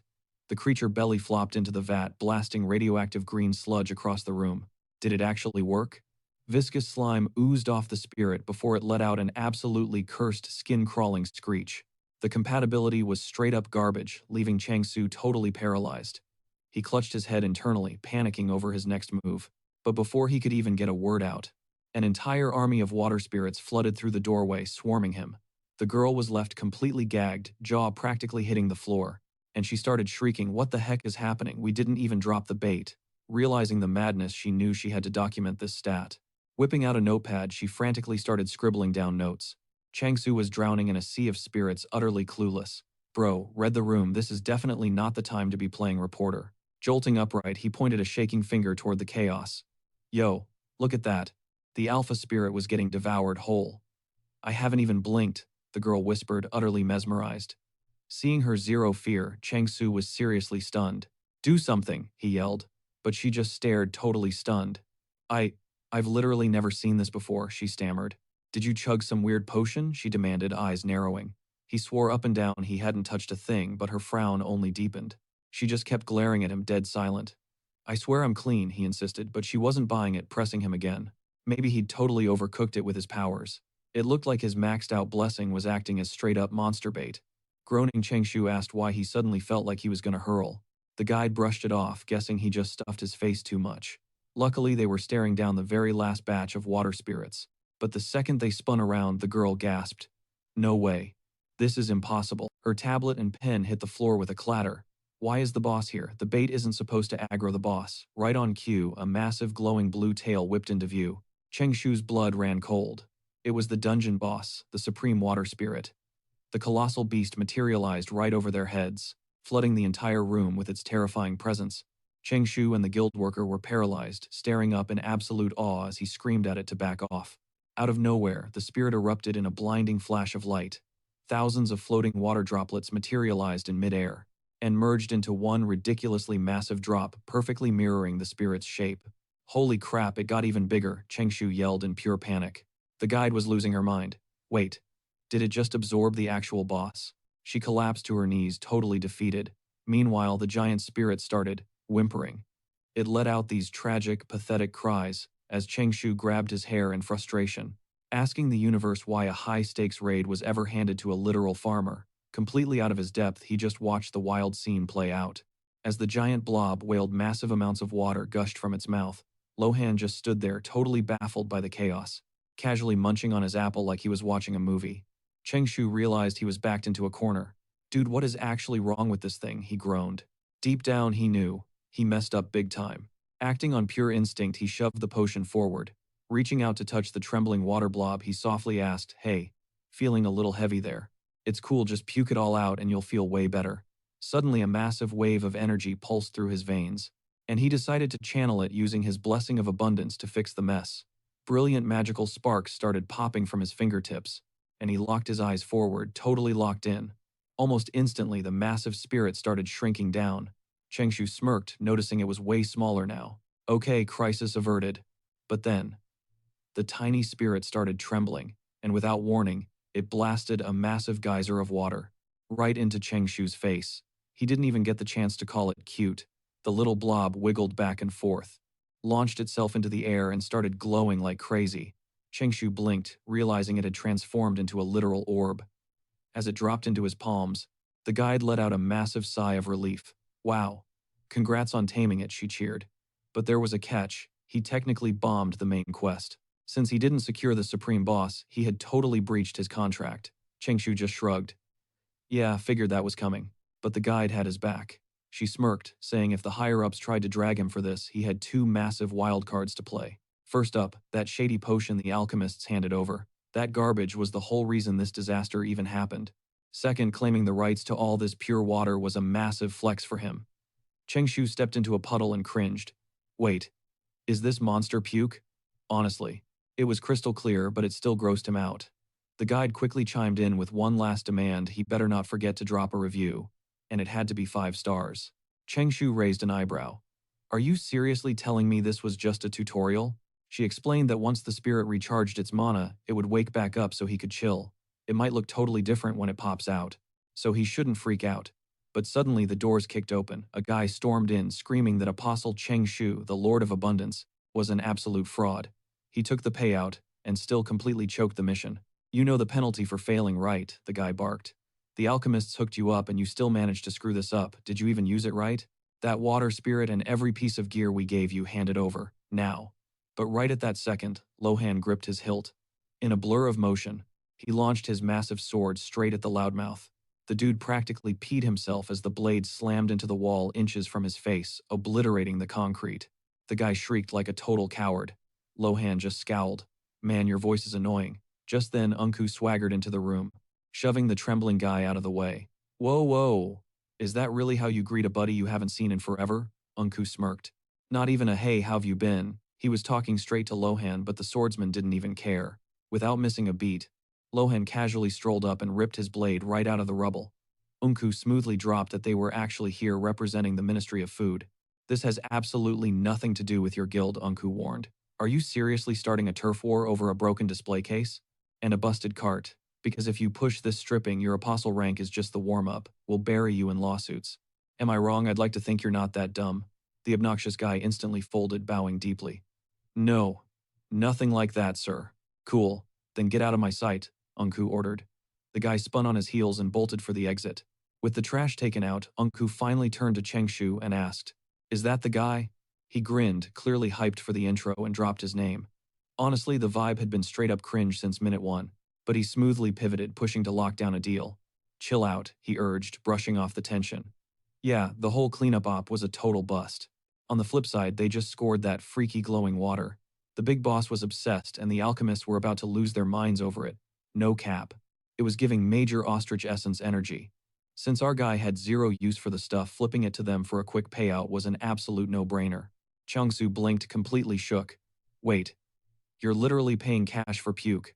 Speaker 1: The creature belly flopped into the vat, blasting radioactive green sludge across the room. Did it actually work? Viscous slime oozed off the spirit before it let out an absolutely cursed, skin-crawling screech. The compatibility was straight-up garbage, leaving Changsu totally paralyzed. He clutched his head internally, panicking over his next move. But before he could even get a word out, an entire army of water spirits flooded through the doorway, swarming him. The girl was left completely gagged, jaw practically hitting the floor, and she started shrieking, "What the heck is happening? We didn't even drop the bait." Realizing the madness, she knew she had to document this stat. Whipping out a notepad, she frantically started scribbling down notes. Changsu was drowning in a sea of spirits, utterly clueless. "Bro, read the room. This is definitely not the time to be playing reporter." Jolting upright, he pointed a shaking finger toward the chaos. "Yo, look at that. The alpha spirit was getting devoured whole." "I haven't even blinked," the girl whispered, utterly mesmerized. Seeing her zero fear, Changsu was seriously stunned. "Do something," he yelled, but she just stared, totally stunned. I've literally never seen this before," she stammered. "Did you chug some weird potion?" she demanded, eyes narrowing. He swore up and down he hadn't touched a thing, but her frown only deepened. She just kept glaring at him, dead silent. "I swear I'm clean," he insisted, but she wasn't buying it, pressing him again. Maybe he'd totally overcooked it with his powers. It looked like his maxed-out blessing was acting as straight-up monster bait. Groaning, Changshu asked why he suddenly felt like he was going to hurl. The guide brushed it off, guessing he just stuffed his face too much. Luckily, they were staring down the very last batch of water spirits. But the second they spun around, the girl gasped. "No way. This is impossible." Her tablet and pen hit the floor with a clatter. "Why is the boss here? The bait isn't supposed to aggro the boss." Right on cue, a massive glowing blue tail whipped into view. Chengshu's blood ran cold. It was the dungeon boss, the supreme water spirit. The colossal beast materialized right over their heads, flooding the entire room with its terrifying presence. Chengshu and the guild worker were paralyzed, staring up in absolute awe as he screamed at it to back off. Out of nowhere, the spirit erupted in a blinding flash of light. Thousands of floating water droplets materialized in midair and merged into one ridiculously massive drop, perfectly mirroring the spirit's shape. "Holy crap, it got even bigger," Chengshu yelled in pure panic. The guide was losing her mind. "Wait, did it just absorb the actual boss?" She collapsed to her knees, totally defeated. Meanwhile, the giant spirit started whimpering. It let out these tragic, pathetic cries as Chengshu grabbed his hair in frustration, asking the universe why a high-stakes raid was ever handed to a literal farmer. Completely out of his depth, he just watched the wild scene play out. As the giant blob wailed, massive amounts of water gushed from its mouth. Lohan just stood there, totally baffled by the chaos, casually munching on his apple like he was watching a movie. Chengshu realized he was backed into a corner. "Dude, what is actually wrong with this thing?" he groaned. Deep down, he knew. He messed up big time. Acting on pure instinct, he shoved the potion forward. Reaching out to touch the trembling water blob, he softly asked, "Hey, feeling a little heavy there? It's cool, just puke it all out and you'll feel way better." Suddenly, a massive wave of energy pulsed through his veins, and he decided to channel it using his blessing of abundance to fix the mess. Brilliant magical sparks started popping from his fingertips, and he locked his eyes forward, totally locked in. Almost instantly, the massive spirit started shrinking down. Chengshu smirked, noticing it was way smaller now. Okay, crisis averted. But then, the tiny spirit started trembling, and without warning, it blasted a massive geyser of water right into Chengshu's face. He didn't even get the chance to call it cute. The little blob wiggled back and forth, launched itself into the air, and started glowing like crazy. Chengshu blinked, realizing it had transformed into a literal orb. As it dropped into his palms, the guide let out a massive sigh of relief. "Wow. Congrats on taming it," she cheered. But there was a catch. he technically bombed the main quest. Since he didn't secure the supreme boss, he had totally breached his contract. Changshu just shrugged. Yeah, figured that was coming. But the guide had his back. She smirked, saying if the higher-ups tried to drag him for this, he had 2 massive wildcards to play. First up, that shady potion the alchemists handed over. That garbage was the whole reason this disaster even happened. Second, claiming the rights to all this pure water was a massive flex for him. Changshu stepped into a puddle and cringed. Wait, is this monster puke? Honestly, it was crystal clear, but it still grossed him out. The guide quickly chimed in with one last demand: he better not forget to drop a review. And it had to be 5 stars. Changshu raised an eyebrow. Are you seriously telling me this was just a tutorial? She explained that once the spirit recharged its mana, it would wake back up so he could chill. It might look totally different when it pops out, so he shouldn't freak out. But suddenly the doors kicked open. A guy stormed in, screaming that Apostle Changshu, the Lord of Abundance, was an absolute fraud. He took the payout and still completely choked the mission. You know the penalty for failing, right? The guy barked. The alchemists hooked you up and you still managed to screw this up. Did you even use it right? That water spirit and every piece of gear we gave you, handed over, now. But right at that second, Lohan gripped his hilt. In a blur of motion, he launched his massive sword straight at the loudmouth. The dude practically peed himself as the blade slammed into the wall inches from his face, obliterating the concrete. The guy shrieked like a total coward. Lohan just scowled. Man, your voice is annoying. Just then, Unku swaggered into the room, shoving the trembling guy out of the way. Whoa, whoa. Is that really how you greet a buddy you haven't seen in forever? Unku smirked. Not even a hey, how've you been? He was talking straight to Lohan, but the swordsman didn't even care. Without missing a beat, Lohan casually strolled up and ripped his blade right out of the rubble. Unku smoothly dropped that they were actually here representing the Ministry of Food. This has absolutely nothing to do with your guild, Unku warned. Are you seriously starting a turf war over a broken display case? And a busted cart? Because if you push this stripping, your apostle rank is just the warm-up. We'll bury you in lawsuits. Am I wrong? I'd like to think you're not that dumb. The obnoxious guy instantly folded, bowing deeply. No, nothing like that, sir. Cool, then get out of my sight, Unku ordered. The guy spun on his heels and bolted for the exit. With the trash taken out, Unku finally turned to Changshu and asked, Is that the guy? He grinned, clearly hyped for the intro, and dropped his name. Honestly, the vibe had been straight up cringe since minute 1, but he smoothly pivoted, pushing to lock down a deal. Chill out, he urged, brushing off the tension. Yeah, the whole cleanup op was a total bust. On the flip side, they just scored that freaky glowing water. The big boss was obsessed, and the alchemists were about to lose their minds over it. No cap. It was giving major ostrich essence energy. Since our guy had zero use for the stuff, flipping it to them for a quick payout was an absolute no-brainer. Changsu blinked, completely shook. Wait. You're literally paying cash for puke.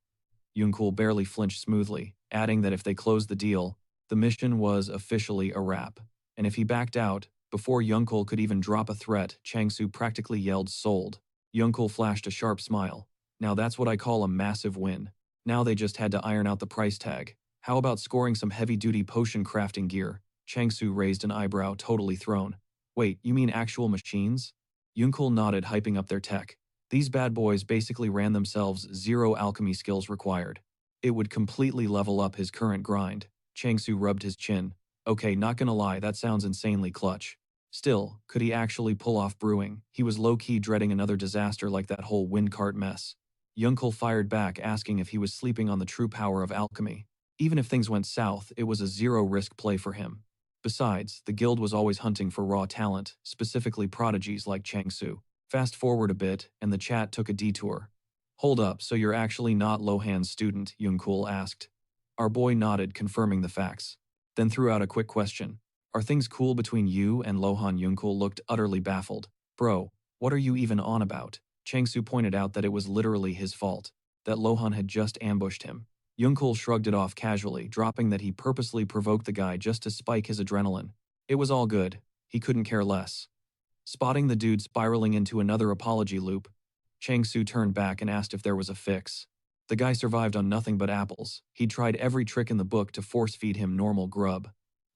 Speaker 1: Yunkul barely flinched smoothly, adding that if they closed the deal, the mission was officially a wrap. And if he backed out, before Yunkul could even drop a threat, Changsu practically yelled sold. Yunkul flashed a sharp smile. Now that's what I call a massive win. Now they just had to iron out the price tag. How about scoring some heavy-duty potion crafting gear? Changsu raised an eyebrow, totally thrown. Wait, you mean actual machines? Yunkul nodded, hyping up their tech. These bad boys basically ran themselves, 0 alchemy skills required. It would completely level up his current grind. Changsu rubbed his chin. Okay, not gonna lie, that sounds insanely clutch. Still, could he actually pull off brewing? He was low-key dreading another disaster like that whole wind cart mess. Yunkul fired back, asking if he was sleeping on the true power of alchemy. Even if things went south, it was a zero-risk play for him. Besides, the guild was always hunting for raw talent, specifically prodigies like Changsu. Fast forward a bit, and the chat took a detour. Hold up, so you're actually not Lohan's student? Yunkul asked. Our boy nodded, confirming the facts. Then threw out a quick question. Are things cool between you and Lohan? Yunkul looked utterly baffled. Bro, what are you even on about? Changsu pointed out that it was literally his fault, that Lohan had just ambushed him. Yunkul shrugged it off casually, dropping that he purposely provoked the guy just to spike his adrenaline. It was all good. He couldn't care less. Spotting the dude spiraling into another apology loop, Changsu turned back and asked if there was a fix. The guy survived on nothing but apples. He'd tried every trick in the book to force-feed him normal grub.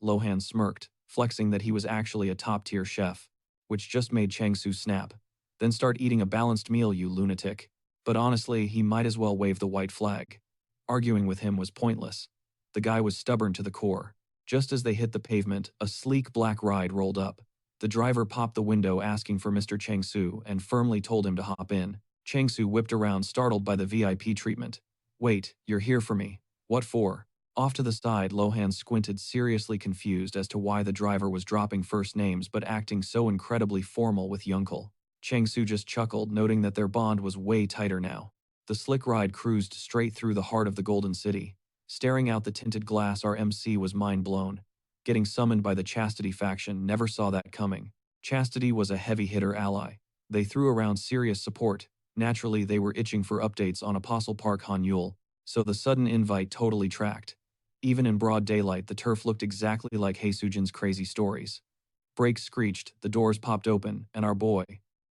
Speaker 1: Lohan smirked, flexing that he was actually a top-tier chef, which just made Changsu snap. Then start eating a balanced meal, you lunatic. But honestly, he might as well wave the white flag. Arguing with him was pointless. The guy was stubborn to the core. Just as they hit the pavement, a sleek black ride rolled up. The driver popped the window asking for Mr. Changsu and firmly told him to hop in. Changsu whipped around startled by the VIP treatment. Wait, you're here for me. What for? Off to the side, Lohan squinted, seriously confused as to why the driver was dropping first names but acting so incredibly formal with Yunkel. Changsu just chuckled, noting that their bond was way tighter now. The slick ride cruised straight through the heart of the Golden City. Staring out the tinted glass, our MC was mind blown. Getting summoned by the Chastity faction, never saw that coming. Chastity was a heavy-hitter ally. They threw around serious support. Naturally, they were itching for updates on Apostle Park Hanyul, so the sudden invite totally tracked. Even in broad daylight, the turf looked exactly like Heisujin's crazy stories. Brakes screeched, the doors popped open, and our boy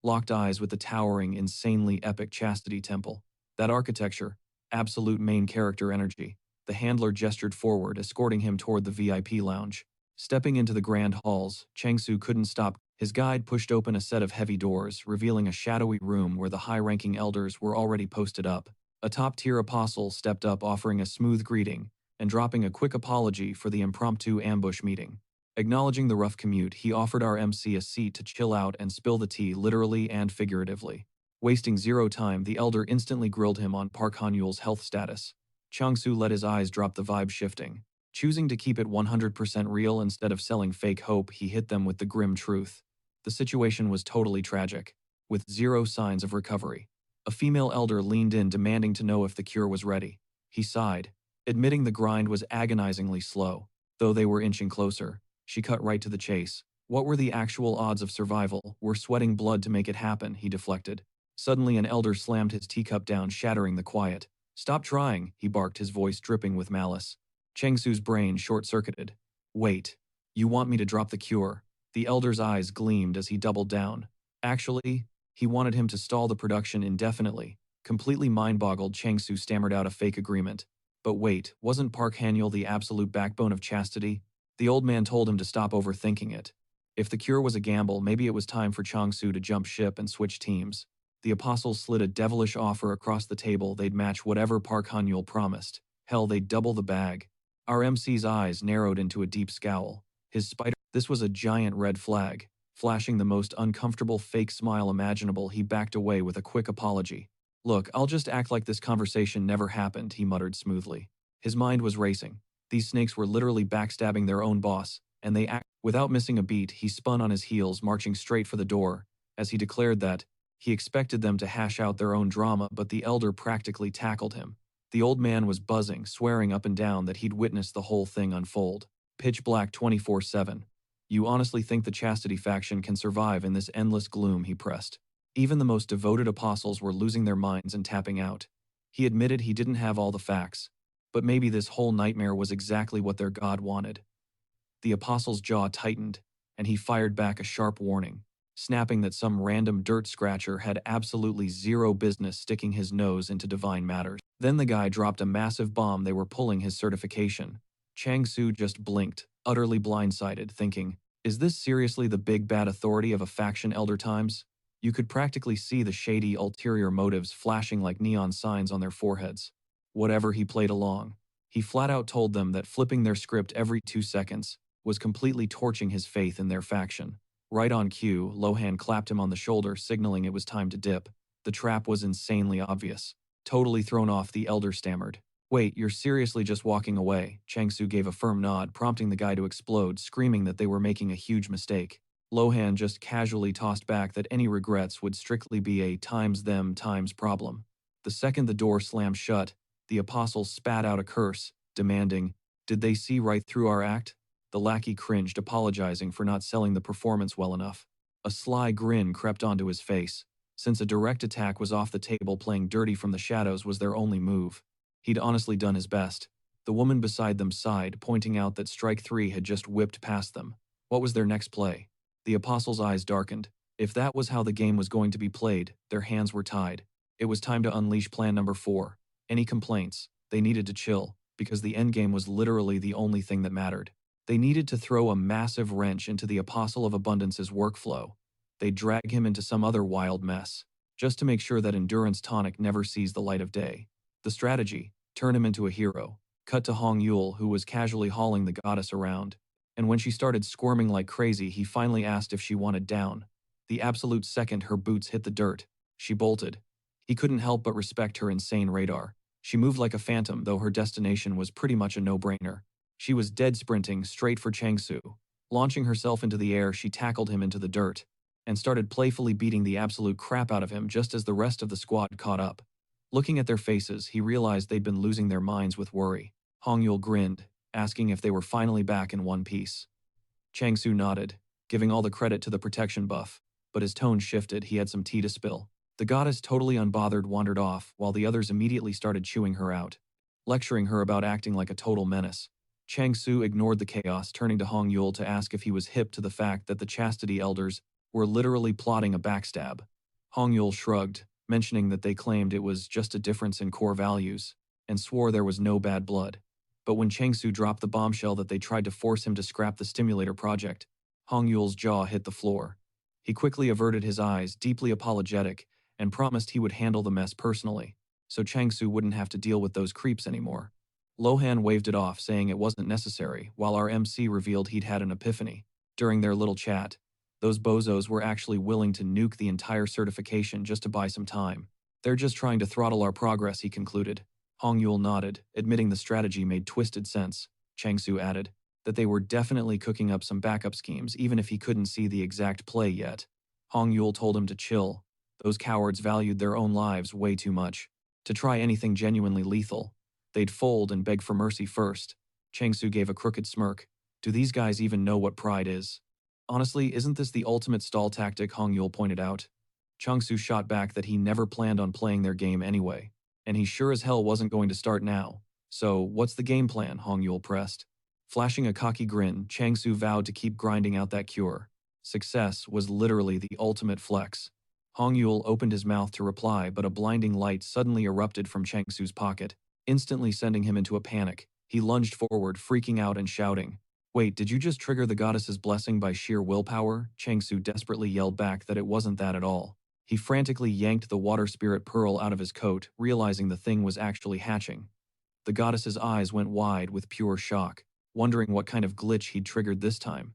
Speaker 1: locked eyes with the towering, insanely epic Chastity Temple. That architecture, absolute main character energy. The handler gestured forward, escorting him toward the VIP lounge. Stepping into the grand halls, Changsu couldn't stop. His guide pushed open a set of heavy doors, revealing a shadowy room where the high-ranking elders were already posted up. A top-tier apostle stepped up, offering a smooth greeting and dropping a quick apology for the impromptu ambush meeting. Acknowledging the rough commute, he offered our MC a seat to chill out and spill the tea, literally and figuratively. Wasting zero time, the elder instantly grilled him on Park Hanyul's health status. Changsu let his eyes drop, the vibe shifting. Choosing to keep it 100% real instead of selling fake hope, he hit them with the grim truth. The situation was totally tragic, with zero signs of recovery. A female elder leaned in, demanding to know if the cure was ready. He sighed, admitting the grind was agonizingly slow. Though they were inching closer, she cut right to the chase. What were the actual odds of survival? We're sweating blood to make it happen, he deflected. Suddenly an elder slammed his teacup down, shattering the quiet. Stop trying, he barked, his voice dripping with malice. Chengsu's brain short-circuited. Wait, you want me to drop the cure? The elder's eyes gleamed as he doubled down. Actually, he wanted him to stall the production indefinitely. Completely mind-boggled, Chengsu stammered out a fake agreement. But wait, wasn't Park Hanyul the absolute backbone of chastity? The old man told him to stop overthinking it. If the cure was a gamble, maybe it was time for Changsu to jump ship and switch teams. The apostles slid a devilish offer across the table. They'd match whatever Park Hanyul promised. Hell, they'd double the bag. Our MC's eyes narrowed into a deep scowl. This was a giant red flag. Flashing the most uncomfortable fake smile imaginable, he backed away with a quick apology. Look, I'll just act like this conversation never happened, he muttered smoothly. His mind was racing. These snakes were literally backstabbing their own boss, and they acted. Without missing a beat, he spun on his heels, marching straight for the door, as he declared that he expected them to hash out their own drama, but the elder practically tackled him. The old man was buzzing, swearing up and down that he'd witnessed the whole thing unfold. Pitch black 24/7. You honestly think the Chastity faction can survive in this endless gloom, he pressed. Even the most devoted apostles were losing their minds and tapping out. He admitted he didn't have all the facts, but maybe this whole nightmare was exactly what their god wanted. The apostle's jaw tightened, and he fired back a sharp warning, snapping that some random dirt scratcher had absolutely zero business sticking his nose into divine matters. Then the guy dropped a massive bomb. They were pulling his certification. Changsu just blinked, utterly blindsided, thinking, is this seriously the big bad authority of a faction, Elder Times? You could practically see the shady ulterior motives flashing like neon signs on their foreheads. Whatever, he played along. He flat out told them that flipping their script every 2 seconds was completely torching his faith in their faction. Right on cue, Lohan clapped him on the shoulder, signaling it was time to dip. The trap was insanely obvious. Totally thrown off, the elder stammered. Wait, you're seriously just walking away? Changsu gave a firm nod, prompting the guy to explode, screaming that they were making a huge mistake. Lohan just casually tossed back that any regrets would strictly be a times-them times problem. The second the door slammed shut, the apostles spat out a curse, demanding, did they see right through our act? The lackey cringed, apologizing for not selling the performance well enough. A sly grin crept onto his face. Since a direct attack was off the table, playing dirty from the shadows was their only move. He'd honestly done his best. The woman beside them sighed, pointing out that strike 3 had just whipped past them. What was their next play? The apostles' eyes darkened. If that was how the game was going to be played, their hands were tied. It was time to unleash plan number 4. Any complaints? They needed to chill, because the endgame was literally the only thing that mattered. They needed to throw a massive wrench into the Apostle of Abundance's workflow. They'd drag him into some other wild mess, just to make sure that Endurance Tonic never sees the light of day. The strategy: turn him into a hero. Cut to Hong Yul, who was casually hauling the goddess around. And when she started squirming like crazy, he finally asked if she wanted down. The absolute second her boots hit the dirt, she bolted. He couldn't help but respect her insane radar. She moved like a phantom, though her destination was pretty much a no-brainer. She was dead sprinting straight for Changsu. Launching herself into the air, she tackled him into the dirt and started playfully beating the absolute crap out of him just as the rest of the squad caught up. Looking at their faces, he realized they'd been losing their minds with worry. Hongyul grinned, asking if they were finally back in one piece. Changsu nodded, giving all the credit to the protection buff, but his tone shifted. He had some tea to spill. The goddess, totally unbothered, wandered off, while the others immediately started chewing her out, lecturing her about acting like a total menace. Changsu ignored the chaos, turning to Hongyul to ask if he was hip to the fact that the chastity elders were literally plotting a backstab. Hongyul shrugged, mentioning that they claimed it was just a difference in core values, and swore there was no bad blood. But when Changsu dropped the bombshell that they tried to force him to scrap the stimulator project, Hongyul's jaw hit the floor. He quickly averted his eyes, deeply apologetic, and promised he would handle the mess personally, so Changsu wouldn't have to deal with those creeps anymore. Lohan waved it off, saying it wasn't necessary, while our MC revealed he'd had an epiphany. During their little chat, those bozos were actually willing to nuke the entire certification just to buy some time. They're just trying to throttle our progress, he concluded. Hongyul nodded, admitting the strategy made twisted sense. Changsu added that they were definitely cooking up some backup schemes, even if he couldn't see the exact play yet. Hongyul told him to chill. Those cowards valued their own lives way too much. To try anything genuinely lethal, they'd fold and beg for mercy first. Changsu gave a crooked smirk. Do these guys even know what pride is? Honestly, isn't this the ultimate stall tactic? Hongyul pointed out. Changsu shot back that he never planned on playing their game anyway, and he sure as hell wasn't going to start now. So, what's the game plan? Hongyul pressed. Flashing a cocky grin, Changsu vowed to keep grinding out that cure. Success was literally the ultimate flex. Hongyul opened his mouth to reply, but a blinding light suddenly erupted from Changsu's pocket, instantly sending him into a panic. He lunged forward, freaking out and shouting, "Wait, did you just trigger the goddess's blessing by sheer willpower?" Changsu desperately yelled back that it wasn't that at all. He frantically yanked the water spirit pearl out of his coat, realizing the thing was actually hatching. The goddess's eyes went wide with pure shock, wondering what kind of glitch he'd triggered this time.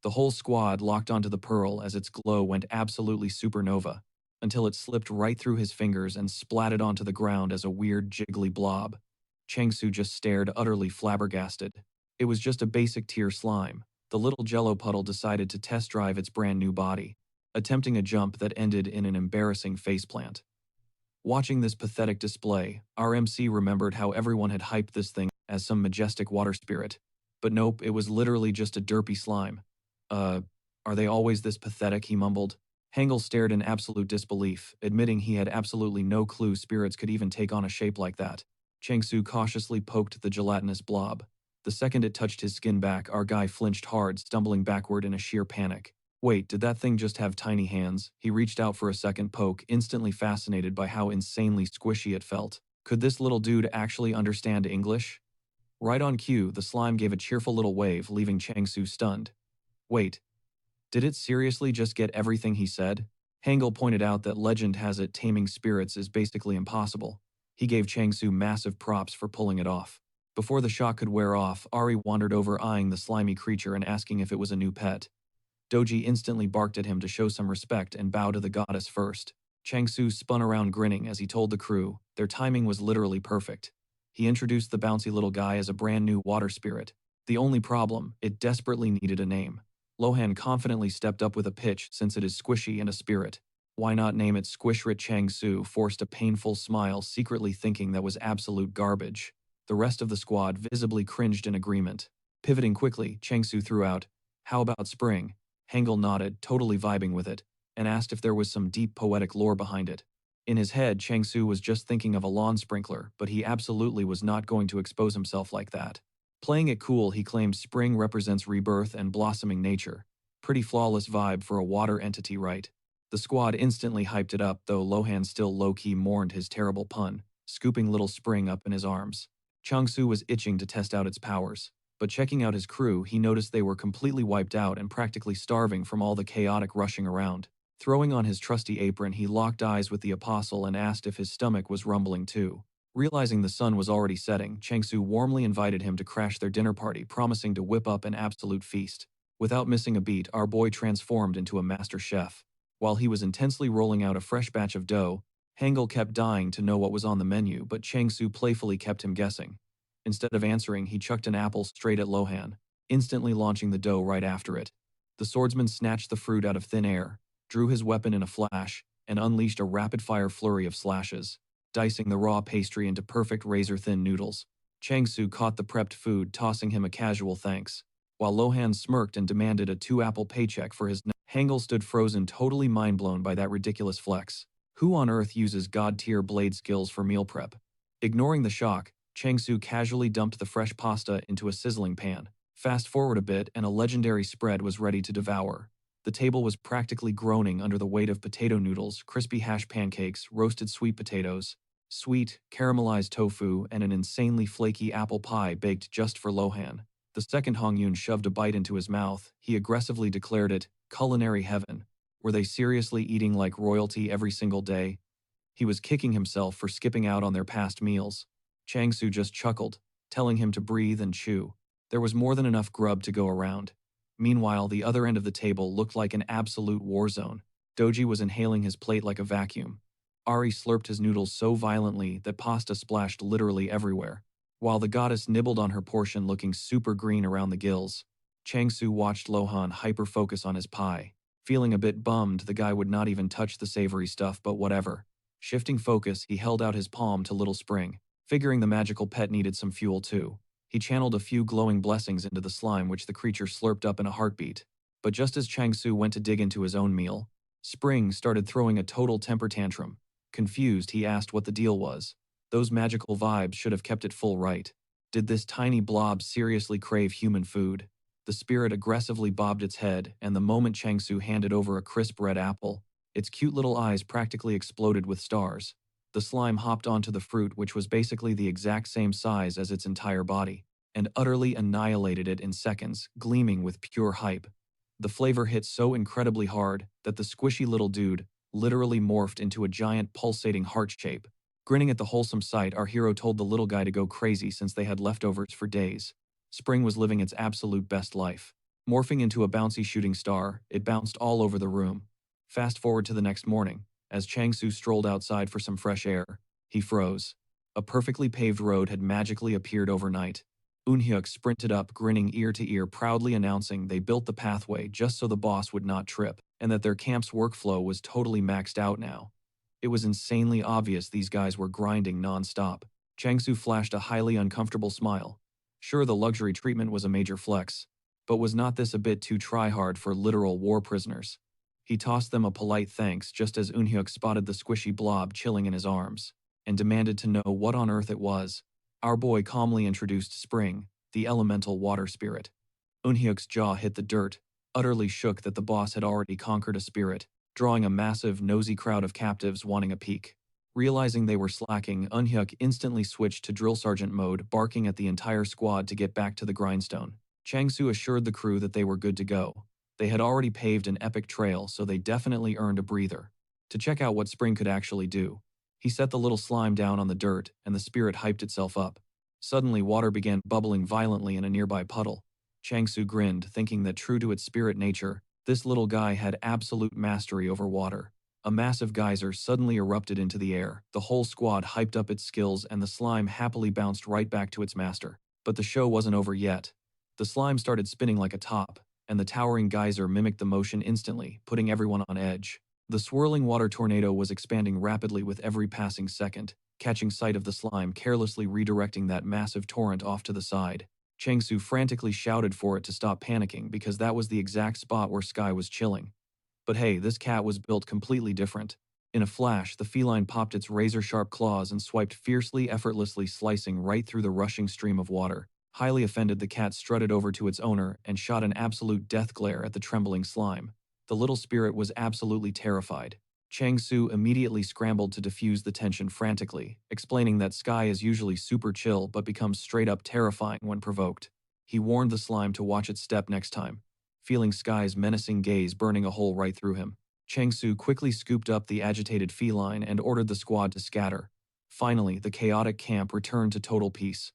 Speaker 1: The whole squad locked onto the pearl as its glow went absolutely supernova, until it slipped right through his fingers and splatted onto the ground as a weird jiggly blob. Changsu just stared, utterly flabbergasted. It was just a basic tier slime. The little jello puddle decided to test drive its brand new body, attempting a jump that ended in an embarrassing faceplant. Watching this pathetic display, our MC remembered how everyone had hyped this thing as some majestic water spirit. But nope, it was literally just a derpy slime. Are they always this pathetic? He mumbled. Hangul stared in absolute disbelief, admitting he had absolutely no clue spirits could even take on a shape like that. Changsu cautiously poked the gelatinous blob. The second it touched his skin back, our guy flinched hard, stumbling backward in a sheer panic. Wait, did that thing just have tiny hands? He reached out for a second poke, instantly fascinated by how insanely squishy it felt. Could this little dude actually understand English? Right on cue, the slime gave a cheerful little wave, leaving Changsu stunned. Wait, did it seriously just get everything he said? Hangul pointed out that legend has it taming spirits is basically impossible. He gave Changsu massive props for pulling it off. Before the shock could wear off, Ari wandered over, eyeing the slimy creature and asking if it was a new pet. Doji instantly barked at him to show some respect and bow to the goddess first. Changsu spun around grinning as he told the crew their timing was literally perfect. He introduced the bouncy little guy as a brand new water spirit. The only problem, it desperately needed a name. Lohan confidently stepped up with a pitch since it is squishy and a spirit. Why not name it Squishrit? Changsu forced a painful smile, secretly thinking that was absolute garbage. The rest of the squad visibly cringed in agreement. Pivoting quickly, Changsu threw out, "How about spring?" Hangul nodded, totally vibing with it, and asked if there was some deep poetic lore behind it. In his head, Changsu was just thinking of a lawn sprinkler, but he absolutely was not going to expose himself like that. Playing it cool, he claimed spring represents rebirth and blossoming nature. Pretty flawless vibe for a water entity, right? The squad instantly hyped it up, though Lohan still low-key mourned his terrible pun, scooping little spring up in his arms. Changsu was itching to test out its powers, but checking out his crew, he noticed they were completely wiped out and practically starving from all the chaotic rushing around. Throwing on his trusty apron, he locked eyes with the apostle and asked if his stomach was rumbling too. Realizing the sun was already setting, Changsu warmly invited him to crash their dinner party, promising to whip up an absolute feast. Without missing a beat, our boy transformed into a master chef. While he was intensely rolling out a fresh batch of dough, Hangul kept dying to know what was on the menu, but Changsu playfully kept him guessing. Instead of answering, he chucked an apple straight at Lohan, instantly launching the dough right after it. The swordsman snatched the fruit out of thin air, drew his weapon in a flash, and unleashed a rapid-fire flurry of slashes, dicing the raw pastry into perfect razor-thin noodles. Changsu caught the prepped food, tossing him a casual thanks, while Lohan smirked and demanded a 2-apple paycheck for his. Hangul stood frozen, totally mind-blown by that ridiculous flex. Who on earth uses god-tier blade skills for meal prep? Ignoring the shock, Changsu casually dumped the fresh pasta into a sizzling pan. Fast forward a bit and a legendary spread was ready to devour. The table was practically groaning under the weight of potato noodles, crispy hash pancakes, roasted sweet potatoes, sweet, caramelized tofu, and an insanely flaky apple pie baked just for Lohan. The second Hongyun shoved a bite into his mouth. He aggressively declared it culinary heaven. Were they seriously eating like royalty every single day? He was kicking himself for skipping out on their past meals. Changsu just chuckled, telling him to breathe and chew. There was more than enough grub to go around. Meanwhile, the other end of the table looked like an absolute war zone. Doji was inhaling his plate like a vacuum. Ari slurped his noodles so violently that pasta splashed literally everywhere. While the goddess nibbled on her portion looking super green around the gills, Changsu watched Lohan hyper-focus on his pie. Feeling a bit bummed, the guy would not even touch the savory stuff, but whatever. Shifting focus, he held out his palm to Little Spring, figuring the magical pet needed some fuel too. He channeled a few glowing blessings into the slime, which the creature slurped up in a heartbeat. But just as Changsu went to dig into his own meal, Spring started throwing a total temper tantrum. Confused, he asked what the deal was. Those magical vibes should have kept it full, right? Did this tiny blob seriously crave human food? The spirit aggressively bobbed its head, and the moment Changsu handed over a crisp red apple, its cute little eyes practically exploded with stars. The slime hopped onto the fruit, which was basically the exact same size as its entire body, and utterly annihilated it in seconds, gleaming with pure hype. The flavor hit so incredibly hard that the squishy little dude literally morphed into a giant pulsating heart shape. Grinning at the wholesome sight, our hero told the little guy to go crazy since they had leftovers for days. Spring was living its absolute best life. Morphing into a bouncy shooting star, it bounced all over the room. Fast forward to the next morning. As Changsu strolled outside for some fresh air, he froze. A perfectly paved road had magically appeared overnight. Eunhyuk sprinted up, grinning ear to ear, proudly announcing they built the pathway just so the boss would not trip, and that their camp's workflow was totally maxed out now. It was insanely obvious these guys were grinding non-stop. Changsu flashed a highly uncomfortable smile. Sure, the luxury treatment was a major flex, but was not this a bit too try-hard for literal war prisoners? He tossed them a polite thanks just as Eunhyuk spotted the squishy blob chilling in his arms, and demanded to know what on earth it was. Our boy calmly introduced Spring, the elemental water spirit. Eunhyuk's jaw hit the dirt, utterly shook that the boss had already conquered a spirit, drawing a massive, nosy crowd of captives wanting a peek. Realizing they were slacking, Eunhyuk instantly switched to drill sergeant mode, barking at the entire squad to get back to the grindstone. Changsu assured the crew that they were good to go. They had already paved an epic trail, so they definitely earned a breather. To check out what Spring could actually do, he set the little slime down on the dirt, and the spirit hyped itself up. Suddenly, water began bubbling violently in a nearby puddle. Changsu grinned, thinking that true to its spirit nature, this little guy had absolute mastery over water. A massive geyser suddenly erupted into the air. The whole squad hyped up its skills, and the slime happily bounced right back to its master. But the show wasn't over yet. The slime started spinning like a top, and the towering geyser mimicked the motion instantly, putting everyone on edge. The swirling water tornado was expanding rapidly with every passing second, catching sight of the slime, carelessly redirecting that massive torrent off to the side. Changsu frantically shouted for it to stop panicking because that was the exact spot where Sky was chilling. But hey, this cat was built completely different. In a flash, the feline popped its razor-sharp claws and swiped fiercely, effortlessly slicing right through the rushing stream of water. Highly offended, the cat strutted over to its owner and shot an absolute death glare at the trembling slime. The little spirit was absolutely terrified. Changsu immediately scrambled to diffuse the tension frantically, explaining that Sky is usually super chill but becomes straight-up terrifying when provoked. He warned the slime to watch its step next time, feeling Sky's menacing gaze burning a hole right through him. Changsu quickly scooped up the agitated feline and ordered the squad to scatter. Finally, the chaotic camp returned to total peace.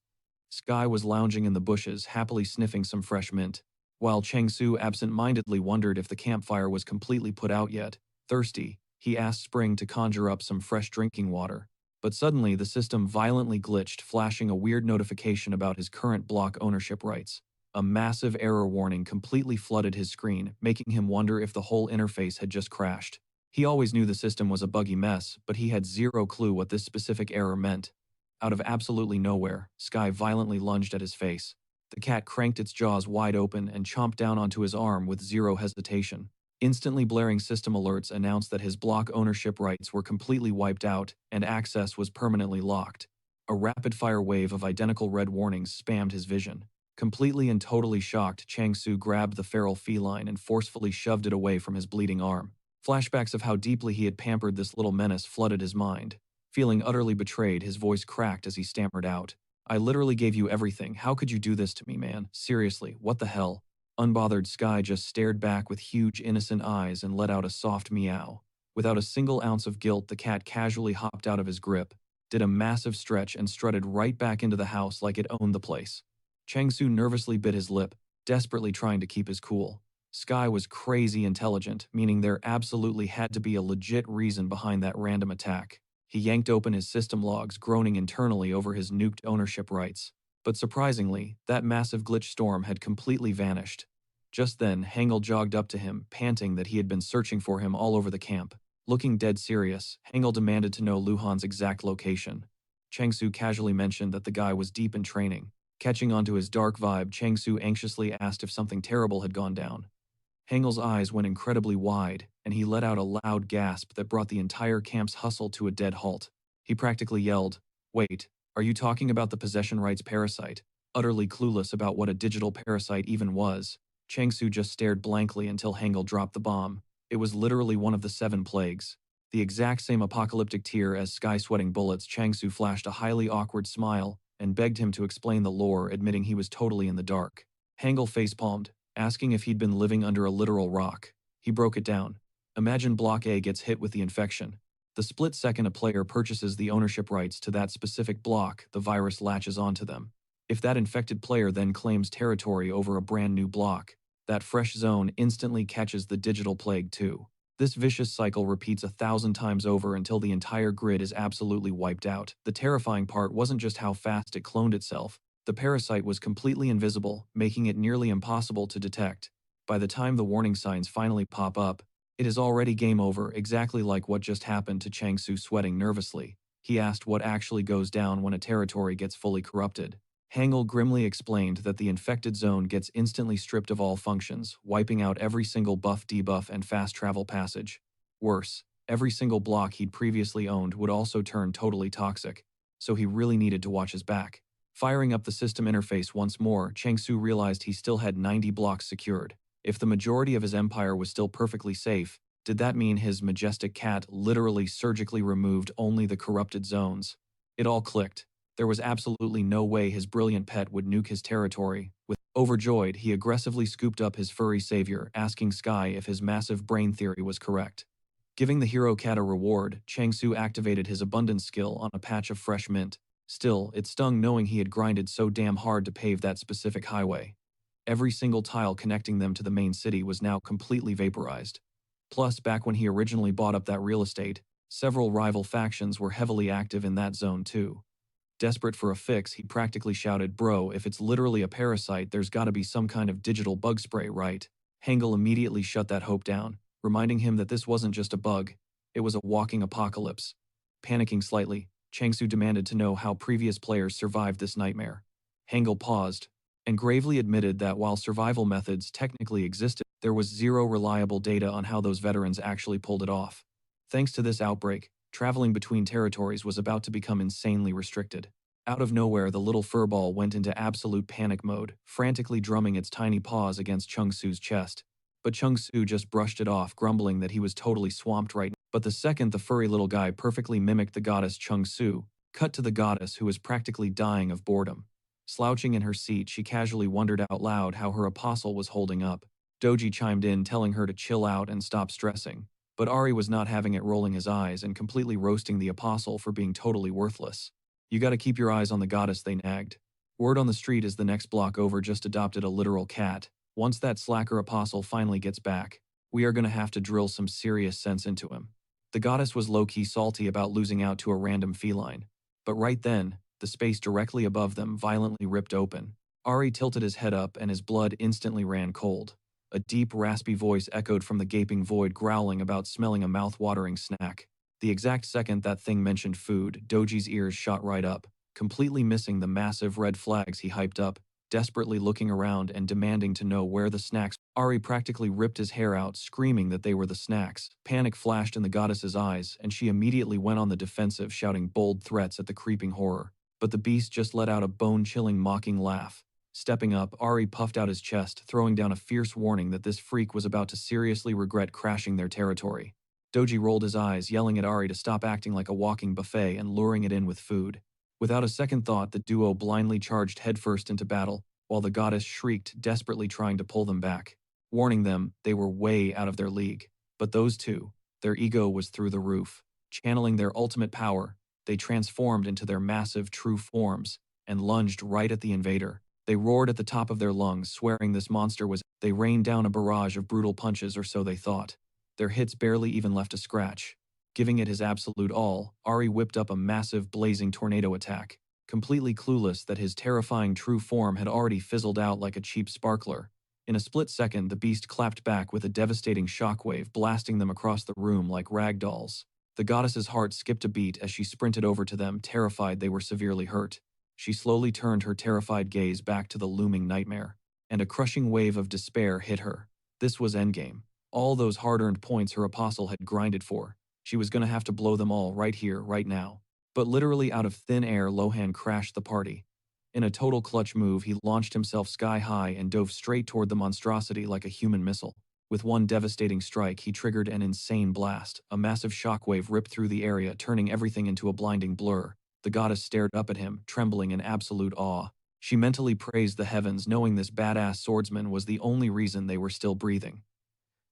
Speaker 1: Sky was lounging in the bushes, happily sniffing some fresh mint, while Changsu absent-mindedly wondered if the campfire was completely put out yet. Thirsty, he asked Spring to conjure up some fresh drinking water. But suddenly the system violently glitched, flashing a weird notification about his current block ownership rights. A massive error warning completely flooded his screen, making him wonder if the whole interface had just crashed. He always knew the system was a buggy mess, but he had zero clue what this specific error meant. Out of absolutely nowhere, Sky violently lunged at his face. The cat cranked its jaws wide open and chomped down onto his arm with zero hesitation. Instantly blaring system alerts announced that his block ownership rights were completely wiped out and access was permanently locked. A rapid-fire wave of identical red warnings spammed his vision. Completely and totally shocked, Changsu grabbed the feral feline and forcefully shoved it away from his bleeding arm. Flashbacks of how deeply he had pampered this little menace flooded his mind. Feeling utterly betrayed, his voice cracked as he stammered out, "I literally gave you everything. How could you do this to me, man? Seriously, what the hell?" Unbothered, Sky just stared back with huge innocent eyes and let out a soft meow. Without a single ounce of guilt, the cat casually hopped out of his grip, did a massive stretch and strutted right back into the house like it owned the place. Changsu nervously bit his lip, desperately trying to keep his cool. Sky was crazy intelligent, meaning there absolutely had to be a legit reason behind that random attack. He yanked open his system logs, groaning internally over his nuked ownership rights. But surprisingly, that massive glitch storm had completely vanished. Just then, Hangul jogged up to him, panting that he had been searching for him all over the camp. Looking dead serious, Hangul demanded to know Luhan's exact location. Changsu casually mentioned that the guy was deep in training. Catching onto his dark vibe, Changsu anxiously asked if something terrible had gone down. Hangul's eyes went incredibly wide, and he let out a loud gasp that brought the entire camp's hustle to a dead halt. He practically yelled, "Wait, are you talking about the possession rights parasite?" Utterly clueless about what a digital parasite even was, Changsu just stared blankly until Hangul dropped the bomb. It was literally one of the 7 plagues. The exact same apocalyptic tier as Sky sweating bullets, Changsu flashed a highly awkward smile and begged him to explain the lore, admitting he was totally in the dark. Hangul facepalmed, asking if he'd been living under a literal rock. He broke it down. Imagine Block A gets hit with the infection. The split second a player purchases the ownership rights to that specific block, the virus latches onto them. If that infected player then claims territory over a brand new block, that fresh zone instantly catches the digital plague too. This vicious cycle repeats 1,000 times over until the entire grid is absolutely wiped out. The terrifying part wasn't just how fast it cloned itself. The parasite was completely invisible, making it nearly impossible to detect. By the time the warning signs finally pop up, it is already game over, exactly like what just happened to Changsu. Sweating nervously, he asked what actually goes down when a territory gets fully corrupted. Hangul grimly explained that the infected zone gets instantly stripped of all functions, wiping out every single buff, debuff, and fast travel passage. Worse, every single block he'd previously owned would also turn totally toxic, so he really needed to watch his back. Firing up the system interface once more, Changsu realized he still had 90 blocks secured. If the majority of his empire was still perfectly safe, did that mean his majestic cat literally surgically removed only the corrupted zones? It all clicked. There was absolutely no way his brilliant pet would nuke his territory. Overjoyed, he aggressively scooped up his furry savior, asking Sky if his massive brain theory was correct. Giving the hero cat a reward, Changsu activated his abundance skill on a patch of fresh mint. Still, it stung knowing he had grinded so damn hard to pave that specific highway. Every single tile connecting them to the main city was now completely vaporized. Plus, back when he originally bought up that real estate, several rival factions were heavily active in that zone too. Desperate for a fix, he practically shouted, "Bro, if it's literally a parasite, there's gotta be some kind of digital bug spray, right?" Hangul immediately shut that hope down, reminding him that this wasn't just a bug, it was a walking apocalypse. Panicking slightly, Changsu demanded to know how previous players survived this nightmare. Hangul paused, and gravely admitted that while survival methods technically existed, there was zero reliable data on how those veterans actually pulled it off. Thanks to this outbreak, traveling between territories was about to become insanely restricted. Out of nowhere, the little furball went into absolute panic mode, frantically drumming its tiny paws against Changsu's chest. But Changsu just brushed it off, grumbling that he was totally swamped right now. But the second the furry little guy perfectly mimicked the goddess Changsu, cut to the goddess who was practically dying of boredom. Slouching in her seat, she casually wondered out loud how her apostle was holding up. Doji chimed in, telling her to chill out and stop stressing. But Ari was not having it, rolling his eyes and completely roasting the apostle for being totally worthless. You gotta keep your eyes on the goddess, they nagged. Word on the street is the next block over just adopted a literal cat. Once that slacker apostle finally gets back, we are gonna have to drill some serious sense into him. The goddess was low-key salty about losing out to a random feline. But right then, the space directly above them violently ripped open. Ari tilted his head up and his blood instantly ran cold. A deep, raspy voice echoed from the gaping void, growling about smelling a mouth-watering snack. The exact second that thing mentioned food, Doji's ears shot right up, completely missing the massive red flags he hyped up, desperately looking around and demanding to know where the snacks. Ari practically ripped his hair out, screaming that they were the snacks. Panic flashed in the goddess's eyes, and she immediately went on the defensive, shouting bold threats at the creeping horror. But the beast just let out a bone-chilling, mocking laugh. Stepping up, Ari puffed out his chest, throwing down a fierce warning that this freak was about to seriously regret crashing their territory. Doji rolled his eyes, yelling at Ari to stop acting like a walking buffet and luring it in with food. Without a second thought, the duo blindly charged headfirst into battle, while the goddess shrieked, desperately trying to pull them back. Warning them, they were way out of their league. But those two, their ego was through the roof. Channeling their ultimate power, they transformed into their massive true forms and lunged right at the invader. They roared at the top of their lungs, swearing this monster was. They rained down a barrage of brutal punches, or so they thought. Their hits barely even left a scratch. Giving it his absolute all, Ari whipped up a massive blazing tornado attack, completely clueless that his terrifying true form had already fizzled out like a cheap sparkler. In a split second, the beast clapped back with a devastating shockwave, blasting them across the room like rag dolls. The goddess's heart skipped a beat as she sprinted over to them, terrified they were severely hurt. She slowly turned her terrified gaze back to the looming nightmare, and a crushing wave of despair hit her. This was endgame. All those hard-earned points her apostle had grinded for. She was gonna have to blow them all right here, right now. But literally out of thin air, Lohan crashed the party. In a total clutch move, he launched himself sky-high and dove straight toward the monstrosity like a human missile. With one devastating strike, he triggered an insane blast. A massive shockwave ripped through the area, turning everything into a blinding blur. The goddess stared up at him, trembling in absolute awe. She mentally praised the heavens, knowing this badass swordsman was the only reason they were still breathing.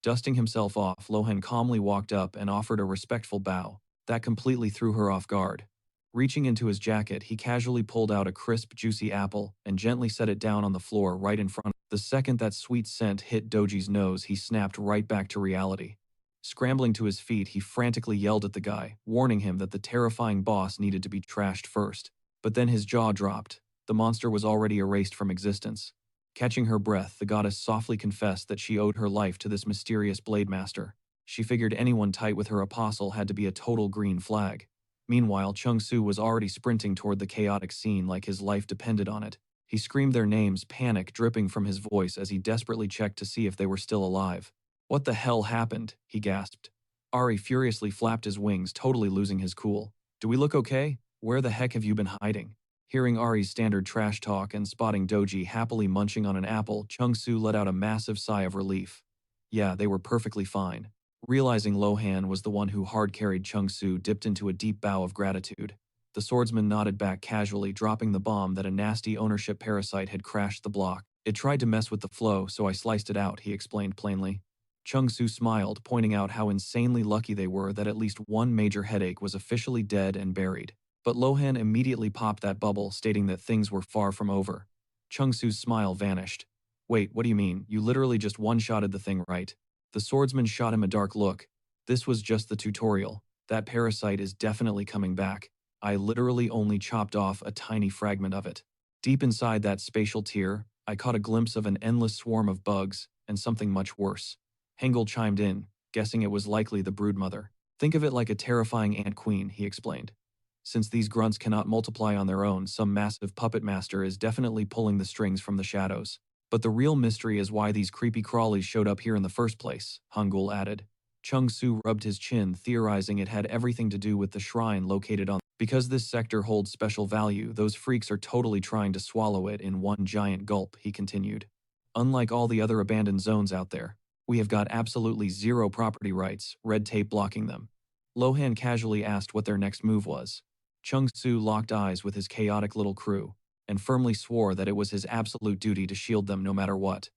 Speaker 1: Dusting himself off, Lohan calmly walked up and offered a respectful bow. That completely threw her off guard. Reaching into his jacket, he casually pulled out a crisp, juicy apple and gently set it down on the floor right in front. The second that sweet scent hit Doji's nose, he snapped right back to reality. Scrambling to his feet, he frantically yelled at the guy, warning him that the terrifying boss needed to be trashed first. But then his jaw dropped. The monster was already erased from existence. Catching her breath, the goddess softly confessed that she owed her life to this mysterious blade master. She figured anyone tight with her apostle had to be a total green flag. Meanwhile, Chung-Soo was already sprinting toward the chaotic scene like his life depended on it. He screamed their names, panic dripping from his voice as he desperately checked to see if they were still alive. "What the hell happened?" he gasped. Ari furiously flapped his wings, totally losing his cool. "Do we look okay? Where the heck have you been hiding?" Hearing Ari's standard trash talk and spotting Doji happily munching on an apple, Chung-Soo let out a massive sigh of relief. Yeah, they were perfectly fine. Realizing Lohan was the one who hard-carried Chung-Soo, dipped into a deep bow of gratitude. The swordsman nodded back casually, dropping the bomb that a nasty ownership parasite had crashed the block. "It tried to mess with the flow, so I sliced it out," he explained plainly. Chung-Soo smiled, pointing out how insanely lucky they were that at least one major headache was officially dead and buried. But Lohan immediately popped that bubble, stating that things were far from over. Chung-Soo's smile vanished. "Wait, what do you mean? You literally just one-shotted the thing, right?" The swordsman shot him a dark look. "This was just the tutorial. That parasite is definitely coming back. I literally only chopped off a tiny fragment of it." Deep inside that spatial tier, I caught a glimpse of an endless swarm of bugs, and something much worse. Hengel chimed in, guessing it was likely the broodmother. "Think of it like a terrifying ant queen," he explained. "Since these grunts cannot multiply on their own, some massive puppet master is definitely pulling the strings from the shadows. But the real mystery is why these creepy crawlies showed up here in the first place," Hangul added. Chung-Soo rubbed his chin, theorizing it had everything to do with the shrine located on. "Because this sector holds special value, those freaks are totally trying to swallow it in one giant gulp," he continued. "Unlike all the other abandoned zones out there, we have got absolutely zero property rights, red tape blocking them." Lohan casually asked what their next move was. Chung-Soo locked eyes with his chaotic little crew, and firmly swore that it was his absolute duty to shield them no matter what.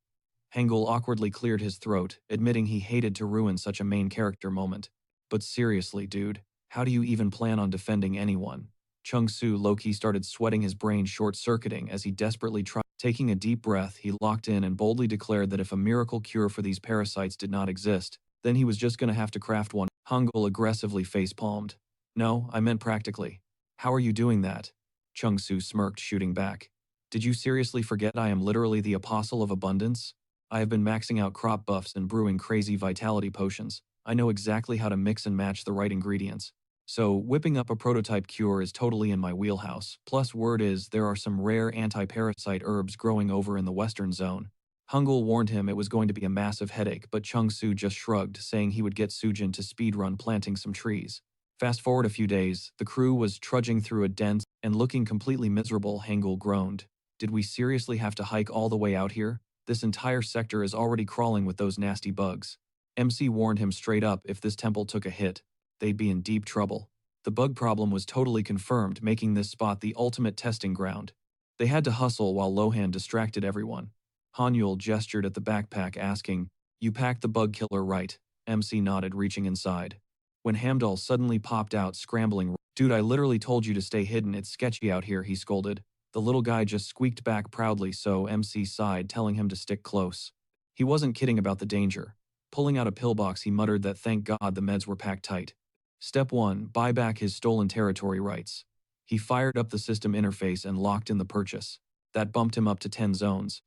Speaker 1: Hangul awkwardly cleared his throat, admitting he hated to ruin such a main character moment. But seriously, dude, how do you even plan on defending anyone? Chung-Soo low-key started sweating, his brain short-circuiting as he desperately tried. Taking a deep breath, he locked in and boldly declared that if a miracle cure for these parasites did not exist, then he was just gonna have to craft one. Hangul aggressively face-palmed. No, I meant practically. How are you doing that? Chung-Soo smirked, shooting back. Did you seriously forget I am literally the apostle of abundance? I have been maxing out crop buffs and brewing crazy vitality potions. I know exactly how to mix and match the right ingredients. So, whipping up a prototype cure is totally in my wheelhouse. Plus, word is there are some rare anti-parasite herbs growing over in the western zone. Hangul warned him it was going to be a massive headache, but Chung-Soo just shrugged, saying he would get Sujin to speedrun planting some trees. Fast forward a few days, the crew was trudging through a dense and looking completely miserable. Hangul groaned. Did we seriously have to hike all the way out here? This entire sector is already crawling with those nasty bugs. MC warned him straight up, if this temple took a hit, they'd be in deep trouble. The bug problem was totally confirmed, making this spot the ultimate testing ground. They had to hustle while Lohan distracted everyone. Hanyul gestured at the backpack, asking, "You packed the bug killer, right?" MC nodded, reaching inside. When Hamdall suddenly popped out, scrambling, "Dude, I literally told you to stay hidden, it's sketchy out here," he scolded. The little guy just squeaked back proudly, so MC sighed, telling him to stick close. He wasn't kidding about the danger. Pulling out a pillbox, he muttered that thank God the meds were packed tight. Step 1. Buy back his stolen territory rights. He fired up the system interface and locked in the purchase. That bumped him up to 10 zones.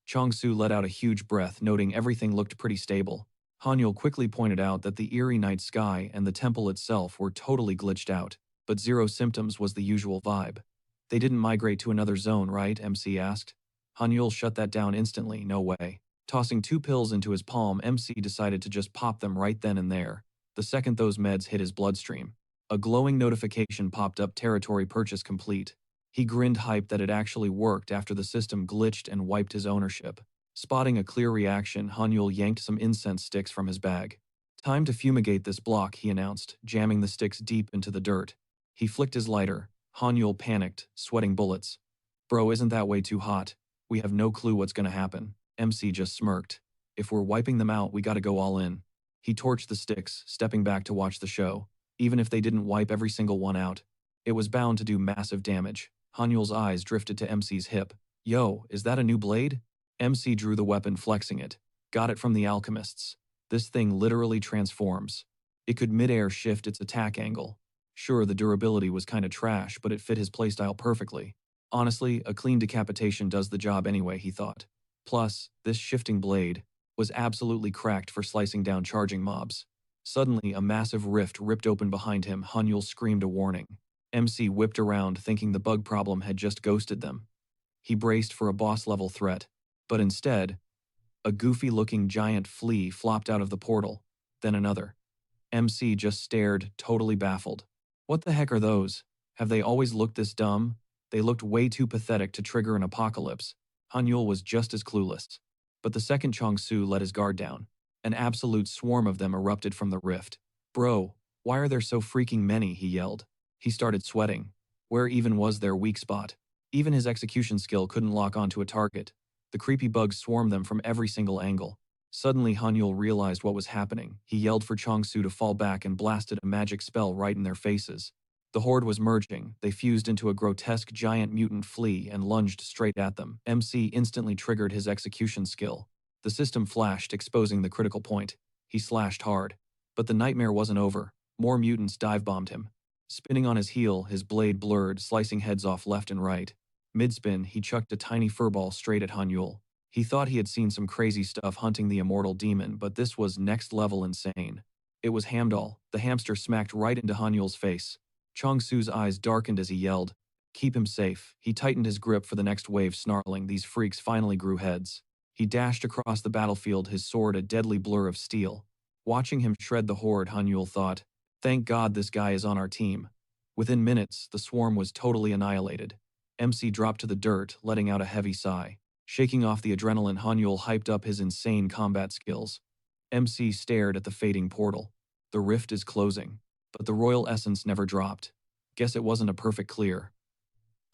Speaker 1: Chung-Soo let out a huge breath, noting everything looked pretty stable. Hanyul quickly pointed out that the eerie night sky and the temple itself were totally glitched out, but zero symptoms was the usual vibe. They didn't migrate to another zone, right? MC asked. Hanyul shut that down instantly, no way. Tossing 2 pills into his palm, MC decided to just pop them right then and there. The second those meds hit his bloodstream, a glowing notification popped up: territory purchase complete. He grinned, hyped that it actually worked after the system glitched and wiped his ownership. Spotting a clear reaction, Hanyul yanked some incense sticks from his bag. Time to fumigate this block, he announced, jamming the sticks deep into the dirt. He flicked his lighter. Hanyul panicked, sweating bullets. Bro, isn't that way too hot? We have no clue what's gonna happen. MC just smirked. If we're wiping them out, we gotta go all in. He torched the sticks, stepping back to watch the show. Even if they didn't wipe every single one out, it was bound to do massive damage. Hanyul's eyes drifted to MC's hip. Yo, is that a new blade? MC drew the weapon, flexing it. Got it from the alchemists. This thing literally transforms. It could mid-air shift its attack angle. Sure, the durability was kinda trash, but it fit his playstyle perfectly. Honestly, a clean decapitation does the job anyway, he thought. Plus, this shifting blade was absolutely cracked for slicing down charging mobs. Suddenly, a massive rift ripped open behind him. Hanyul screamed a warning. MC whipped around, thinking the bug problem had just ghosted them. He braced for a boss-level threat, but instead, a goofy-looking giant flea flopped out of the portal, then another. MC just stared, totally baffled. What the heck are those? Have they always looked this dumb? They looked way too pathetic to trigger an apocalypse. Hanyul was just as clueless. But the second Chung-Soo let his guard down. An absolute swarm of them erupted from the rift. Bro, why are there so freaking many? He yelled. He started sweating. Where even was their weak spot? Even his execution skill couldn't lock onto a target. The creepy bugs swarmed them from every single angle. Suddenly, Hanyul realized what was happening. He yelled for Chung-Soo to fall back and blasted a magic spell right in their faces. The horde was merging. They fused into a grotesque giant mutant flea and lunged straight at them. MC instantly triggered his execution skill. The system flashed, exposing the critical point. He slashed hard. But the nightmare wasn't over. More mutants dive-bombed him. Spinning on his heel, his blade blurred, slicing heads off left and right. Mid-spin, he chucked a tiny furball straight at Hanyul. He thought he had seen some crazy stuff hunting the immortal demon, but this was next-level insane. It was Hamdall. The hamster smacked right into Hanyul's face. Chung-Soo's eyes darkened as he yelled, "Keep him safe." He tightened his grip for the next wave, snarling. These freaks finally grew heads. He dashed across the battlefield, his sword a deadly blur of steel. Watching him shred the horde, Hanyul thought, thank God this guy is on our team. Within minutes, the swarm was totally annihilated. MC dropped to the dirt, letting out a heavy sigh. Shaking off the adrenaline, Hanyul hyped up his insane combat skills. MC stared at the fading portal. The rift is closing. But the royal essence never dropped. Guess it wasn't a perfect clear.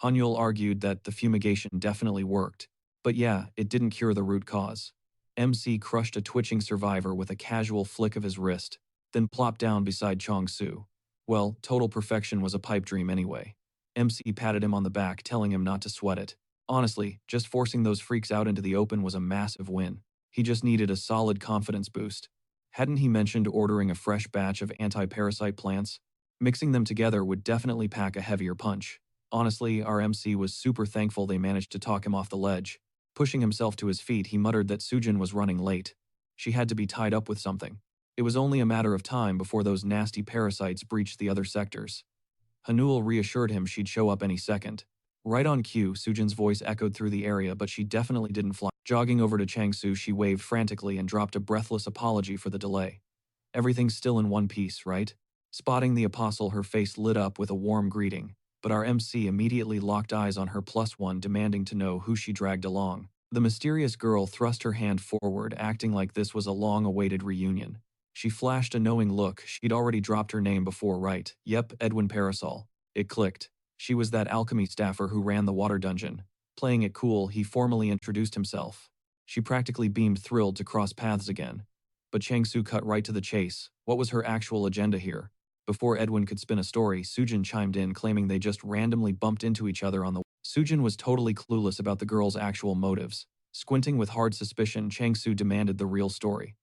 Speaker 1: Hanyul argued that the fumigation definitely worked. But yeah, it didn't cure the root cause. MC crushed a twitching survivor with a casual flick of his wrist, then plopped down beside Chong-Su. Well, total perfection was a pipe dream anyway. MC patted him on the back, telling him not to sweat it. Honestly, just forcing those freaks out into the open was a massive win. He just needed a solid confidence boost. Hadn't he mentioned ordering a fresh batch of anti-parasite plants? Mixing them together would definitely pack a heavier punch. Honestly, our MC was super thankful they managed to talk him off the ledge. Pushing himself to his feet, he muttered that Sujin was running late. She had to be tied up with something. It was only a matter of time before those nasty parasites breached the other sectors. Hanul reassured him she'd show up any second. Right on cue, Sujin's voice echoed through the area, but she definitely didn't fly. Jogging over to Chang-Su, she waved frantically and dropped a breathless apology for the delay. Everything's still in one piece, right? Spotting the apostle, her face lit up with a warm greeting, but our MC immediately locked eyes on her +1, demanding to know who she dragged along. The mysterious girl thrust her hand forward, acting like this was a long-awaited reunion. She flashed a knowing look. She'd already dropped her name before, right? Yep, Edwin Parasol. It clicked. She was that alchemy staffer who ran the water dungeon. Playing it cool, he formally introduced himself. She practically beamed, thrilled to cross paths again. But Chang-Su cut right to the chase. What was her actual agenda here? Before Edwin could spin a story, Sujin chimed in, claiming they just randomly bumped into each other on the... Sujin was totally clueless about the girl's actual motives. Squinting with hard suspicion, Chang-Su demanded the real story.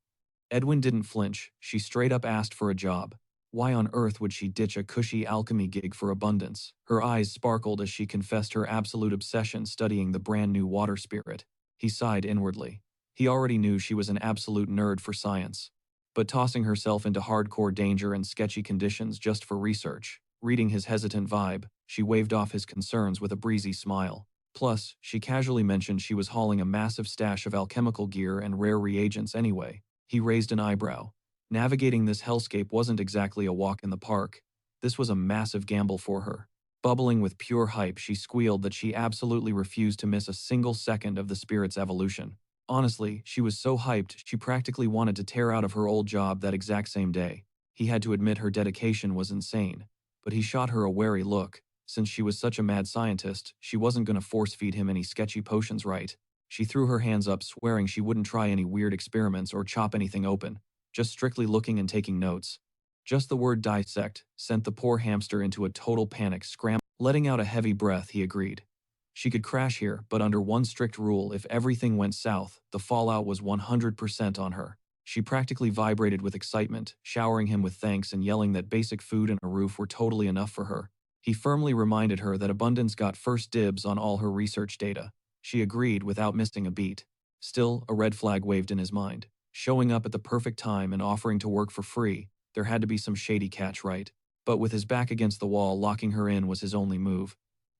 Speaker 1: Edwin didn't flinch. She straight up asked for a job. Why on earth would she ditch a cushy alchemy gig for abundance? Her eyes sparkled as she confessed her absolute obsession studying the brand new water spirit. He sighed inwardly. He already knew she was an absolute nerd for science. But tossing herself into hardcore danger and sketchy conditions just for research, reading his hesitant vibe, she waved off his concerns with a breezy smile. Plus, she casually mentioned she was hauling a massive stash of alchemical gear and rare reagents anyway. He raised an eyebrow. Navigating this hellscape wasn't exactly a walk in the park. This was a massive gamble for her. Bubbling with pure hype, she squealed that she absolutely refused to miss a single second of the spirit's evolution. Honestly, she was so hyped she practically wanted to tear out of her old job that exact same day. He had to admit her dedication was insane, but he shot her a wary look. Since she was such a mad scientist, she wasn't going to force-feed him any sketchy potions, right? She threw her hands up, swearing she wouldn't try any weird experiments or chop anything open, just strictly looking and taking notes. Just the word dissect sent the poor hamster into a total panic, letting out a heavy breath. He agreed. She could crash here, but under one strict rule: if everything went south, the fallout was 100% on her. She practically vibrated with excitement, showering him with thanks and yelling that basic food and a roof were totally enough for her. He firmly reminded her that abundance got first dibs on all her research data. She agreed without missing a beat. Still, a red flag waved in his mind. Showing up at the perfect time and offering to work for free, there had to be some shady catch, right? But with his back against the wall, locking her in was his only move.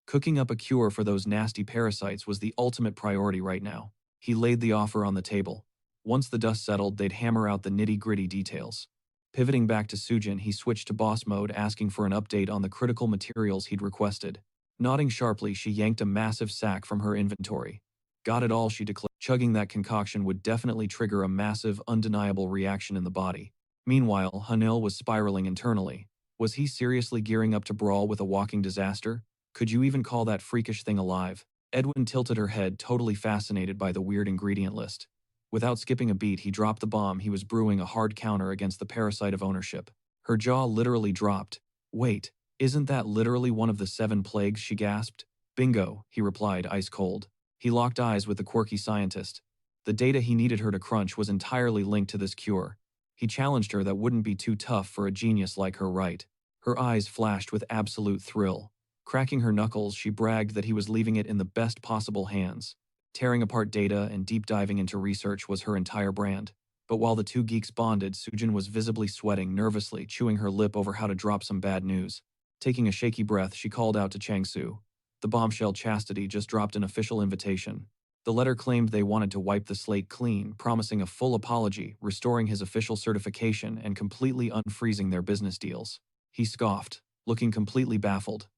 Speaker 1: Cooking up a cure for those nasty parasites was the ultimate priority right now. He laid the offer on the table. Once the dust settled, they'd hammer out the nitty-gritty details. Pivoting back to Sujin, he switched to boss mode, asking for an update on the critical materials he'd requested. Nodding sharply, she yanked a massive sack from her inventory. Got it all, she declared. Chugging that concoction would definitely trigger a massive, undeniable reaction in the body. Meanwhile, Hanil was spiraling internally. Was he seriously gearing up to brawl with a walking disaster? Could you even call that freakish thing alive? Edwin tilted her head, totally fascinated by the weird ingredient list. Without skipping a beat, he dropped the bomb. He was brewing a hard counter against the parasite of ownership. Her jaw literally dropped. Wait, isn't that literally one of the 7 plagues, she gasped? Bingo, he replied, ice cold. He locked eyes with the quirky scientist. The data he needed her to crunch was entirely linked to this cure. He challenged her that wouldn't be too tough for a genius like her, right? Her eyes flashed with absolute thrill. Cracking her knuckles, she bragged that he was leaving it in the best possible hands. Tearing apart data and deep diving into research was her entire brand. But while the two geeks bonded, Sujin was visibly sweating, nervously chewing her lip over how to drop some bad news. Taking a shaky breath, she called out to Chang-Su. The bombshell Chastity just dropped an official invitation. The letter claimed they wanted to wipe the slate clean, promising a full apology, restoring his official certification, and completely unfreezing their business deals. He scoffed, looking completely baffled.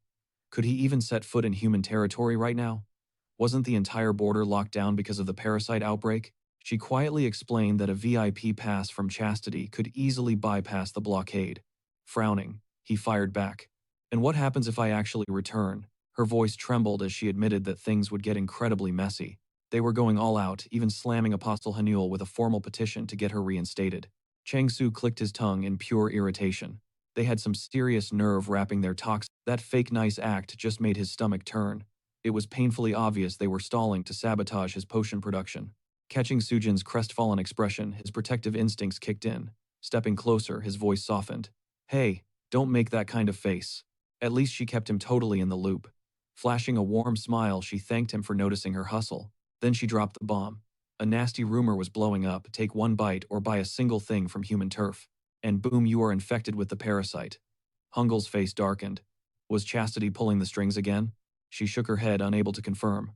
Speaker 1: Could he even set foot in human territory right now? Wasn't the entire border locked down because of the parasite outbreak? She quietly explained that a VIP pass from Chastity could easily bypass the blockade. Frowning, he fired back. And what happens if I actually return? Her voice trembled as she admitted that things would get incredibly messy. They were going all out, even slamming Apostle Hanul with a formal petition to get her reinstated. Chang-Su clicked his tongue in pure irritation. They had some serious nerve wrapping their toxic. That fake nice act just made his stomach turn. It was painfully obvious they were stalling to sabotage his potion production. Catching Sujin's crestfallen expression, his protective instincts kicked in. Stepping closer, his voice softened. Hey, don't make that kind of face. At least she kept him totally in the loop. Flashing a warm smile, she thanked him for noticing her hustle. Then she dropped the bomb. A nasty rumor was blowing up: take one bite or buy a single thing from human turf. And boom, you are infected with the parasite. Hungel's face darkened. Was Chastity pulling the strings again? She shook her head, unable to confirm.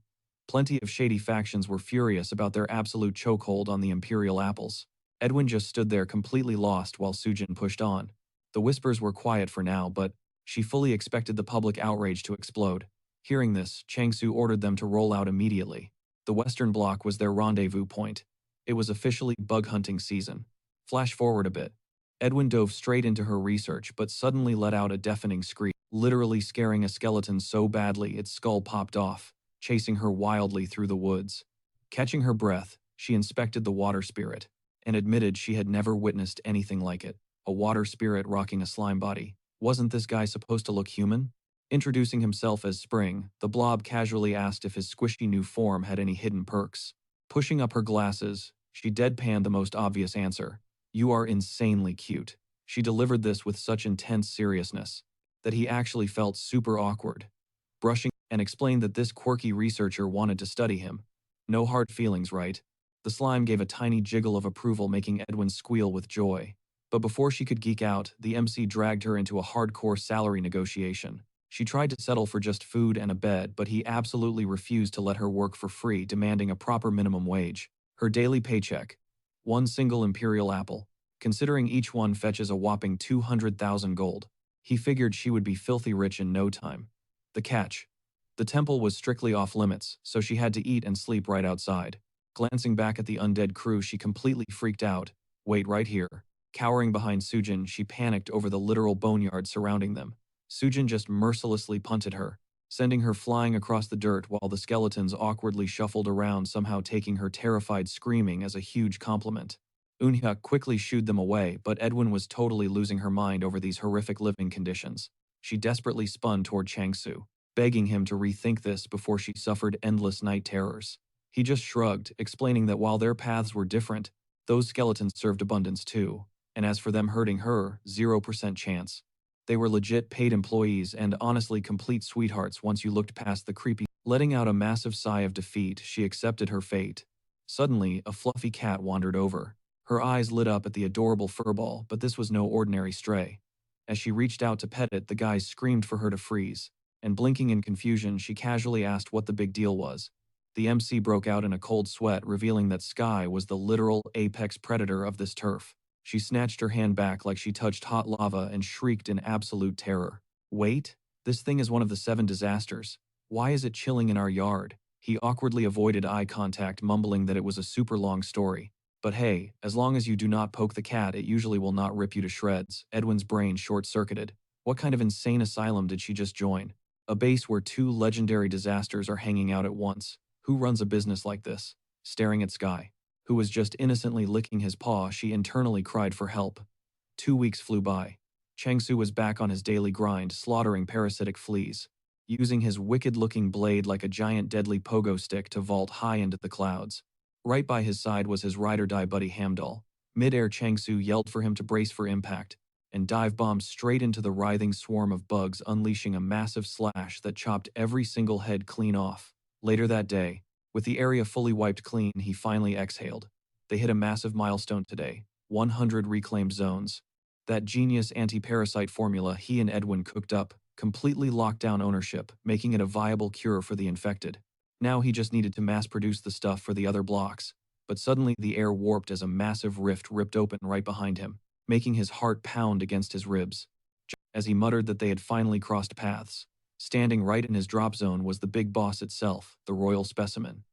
Speaker 1: Plenty of shady factions were furious about their absolute chokehold on the Imperial apples. Edwin just stood there completely lost while Sujin pushed on. The whispers were quiet for now, but she fully expected the public outrage to explode. Hearing this, Chang-Su ordered them to roll out immediately. The Western Bloc was their rendezvous point. It was officially bug hunting season. Flash forward a bit. Edwin dove straight into her research, but suddenly let out a deafening scream, literally scaring a skeleton so badly its skull popped off, chasing her wildly through the woods. Catching her breath, she inspected the water spirit, and admitted she had never witnessed anything like it. A water spirit rocking a slime body. Wasn't this guy supposed to look human? Introducing himself as Spring, the blob casually asked if his squishy new form had any hidden perks. Pushing up her glasses, she deadpanned the most obvious answer. You are insanely cute. She delivered this with such intense seriousness that he actually felt super awkward. Brushing and explained that this quirky researcher wanted to study him. No hard feelings, right? The slime gave a tiny jiggle of approval, making Edwin squeal with joy. But before she could geek out, the MC dragged her into a hardcore salary negotiation. She tried to settle for just food and a bed, but he absolutely refused to let her work for free, demanding a proper minimum wage. Her daily paycheck. One single Imperial apple. Considering each one fetches a whopping 200,000 gold. He figured she would be filthy rich in no time. The catch. The temple was strictly off limits, so she had to eat and sleep right outside. Glancing back at the undead crew, she completely freaked out. Wait right here. Cowering behind Sujin, she panicked over the literal boneyard surrounding them. Sujin just mercilessly punted her, sending her flying across the dirt while the skeletons awkwardly shuffled around, somehow taking her terrified screaming as a huge compliment. Eunhye quickly shooed them away, but Edwin was totally losing her mind over these horrific living conditions. She desperately spun toward Chang-Su, begging him to rethink this before she suffered endless night terrors. He just shrugged, explaining that while their paths were different, those skeletons served abundance too, and as for them hurting her, 0% chance. They were legit paid employees and honestly complete sweethearts once you looked past the creepy. Letting out a massive sigh of defeat, she accepted her fate. Suddenly, a fluffy cat wandered over. Her eyes lit up at the adorable furball, but this was no ordinary stray. As she reached out to pet it, the guys screamed for her to freeze, and blinking in confusion, she casually asked what the big deal was. The MC broke out in a cold sweat, revealing that Sky was the literal apex predator of this turf. She snatched her hand back like she touched hot lava and shrieked in absolute terror. Wait, this thing is one of the 7 disasters. Why is it chilling in our yard? He awkwardly avoided eye contact, mumbling that it was a super long story. But hey, as long as you do not poke the cat, it usually will not rip you to shreds. Edwin's brain short-circuited. What kind of insane asylum did she just join? A base where 2 legendary disasters are hanging out at once. Who runs a business like this? Staring at Sky, who was just innocently licking his paw, she internally cried for help. 2 weeks flew by. Chang-Su was back on his daily grind, slaughtering parasitic fleas, using his wicked-looking blade like a giant deadly pogo stick to vault high into the clouds. Right by his side was his ride-or-die buddy Hamdall. Mid-air, Chang-Su yelled for him to brace for impact, and dive-bombed straight into the writhing swarm of bugs, unleashing a massive slash that chopped every single head clean off. Later that day, with the area fully wiped clean, he finally exhaled. They hit a massive milestone today: 100 reclaimed zones. That genius anti-parasite formula he and Edwin cooked up completely locked down ownership, making it a viable cure for the infected. Now he just needed to mass-produce the stuff for the other blocks. But suddenly the air warped as a massive rift ripped open right behind him, making his heart pound against his ribs. As he muttered that they had finally crossed paths, standing right in his drop zone was the big boss itself, the royal specimen.